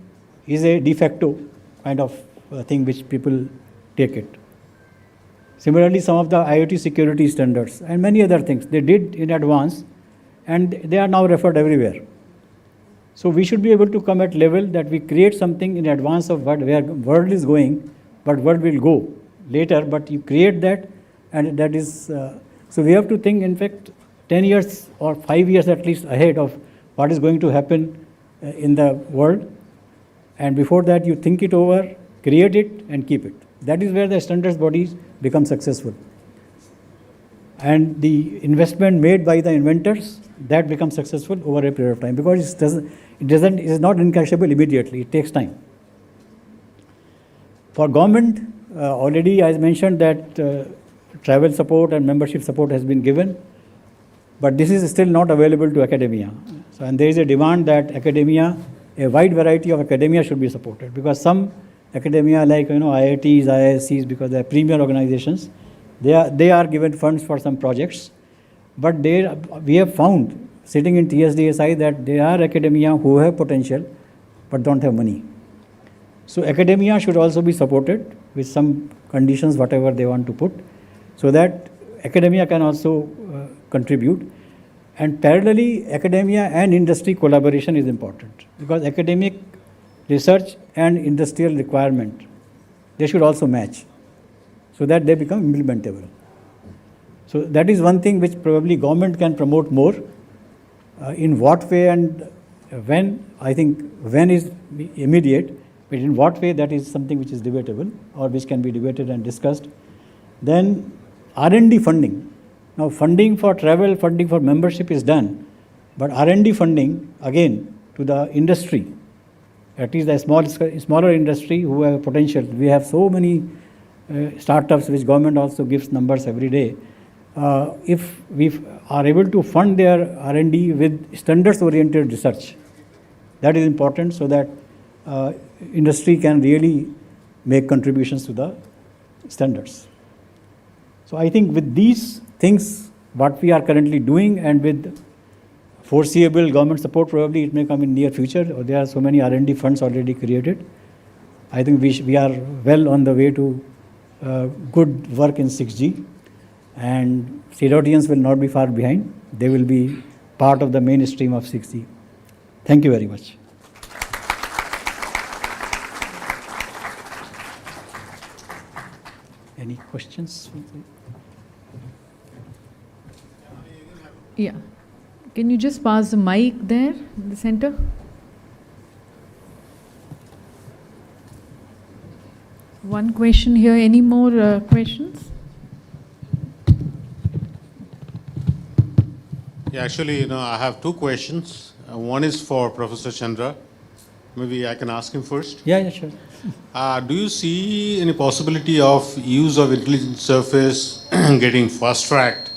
is a de facto kind of thing which people take it. Similarly, some of the IoT security standards and many other things they did in advance, and they are now referred everywhere. So we should be able to come at level that we create something in advance of where world is going, but world will go later, but you create that, and that is, so we have to think, in fact, 10 years or 5 years at least ahead of what is going to happen in the world. And before that, you think it over, create it, and keep it. That is where the standards bodies become successful. And the investment made by the inventors, that becomes successful over a period of time, because it is not encashable immediately. It takes time. For government, already I mentioned that travel support and membership support has been given, but this is still not available to academia. So, and there is a demand that academia, a wide variety of academia should be supported, because some academia like IITs, IISCs, because they are premier organizations, they are given funds for some projects, But we have found, sitting in TSDSI, that there are academia who have potential but don't have money. So academia should also be supported with some conditions, whatever they want to put, so that academia can also contribute. And parallelly, academia and industry collaboration is important, because academic research and industrial requirement, they should also match so that they become implementable. So that is one thing which probably government can promote more. In what way and when, I think when is immediate, but in what way, that is something which is debatable or which can be debated and discussed. Then R&D funding. Now funding for travel, funding for membership is done, but R&D funding, again, to the industry, at least the smaller industry who have potential. We have so many startups which government also gives numbers every day. If we are able to fund their R&D with standards-oriented research, that is important, so that industry can really make contributions to the standards. So I think with these things, what we are currently doing, and with foreseeable government support, probably it may come in near future, or there are so many R&D funds already created. I think we are well on the way to good work in 6G, and CDOTians will not be far behind. They will be part of the mainstream of 6G. Thank you very much. Any questions?
Yeah. Can you just pass the mic there in the center? One question here. Any more questions?
Yeah, actually, I have two questions. One is for Professor Chandra. Maybe I can ask him first.
Yeah, sure.
Do you see any possibility of use of intelligent surface getting fast-tracked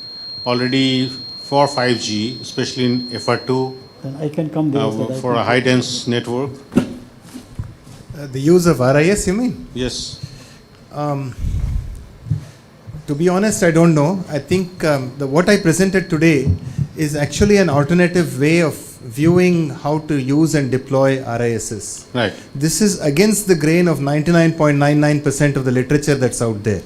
already for 5G, especially in FR2,
Then I can come there
for a high-dense network?
The use of RIS, you mean?
Yes.
To be honest, I don't know. I think what I presented today is actually an alternative way of viewing how to use and deploy RISs.
Right.
This is against the grain of 99.99% of the literature that's out there.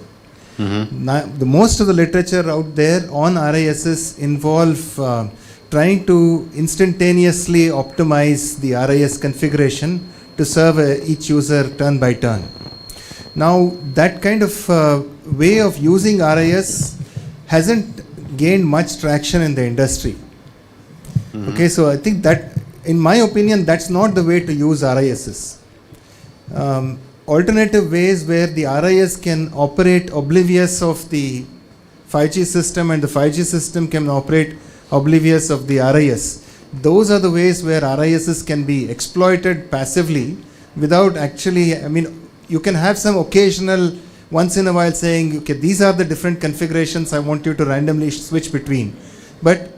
The most of the literature out there on RISs involve trying to instantaneously optimize the RIS configuration to serve each user turn by turn. Now, that kind of way of using RIS hasn't gained much traction in the industry. Okay, so I think that, in my opinion, that's not the way to use RISs. Alternative ways where the RIS can operate oblivious of the 5G system and the 5G system can operate oblivious of the RIS. Those are the ways where RISs can be exploited passively without actually, you can have some occasional, once in a while saying, okay, these are the different configurations I want you to randomly switch between. But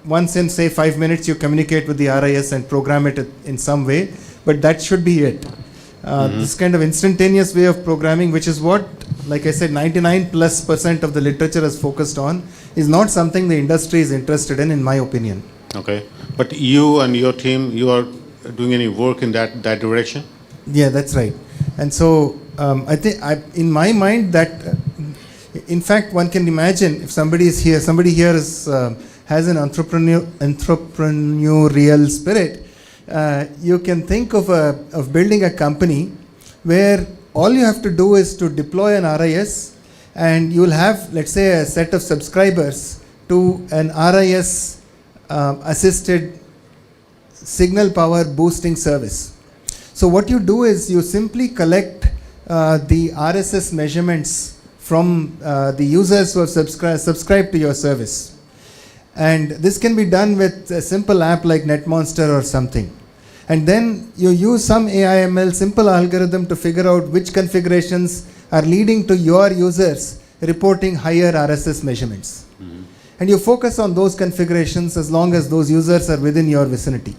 once in, say, 5 minutes, you communicate with the RIS and program it in some way, but that should be it. This kind of instantaneous way of programming, which is what, like I said, 99+% of the literature is focused on, is not something the industry is interested in my opinion.
Okay. But you and your team, you are doing any work in that direction?
Yeah, that's right. And so I think, in my mind, that, in fact, one can imagine if somebody here is has an entrepreneurial spirit, you can think of building a company where all you have to do is to deploy an RIS, and you'll have, let's say, a set of subscribers to an RIS assisted signal power boosting service. So what you do is you simply collect the RSS measurements from the users who have subscribed to your service. And this can be done with a simple app like NetMonster or something. And then you use some AI/ML simple algorithm to figure out which configurations are leading to your users reporting higher RSS measurements. And you focus on those configurations as long as those users are within your vicinity.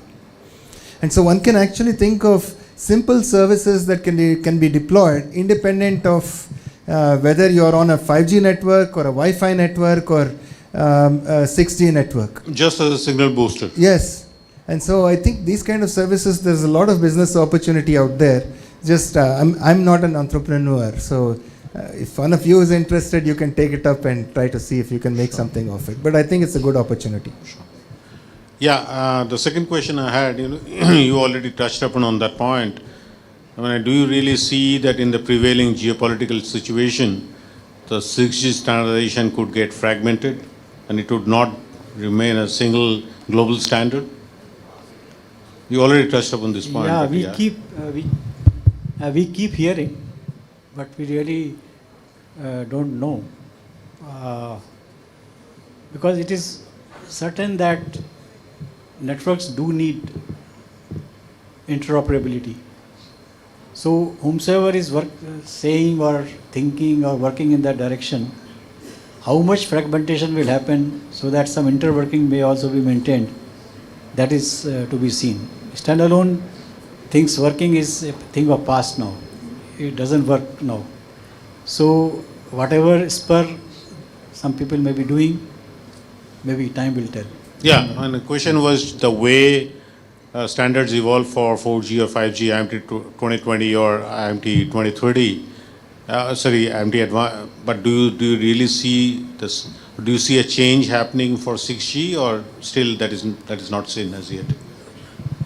And so one can actually think of simple services that can be deployed independent of whether you're on a 5G network or a Wi-Fi network or 6G network.
Just as a signal booster.
Yes. And so I think these kind of services, there's a lot of business opportunity out there. Just, I'm not an entrepreneur, so if one of you is interested, you can take it up and try to see if you can make something of it. But I think it's a good opportunity.
Yeah, the second question I had, you already touched upon on that point. I mean, do you really see that in the prevailing geopolitical situation, the 6G standardization could get fragmented and it would not remain a single global standard? You already touched upon this point.
Yeah, we keep hearing, but we really don't know. Because it is certain that networks do need interoperability. So whomsoever is saying or thinking or working in that direction, how much fragmentation will happen so that some interworking may also be maintained, that is to be seen. Standalone things working is a thing of past now. It doesn't work now. So whatever spur some people may be doing, maybe time will tell.
Yeah, and the question was the way standards evolve for 4G or 5G, IMT 2020 or IMT 2030. But do you really see this? Do you see a change happening for 6G, or still that is not seen as yet?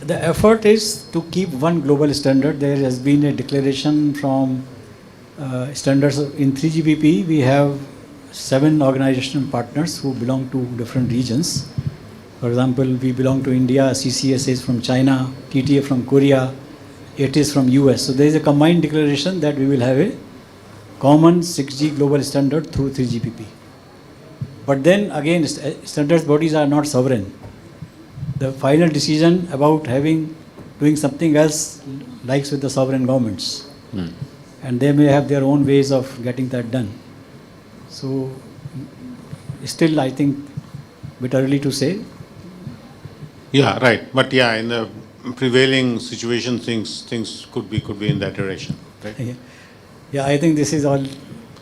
The effort is to keep one global standard. There has been a declaration from standards in 3GPP. We have 7 organizational partners who belong to different regions. For example, we belong to India, CCSA is from China, TTA from Korea, it is from US. So there is a combined declaration that we will have a common 6G global standard through 3GPP. But then again, standards bodies are not sovereign. The final decision about doing something else lies with the sovereign governments. And they may have their own ways of getting that done. So still, I think, a bit early to say.
Yeah, right. But yeah, in the prevailing situation, things could be in that direction, right?
Yeah, I think this is all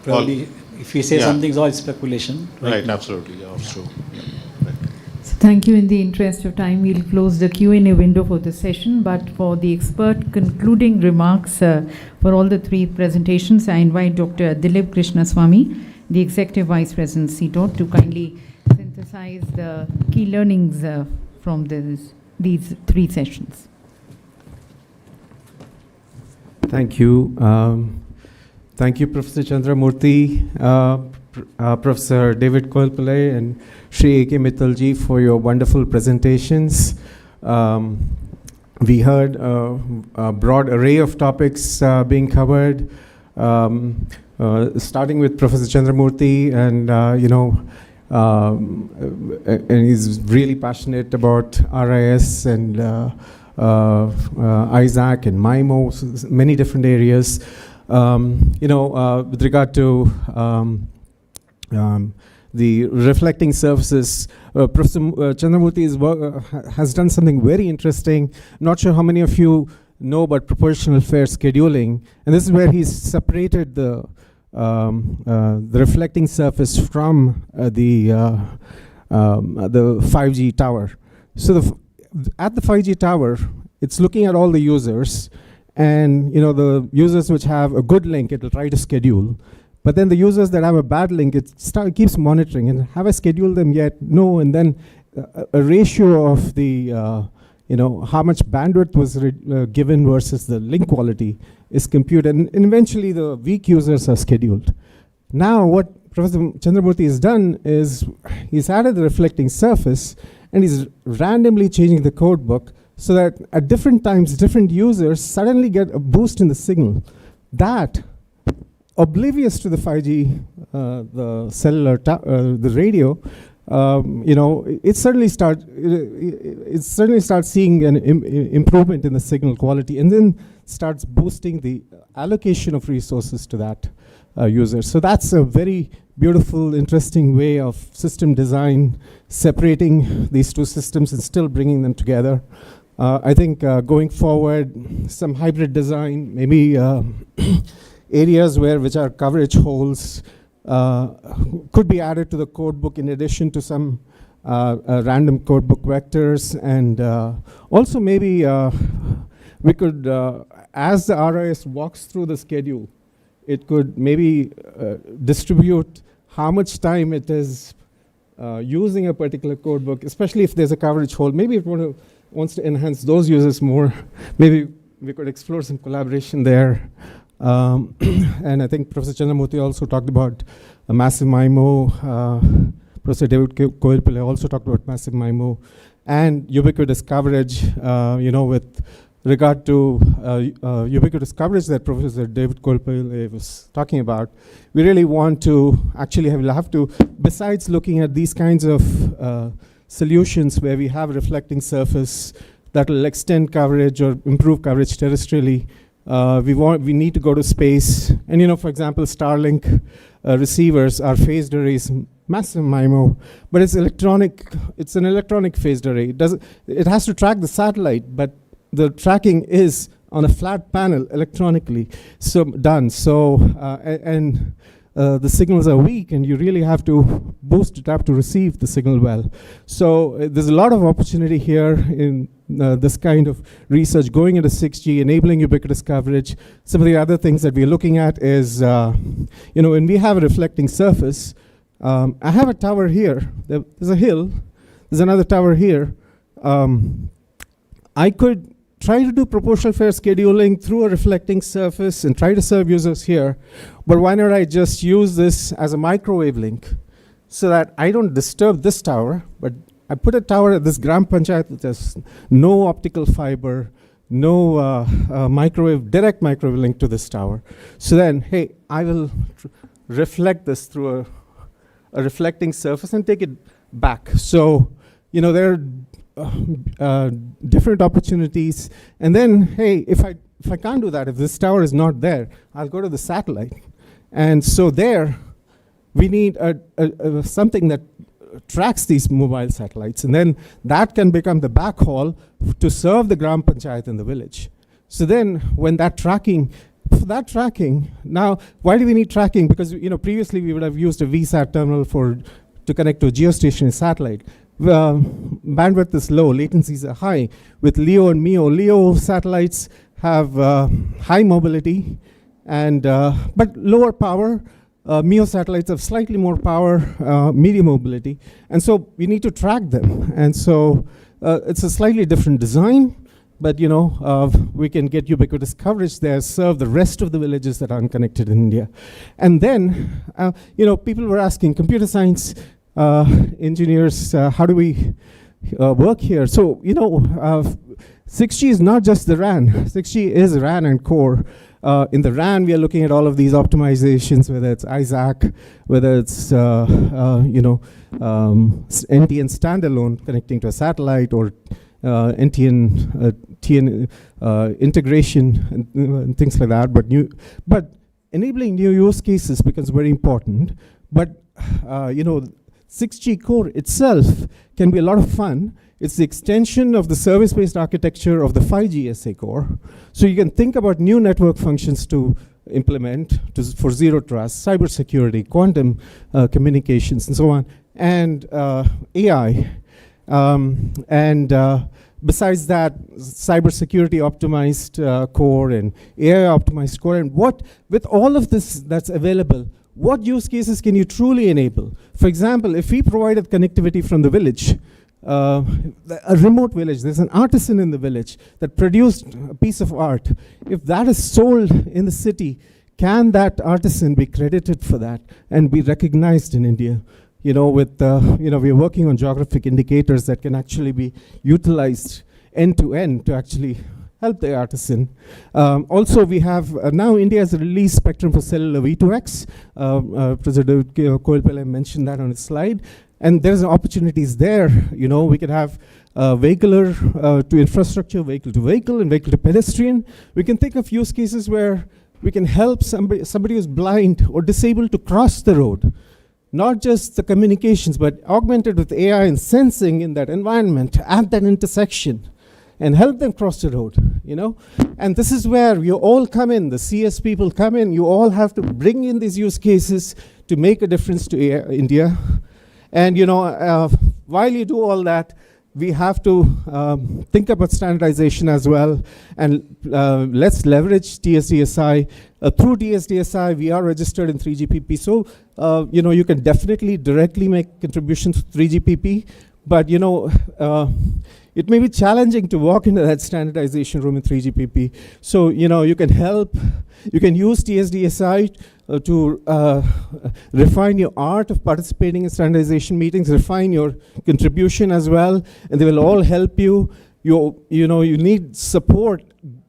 probably, if we say something, it's all speculation.
Right, absolutely. Yeah, that's true. Yeah, right.
So thank you. In the interest of time, we'll close the Q&A window for this session. But for the expert concluding remarks for all the 3 presentations, I invite Dr. Dilip Krishnaswamy, the Executive Vice President, CDOT, to kindly synthesize the key learnings from these 3 sessions.
Thank you. Thank you, Professor Chandramurthy, Professor David Koilpillai, and Shri A.K. Mittalji for your wonderful presentations. We heard a broad array of topics being covered, starting with Professor Chandramurthy, and and he's really passionate about RIS and ISAC and MIMO, so many different areas. With regard to the reflecting surfaces, Professor Chandramurthy has done something very interesting. Not sure how many of you know about proportional fare scheduling, and this is where he's separated the reflecting surface from the 5G tower. So at the 5G tower, it's looking at all the users, and the users which have a good link, it will try to schedule. But then the users that have a bad link, it keeps monitoring. And have I scheduled them yet? No. And then a ratio of the how much bandwidth was given versus the link quality is computed, and eventually the weak users are scheduled. Now what Professor Chandramurthy has done is he's added the reflecting surface, and he's randomly changing the code book so that at different times, different users suddenly get a boost in the signal. That, oblivious to the 5G, the cellular, the radio, it certainly starts seeing an improvement in the signal quality, and then starts boosting the allocation of resources to that user. So that's a very beautiful, interesting way of system design, separating these 2 systems and still bringing them together. I think going forward, some hybrid design, maybe areas which are coverage holes, could be added to the code book in addition to some random code book vectors. And also maybe we could, as the RIS walks through the schedule, it could maybe distribute how much time it is using a particular code book, especially if there's a coverage hole. Maybe it wants to enhance those users more. Maybe we could explore some collaboration there. And I think Professor Chandramurthy also talked about a massive MIMO. Professor David Koilpillai also talked about massive MIMO and ubiquitous coverage, with regard to ubiquitous coverage that Professor David Koilpillai was talking about. We really want to actually have to, besides looking at these kinds of solutions where we have a reflecting surface that will extend coverage or improve coverage terrestrially, we need to go to space. And for example, Starlink receivers are phased arrays, massive MIMO, but it's an electronic phased array. It has to track the satellite, but the tracking is on a flat panel electronically done. So the signals are weak, and you really have to boost it up to receive the signal well. So there's a lot of opportunity here in this kind of research going into 6G, enabling ubiquitous coverage. Some of the other things that we're looking at is, when we have a reflecting surface, I have a tower here. There's a hill. There's another tower here. I could try to do proportional fare scheduling through a reflecting surface and try to serve users here. But why not I just use this as a microwave link so that I don't disturb this tower, but I put a tower at this Gram Panchayat that has no optical fiber, no direct microwave link to this tower. So then, hey, I will reflect this through a reflecting surface and take it back. So, there are different opportunities. And then, hey, if I can't do that, if this tower is not there, I'll go to the satellite. And so there, we need something that tracks these mobile satellites. And then that can become the backhaul to serve the Gram Panchayat in the village. So then when that tracking, now, why do we need tracking? Because previously we would have used a VSAT terminal to connect to a geostationary satellite. Bandwidth is low, latencies are high. With LEO and MEO, LEO satellites have high mobility and but lower power. MEO satellites have slightly more power, medium mobility, and so we need to track them. And so it's a slightly different design, but we can get ubiquitous coverage there, serve the rest of the villages that are unconnected in India. And then, people were asking, computer science engineers, how do we work here? So, 6G is not just the RAN. 6G is RAN and core. In the RAN, we are looking at all of these optimizations, whether it's ISAC, whether it's NTN standalone connecting to a satellite, or NTN TN integration and things like that. But enabling new use cases becomes very important. But 6G core itself can be a lot of fun. It's the extension of the service-based architecture of the 5G SA core. So you can think about new network functions to implement for zero trust, cybersecurity, quantum communications, and so on, and AI. Besides that, cybersecurity optimized core and AI optimized core. And with all of this that's available, what use cases can you truly enable? For example, if we provided connectivity from the village, a remote village, there's an artisan in the village that produced a piece of art. If that is sold in the city, can that artisan be credited for that and be recognized in India? We're working on geographic indicators that can actually be utilized end to end to actually help the artisan. Also, we have now India has released spectrum for cellular V2X. President Koilpillai mentioned that on his slide. And there's opportunities there. We can have vehicular to infrastructure, vehicle to vehicle, and vehicle to pedestrian. We can think of use cases where we can help somebody who's blind or disabled to cross the road. Not just the communications, but augmented with AI and sensing in that environment at that intersection, and help them cross the road, And this is where you all come in, the CS people come in, you all have to bring in these use cases to make a difference to India. And while you do all that, we have to think about standardization as well, and let's leverage TSDSI. Through TSDSI, we are registered in 3GPP, so you can definitely directly make contributions to 3GPP, but it may be challenging to walk into that standardization room in 3GPP. So you can help. You can use TSDSI to refine your art of participating in standardization meetings, refine your contribution as well, and they will all help you. You need support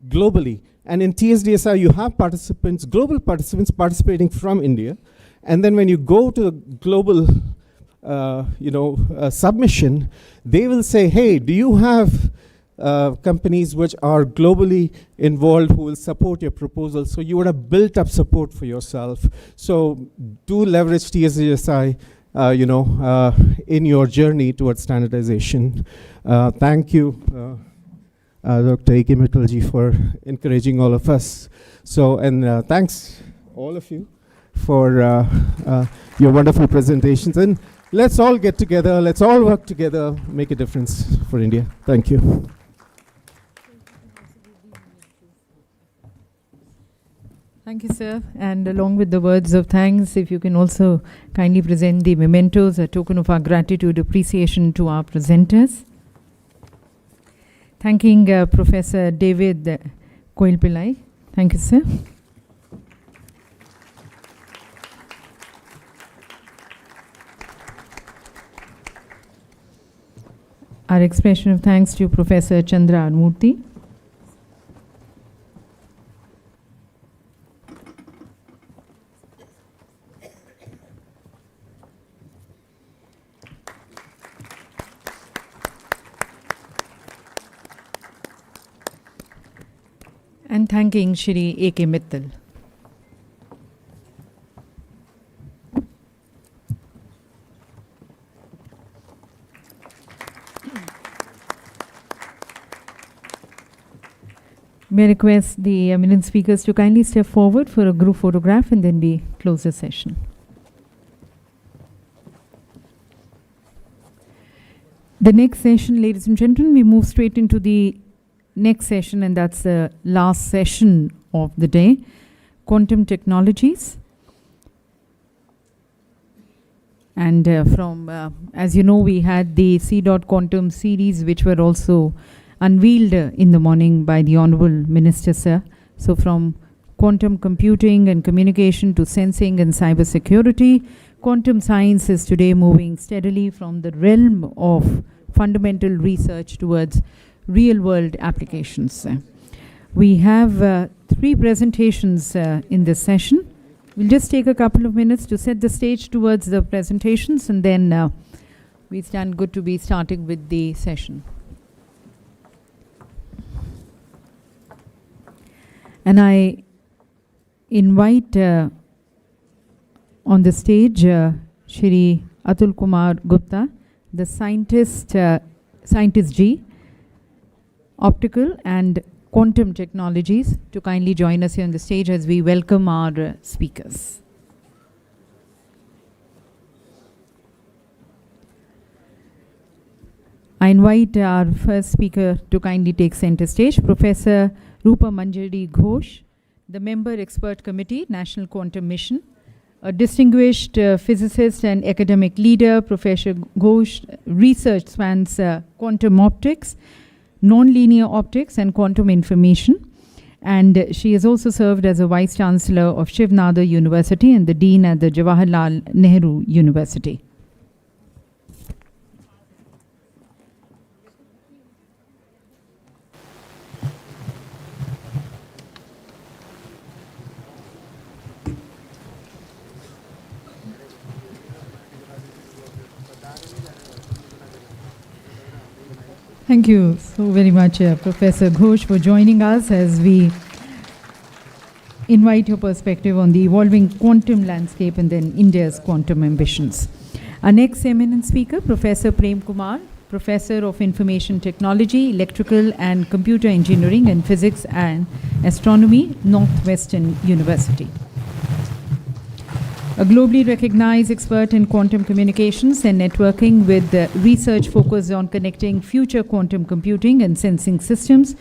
globally. And in TSDSI, you have participants, global participants participating from India. And then when you go to the global submission, they will say, hey, do you have companies which are globally involved who will support your proposal? So you would have built up support for yourself. So do leverage TSDSI, in your journey towards standardization. Thank you, Dr. A.K. Mittalji, for encouraging all of us. So, and thanks all of you for your wonderful presentations. And let's all get together, let's all work together, make a difference for India. Thank you.
Thank you, sir. And along with the words of thanks, if you can also kindly present the mementos, a token of our gratitude, appreciation to our presenters. Thanking Professor David Koilpillai. Thank you, sir. Our expression of thanks to Professor Chandra Armurthy. And thanking Shri A.K. Mittal. May I request the eminent speakers to kindly step forward for a group photograph, and then we close the session. The next session, ladies and gentlemen, we move straight into the next session, and that's the last session of the day, quantum technologies. And as you know, we had the C.Quantum series, which were also unveiled in the morning by the Honorable Minister, sir. So from quantum computing and communication to sensing and cyber security, quantum science is today moving steadily from the realm of fundamental research towards real-world applications. We have 3 presentations in this session. We'll just take a couple of minutes to set the stage towards the presentations, and then we stand good to be starting with the session. And I invite on the stage Shri Atul Kumar Gupta, the scientist G, optical and quantum technologies, to kindly join us here on the stage as we welcome our speakers. I invite our first speaker to kindly take center stage, Professor Rupa Manjari Ghosh, the Member Expert Committee, National Quantum Mission, a distinguished physicist and academic leader. Professor Ghosh research spans quantum optics, non-linear optics and quantum information, and she has also served as a Vice Chancellor of Shiv Nadar University and the Dean at the Jawaharlal Nehru University. Thank you so very much, Professor Ghosh, for joining us as we invite your perspective on the evolving quantum landscape and then India's quantum ambitions. Our next eminent speaker, Professor Prem Kumar, Professor of Information Technology, Electrical and Computer Engineering and Physics and Astronomy, Northwestern University. a globally recognized expert in quantum communications and networking with research focused on connecting future quantum computing and sensing systems.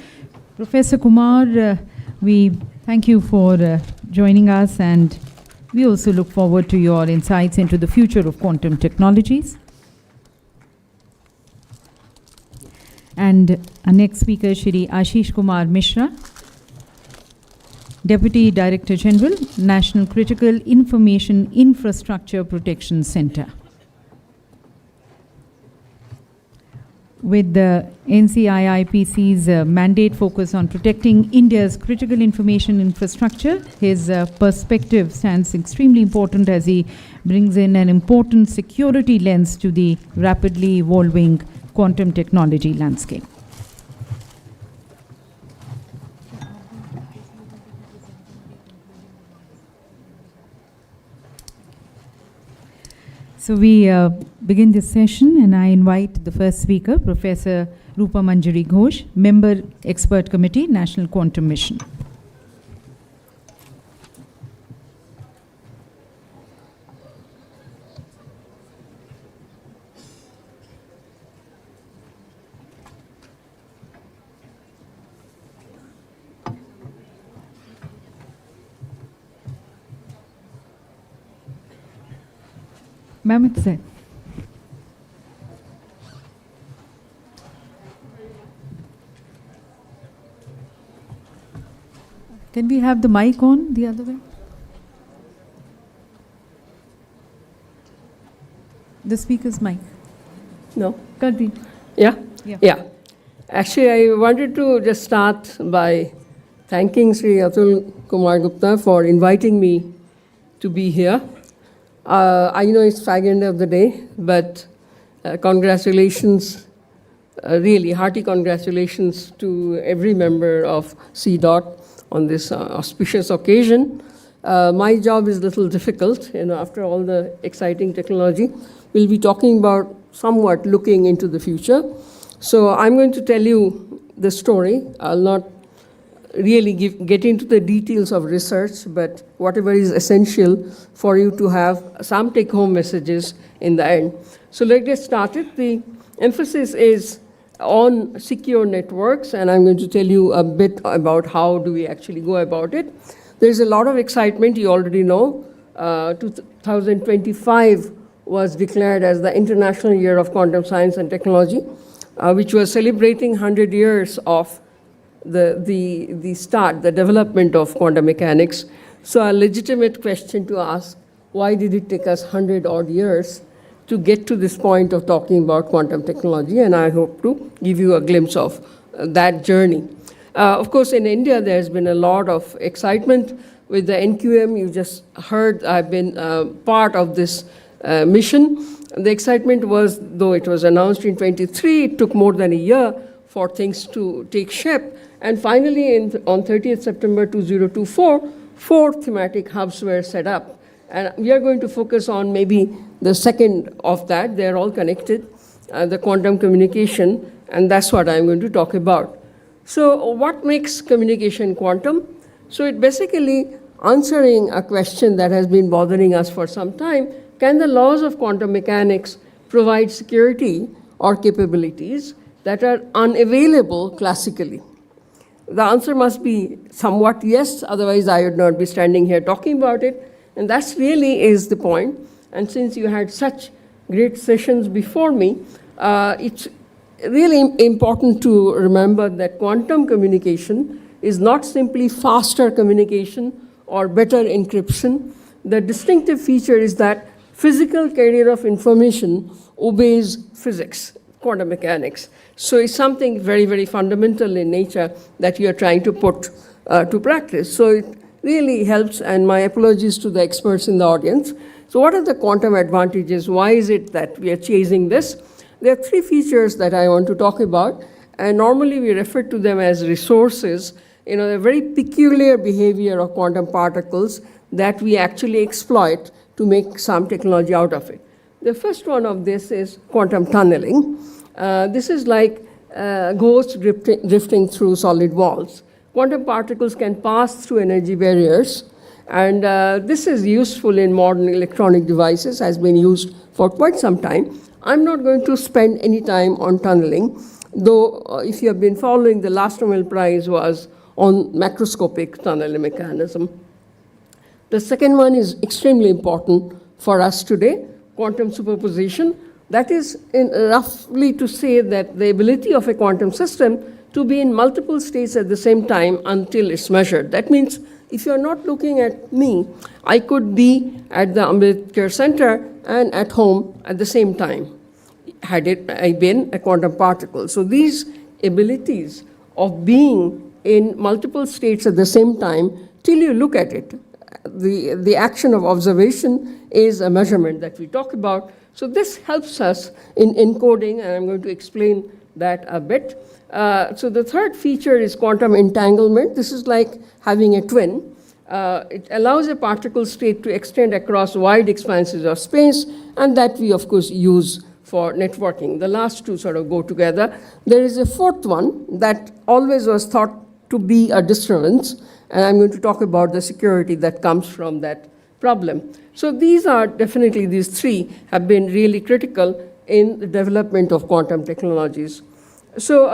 Professor Kumar, we thank you for joining us, and we also look forward to your insights into the future of quantum technologies. And our next speaker, Shri Ashish Kumar Mishra, Deputy Director General, National Critical Information Infrastructure Protection Center. With the NCIIPC's mandate focus on protecting India's critical information infrastructure, his perspective stands extremely important as he brings in an important security lens to the rapidly evolving quantum technology landscape. So we begin this session, and I invite the first speaker, Professor Rupa Manjari Ghosh, Member Expert Committee, National Quantum Mission. Ma'am, it's there. Can we have the mic on the other way? The speaker's mic.
No.
Kadri.
Yeah?
Yeah.
Yeah. Actually, I wanted to just start by thanking Sri Atul Kumar Gupta for inviting me to be here. I know it's fag end of the day, but congratulations, really hearty congratulations to every member of CDOT on this auspicious occasion. My job is a little difficult, after all the exciting technology. We'll be talking about somewhat looking into the future. So I'm going to tell you the story. I'll not really get into the details of research, but whatever is essential for you to have some take-home messages in the end. So let's get started. The emphasis is on secure networks, and I'm going to tell you a bit about how do we actually go about it. There's a lot of excitement, you already know. 2025 was declared as the International Year of Quantum Science and Technology, which was celebrating 100 years of the development of quantum mechanics. So a legitimate question to ask, why did it take us 100 odd years to get to this point of talking about quantum technology? And I hope to give you a glimpse of that journey. Of course, in India, there's been a lot of excitement with the NQM. You just heard I've been part of this mission. The excitement was, though it was announced in 23, it took more than a year for things to take shape. And finally, on 30th September 2024, 4 thematic hubs were set up. And we are going to focus on maybe the second of that. They're all connected, the quantum communication, and that's what I'm going to talk about. So what makes communication quantum? So it basically answering a question that has been bothering us for some time. Can the laws of quantum mechanics provide security or capabilities that are unavailable classically? The answer must be somewhat yes, otherwise I would not be standing here talking about it. And that's really is the point. And since you had such great sessions before me, it's really important to remember that quantum communication is not simply faster communication or better encryption. The distinctive feature is that physical carrier of information obeys physics, quantum mechanics. So it's something very, very fundamental in nature that you are trying to put to practice. So it really helps, and my apologies to the experts in the audience. So what are the quantum advantages? Why is it that we are chasing this? There are 3 features that I want to talk about, and normally we refer to them as resources. The very peculiar behavior of quantum particles that we actually exploit to make some technology out of it. The first one of this is quantum tunneling. This is like ghosts drifting through solid walls. Quantum particles can pass through energy barriers And this is useful in modern electronic devices, has been used for quite some time. I'm not going to spend any time on tunneling, though if you have been following, the last Nobel Prize was on macroscopic tunneling mechanism. The second one is extremely important for us today, quantum superposition. That is roughly to say that the ability of a quantum system to be in multiple states at the same time until it's measured. That means if you're not looking at me, I could be at the Ambedkar Center and at home at the same time, had I been a quantum particle. So these abilities of being in multiple states at the same time till you look at it, the action of observation is a measurement that we talk about. So this helps us in encoding, and I'm going to explain that a bit. So the third feature is quantum entanglement. This is like having a twin. It allows a particle state to extend across wide expanses of space, and that we, of course, use for networking. The last two sort of go together. There is a fourth one that always was thought to be a disturbance, and I'm going to talk about the security that comes from that problem. So these are definitely, these three have been really critical in the development of quantum technologies. So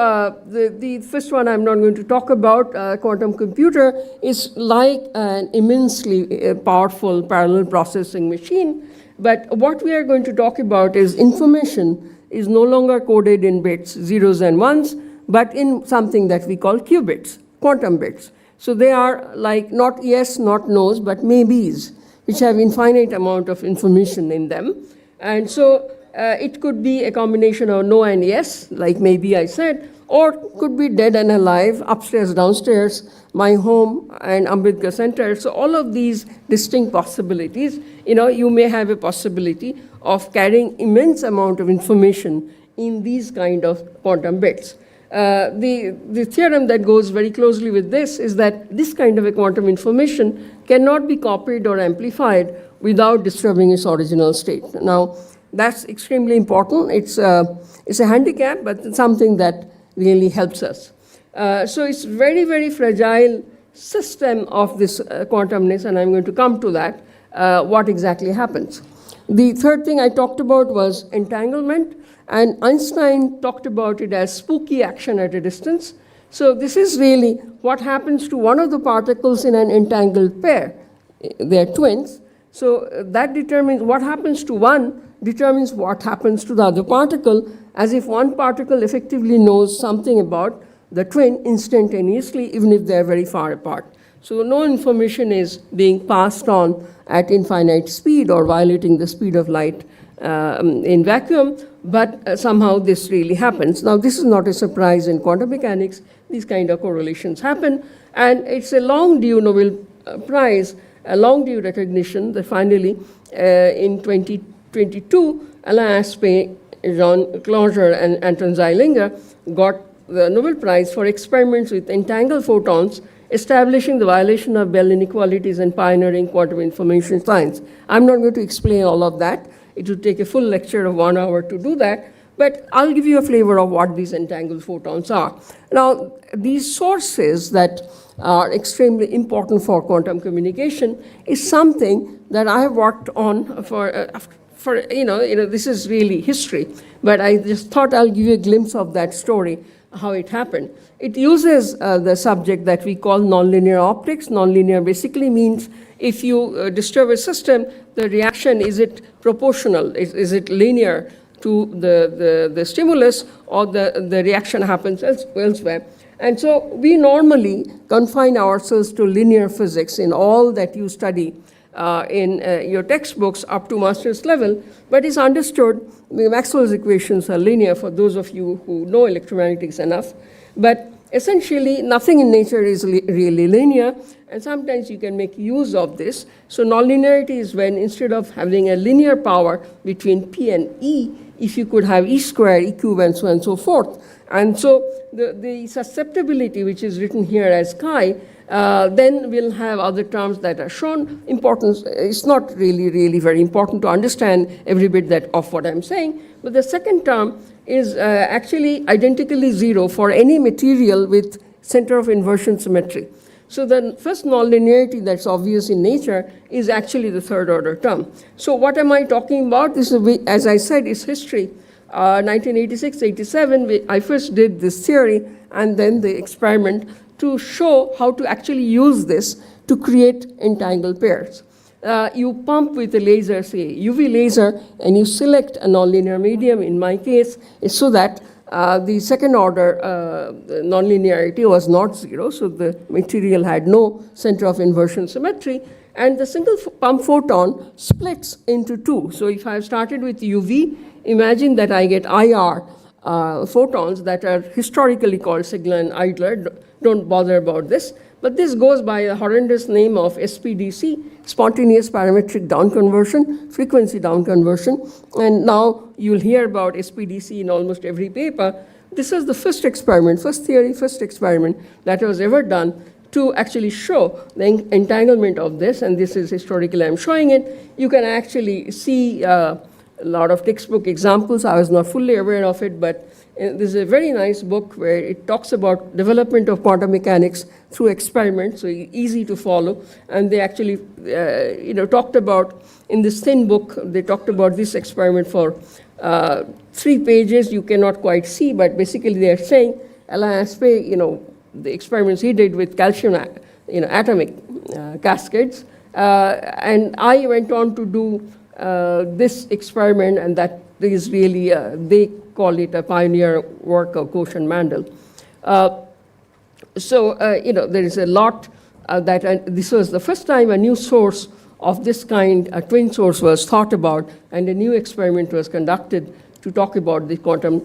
the first one I'm not going to talk about, quantum computer, is like an immensely powerful parallel processing machine. But what we are going to talk about is information is no longer coded in bits, zeros and ones, but in something that we call qubits, quantum bits. So they are like not yes, not no's, but maybes, which have infinite amount of information in them. And so it could be a combination of no and yes, like maybe I said, or could be dead and alive, upstairs, downstairs, my home and Ambedkar Center. So all of these distinct possibilities, you may have a possibility of carrying immense amount of information in these kind of quantum bits. The theorem that goes very closely with this is that this kind of a quantum information cannot be copied or amplified without disturbing its original state. Now, that's extremely important. It's a handicap, but it's something that really helps us. So it's very, very fragile system of this quantumness, and I'm going to come to that, what exactly happens. The third thing I talked about was entanglement, and Einstein talked about it as spooky action at a distance. So this is really what happens to one of the particles in an entangled pair. They're twins. So that determines what happens to one, determines what happens to the other particle, as if one particle effectively knows something about the twin instantaneously, even if they're very far apart. So no information is being passed on at infinite speed or violating the speed of light in vacuum, but somehow this really happens. Now, this is not a surprise in quantum mechanics. These kind of correlations happen, and it's a long-due Nobel Prize, a long-due recognition that finally in 2022, Alain Aspect, Jean Clonger, and Anton Zeilinger got the Nobel Prize for experiments with entangled photons, establishing the violation of Bell inequalities and pioneering quantum information science. I'm not going to explain all of that. It would take a full lecture of 1 hour to do that, but I'll give you a flavor of what these entangled photons are. Now, these sources that are extremely important for quantum communication is something that I have worked on for this is really history, but I just thought I'll give you a glimpse of that story, how it happened. It uses the subject that we call nonlinear optics. Nonlinear basically means if you disturb a system, the reaction, is it proportional? Is it linear to the stimulus, or the reaction happens elsewhere? And so we normally confine ourselves to linear physics in all that you study in your textbooks up to master's level, but it's understood Maxwell's equations are linear for those of you who know electromagnetics enough. But essentially, nothing in nature is really linear, and sometimes you can make use of this. So nonlinearity is when instead of having a linear power between P and E, if you could have E squared, E cubed, and so on and so forth. And so the susceptibility, which is written here as chi, then we'll have other terms that are shown. Importance, it's not really very important to understand every bit of what I'm saying, but the second term is actually identically zero for any material with center of inversion symmetry. So the first nonlinearity that's obvious in nature is actually the third order term. So what am I talking about? This is, as I said, is history. 1986, 87, I first did this theory and then the experiment to show how to actually use this to create entangled pairs. You pump with a laser, say UV laser, and you select a nonlinear medium. In my case, it's so that the second order nonlinearity was not zero, so the material had no center of inversion symmetry, and the single pump photon splits into two. So if I've started with UV, imagine that I get IR photons that are historically called Sigler and Idler. Don't bother about this. But this goes by a horrendous name of SPDC, spontaneous parametric downconversion, frequency downconversion. And now you'll hear about SPDC in almost every paper. This was the first experiment, first theory, first experiment that was ever done to actually show the entanglement of this. And this is historically, I'm showing it. You can actually see a lot of textbook examples. I was not fully aware of it, but this is a very nice book where it talks about development of quantum mechanics through experiments, so easy to follow. And they actually, talked about, in this thin book, they talked about this experiment for 3 pages. You cannot quite see, but basically they are saying, Alain Aspect, the experiments he did with calcium, atomic cascades. And I went on to do this experiment, and that is really, they call it a pioneer work of Ghosh and Mandel. There is a lot this was the first time a new source of this kind, a twin source, was thought about, and a new experiment was conducted to talk about the quantum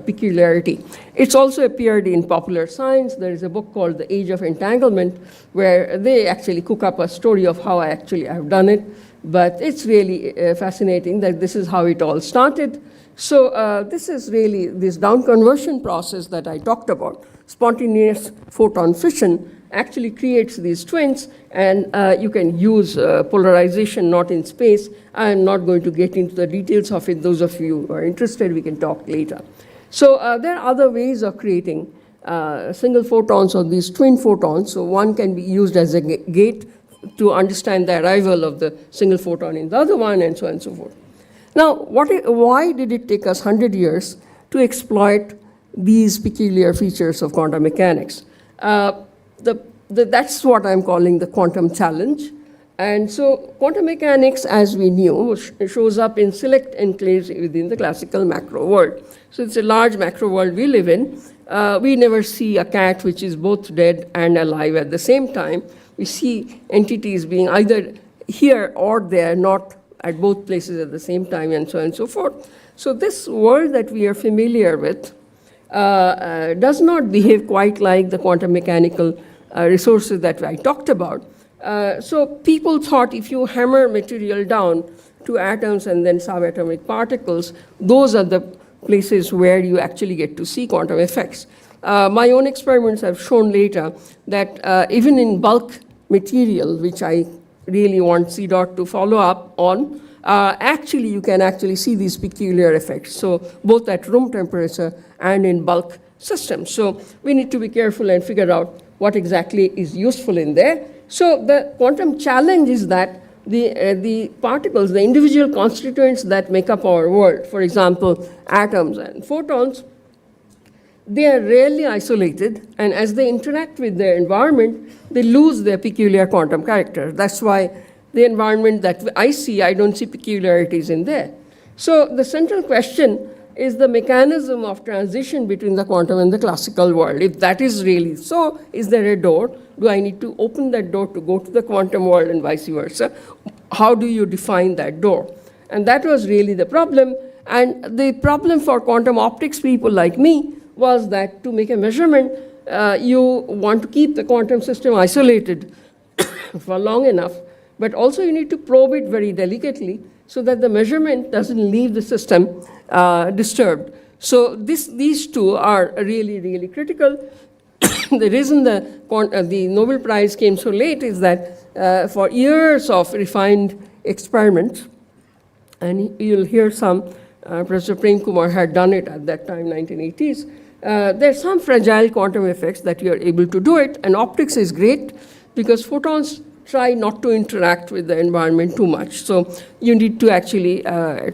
peculiarity. It's also appeared in popular science. There is a book called The Age of Entanglement, where they actually cook up a story of how I actually have done it. But it's really fascinating that this is how it all started. So this is really this downconversion process that I talked about. Spontaneous photon fission actually creates these twins, and you can use polarization not in space. I'm not going to get into the details of it. Those of you who are interested, we can talk later. So there are other ways of creating single photons or these twin photons. So one can be used as a gate to understand the arrival of the single photon in the other one, and so on and so forth. Now, why did it take us 100 years to exploit these peculiar features of quantum mechanics? That's what I'm calling the quantum challenge. And so quantum mechanics, as we knew, shows up in select enclaves within the classical macro world. So it's a large macro world we live in. We never see a cat which is both dead and alive at the same time. We see entities being either here or there, not at both places at the same time, and so on and so forth. So this world that we are familiar with does not behave quite like the quantum mechanical resources that I talked about. So people thought if you hammer material down to atoms and then subatomic particles, those are the places where you actually get to see quantum effects. My own experiments have shown later that even in bulk material, which I really want CDOT to follow up on, actually you can actually see these peculiar effects. So both at room temperature and in bulk systems. So we need to be careful and figure out what exactly is useful in there. So the quantum challenge is that the particles, the individual constituents that make up our world, for example, atoms and photons, they are rarely isolated, and as they interact with their environment, they lose their peculiar quantum character. That's why the environment that I see, I don't see peculiarities in there. So the central question is the mechanism of transition between the quantum and the classical world. If that is really so, is there a door? Do I need to open that door to go to the quantum world and vice versa? How do you define that door? And that was really the problem. And the problem for quantum optics people like me was that to make a measurement, you want to keep the quantum system isolated for long enough, but also you need to probe it very delicately so that the measurement doesn't leave the system disturbed. So these two are really, really critical. The reason the Nobel Prize came so late is that for years of refined experiments, and you'll hear some, Professor Prem Kumar had done it at that time, 1980s, There's some fragile quantum effects that you are able to do it, and optics is great because photons try not to interact with the environment too much. So you need to actually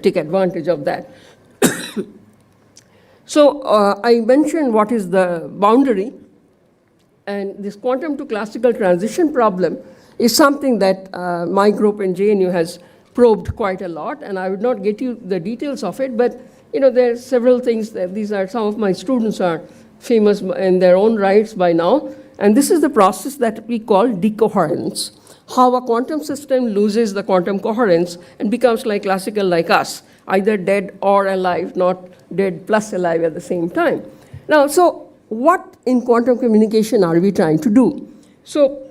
take advantage of that. So I mentioned what is the boundary, and this quantum to classical transition problem is something that my group in JNU has probed quite a lot, and I would not get you the details of it, but there are several things that some of my students are famous in their own rights by now, and this is the process that we call decoherence, how a quantum system loses the quantum coherence and becomes like classical like us, either dead or alive, not dead plus alive at the same time. Now, so what in quantum communication are we trying to do? So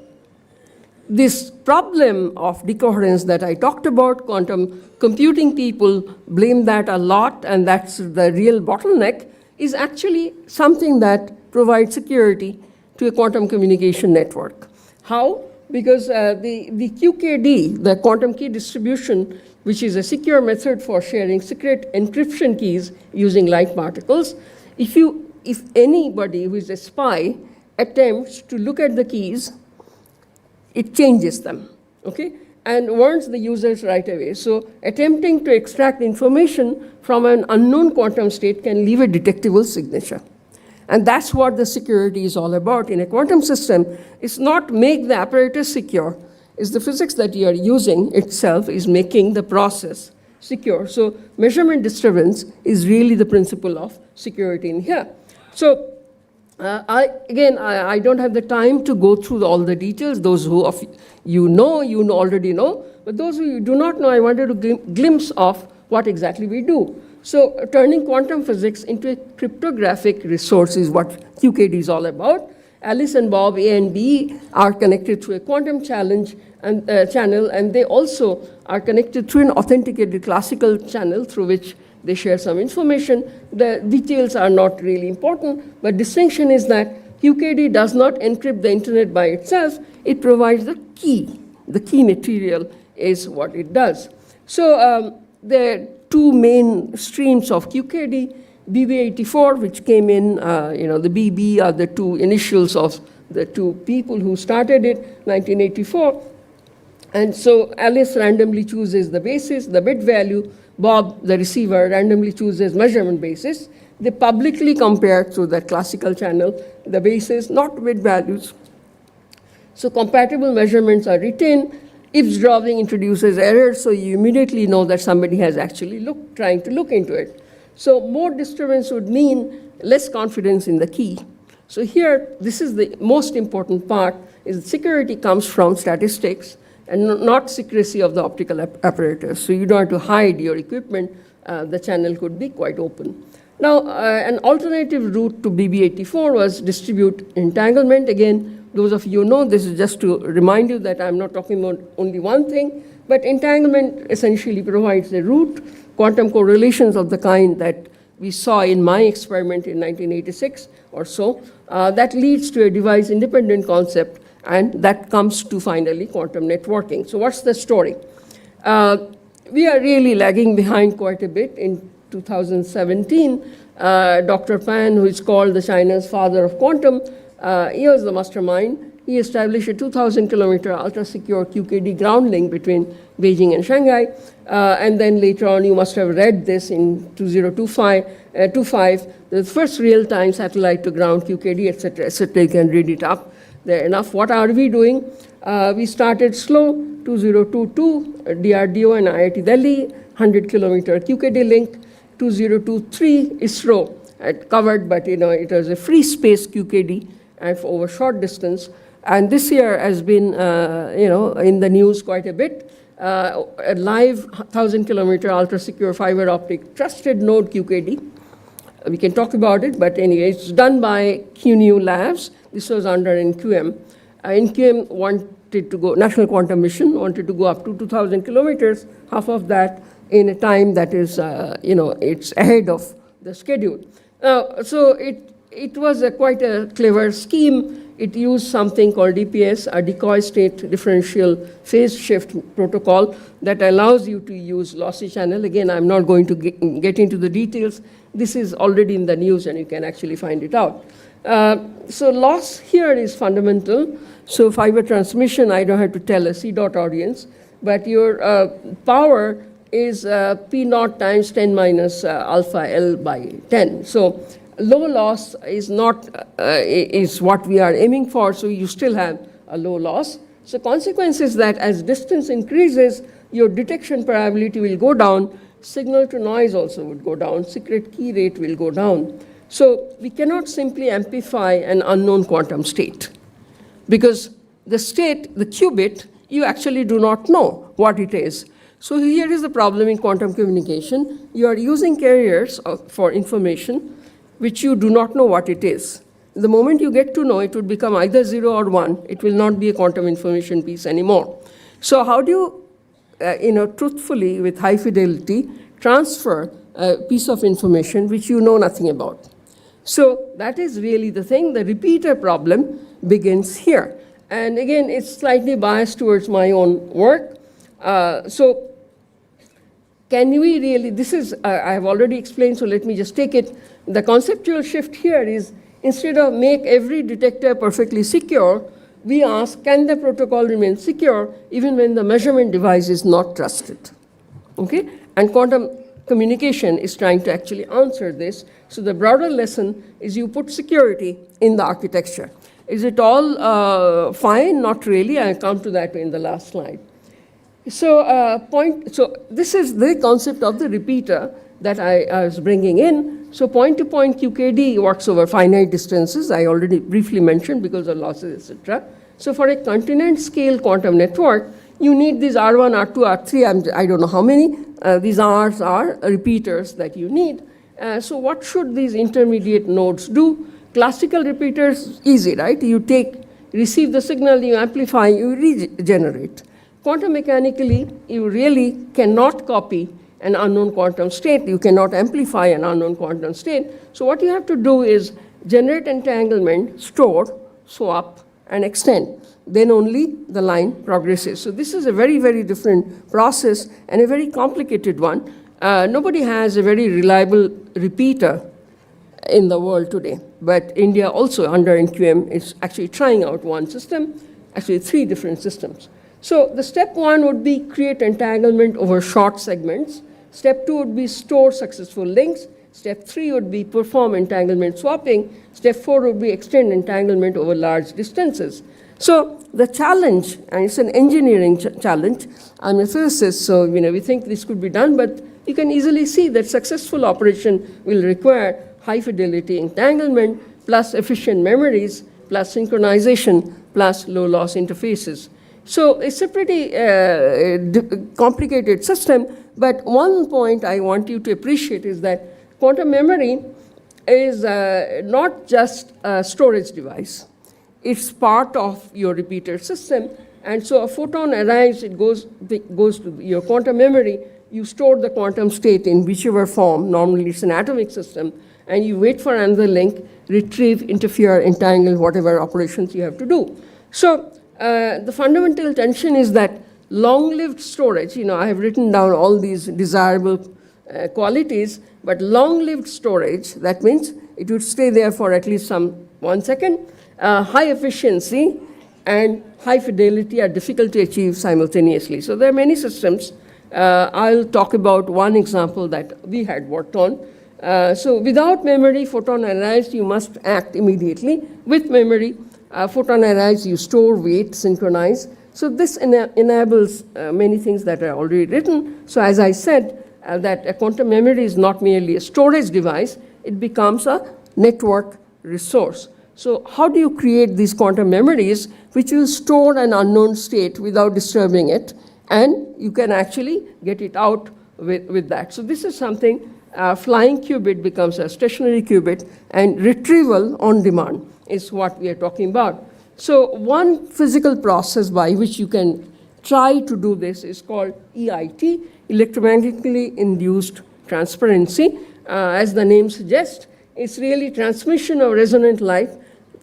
this problem of decoherence that I talked about, quantum computing people blame that a lot, and that's the real bottleneck, is actually something that provides security to a quantum communication network. How? Because the QKD, the quantum key distribution, which is a secure method for sharing secret encryption keys using light particles, if anybody who is a spy attempts to look at the keys, it changes them, okay? And warns the users right away. So attempting to extract information from an unknown quantum state can leave a detectable signature. And that's what the security is all about in a quantum system. It's not make the apparatus secure, it's the physics that you are using itself is making the process secure. So measurement disturbance is really the principle of security in here. So I don't have the time to go through all the details. Those who of you already know. But those who do not know, I wanted to give a glimpse of what exactly we do. So turning quantum physics into a cryptographic resource is what QKD is all about. Alice and Bob, A and B, are connected through a quantum channel, and they also are connected through an authenticated classical channel through which they share some information. The details are not really important, but distinction is that QKD does not encrypt the internet by itself. It provides the key. The key material is what it does. So there are two main streams of QKD. BB84, which came in, the BB are the two initials of the two people who started it, 1984. And so Alice randomly chooses the basis, the bit value. Bob, the receiver, randomly chooses measurement basis. They publicly compare through the classical channel the basis, not bit values. So compatible measurements are retained. Eavesdropping introduces errors, so you immediately know that somebody has actually trying to look into it. So more disturbance would mean less confidence in the key. So here, this is the most important part, is security comes from statistics and not secrecy of the optical apparatus. So you don't have to hide your equipment. The channel could be quite open. Now, an alternative route to BB84 was distribute entanglement. Again, those of you know, this is just to remind you that I'm not talking about only one thing, but entanglement essentially provides a route, quantum correlations of the kind that we saw in my experiment in 1986 or so, that leads to a device-independent concept, and that comes to finally quantum networking. So what's the story? We are really lagging behind quite a bit. In 2017, Dr. Pan, who is called the China's father of quantum, he was the mastermind. He established a 2,000-kilometer ultra-secure QKD ground link between Beijing and Shanghai. And then later on, you must have read this in 2025, the first real-time satellite to ground QKD, et cetera, et cetera. You can read it up there enough. What are we doing? We started slow, 2022, DRDO and IIT Delhi, 100-kilometer QKD link. 2023, ISRO had covered, but it was a free space QKD and for over short distance. And this year has been, in the news quite a bit. A live 1,000-kilometer ultra-secure fiber optic trusted node QKD. We can talk about it, but anyway, it's done by QNU Labs. This was under NQM. NQM wanted to go, National Quantum Mission wanted to go up to 2,000 kilometers, half of that in a time that is, it's ahead of the schedule. So it was quite a clever scheme. it used something called DPS, a decoy state differential phase shift protocol that allows you to use lossy channel. Again, I'm not going to get into the details. This is already in the news and you can actually find it out. So loss here is fundamental. So fiber transmission, I don't have to tell a C-dot audience, but your power is P0 times 10 minus alpha L by 10. So low loss is not is what we are aiming for, so you still have a low loss. So consequence is that as distance increases, your detection probability will go down, signal to noise also would go down, secret key rate will go down. So we cannot simply amplify an unknown quantum state, because the state, the qubit, you actually do not know what it is. So here is the problem in quantum communication. You are using carriers for information which you do not know what it is. The moment you get to know, it would become either 0 or 1. It will not be a quantum information piece anymore. So how do you, truthfully, with high fidelity, transfer a piece of information which you know nothing about? So that is really the thing. The repeater problem begins here. And again, it's slightly biased towards my own work. So can we really, this is, I have already explained, so let me just take it. The conceptual shift here is, instead of make every detector perfectly secure, we ask, can the protocol remain secure even when the measurement device is not trusted? Okay? And quantum communication is trying to actually answer this. So the broader lesson is you put security in the architecture. Is it all fine? Not really. I'll come to that in the last slide. So this is the concept of the repeater that I was bringing in. So point-to-point QKD works over finite distances. I already briefly mentioned because of losses, etc. So for a continent scale quantum network, you need these R1, R2, R3, I don't know how many. These R's are repeaters that you need. So what should these intermediate nodes do? Classical repeaters, easy, right? You receive the signal, you amplify, you regenerate. Quantum mechanically, you really cannot copy an unknown quantum state. You cannot amplify an unknown quantum state. So what you have to do is generate entanglement, store, swap, and extend. Then only the line progresses. So this is a very, very different process and a very complicated one. Nobody has a very reliable repeater in the world today. But India also, under NQM, is actually trying out one system, actually 3 different systems. So the step 1 would be create entanglement over short segments. Step 2 would be store successful links. Step 3 would be perform entanglement swapping. Step 4 would be extend entanglement over large distances. So the challenge, and it's an engineering challenge, I'm a physicist, so we think this could be done, but you can easily see that successful operation will require high fidelity entanglement plus efficient memories plus synchronization plus low loss interfaces. So it's a pretty complicated system, but one point I want you to appreciate is that quantum memory is not just a storage device. It's part of your repeater system, and so a photon arrives, it goes to your quantum memory, you store the quantum state in whichever form, normally it's an atomic system, and you wait for another link, retrieve, interfere, entangle, whatever operations you have to do. So the fundamental tension is that long-lived storage, I have written down all these desirable qualities, but long-lived storage, that means it would stay there for at least 1 second. High efficiency and high fidelity are difficult to achieve simultaneously. So there are many systems. I'll talk about one example that we had worked on. So without memory, photon arrives, you must act immediately. With memory, photon arrives, you store, wait, synchronize. So this enables many things that are already written. So as I said, that a quantum memory is not merely a storage device, it becomes a network resource. So how do you create these quantum memories which will store an unknown state without disturbing it, and you can actually get it out with that. So this is something, flying qubit becomes a stationary qubit, and retrieval on demand is what we are talking about. So one physical process by which you can try to do this is called EIT, electromagnetically induced transparency. As the name suggests, it's really transmission of resonant light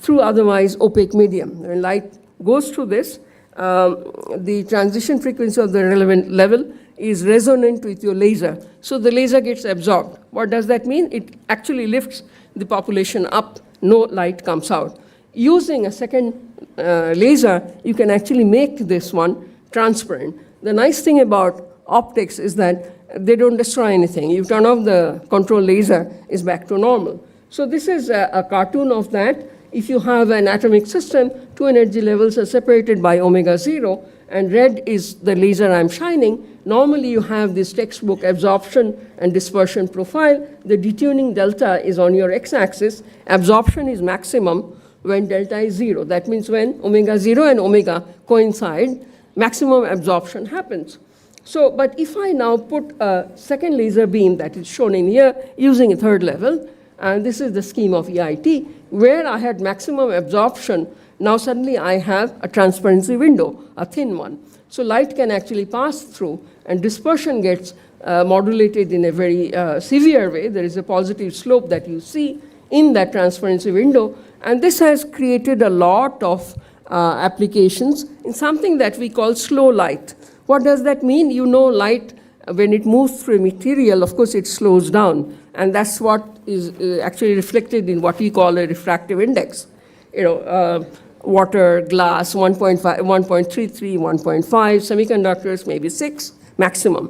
through otherwise opaque medium. When light goes through this, the transition frequency of the relevant level is resonant with your laser. So the laser gets absorbed. What does that mean? It actually lifts the population up, no light comes out. Using a second laser, you can actually make this one transparent. The nice thing about optics is that they don't destroy anything. You turn off the control laser, it's back to normal. So this is a cartoon of that. If you have an atomic system, two energy levels are separated by omega 0, and red is the laser I'm shining. Normally you have this textbook absorption and dispersion profile. The detuning delta is on your x-axis. Absorption is maximum when delta is 0. That means when omega 0 and omega coincide, maximum absorption happens. So, but if I now put a second laser beam that is shown in here using a third level, and this is the scheme of EIT, where I had maximum absorption, now suddenly I have a transparency window, a thin one. So light can actually pass through, and dispersion gets modulated in a very severe way. There is a positive slope that you see in that transparency window, and this has created a lot of applications in something that we call slow light. What does that mean? You know, light, when it moves through a material, of course it slows down, and that's what is actually reflected in what we call a refractive index. You know, water, glass, 1.5, 1.33, 1.5, semiconductors, maybe 6 maximum.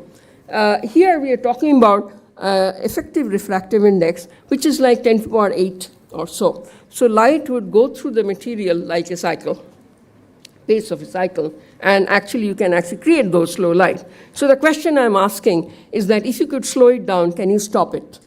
Here we are talking about effective refractive index, which is like 10 to the power 8 or so. So light would go through the material like a cycle, pace of a cycle, and actually you can actually create those slow light. So the question I'm asking is that if you could slow it down, can you stop it?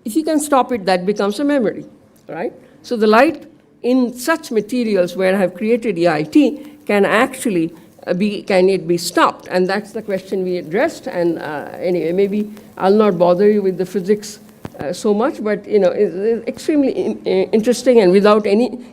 If you can stop it, that becomes a memory, right? So the light in such materials where I have created EIT can actually can it be stopped? And that's the question we addressed. And anyway, maybe I'll not bother you with the physics so much, but you know, it's extremely interesting, and without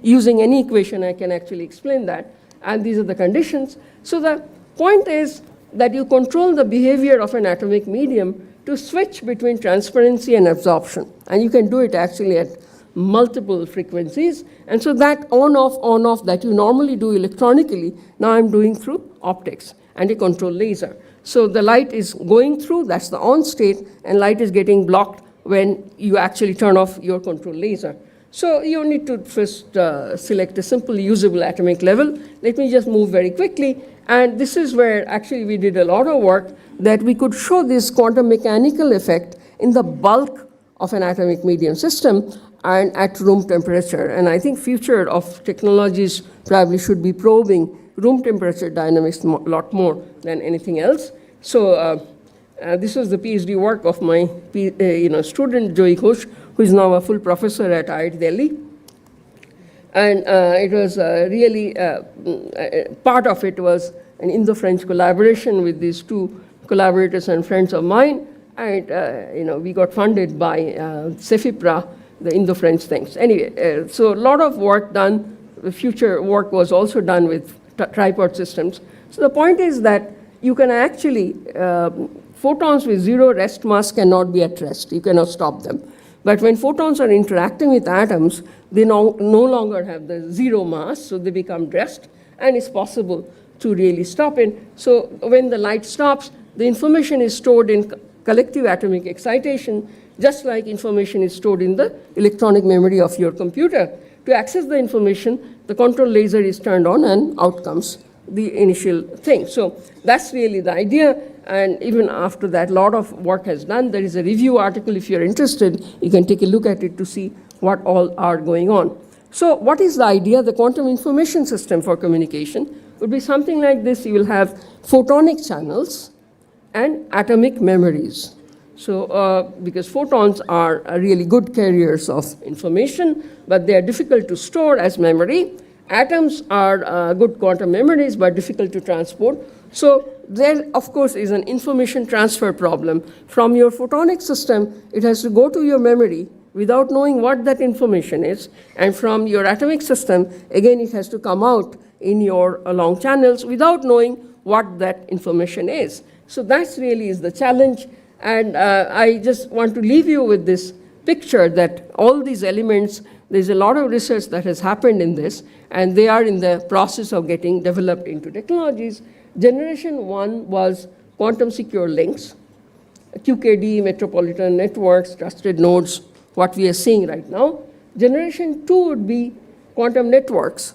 using any equation, I can actually explain that. And these are the conditions. So the point is that you control the behavior of an atomic medium to switch between transparency and absorption. And you can do it actually at multiple frequencies. And so that on-off that you normally do electronically, now I'm doing through optics and a control laser. So the light is going through, that's the on state, and light is getting blocked when you actually turn off your control laser. So you need to first select a simple usable atomic level. Let me just move very quickly. And this is where actually we did a lot of work that we could show this quantum mechanical effect in the bulk of an atomic medium system and at room temperature. And I think future of technologies probably should be probing room temperature dynamics a lot more than anything else. So this was the PhD work of my student Joy Ghosh, who is now a full professor at IIT Delhi. And it was really, part of it was an Indo-French collaboration with these two collaborators and friends of mine. And we got funded by CEFIPRA, the Indo-French things. Anyway, so a lot of work done. The future work was also done with tripod systems. So the point is that you can actually, photons with zero rest mass cannot be at rest. You cannot stop them. But when photons are interacting with atoms, they no longer have the zero mass, so they become dressed, and it's possible to really stop it. So when the light stops, the information is stored in collective atomic excitation, just like information is stored in the electronic memory of your computer. To access the information, the control laser is turned on, and out comes the initial thing. So that's really the idea. And even after that, a lot of work has done. There is a review article. If you're interested, you can take a look at it to see what all are going on. So what is the idea? The quantum information system for communication would be something like this. You will have photonic channels and atomic memories. So because photons are really good carriers of information, but they are difficult to store as memory. Atoms are good quantum memories, but difficult to transport. So there, of course, is an information transfer problem. From your photonic system, it has to go to your memory without knowing what that information is. And from your atomic system, again, it has to come out in your long channels without knowing what that information is. So that's really is the challenge. And I just want to leave you with this picture that all these elements, there's a lot of research that has happened in this, and they are in the process of getting developed into technologies. Generation 1 was quantum secure links, QKD, metropolitan networks, trusted nodes, what we are seeing right now. Generation 2 would be quantum networks,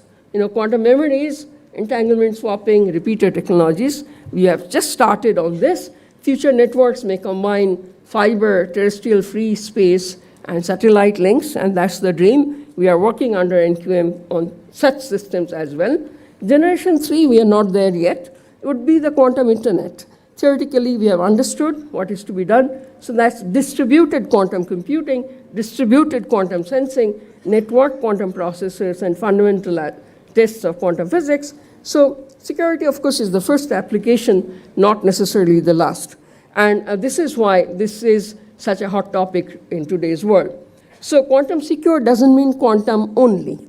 quantum memories, entanglement swapping, repeater technologies. We have just started on this. Future networks may combine fiber, terrestrial free space, and satellite links, and that's the dream. We are working under NQM on such systems as well. Generation 3, we are not there yet. It would be the quantum internet. Theoretically, we have understood what is to be done. So that's distributed quantum computing, distributed quantum sensing, network quantum processors, and fundamental tests of quantum physics. So security, of course, is the first application, not necessarily the last. And this is why this is such a hot topic in today's world. So quantum secure doesn't mean quantum only.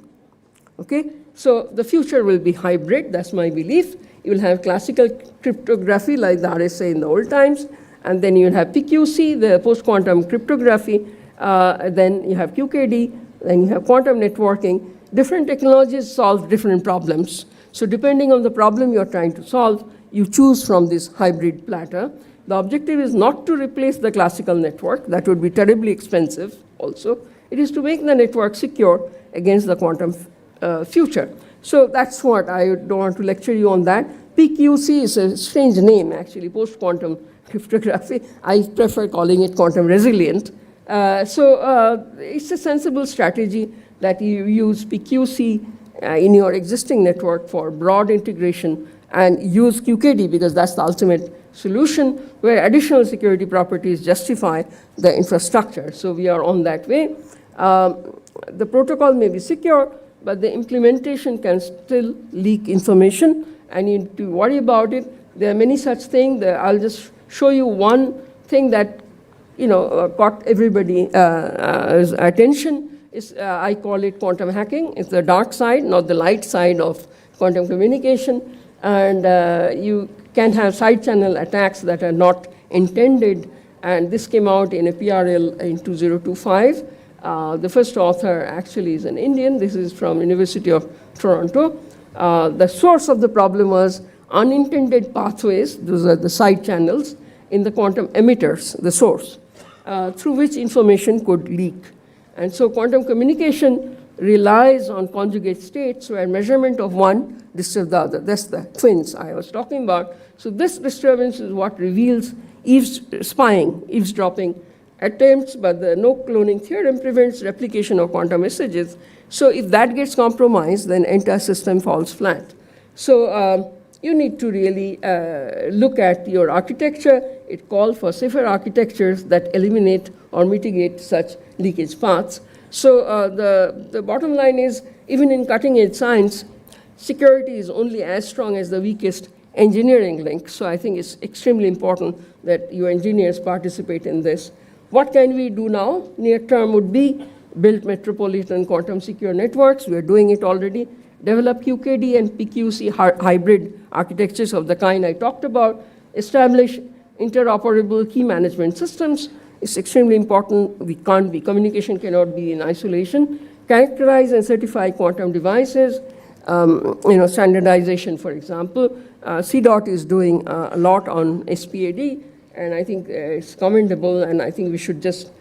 Okay? So the future will be hybrid, that's my belief. You will have classical cryptography like the RSA in the old times, and then you will have PQC, the post-quantum cryptography, then you have QKD, then you have quantum networking. Different technologies solve different problems. So depending on the problem you're trying to solve, you choose from this hybrid platter. The objective is not to replace the classical network. That would be terribly expensive also. It is to make the network secure against the quantum future. So that's what I don't want to lecture you on that. PQC is a strange name, actually, post-quantum cryptography. I prefer calling it quantum resilient. So it's a sensible strategy that you use PQC in your existing network for broad integration and use QKD because that's the ultimate solution where additional security properties justify the infrastructure. So we are on that way. The protocol may be secure, but the implementation can still leak information, and you need to worry about it. There are many such things. I'll just show you one thing that caught everybody's attention. I call it quantum hacking. It's the dark side, not the light side of quantum communication. And you can have side channel attacks that are not intended. And this came out in a PRL in 2025. The first author actually is an Indian. This is from University of Toronto. The source of the problem was unintended pathways, those are the side channels, in the quantum emitters, the source, through which information could leak. And so quantum communication relies on conjugate states where measurement of one disturbs the other. That's the twins I was talking about. So this disturbance is what reveals eavesdropping attempts, but the no cloning theorem prevents replication of quantum messages. So if that gets compromised, then entire system falls flat. So you need to really look at your architecture. It calls for safer architectures that eliminate or mitigate such leakage paths. So the bottom line is, even in cutting-edge science, security is only as strong as the weakest engineering link. So I think it's extremely important that you engineers participate in this. What can we do now? Near term would be build metropolitan quantum secure networks. We are doing it already. Develop QKD and PQC hybrid architectures of the kind I talked about. Establish interoperable key management systems. It's extremely important. Communication cannot be in isolation. Characterize and certify quantum devices. Standardization, for example. CDOT is doing a lot on SPAD, and I think it's commendable, and I think we should just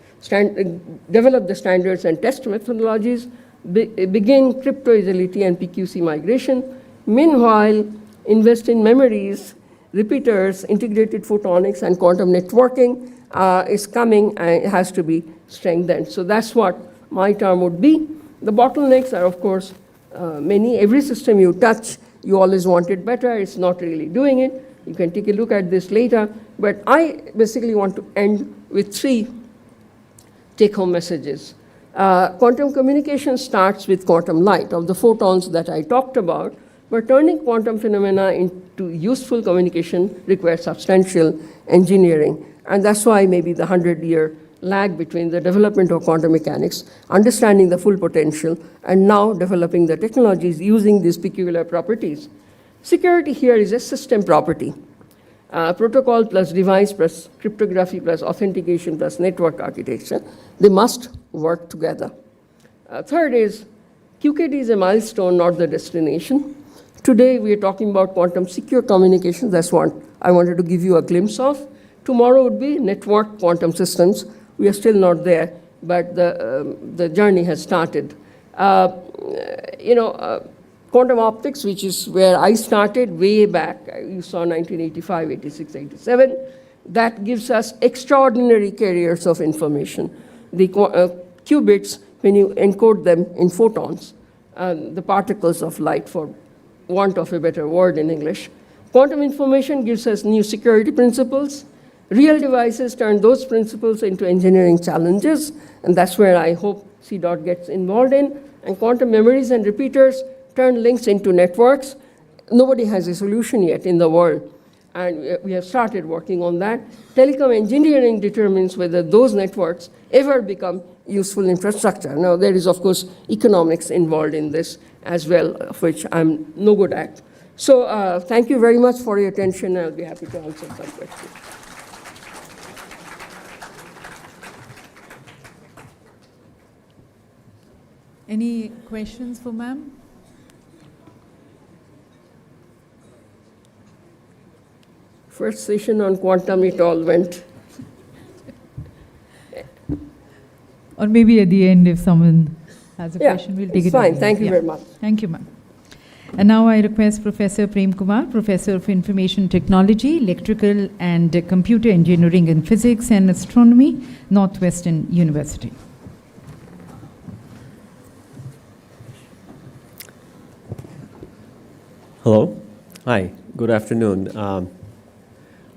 develop the standards and test methodologies, begin crypto-agility and PQC migration. Meanwhile, invest in memories, repeaters, integrated photonics, and quantum networking is coming, and it has to be strengthened. So that's what my term would be. The bottlenecks are, of course, many. Every system you touch, you always want it better. It's not really doing it. You can take a look at this later. But I basically want to end with 3 take-home messages. Quantum communication starts with quantum light, of the photons that I talked about, but turning quantum phenomena into useful communication requires substantial engineering. And that's why maybe the 100-year lag between the development of quantum mechanics, understanding the full potential, and now developing the technologies using these peculiar properties. Security here is a system property. Protocol plus device plus cryptography plus authentication plus network architecture, they must work together. Third is, QKD is a milestone, not the destination. Today we are talking about quantum secure communications. That's what I wanted to give you a glimpse of. Tomorrow would be network quantum systems. We are still not there, but the journey has started. Quantum optics, which is where I started way back, you saw 1985, 86, 87, that gives us extraordinary carriers of information. The qubits, when you encode them in photons, the particles of light, for want of a better word in English. Quantum information gives us new security principles. Real devices turn those principles into engineering challenges, and that's where I hope CDOT gets involved in. And quantum memories and repeaters turn links into networks. Nobody has a solution yet in the world, and we have started working on that. Telecom engineering determines whether those networks ever become useful infrastructure. Now, there is, of course, economics involved in this as well, of which I'm no good at. So thank you very much for your attention. I'll be happy to answer some questions.
Any questions for ma'am?
First session on quantum, it all went.
Or maybe at the end, if someone has a question, we'll take it.
Fine. Thank you very much.
Thank you, ma'am. And now I request Professor Prem Kumar, Professor of Information Technology, Electrical and Computer Engineering and Physics and Astronomy, Northwestern University.
Hello. Hi. Good afternoon.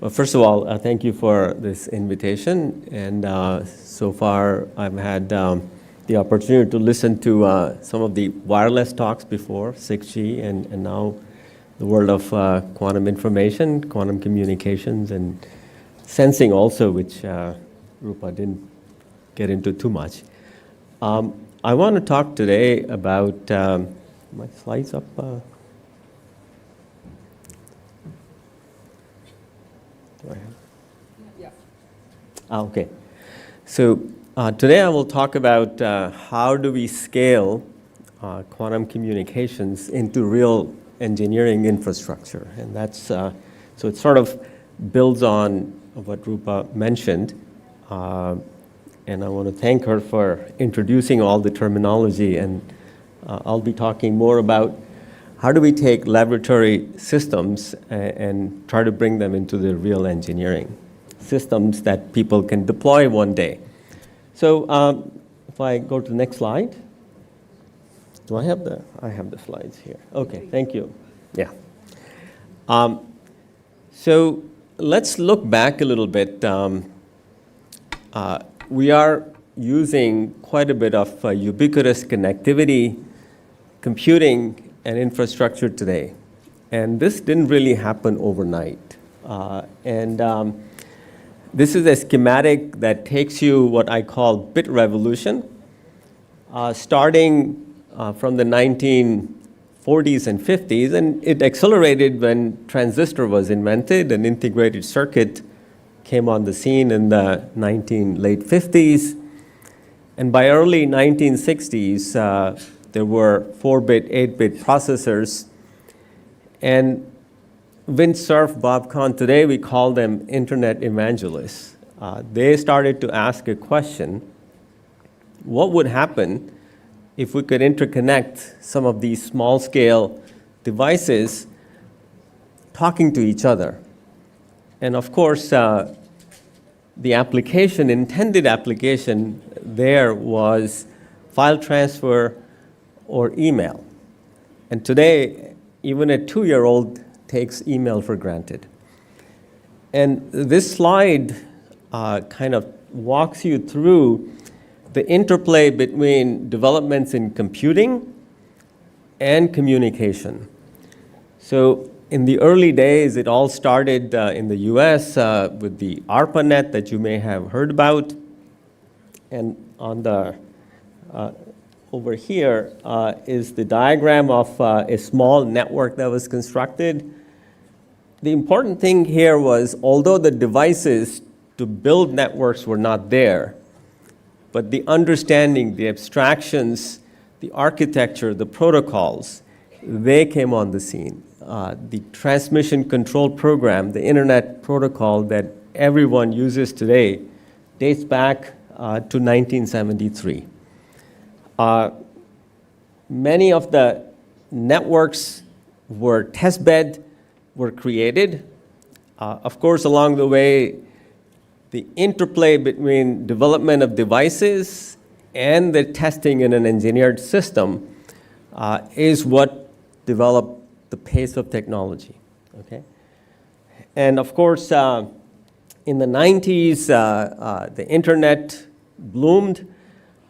Well, first of all, thank you for this invitation. And so far, I've had the opportunity to listen to some of the wireless talks before, 6G, and now the world of quantum information, quantum communications, and sensing also, which Rupa didn't get into too much. I want to talk today about, my slides up? Okay. So today I will talk about how do we scale quantum communications into real engineering infrastructure. And that's, so it sort of builds on what Rupa mentioned. And I want to thank her for introducing all the terminology. And I'll be talking more about how do we take laboratory systems and try to bring them into the real engineering systems that people can deploy one day. So if I go to the next slide. Do I have I have the slides here. Okay, thank you. Yeah. So let's look back a little bit. We are using quite a bit of ubiquitous connectivity, computing, and infrastructure today. And this didn't really happen overnight. This is a schematic that takes you what I call bit revolution, starting from the 1940s and 50s, and it accelerated when transistor was invented and integrated circuit came on the scene in the late 50s. And by early 1960s, there were 4-bit, 8-bit processors. And Vint Cerf, Bob Kahn, today we call them internet evangelists. They started to ask a question: what would happen if we could interconnect some of these small-scale devices talking to each other? And of course, the intended application there was file transfer or email. And today, even a 2-year-old takes email for granted. And this slide kind of walks you through the interplay between developments in computing and communication. So in the early days, it all started in the US with the ARPANET that you may have heard about. And on the over here is the diagram of a small network that was constructed. the important thing here was, although the devices to build networks were not there, but the understanding, the abstractions, the architecture, the protocols, they came on the scene. The transmission control program, the internet protocol that everyone uses today, dates back to 1973. Many of the networks were testbed, were created. Of course, along the way, the interplay between development of devices and the testing in an engineered system is what developed the pace of technology. Okay? And of course, in the 90s, the internet bloomed,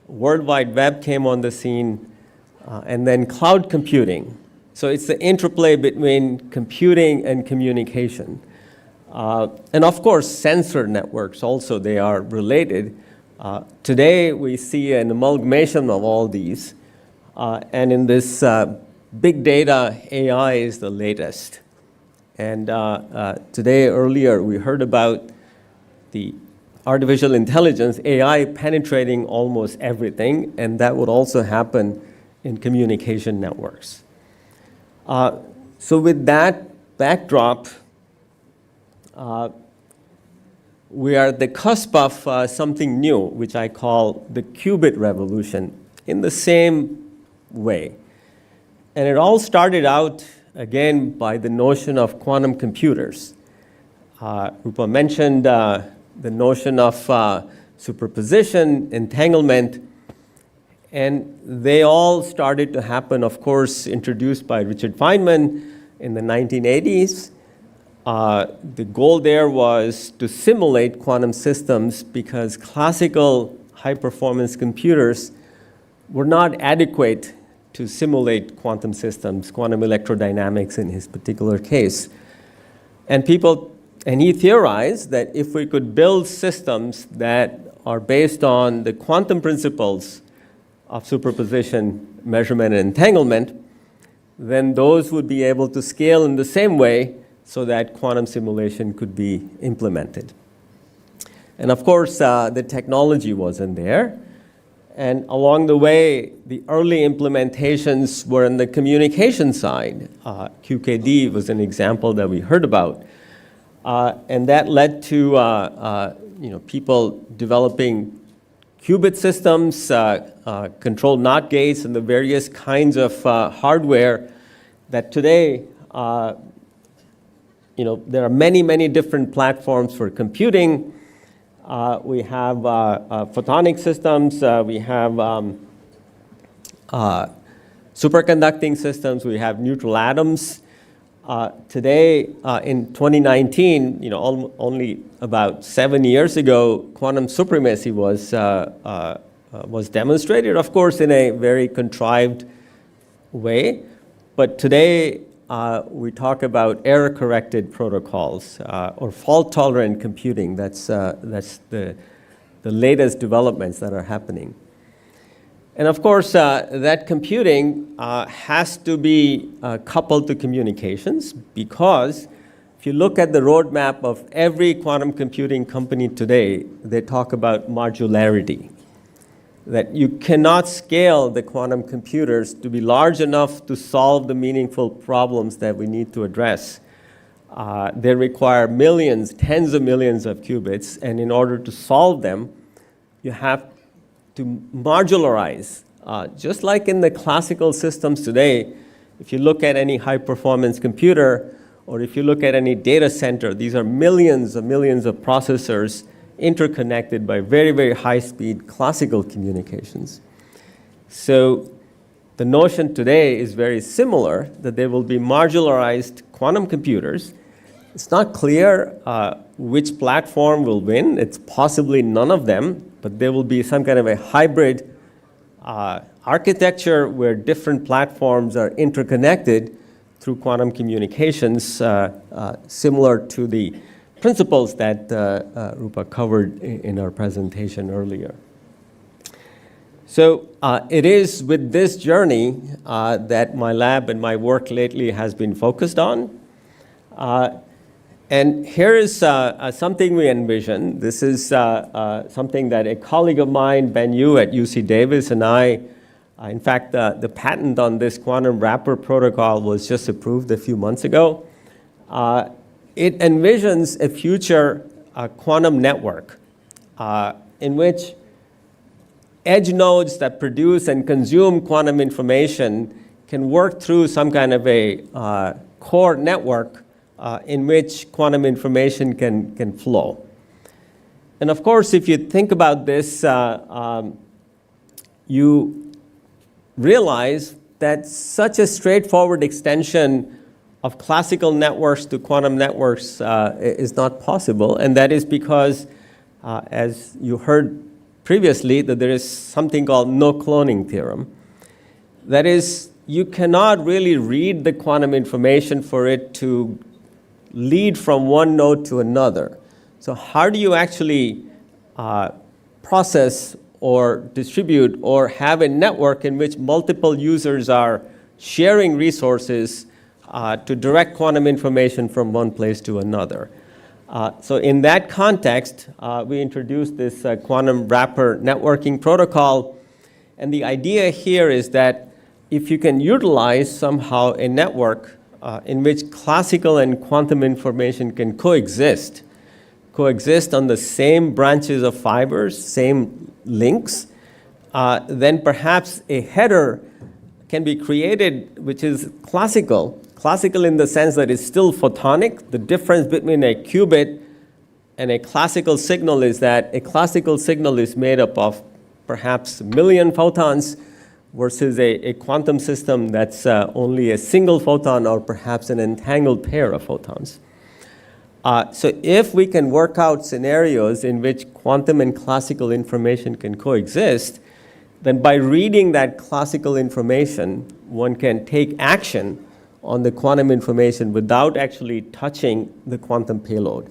World Wide Web came on the scene, and then cloud computing. So it's the interplay between computing and communication. And of course, sensor networks also, they are related. Today, we see an amalgamation of all these. And in this big data, AI is the latest. And today, earlier, we heard about the artificial intelligence, AI penetrating almost everything, and that would also happen in communication networks. So with that backdrop, we are at the cusp of something new, which I call the qubit revolution, in the same way. And it all started out, again, by the notion of quantum computers. Rupa mentioned the notion of superposition, entanglement, and they all started to happen, of course, introduced by Richard Feynman in the 1980s. The goal there was to simulate quantum systems because classical high-performance computers were not adequate to simulate quantum systems, quantum electrodynamics in his particular case. And he theorized that if we could build systems that are based on the quantum principles of superposition, measurement, and entanglement, then those would be able to scale in the same way so that quantum simulation could be implemented. And of course, the technology wasn't there. And along the way, the early implementations were on the communication side. QKD was an example that we heard about. And that led to people developing qubit systems, controlled NOT gates, and the various kinds of hardware that today, there are many, many different platforms for computing. We have photonic systems, we have superconducting systems, we have neutral atoms. Today, in 2019, only about 7 years ago, quantum supremacy was demonstrated, of course, in a very contrived way. But today, we talk about error-corrected protocols or fault-tolerant computing. That's the latest developments that are happening. And of course, that computing has to be coupled to communications, because if you look at the roadmap of every quantum computing company today, they talk about modularity, that you cannot scale the quantum computers to be large enough to solve the meaningful problems that we need to address. They require millions, tens of millions of qubits, and in order to solve them, you have to modularize. Just like in the classical systems today, if you look at any high-performance computer, or if you look at any data center, these are millions of processors interconnected by very, very high-speed classical communications. So the notion today is very similar, that there will be modularized quantum computers. It's not clear which platform will win. It's possibly none of them, but there will be some kind of a hybrid architecture where different platforms are interconnected through quantum communications, similar to the principles that Rupa covered in our presentation earlier. So it is with this journey that my lab and my work lately has been focused on. And here is something we envision. This is something that a colleague of mine, Ben Yu at UC Davis, and I, in fact, the patent on this quantum wrapper protocol was just approved a few months ago. It envisions a future quantum network in which edge nodes that produce and consume quantum information can work through some kind of a core network in which quantum information can flow. And of course, if you think about this, you realize that such a straightforward extension of classical networks to quantum networks is not possible. And that is because, as you heard previously, that there is something called no cloning theorem. That is, you cannot really read the quantum information for it to lead from one node to another. So how do you actually process or distribute or have a network in which multiple users are sharing resources to direct quantum information from one place to another? So in that context, we introduced this quantum wrapper networking protocol. And the idea here is that if you can utilize somehow a network in which classical and quantum information can coexist on the same branches of fibers, same links, then perhaps a header can be created which is classical in the sense that it's still photonic. The difference between a qubit and a classical signal is that a classical signal is made up of perhaps a million photons versus a quantum system that's only a single photon or perhaps an entangled pair of photons. So if we can work out scenarios in which quantum and classical information can coexist, then by reading that classical information, one can take action on the quantum information without actually touching the quantum payload.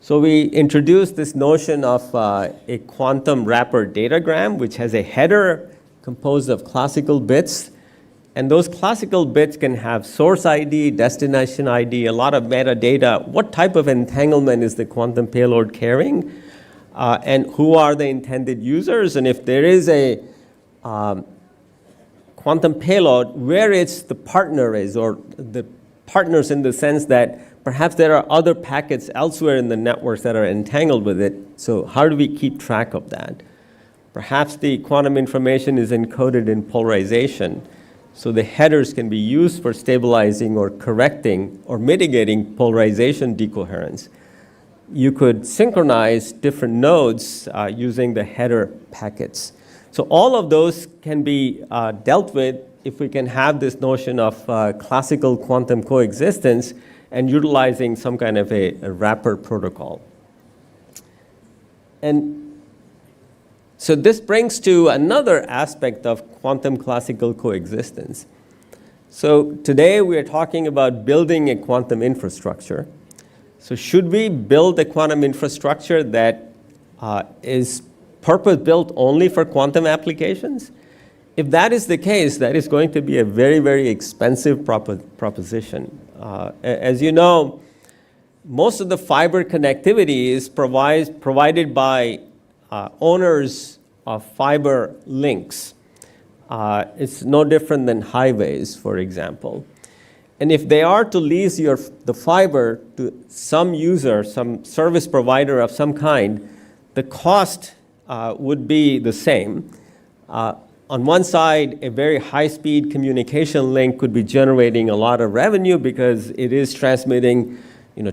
So we introduced this notion of a quantum wrapper datagram, which has a header composed of classical bits. And those classical bits can have source ID, destination ID, a lot of metadata. What type of entanglement is the quantum payload carrying? And who are the intended users? And if there is a quantum payload, where the partner is, or the partners in the sense that perhaps there are other packets elsewhere in the networks that are entangled with it. So how do we keep track of that? Perhaps the quantum information is encoded in polarization, so the headers can be used for stabilizing or correcting or mitigating polarization decoherence. You could synchronize different nodes using the header packets. So all of those can be dealt with if we can have this notion of classical quantum coexistence and utilizing some kind of a wrapper protocol. And so this brings to another aspect of quantum classical coexistence. So today we are talking about building a quantum infrastructure. So should we build a quantum infrastructure that is purpose-built only for quantum applications? If that is the case, that is going to be a very, very expensive proposition. As you know, most of the fiber connectivity is provided by owners of fiber links. It's no different than highways, for example. And if they are to lease the fiber to some user, some service provider of some kind, the cost would be the same. On one side, a very high-speed communication link could be generating a lot of revenue because it is transmitting,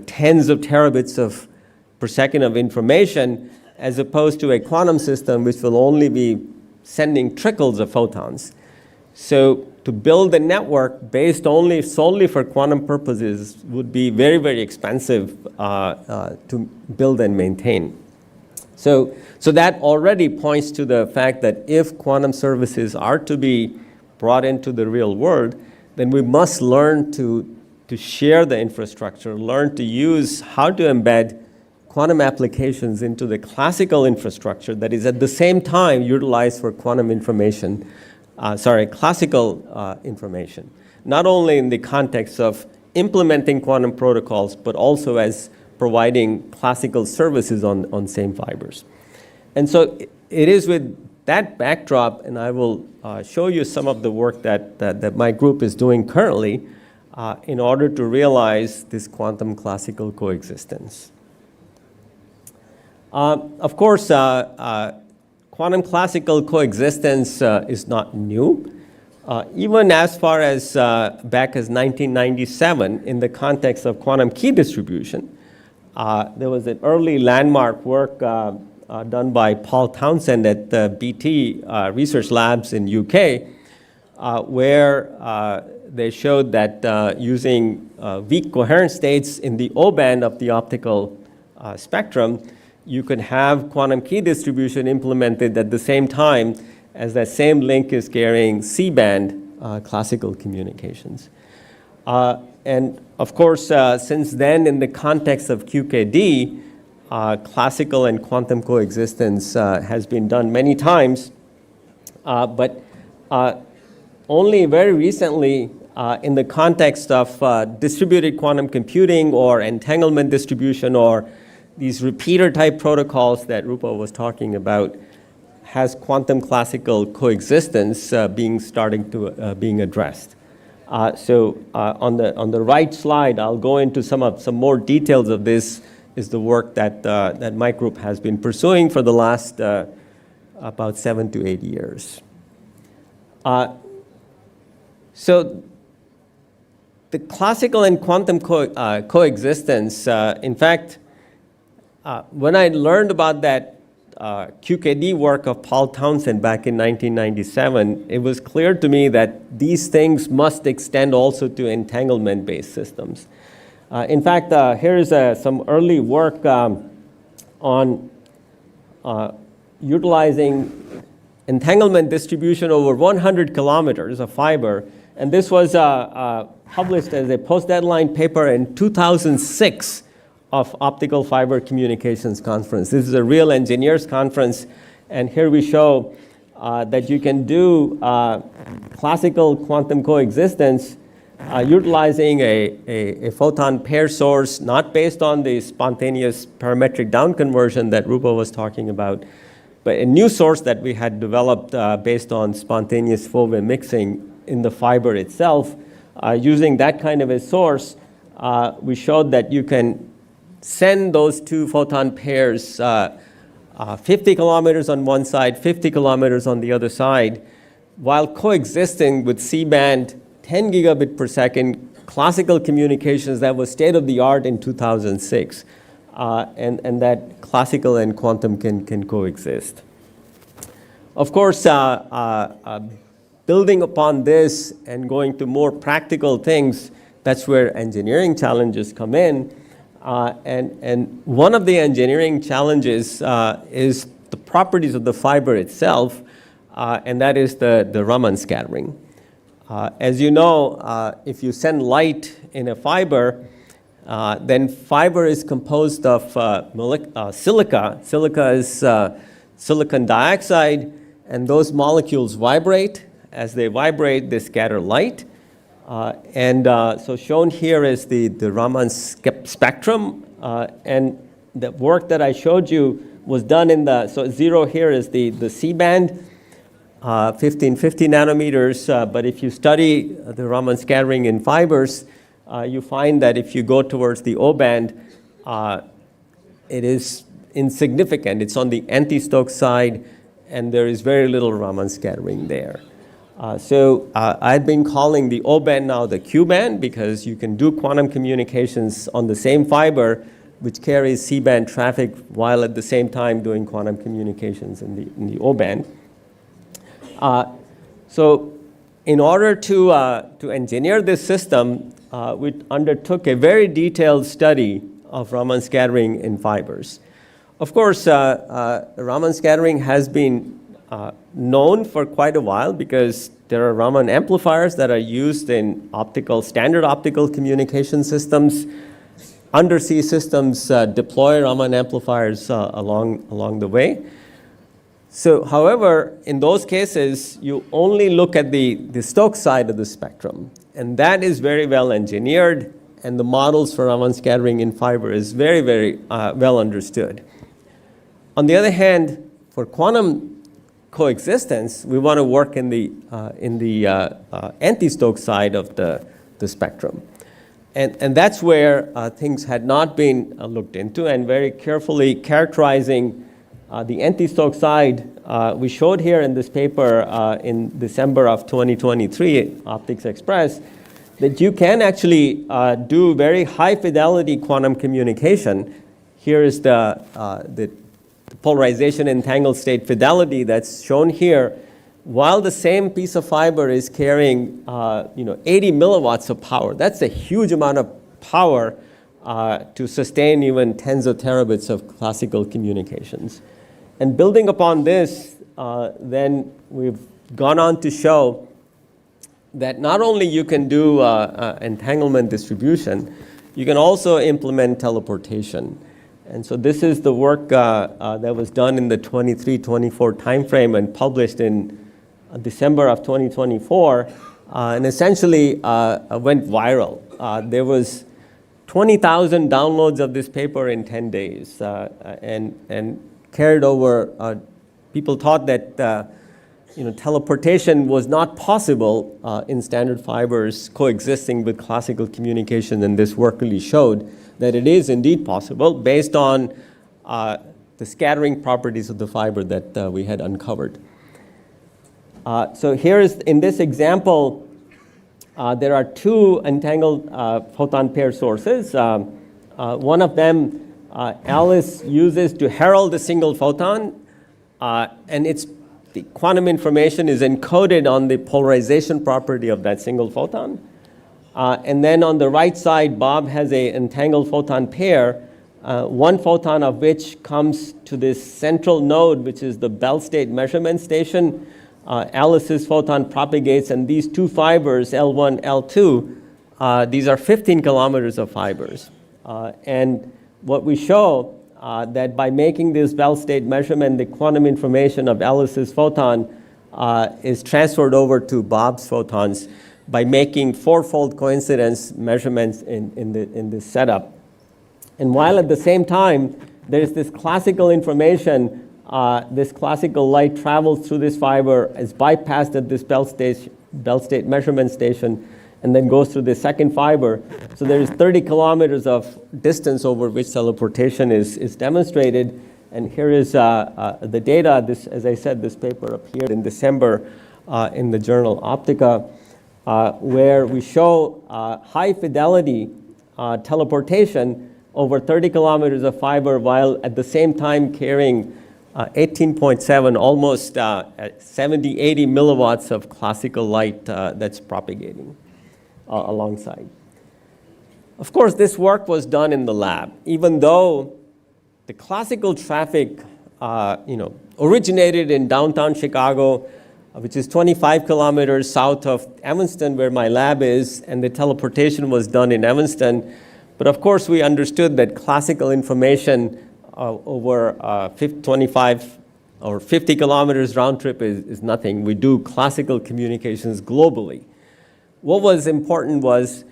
tens of terabits per second of information, as opposed to a quantum system which will only be sending trickles of photons. So to build a network based solely for quantum purposes would be very, very expensive to build and maintain. So that already points to the fact that if quantum services are to be brought into the real world, then we must learn to share the infrastructure, learn to use how to embed quantum applications into the classical infrastructure that is at the same time utilized for quantum information, classical information, not only in the context of implementing quantum protocols, but also as providing classical services on same fibers. And so it is with that backdrop, and I will show you some of the work that my group is doing currently in order to realize this quantum classical coexistence. Of course, quantum classical coexistence is not new. Even as far as back as 1997, in the context of quantum key distribution, there was an early landmark work done by Paul Townsend at the BT Research Labs in UK, where they showed that using weak coherent states in the O band of the optical spectrum, you could have quantum key distribution implemented at the same time as that same link is carrying C-band classical communications. And of course, since then, in the context of QKD, classical and quantum coexistence has been done many times, but only very recently in the context of distributed quantum computing or entanglement distribution or these repeater type protocols that Rupa was talking about, has quantum classical coexistence being addressed. So on the right slide, I'll go into some more details of this. Is the work that my group has been pursuing for the last about 7 to 8 years. So the classical and quantum coexistence, in fact, when I learned about that QKD work of Paul Townsend back in 1997, it was clear to me that these things must extend also to entanglement-based systems. In fact, here is some early work on utilizing entanglement distribution over 100 kilometers of fiber, and this was published as a post-deadline paper in 2006 of Optical Fiber Communications Conference. This is a real engineers conference, and here we show that you can do classical quantum coexistence utilizing a photon pair source, not based on the spontaneous parametric down conversion that Rupa was talking about, but a new source that we had developed based on spontaneous Fourier mixing in the fiber itself. Using that kind of a source, we showed that you can send those two photon pairs 50 kilometers on one side, 50 kilometers on the other side, while coexisting with C-band 10 gigabit per second classical communications that was state-of-the-art in 2006, and that classical and quantum can coexist. Of course, building upon this and going to more practical things, that's where engineering challenges come in. And one of the engineering challenges is the properties of the fiber itself, and that is the Raman scattering. As you know, if you send light in a fiber, then fiber is composed of silica. Silica is silicon dioxide, and those molecules vibrate. As they vibrate, they scatter light. So shown here is the Raman spectrum, and the work that I showed you was done in so 0 here is the C-band, 1550 nanometers, but if you study the Raman scattering in fibers, you find that if you go towards the O band, it is insignificant. It's on the anti-Stokes side, and there is very little Raman scattering there. So I've been calling the O band now the Q band, because you can do quantum communications on the same fiber which carries C-band traffic while at the same time doing quantum communications in the O band. So in order to engineer this system, we undertook a very detailed study of Raman scattering in fibers. Of course, Raman scattering has been known for quite a while because there are Raman amplifiers that are used in standard optical communication systems. Undersea systems deploy Raman amplifiers along the way. So, however, in those cases, you only look at the Stokes side of the spectrum, and that is very well engineered. and the models for Raman scattering in fiber is very, very well understood. On the other hand, for quantum coexistence, we want to work in the anti-Stokes side of the spectrum. And that's where things had not been looked into, and very carefully characterizing the anti-Stokes side. We showed here in this paper in December of 2023, Optics Express, that you can actually do very high fidelity quantum communication. Here is the polarization entangled state fidelity that's shown here, while the same piece of fiber is carrying 80 milliwatts of power. That's a huge amount of power to sustain even tens of terabits of classical communications. And building upon this, then we've gone on to show that not only you can do entanglement distribution, you can also implement teleportation. And so this is the work that was done in the 23-24 timeframe and published in December of 2024, and essentially went viral. There was 20,000 downloads of this paper in 10 days, and carried over. People thought that teleportation was not possible in standard fibers coexisting with classical communication, and this work really showed that it is indeed possible based on the scattering properties of the fiber that we had uncovered. So here is, in this example, there are two entangled photon pair sources. One of them Alice uses to herald a single photon, and the quantum information is encoded on the polarization property of that single photon. And then on the right side, Bob has an entangled photon pair, one photon of which comes to this central node, which is the Bell state measurement station. Alice's photon propagates, and these two fibers, L1, L2, these are 15 kilometers of fibers. And what we show that by making this Bell state measurement, the quantum information of Alice's photon is transferred over to Bob's photons by making fourfold coincidence measurements in this setup. And while at the same time, there's this classical information, this classical light travels through this fiber, is bypassed at this Bell state measurement station, and then goes through the second fiber. So there's 30 kilometers of distance over which teleportation is demonstrated. And here is the data. This, as I said, this paper appeared in December in the journal Optica, where we show high fidelity teleportation over 30 kilometers of fiber, while at the same time carrying 18.7, almost 70, 80 milliwatts of classical light that's propagating alongside. Of course, this work was done in the lab, even though the classical traffic originated in downtown Chicago, which is 25 kilometers south of Evanston, where my lab is, and the teleportation was done in Evanston. But of course, we understood that classical information over 25 or 50 kilometers round trip is nothing. We do classical communications globally. What was important was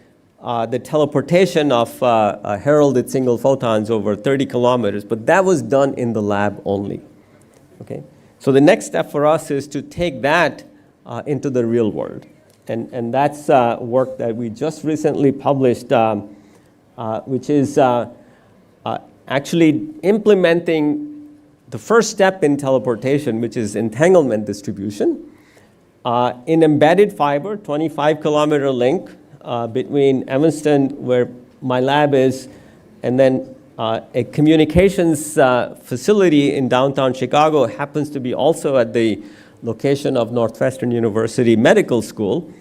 the teleportation of heralded single photons over 30 kilometers, but that was done in the lab only. Okay? So the next step for us is to take that into the real world. And that's work that we just recently published, which is actually implementing the first step in teleportation, which is entanglement distribution, in embedded fiber, 25 kilometer link between Evanston, where my lab is, and then a communications facility in downtown Chicago happens to be also at the location of Northwestern University Medical School.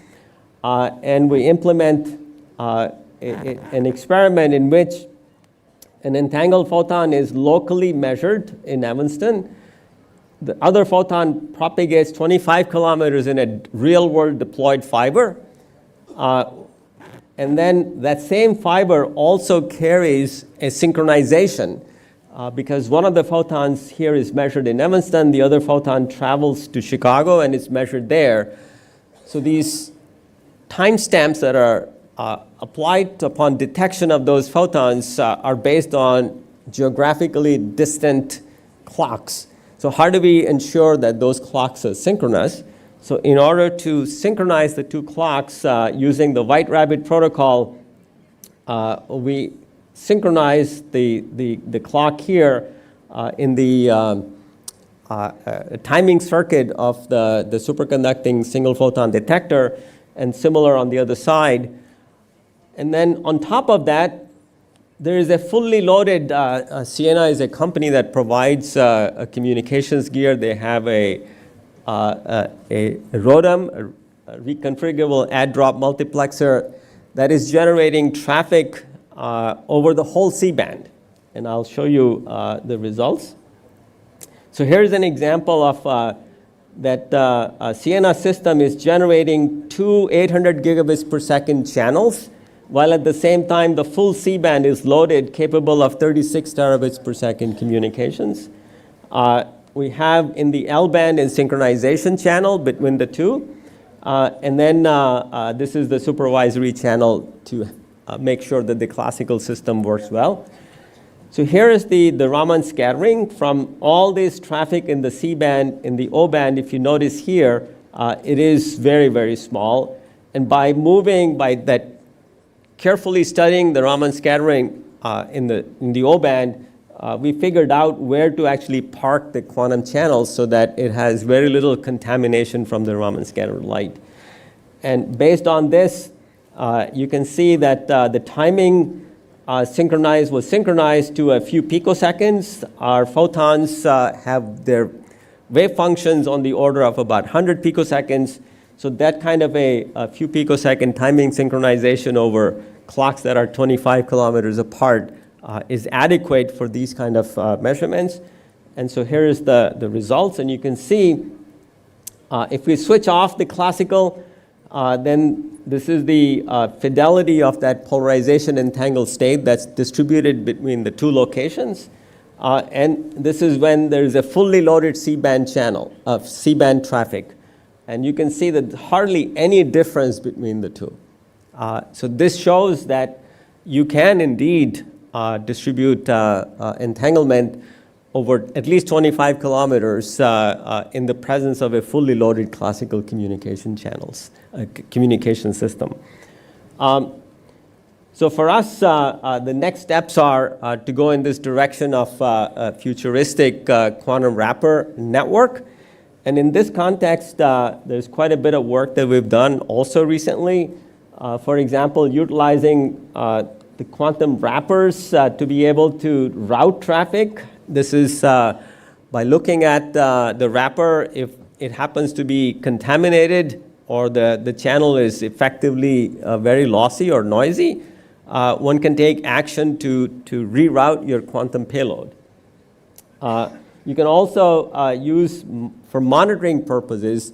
And we implement an experiment in which an entangled photon is locally measured in Evanston. The other photon propagates 25 kilometers in a real-world deployed fiber. And then that same fiber also carries a synchronization because one of the photons here is measured in Evanston, the other photon travels to Chicago and is measured there. So these timestamps that are applied upon detection of those photons are based on geographically distant clocks. So how do we ensure that those clocks are synchronous? So in order to synchronize the two clocks using the White Rabbit protocol, we synchronize the clock here in the timing circuit of the superconducting single photon detector, and similar on the other side. And then on top of that, there is a fully loaded, Sienna is a company that provides a communications gear. They have a ROADM, a reconfigurable add-drop multiplexer that is generating traffic over the whole C-band. And I'll show you the results. So here's an example of that Sienna system is generating two 800 gigabits per second channels, while at the same time the full C-band is loaded, capable of 36 terabits per second communications. We have in the L-band a synchronization channel between the two, and then this is the supervisory channel to make sure that the classical system works well. So here is the Raman scattering from all this traffic in the C-band. In the O-band, if you notice here, it is very, very small. And by carefully studying the Raman scattering in the O-band, we figured out where to actually park the quantum channels so that it has very little contamination from the Raman scattered light. And based on this, you can see that the timing was synchronized to a few picoseconds. Our photons have their wave functions on the order of about 100 picoseconds. So that kind of a few picosecond timing synchronization over clocks that are 25 kilometers apart is adequate for these kind of measurements. And so here is the results. And you can see if we switch off the classical, then this is the fidelity of that polarization entangled state that's distributed between the two locations. And this is when there is a fully loaded C-band channel of C-band traffic. And you can see that hardly any difference between the two. So this shows that you can indeed distribute entanglement over at least 25 kilometers in the presence of a fully loaded classical communication communication system. So for us, the next steps are to go in this direction of a futuristic quantum wrapper network. And in this context, there's quite a bit of work that we've done also recently. For example, utilizing the quantum wrappers to be able to route traffic. This is by looking at the wrapper, if it happens to be contaminated or the channel is effectively very lossy or noisy, one can take action to reroute your quantum payload. You can also use, for monitoring purposes,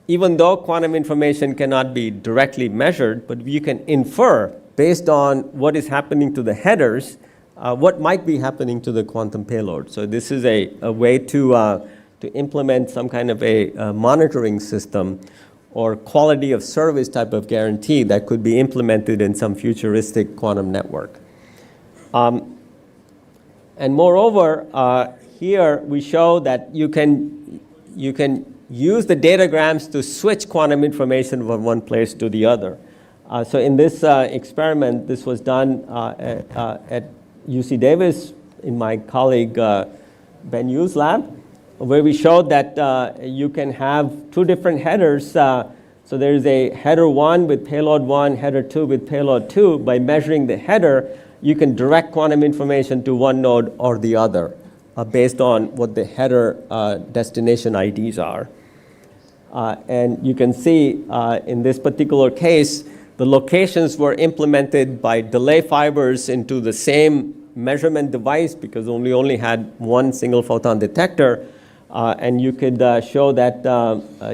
even though quantum information cannot be directly measured, but you can infer based on what is happening to the headers, what might be happening to the quantum payload. So this is a way to implement some kind of a monitoring system or quality of service type of guarantee that could be implemented in some futuristic quantum network. And moreover, here we show that you can use the datagrams to switch quantum information from one place to the other. So in this experiment, this was done at UC Davis in my colleague Ben Yu's lab, where we showed that you can have two different headers. So there's a header 1 with payload 1, header 2 with payload 2. By measuring the header, you can direct quantum information to one node or the other based on what the header destination IDs are. And you can see in this particular case, the locations were implemented by delay fibers into the same measurement device because we only had one single photon detector. And you could show that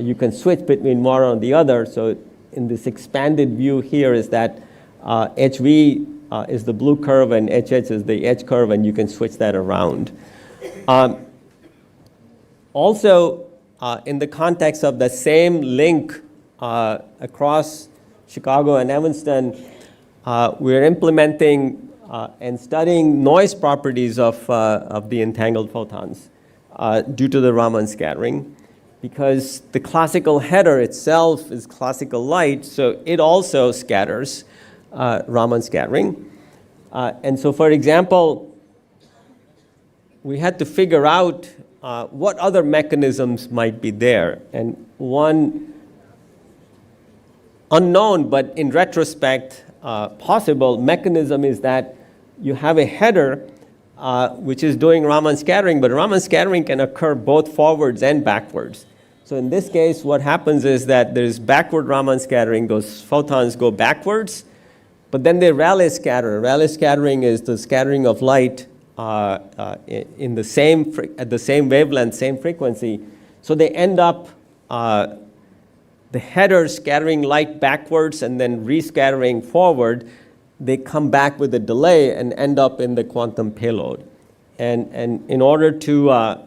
you can switch between one or the other. So in this expanded view here is that HV is the blue curve and HH is the H curve, and you can switch that around. Also, in the context of the same link across Chicago and Evanston, we're implementing and studying noise properties of the entangled photons due to the Raman scattering, because the classical header itself is classical light, so it also scatters Raman scattering. And so, for example, we had to figure out what other mechanisms might be there. And one unknown, but in retrospect, possible mechanism is that you have a header which is doing Raman scattering, but Raman scattering can occur both forwards and backwards. So in this case, what happens is that there's backward Raman scattering, those photons go backwards, but then they Rayleigh scatter. Rayleigh scattering is the scattering of light in the at the same wavelength, same frequency. So they end up the header scattering light backwards and then rescattering forward. They come back with a delay and end up in the quantum payload. And in order to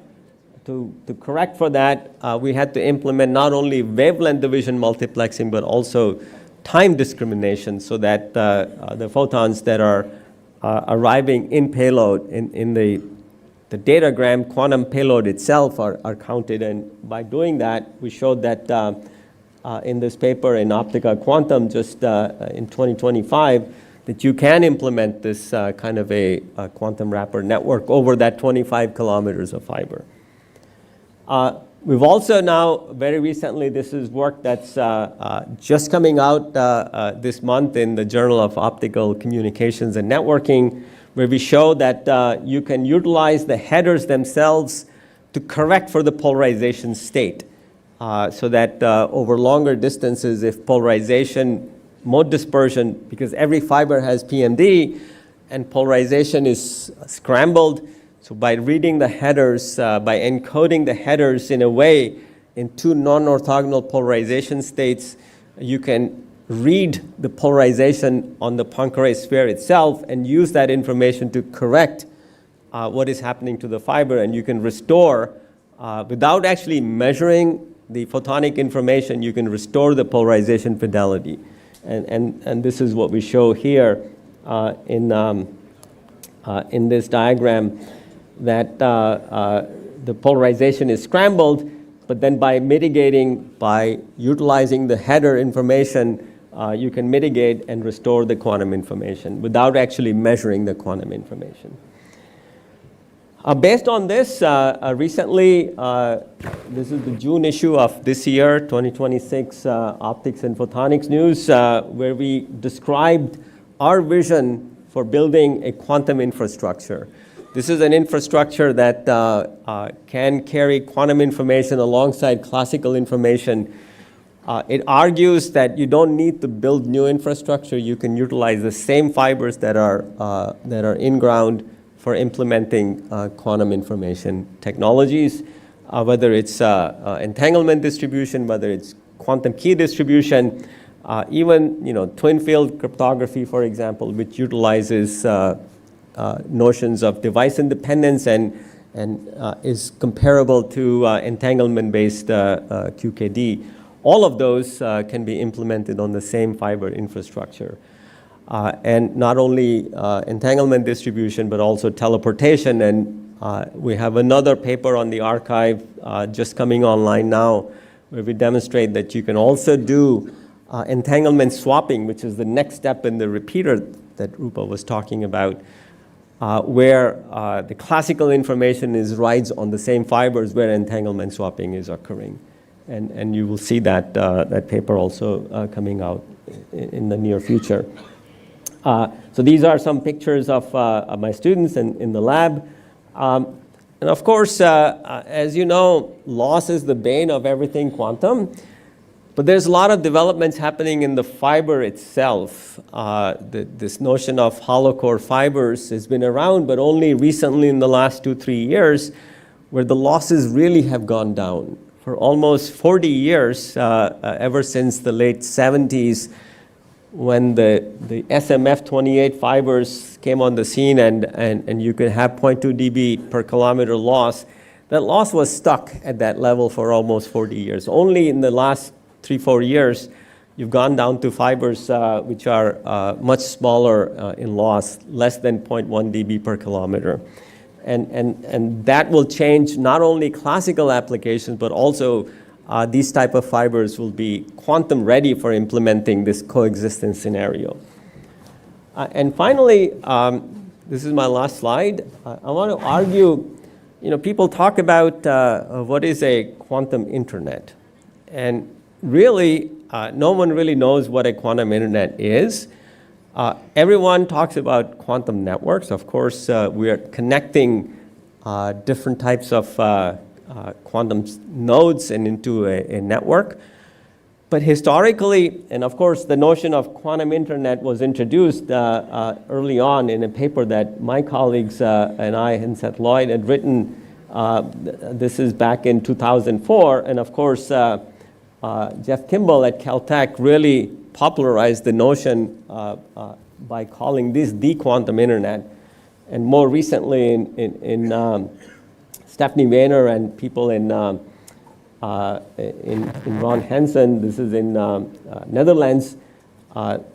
correct for that, we had to implement not only wavelength division multiplexing, but also time discrimination, so that the photons that are arriving in payload in the datagram quantum payload itself are counted. And by doing that, we showed that in this paper in Optica Quantum just in 2025, that you can implement this kind of a quantum wrapper network over that 25 kilometers of fiber. We've also now, very recently, this is work that's just coming out this month in the Journal of Optical Communications and Networking, where we show that you can utilize the headers themselves to correct for the polarization state. So that over longer distances, if polarization, mode dispersion, because every fiber has PMD and polarization is scrambled, so by reading the headers, by encoding the headers in a way in two non-orthogonal polarization states, you can read the polarization on the Poincare sphere itself and use that information to correct what is happening to the fiber, and you can restore, without actually measuring the photonic information, you can restore the polarization fidelity. And this is what we show here in this diagram, that the polarization is scrambled, but then by mitigating, by utilizing the header information, you can mitigate and restore the quantum information without actually measuring the quantum information. Based on this, recently, this is the June issue of this year, 2026 Optics and Photonics News, where we described our vision for building a quantum infrastructure. This is an infrastructure that can carry quantum information alongside classical information. It argues that you don't need to build new infrastructure. You can utilize the same fibers that are in ground for implementing quantum information technologies, whether it's entanglement distribution, whether it's quantum key distribution, even twin field cryptography, for example, which utilizes notions of device independence and is comparable to entanglement-based QKD. All of those can be implemented on the same fiber infrastructure. And not only entanglement distribution, but also teleportation. And we have another paper on the archive just coming online now, where we demonstrate that you can also do entanglement swapping, which is the next step in the repeater that Rupa was talking about, where the classical information rides on the same fibers where entanglement swapping is occurring. And you will see that, that paper also coming out in the near future. So these are some pictures of my students in the lab. And of course, as you know, loss is the bane of everything quantum. But there's a lot of developments happening in the fiber itself. This notion of hollow core fibers has been around, but only recently in the last 2-3 years, where the losses really have gone down. For almost 40 years, ever since the late 70s, when the SMF28 fibers came on the scene and you could have 0.2 dB per kilometer loss, that loss was stuck at that level for almost 40 years. Only in the last 3-4 years, you've gone down to fibers which are much smaller in loss, less than 0.1 dB per kilometer. And that will change not only classical applications, but also these type of fibers will be quantum ready for implementing this coexistence scenario. And finally, this is my last slide. I want to argue, people talk about what is a quantum internet. And really, no one really knows what a quantum internet is. Everyone talks about quantum networks. Of course, we are connecting different types of quantum nodes and into a network. But historically, and of course, the notion of quantum internet was introduced early on in a paper that my colleagues and I and Seth Lloyd had written. This is back in 2004. And of course, Jeff Kimball at Caltech really popularized the notion by calling this the quantum internet. And more recently in Stephanie Weiner and people in Ron Hansen, this is in Netherlands,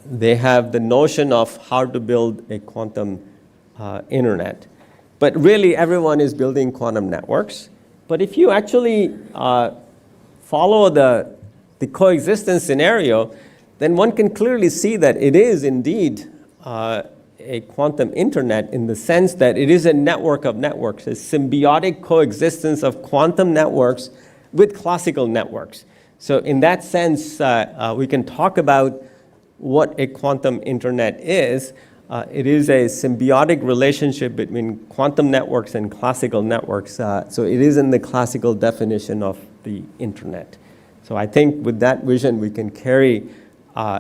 they have the notion of how to build a quantum internet. But really everyone is building quantum networks. But if you actually follow the coexistence scenario, then one can clearly see that it is indeed a quantum internet in the sense that it is a network of networks, a symbiotic coexistence of quantum networks with classical networks. So in that sense, we can talk about what a quantum internet is. It is a symbiotic relationship between quantum networks and classical networks. So it is in the classical definition of the internet. So I think with that vision, we can carry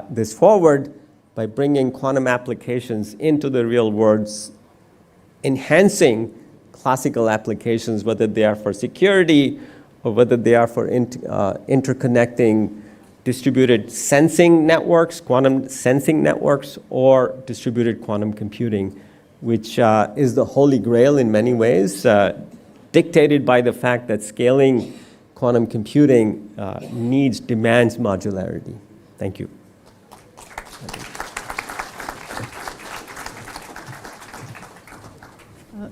this forward by bringing quantum applications into the real world, enhancing classical applications, whether they are for security or whether they are for interconnecting distributed sensing networks, quantum sensing networks, or distributed quantum computing, which is the holy grail in many ways, dictated by the fact that scaling quantum computing demands modularity. Thank you.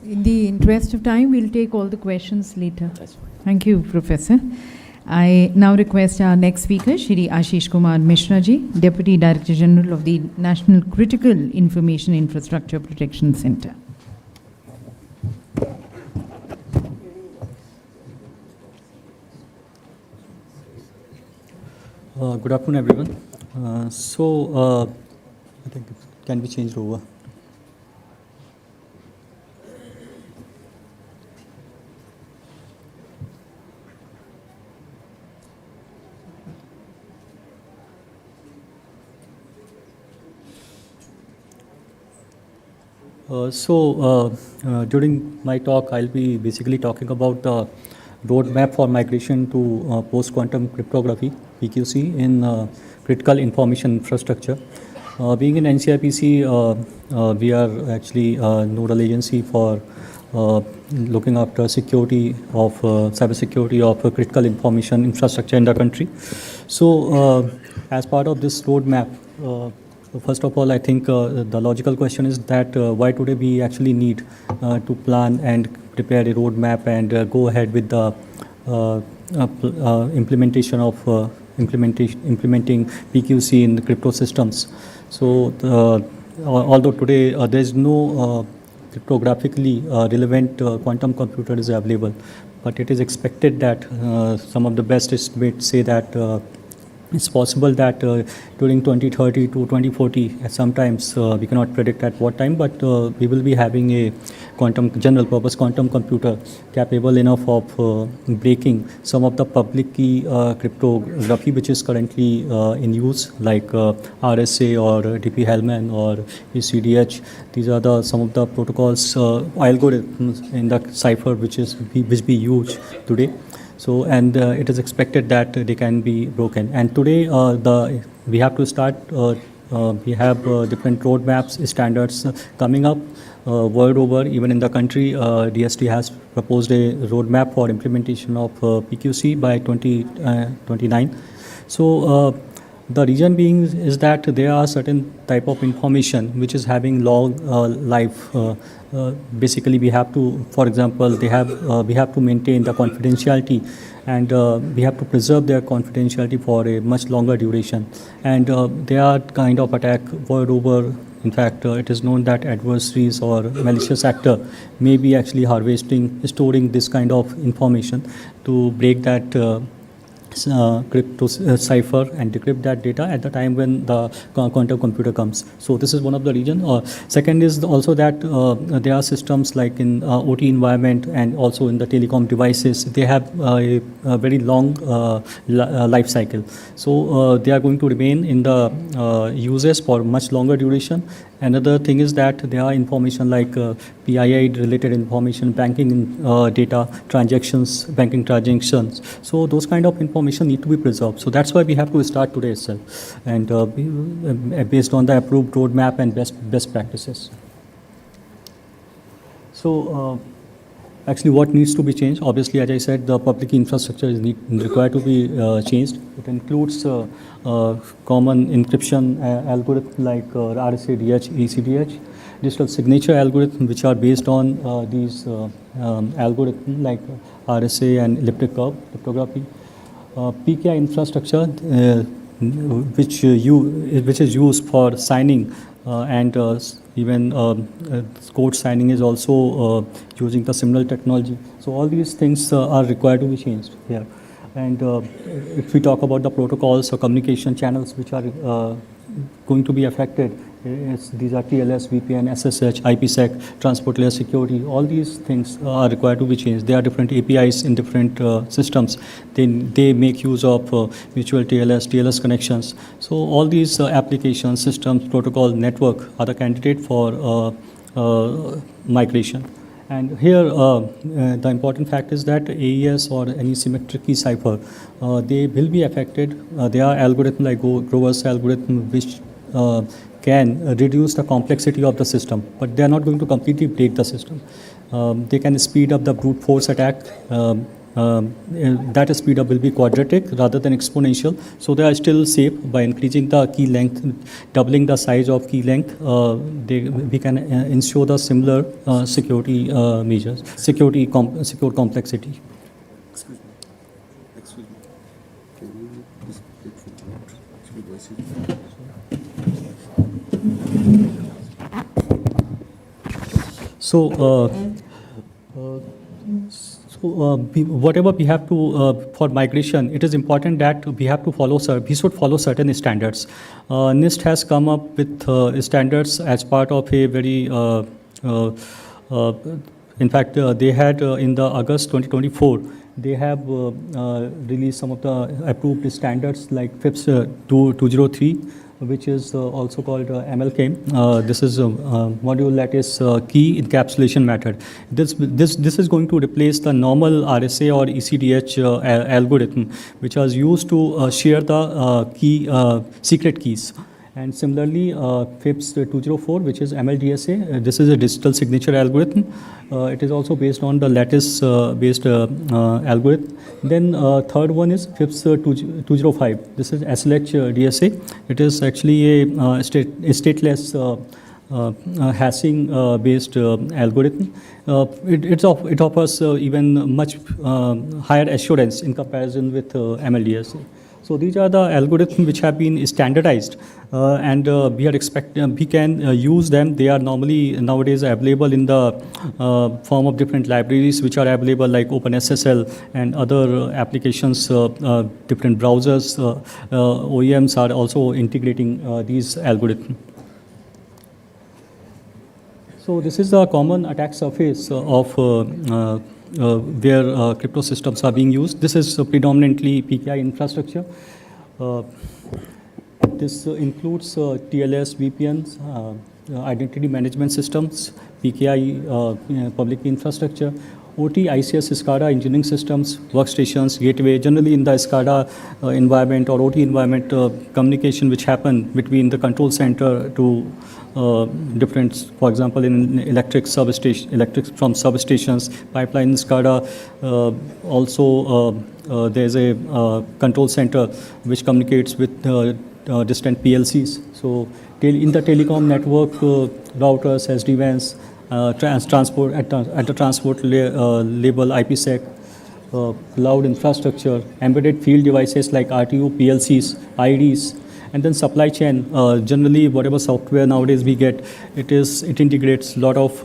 In the interest of time, we'll take all the questions later.
That's fine.
Thank you, Professor. I now request our next speaker, Shri Ashish Kumar Mishra ji, Deputy Director General of the National Critical Information Infrastructure Protection Center.
Good afternoon, everyone. I think it can be changed over. During my talk, I'll be basically talking about the roadmap for migration to post-quantum cryptography, PQC, in critical information infrastructure. Being in NCIPC, we are actually a nodal agency for looking after security of cybersecurity of critical information infrastructure in the country. So, as part of this roadmap, first of all, I think the logical question is that why today we actually need to plan and prepare a roadmap and go ahead with the implementation of implementing PQC in the crypto systems. So, although today there is no cryptographically relevant quantum computer is available, but it is expected that some of the best estimates say that it's possible that during 2030 to 2040, sometimes we cannot predict at what time, but we will be having a general purpose quantum computer capable enough of breaking some of the public key cryptography which is currently in use, like RSA or DP-Hellman or ECDH. These are some of the protocols, algorithms in the cipher which we use today. So, and it is expected that they can be broken. And today, we have to start. We have different roadmaps, standards coming up world over. Even in the country, DST has proposed a roadmap for implementation of PQC by 2029. So, The reason being is that there are certain type of information which is having long life. Basically, we have to, for example, we have to maintain the confidentiality, and we have to preserve their confidentiality for a much longer duration. And there are kind of attack world over. In fact, it is known that adversaries or malicious actor may be actually storing this kind of information to break that crypto cipher and decrypt that data at the time when the quantum computer comes. So this is one of the reasons. Second is also that there are systems like in OT environment and also in the telecom devices. They have a very long life cycle. So they are going to remain in the users for much longer duration. Another thing is that there are information like PII related information, banking data, transactions, banking transactions. So those kind of information need to be preserved. So that's why we have to start today itself, and based on the approved roadmap and best practices. So actually what needs to be changed, obviously, as I said, the public infrastructure is required to be changed. It includes common encryption algorithm like RSA-DH, ECDH, digital signature algorithm which are based on these algorithms like RSA and elliptic curve cryptography. PKI infrastructure which is used for signing and even code signing is also using the similar technology. So all these things are required to be changed here. And if we talk about the protocols or communication channels which are going to be affected, these are TLS, VPN, SSH, IPsec, transport layer security. All these things are required to be changed. There are different APIs in different systems. They make use of mutual TLS connections. So all these applications, systems, protocol, network are the candidate for migration. And here, the important fact is that AES or any symmetric key cipher, they will be affected. There are algorithms like Grover's algorithm which can reduce the complexity of the system, but they are not going to completely break the system. They can speed up the brute force attack. That speed up will be quadratic rather than exponential. So they are still safe by increasing the key length, doubling the size of key length. We can ensure the similar security measures, secure complexity.
Excuse me. Can you please take from
whatever we have to for migration, it is important that we have to follow. We should follow certain standards. NIST has come up with standards as part of a very. In fact, they had in the August 2024. They have released some of the approved standards like FIPS 203, which is also called MLK. This is a module that is key encapsulation method. This is going to replace the normal RSA or ECDH algorithm, which was used to share the secret keys. And similarly, FIPS 204, which is MLDSA, this is a digital signature algorithm. It is also based on the lattice-based algorithm. Then third one is FIPS 205. This is SLH DSA. It is actually a stateless hashing based algorithm. It offers even much higher assurance in comparison with MLDSA. So these are the algorithms which have been standardized, and we can use them. They are normally nowadays available in the form of different libraries which are available like OpenSSL and other applications, different browsers. OEMs are also integrating these algorithms. So this is the common attack surface of where crypto systems are being used. This is predominantly PKI infrastructure. This includes TLS, VPNs, identity management systems, PKI public infrastructure, OT, ICS, SCADA, engineering systems, workstations, gateway. Generally in the SCADA environment or OT environment, communication which happen between the control center to different, for example, in electric from substations, pipeline SCADA. Also, there's a control center which communicates with distant PLCs. So in the telecom network, routers, SD-WANs, transport at the transport label, IPsec, cloud infrastructure, embedded field devices like RTU, PLCs, IDs, and then supply chain. Generally, whatever software nowadays we get, it integrates a lot of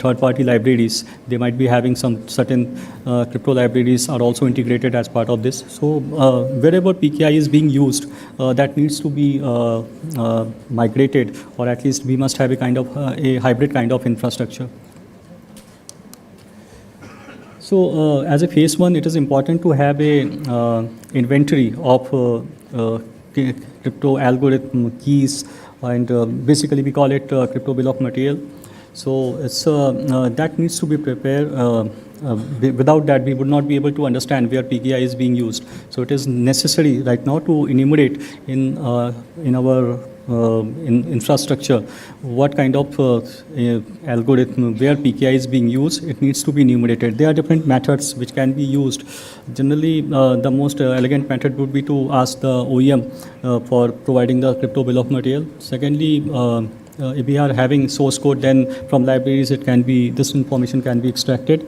third-party libraries. They might be having some certain crypto libraries are also integrated as part of this. So wherever PKI is being used, that needs to be migrated, or at least we must have a kind of a hybrid kind of infrastructure. So as a phase one, it is important to have a inventory of crypto algorithm keys, and basically we call it crypto bill of material. So it's that needs to be prepared. Without that, we would not be able to understand where PKI is being used. So it is necessary right now to enumerate in our infrastructure what kind of algorithm, where PKI is being used. It needs to be enumerated. There are different methods which can be used. Generally, the most elegant method would be to ask the OEM for providing the crypto bill of material. Secondly, if we are having source code, then from libraries this information can be extracted.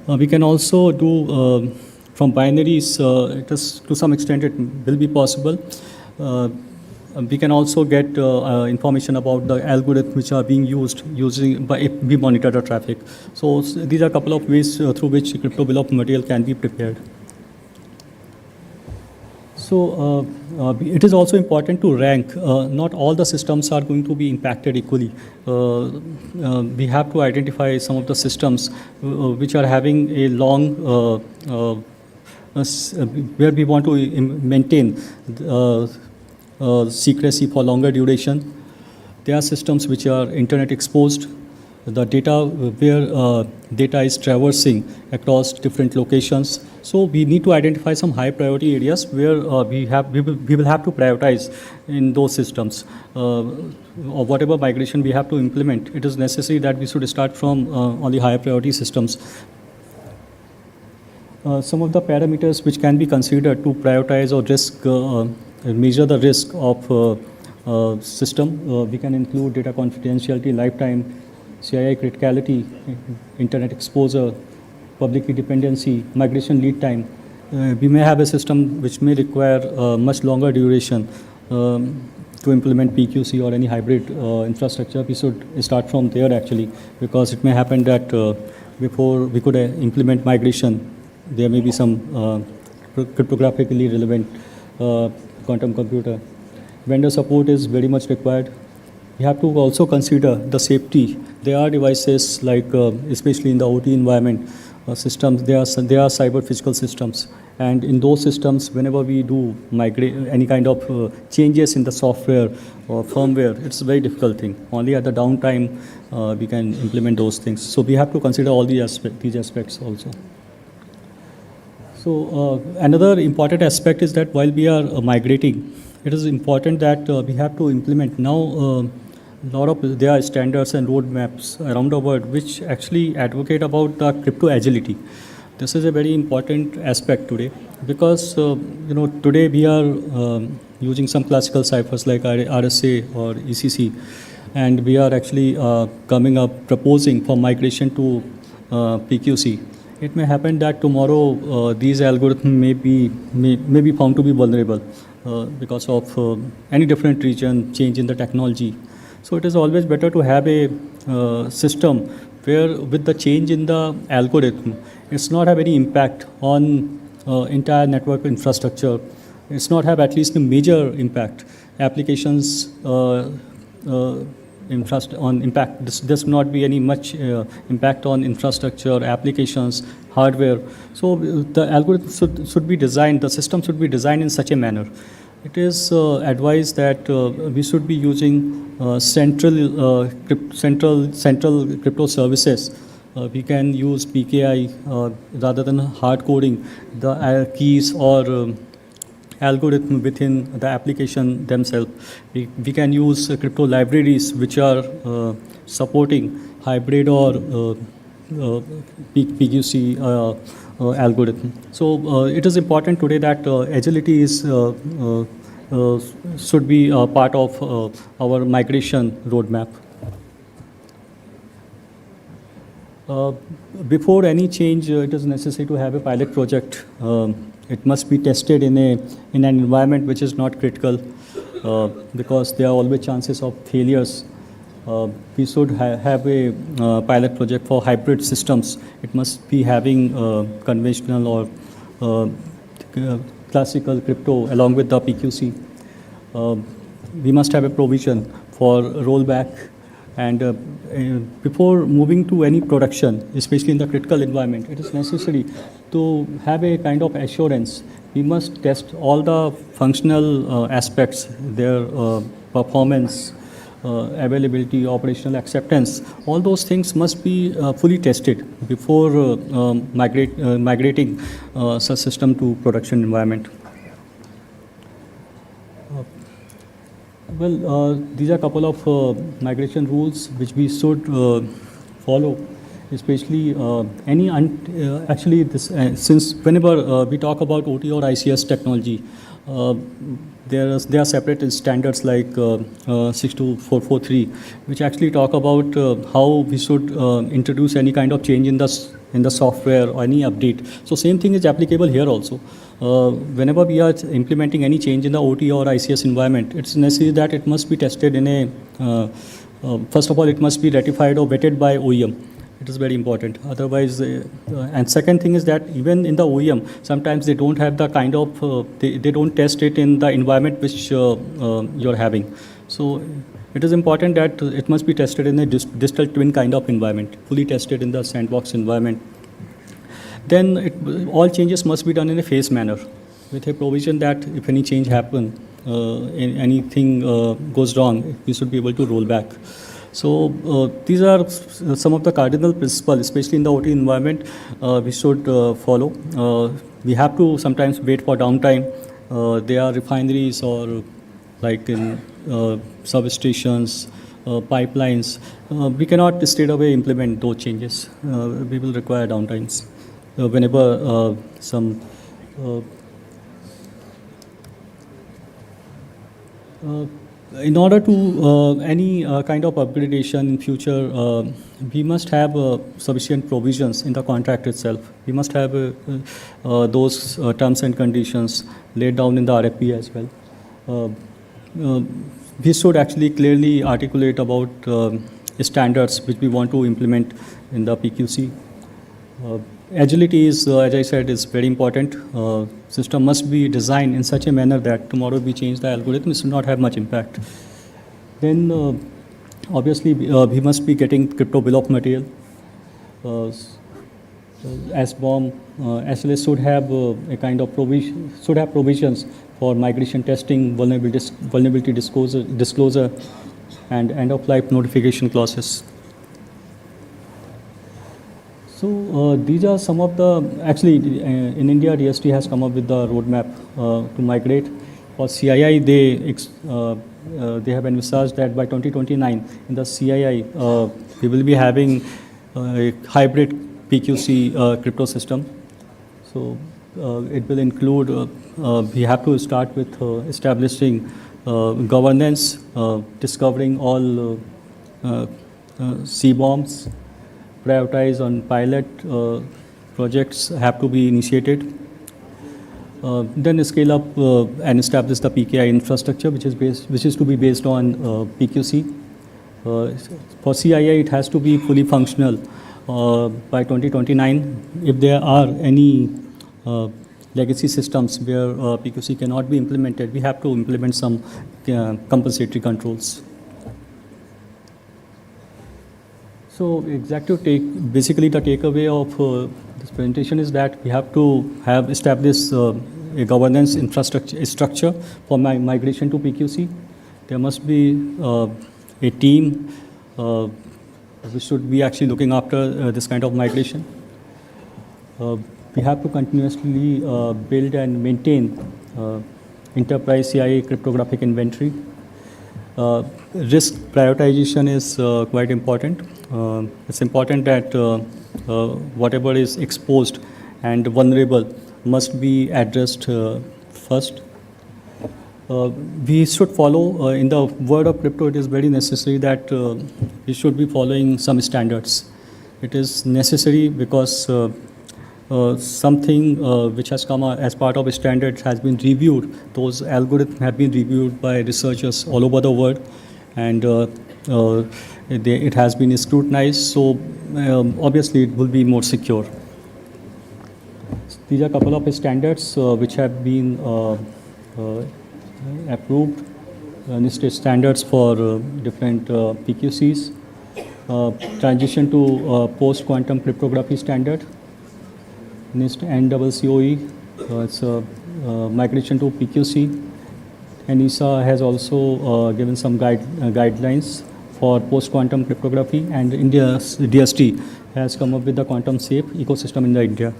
We can also do from binaries. It is to some extent it will be possible. We can also get information about the algorithms which are being used if we monitor the traffic. So these are a couple of ways through which crypto bill of material can be prepared. So it is also important to rank. Not all the systems are going to be impacted equally. We have to identify some of the systems which are having a long, where we want to maintain secrecy for longer duration. There are systems which are internet exposed. The data where data is traversing across different locations. So we need to identify some high priority areas where we will have to prioritize in those systems. Or whatever migration we have to implement, it is necessary that we should start from on the higher priority systems. Some of the parameters which can be considered to prioritize or measure the risk of system, we can include data confidentiality, lifetime, CII criticality, internet exposure, public key dependency, migration lead time. We may have a system which may require much longer duration to implement PQC or any hybrid infrastructure. We should start from there actually, because it may happen that before we could implement migration, there may be some cryptographically relevant quantum computer. Vendor support is very much required. We have to also consider the safety. There are devices like, especially in the OT environment, systems, there are cyber physical systems. And in those systems, whenever we do migrate any kind of changes in the software or firmware, it's a very difficult thing. Only at the downtime we can implement those things. So we have to consider all these aspects also. So another important aspect is that while we are migrating, it is important that we have to implement now there are standards and roadmaps around the world which actually advocate about the crypto agility. This is a very important aspect today because today we are using some classical ciphers like RSA or ECC, and we are actually proposing for migration to PQC. It may happen that tomorrow these algorithms may be found to be vulnerable because of any different region, change in the technology. So it is always better to have a system where with the change in the algorithm, it's not have any impact on entire network infrastructure. It's not have at least a major impact. Applications impact. This not be any much impact on infrastructure, applications, hardware. So the algorithm should be designed, the system should be designed in such a manner. It is advised that we should be using central crypto services. We can use PKI rather than hard coding the keys or algorithm within the application themselves. We can use crypto libraries which are supporting hybrid or PQC algorithm. So it is important today that agility is should be a part of our migration roadmap. Before any change, it is necessary to have a pilot project. It must be tested in an environment which is not critical, because there are always chances of failures. We should have a pilot project for hybrid systems. It must be having conventional or classical crypto along with the PQC. We must have a provision for rollback. And before moving to any production, especially in the critical environment, it is necessary to have a kind of assurance. We must test all the functional aspects, their performance, availability, operational acceptance. All those things must be fully tested before migrating such system to production environment. Well, these are a couple of migration rules which we should follow, especially actually this since whenever we talk about OT or ICS technology, there are separate standards like 62443, which actually talk about how we should introduce any kind of change in the software or any update. So same thing is applicable here also. Whenever we are implementing any change in the OT or ICS environment, it's necessary that it must be tested in a, first of all, it must be ratified or vetted by OEM. It is very important. Otherwise, and second thing is that even in the OEM, sometimes they don't have the kind of, they don't test it in the environment which you're having. So it is important that it must be tested in a digital twin kind of environment, fully tested in the sandbox environment. Then all changes must be done in a phased manner with a provision that if any change happens, anything goes wrong, we should be able to roll back. So these are some of the cardinal principles, especially in the OT environment, we should follow. We have to sometimes wait for downtime. There are refineries or like in substations, pipelines. We cannot straight away implement those changes. We will require downtimes. Whenever some in order to any kind of upgradation in future, we must have sufficient provisions in the contract itself. We must have those terms and conditions laid down in the RFP as well. We should actually clearly articulate about standards which we want to implement in the PQC. Agility is, as I said, is very important. System must be designed in such a manner that tomorrow we change the algorithm, it should not have much impact. Then, obviously, we must be getting crypto bill of material. SBOM, SLS should have a kind of provision, should have provisions for migration testing, vulnerability disclosure, and end-of-life notification clauses. So these are some of the, actually in India, DST has come up with the roadmap to migrate. For CII, they have envisaged that by 2029, in the CII, we will be having a hybrid PQC crypto system. So it will include, we have to start with establishing governance, discovering all C-bombs, prioritize on pilot projects have to be initiated. Then scale up and establish the PKI infrastructure, which is to be based on PQC. For CII, it has to be fully functional by 2029. If there are any legacy systems where PQC cannot be implemented, we have to implement some compensatory controls. So basically the takeaway of this presentation is that we have to have established a governance structure for migration to PQC. There must be a team which should be actually looking after this kind of migration. We have to continuously build and maintain enterprise CIA cryptographic inventory. Risk prioritization is quite important. It's important that whatever is exposed and vulnerable must be addressed first. we should follow, in the world of crypto, it is very necessary that we should be following some standards. It is necessary because something which has come as part of a standard has been reviewed. Those algorithms have been reviewed by researchers all over the world, and it has been scrutinized, so obviously it will be more secure. These are a couple of standards which have been approved, standards for different PQCs. Transition to post-quantum cryptography standard. NIST NCCOE, it's a migration to PQC. And ESA has also given some guidelines for post-quantum cryptography, and India's DST has come up with the quantum safe ecosystem in India.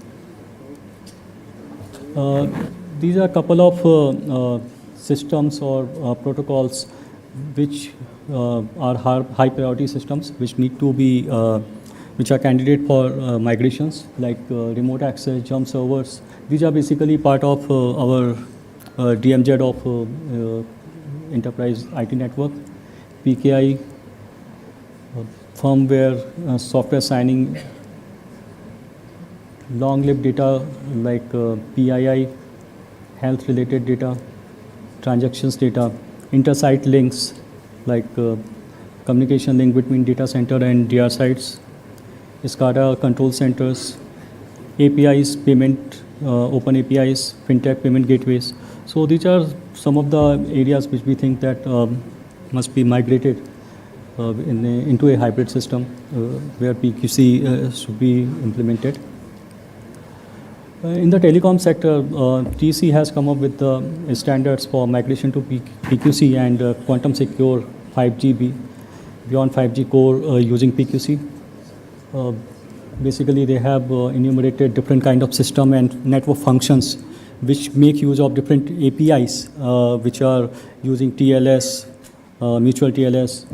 These are a couple of systems or protocols which are high priority systems which need to be which are candidate for migrations, like remote access, jump servers. These are basically part of our DMZ of enterprise IT network, PKI, firmware, software signing, long-lived data like PII, health-related data, transactions data, inter-site links like communication link between data center and DR sites, SCADA control centers, APIs, payment, open APIs, fintech payment gateways. So these are some of the areas which we think that must be migrated into a hybrid system where PQC should be implemented. In the telecom sector, TC has come up with the standards for migration to PQC and quantum secure 5G beyond 5G core using PQC. Basically, they have enumerated different kind of system and network functions which make use of different APIs which are using TLS, mutual TLS.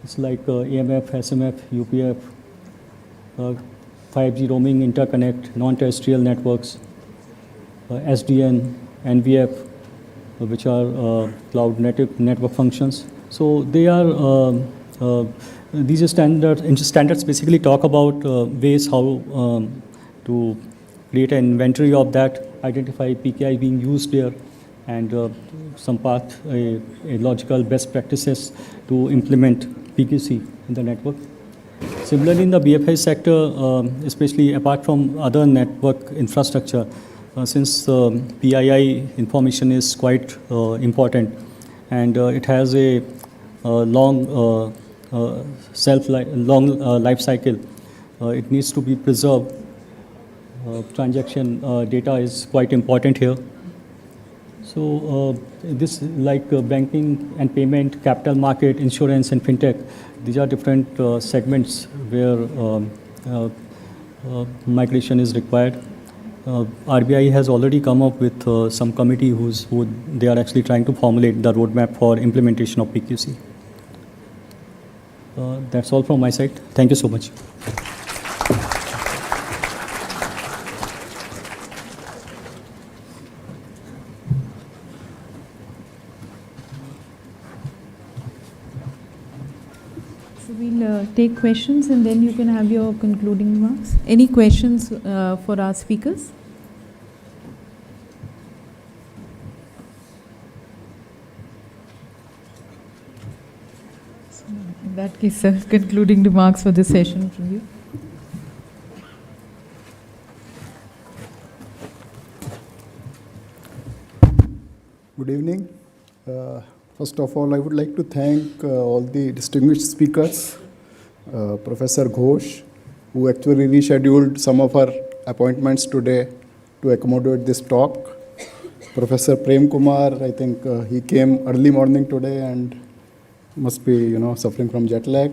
It's like AMF, SMF, UPF, 5G roaming interconnect, non-terrestrial networks, SDN, NVF, which are cloud network functions. So they are these standards basically talk about ways how to create an inventory of that, identify PKI being used there, and some path, a logical best practices to implement PQC in the network. Similarly, in the BFI sector, especially apart from other network infrastructure, since PII information is quite important, and it has a long life cycle, it needs to be preserved. Transaction data is quite important here. So this like banking and payment, capital market, insurance and fintech, these are different segments where migration is required. RBI has already come up with some committee who they are actually trying to formulate the roadmap for implementation of PQC. That's all from my side. Thank you so much.
We'll take questions and then you can have your concluding remarks. Any questions for our speakers? In that case, sir, concluding remarks for this session from you.
Good evening. First of all, I would like to thank all the distinguished speakers, Professor Ghosh, who actually rescheduled some of our appointments today to accommodate this talk. Professor Prem Kumar, I think he came early morning today and must be, suffering from jet lag.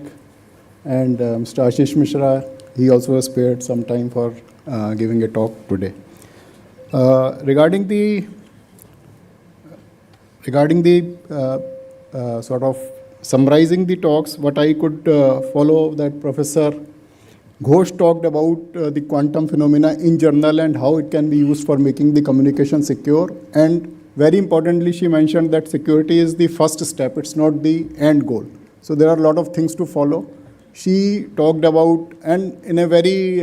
And Mr. Ashish Mishra, he also spared some time for giving a talk today. Regarding the sort of summarizing the talks, what I could follow that Professor Ghosh talked about the quantum phenomena in general and how it can be used for making the communication secure and very importantly, she mentioned that security is the first step, it's not the end goal. So there are a lot of things to follow. She talked about, and in a very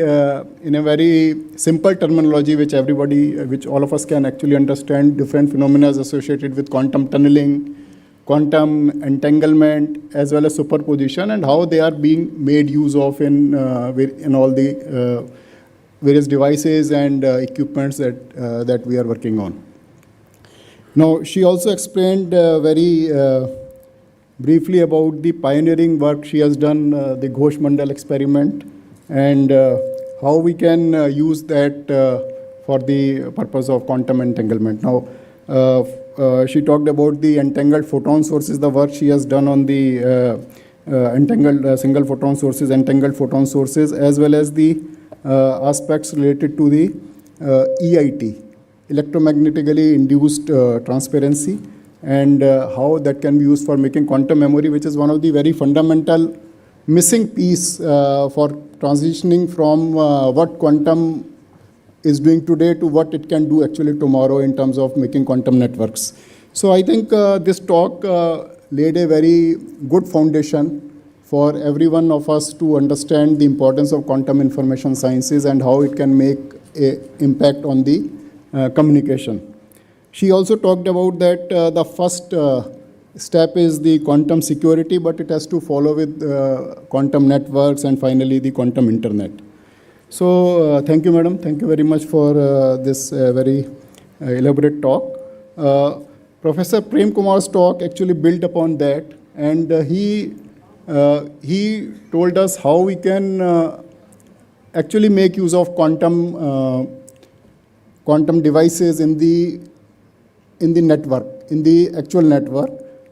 simple terminology, which all of us can actually understand, different phenomena associated with quantum tunneling, quantum entanglement, as well as superposition, and how they are being made use of in all the various devices and equipments that we are working on. Now, she also explained very briefly about the pioneering work she has done, the Ghosh Mandal experiment, and how we can use that for the purpose of quantum entanglement. Now, she talked about the entangled photon sources, the work she has done on the entangled single photon sources, entangled photon sources, as well as the aspects related to the EIT, electromagnetically induced transparency, and how that can be used for making quantum memory, which is one of the very fundamental missing piece for transitioning from what quantum is doing today to what it can do actually tomorrow in terms of making quantum networks. So I think this talk laid a very good foundation for every one of us to understand the importance of quantum information sciences and how it can make an impact on the communication. She also talked about that the first step is the quantum security, but it has to follow with quantum networks and finally the quantum internet. So thank you, madam. Thank you very much for this very elaborate talk. Professor Prem Kumar's talk actually built upon that, and he told us how we can actually make use of quantum devices in the network, in the actual network.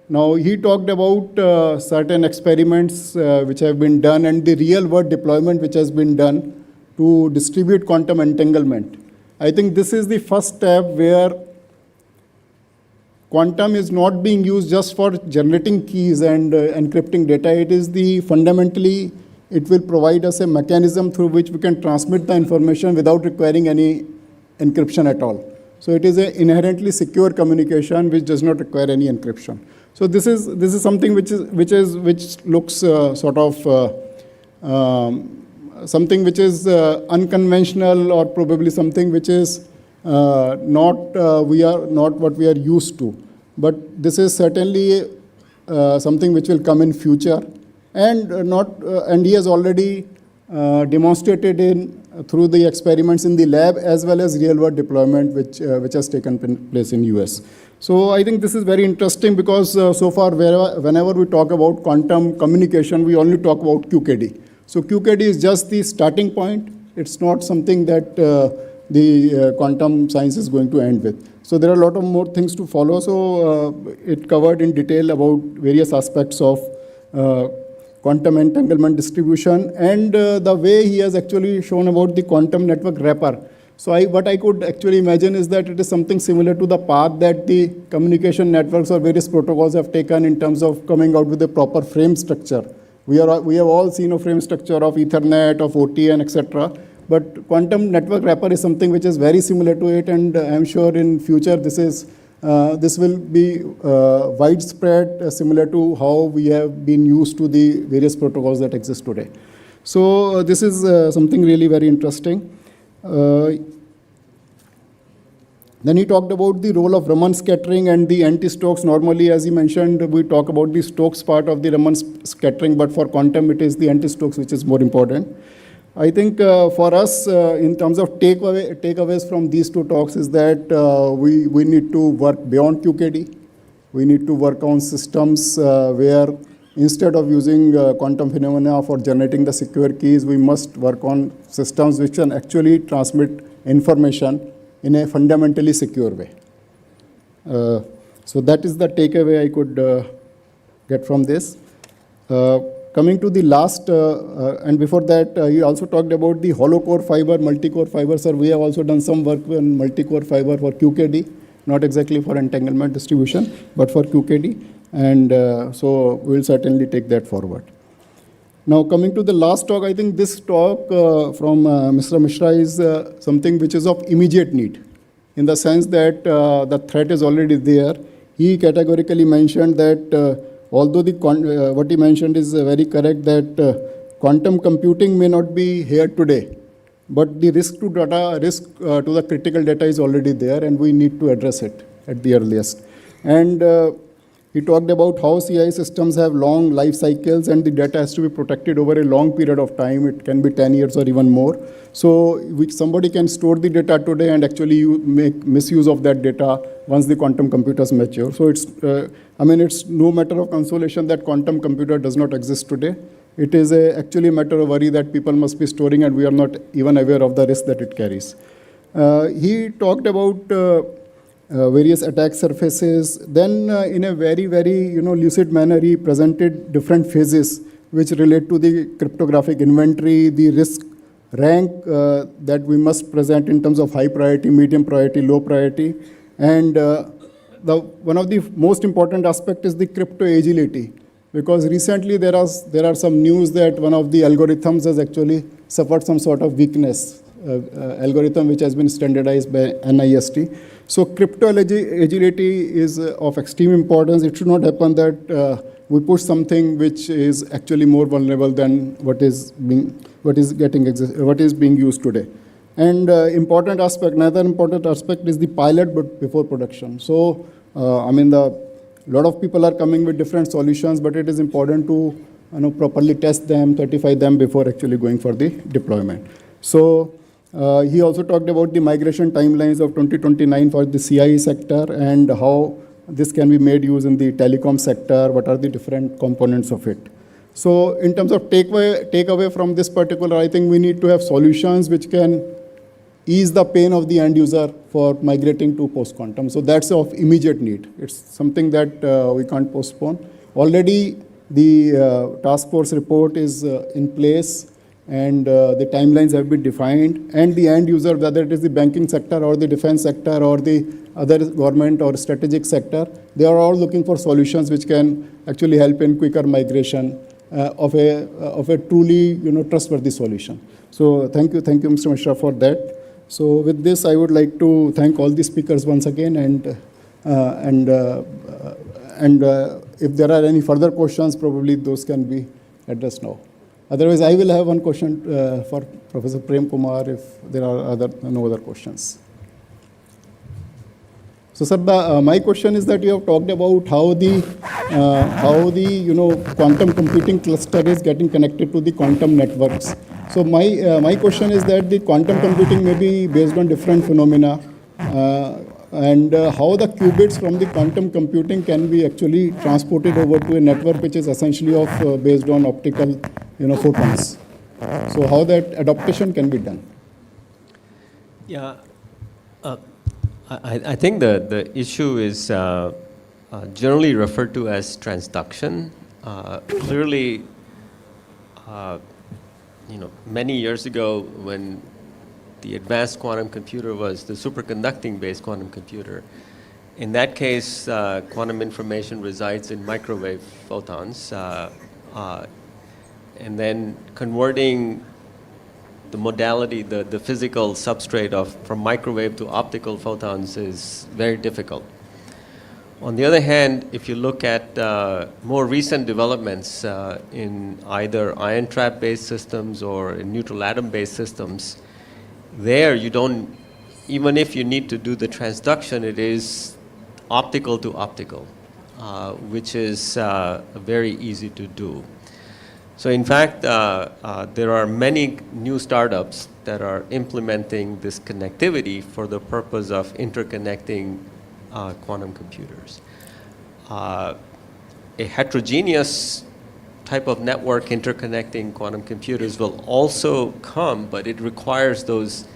Now, he talked about certain experiments which have been done and the real world deployment which has been done to distribute quantum entanglement. I think this is the first step where quantum is not being used just for generating keys and encrypting data. It is fundamentally, it will provide us a mechanism through which we can transmit the information without requiring any encryption at all. So it is an inherently secure communication which does not require any encryption. So this is something which looks sort of something which is unconventional, or probably something which is not what we are used to. But this is certainly something which will come in future, and he has already demonstrated through the experiments in the lab as well as real world deployment which has taken place in US. So I think this is very interesting because so far whenever we talk about quantum communication, we only talk about QKD. So QKD is just the starting point. It's not something that the quantum science is going to end with. So there are a lot of more things to follow. So it covered in detail about various aspects of quantum entanglement distribution, and the way he has actually shown about the quantum network wrapper. So what I could actually imagine is that it is something similar to the path that the communication networks or various protocols have taken in terms of coming out with a proper frame structure. We have all seen a frame structure of Ethernet, of OTN, etc. But quantum network wrapper is something which is very similar to it, and I'm sure in future this will be widespread, similar to how we have been used to the various protocols that exist today. So this is something really very interesting. Then he talked about the role of Raman scattering and the anti-Stokes. Normally, as he mentioned, we talk about the Stokes part of the Raman scattering, but for quantum, it is the anti-Stokes which is more important. I think for us, in terms of takeaways from these two talks, is that we need to work beyond QKD. We need to work on systems where instead of using quantum phenomena for generating the secure keys, we must work on systems which can actually transmit information in a fundamentally secure way. So that is the takeaway I could get from this. Coming to the last, and before that, he also talked about the hollow core fiber, multi-core fiber. Sir, we have also done some work on multi-core fiber for QKD, not exactly for entanglement distribution, but for QKD. And so we'll certainly take that forward. Now, coming to the last talk, I think this talk from Mr. Mishra is something which is of immediate need. in the sense that the threat is already there. He categorically mentioned that although what he mentioned is very correct, that quantum computing may not be here today, but the risk to the critical data is already there, and we need to address it at the earliest. And he talked about how CI systems have long life cycles, and the data has to be protected over a long period of time. It can be 10 years or even more. So somebody can store the data today and actually make misuse of that data once the quantum computers mature. So it's no matter of consolation that quantum computer does not exist today. It is actually a matter of worry that people must be storing, and we are not even aware of the risk that it carries. He talked about various attack surfaces. Then in a very, very lucid manner, he presented different phases which relate to the cryptographic inventory, the risk rank that we must present in terms of high priority, medium priority, low priority. And one of the most important aspects is the crypto agility, because recently there are some news that one of the algorithms has actually suffered some sort of weakness, algorithm which has been standardized by NIST. So crypto agility is of extreme importance. It should not happen that we push something which is actually more vulnerable than what is being used today. And another important aspect is the pilot but before production. So a lot of people are coming with different solutions, but it is important to properly test them, certify them before actually going for the deployment. So he also talked about the migration timelines of 2029 for the CIE sector and how this can be made use in the telecom sector, what are the different components of it. So in terms of takeaway from this particular, I think we need to have solutions which can ease the pain of the end user for migrating to post-quantum. So that's of immediate need. It's something that we can't postpone. Already the task force report is in place, and the timelines have been defined, and the end user, whether it is the banking sector or the defense sector or the other government or strategic sector, they are all looking for solutions which can actually help in quicker migration of a truly trustworthy solution. So thank you, Mr. Mishra, for that. So with this, I would like to thank all the speakers once again, and if there are any further questions, probably those can be addressed now. Otherwise, I will have one question for Professor Prem Kumar if there are no other questions. So, sir, my question is that you have talked about how the quantum computing cluster is getting connected to the quantum networks. So my question is that the quantum computing may be based on different phenomena, and how the qubits from the quantum computing can be actually transported over to a network which is essentially based on optical photons. So how that adaptation can be done?
Yeah, I think the issue is generally referred to as transduction. Clearly, many years ago when the advanced quantum computer was the superconducting-based quantum computer, in that case, quantum information resides in microwave photons. And then converting the modality, the physical substrate from microwave to optical photons is very difficult. On the other hand, if you look at more recent developments in either ion trap-based systems or in neutral atom-based systems, there you don't, even if you need to do the transduction, it is optical to optical, which is very easy to do. So in fact, there are many new startups that are implementing this connectivity for the purpose of interconnecting quantum computers. A heterogeneous type of network interconnecting quantum computers will also come, but it requires those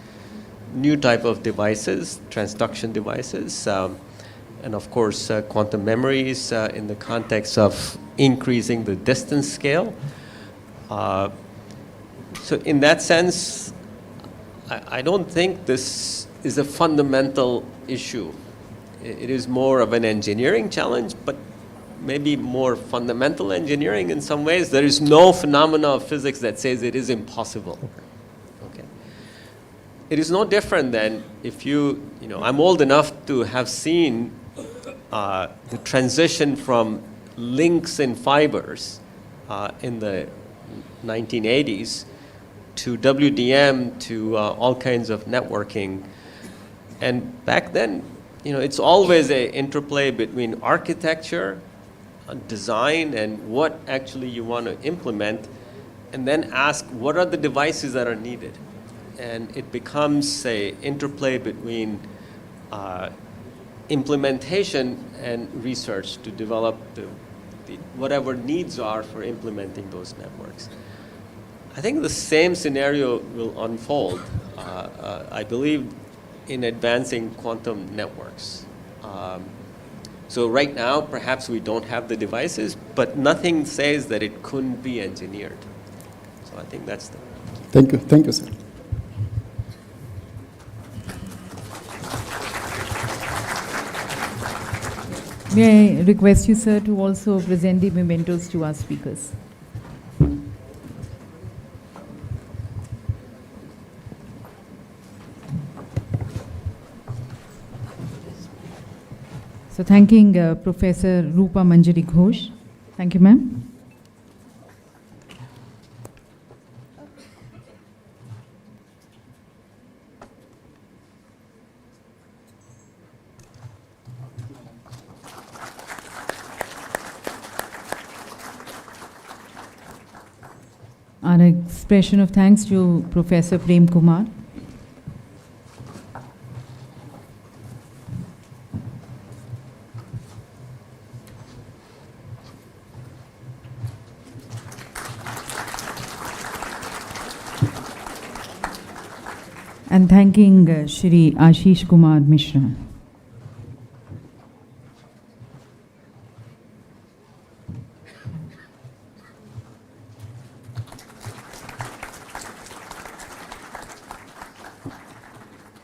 new type of devices, transduction devices, and of course quantum memories in the context of increasing the distance scale. So in that sense, I don't think this is a fundamental issue. It is more of an engineering challenge, but maybe more fundamental engineering in some ways. There is no phenomena of physics that says it is impossible. Okay. it is no different than if I'm old enough to have seen the transition from links and fibers in the 1980s to WDM to all kinds of networking. And back then, it's always an interplay between architecture, design, and what actually you want to implement, and then ask what are the devices that are needed. And it becomes an interplay between implementation and research to develop whatever needs are for implementing those networks. I think the same scenario will unfold, I believe, in advancing quantum networks. So right now, perhaps we don't have the devices, but nothing says that it couldn't be engineered. So I think that's the...
Thank you, sir.
May I request you, sir, to also present the mementos to our speakers. So thanking Professor Rupa Manjari Ghosh. Thank you, ma'am. Our expression of thanks to Professor Prem Kumar. And thanking Shri Ashish Kumar Mishra.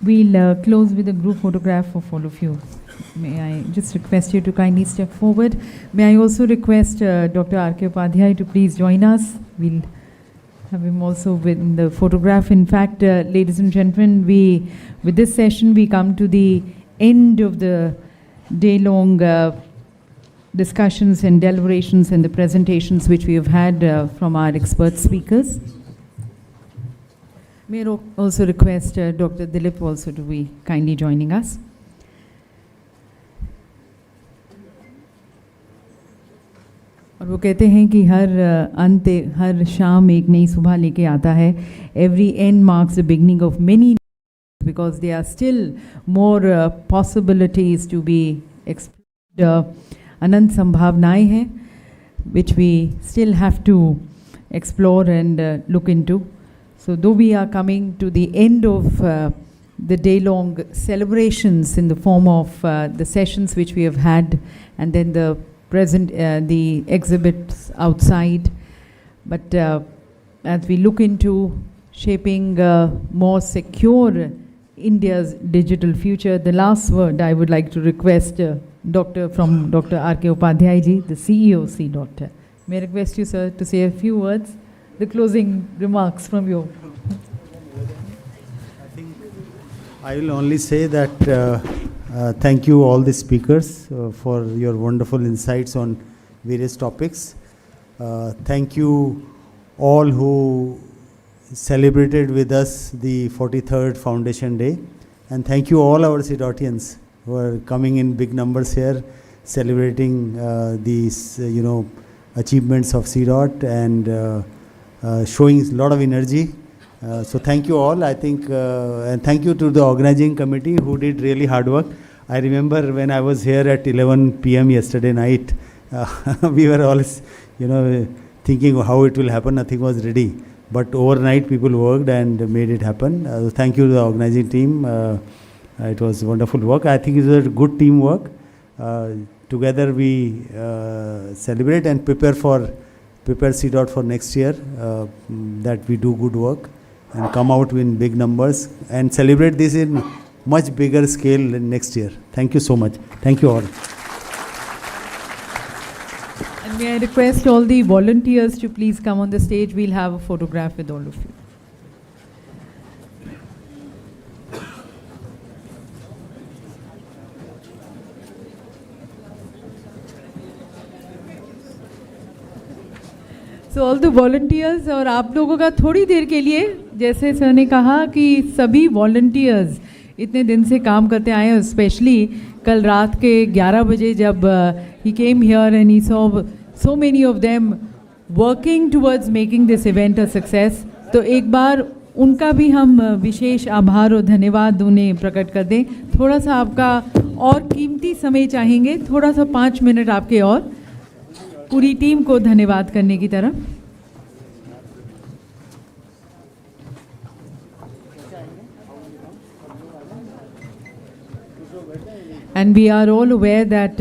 We'll close with a group photograph of all of you. May I just request you to kindly step forward. May I also request Dr. R.K. Upadhyay to please join us. We'll have him also in the photograph. In fact, ladies and gentlemen, with this session, we come to the end of the day-long discussions and deliberations and the presentations which we have had from our expert speakers. May I also request Dr. Dilip also to be kindly joining us. और वो कहते हैं कि हर शाम एक नई सुबह लेके आता है. Every end marks the beginning of many, because there are still more possibilities to be explored. अनंत संभावनाएं हैं which we still have to explore and look into. So though we are coming to the end of the day-long celebrations in the form of the sessions which we have had, and then the exhibits outside, but as we look into shaping more secure India's digital future, the last word I would like to request Dr. R.K. Upadhyay ji, the CEO of C.Dot. May I request you, sir, to say a few words, the closing remarks from you.
I will only say that thank you all the speakers for your wonderful insights on various topics. Thank you all who celebrated with us the 43rd Foundation Day, and thank you all our C.Dotians who are coming in big numbers here, celebrating these achievements of C.Dot and showing a lot of energy. So thank you all, I think, and thank you to the organizing committee who did really hard work. I remember when I was here at 11 p.m. yesterday night, we were always, thinking of how it will happen, nothing was ready. But overnight people worked and made it happen. Thank you to the organizing team. It was wonderful work. I think it was a good teamwork. Together we celebrate and prepare C.Dot for next year, that we do good work and come out in big numbers and celebrate this in much bigger scale next year. Thank you so much. Thank you all.
And may I request all the volunteers to please come on the stage. We'll have a photograph with all of you. So all the volunteers और आप लोगों का थोड़ी देर के लिए, जैसे sir ने कहा कि सभी वॉलंटियर्स इतने दिन से काम करते आए हैं, स्पेशली कल रात के 11 बजे जब he came here and he saw so many of them working towards making this event a success, तो एक बार उनका भी हम विशेष आभार और धन्यवाद उन्हें प्रकट कर दें। थोड़ा सा आपका और कीमती समय चाहेंगे, थोड़ा सा 5 मिनट आपके और, पूरी टीम को धन्यवाद करने की तरफ। And we are all aware that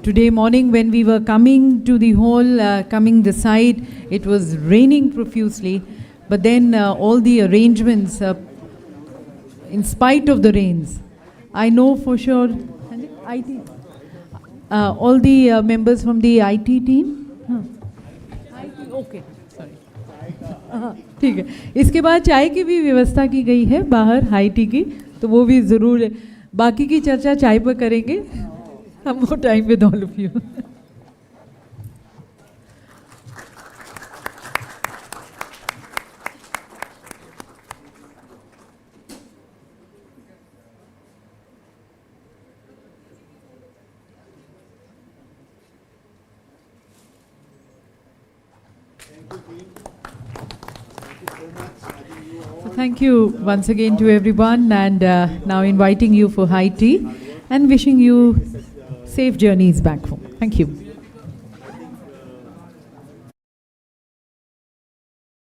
today morning when we were coming to the hall, coming this side, it was raining profusely. But then all the arrangements, in spite of the rains, I know for sure, IT, all the members from the IT team, IT, okay, sorry, ठीक है। इसके बाद चाय की भी व्यवस्था की गई है बाहर हाई टी की, तो वो भी ज़रूर, बाकी की चर्चा चाय पर करेंगे हम, वो time with all of you. Thank you once again to everyone, and now inviting you for high tea and wishing you safe journeys back home. Thank you.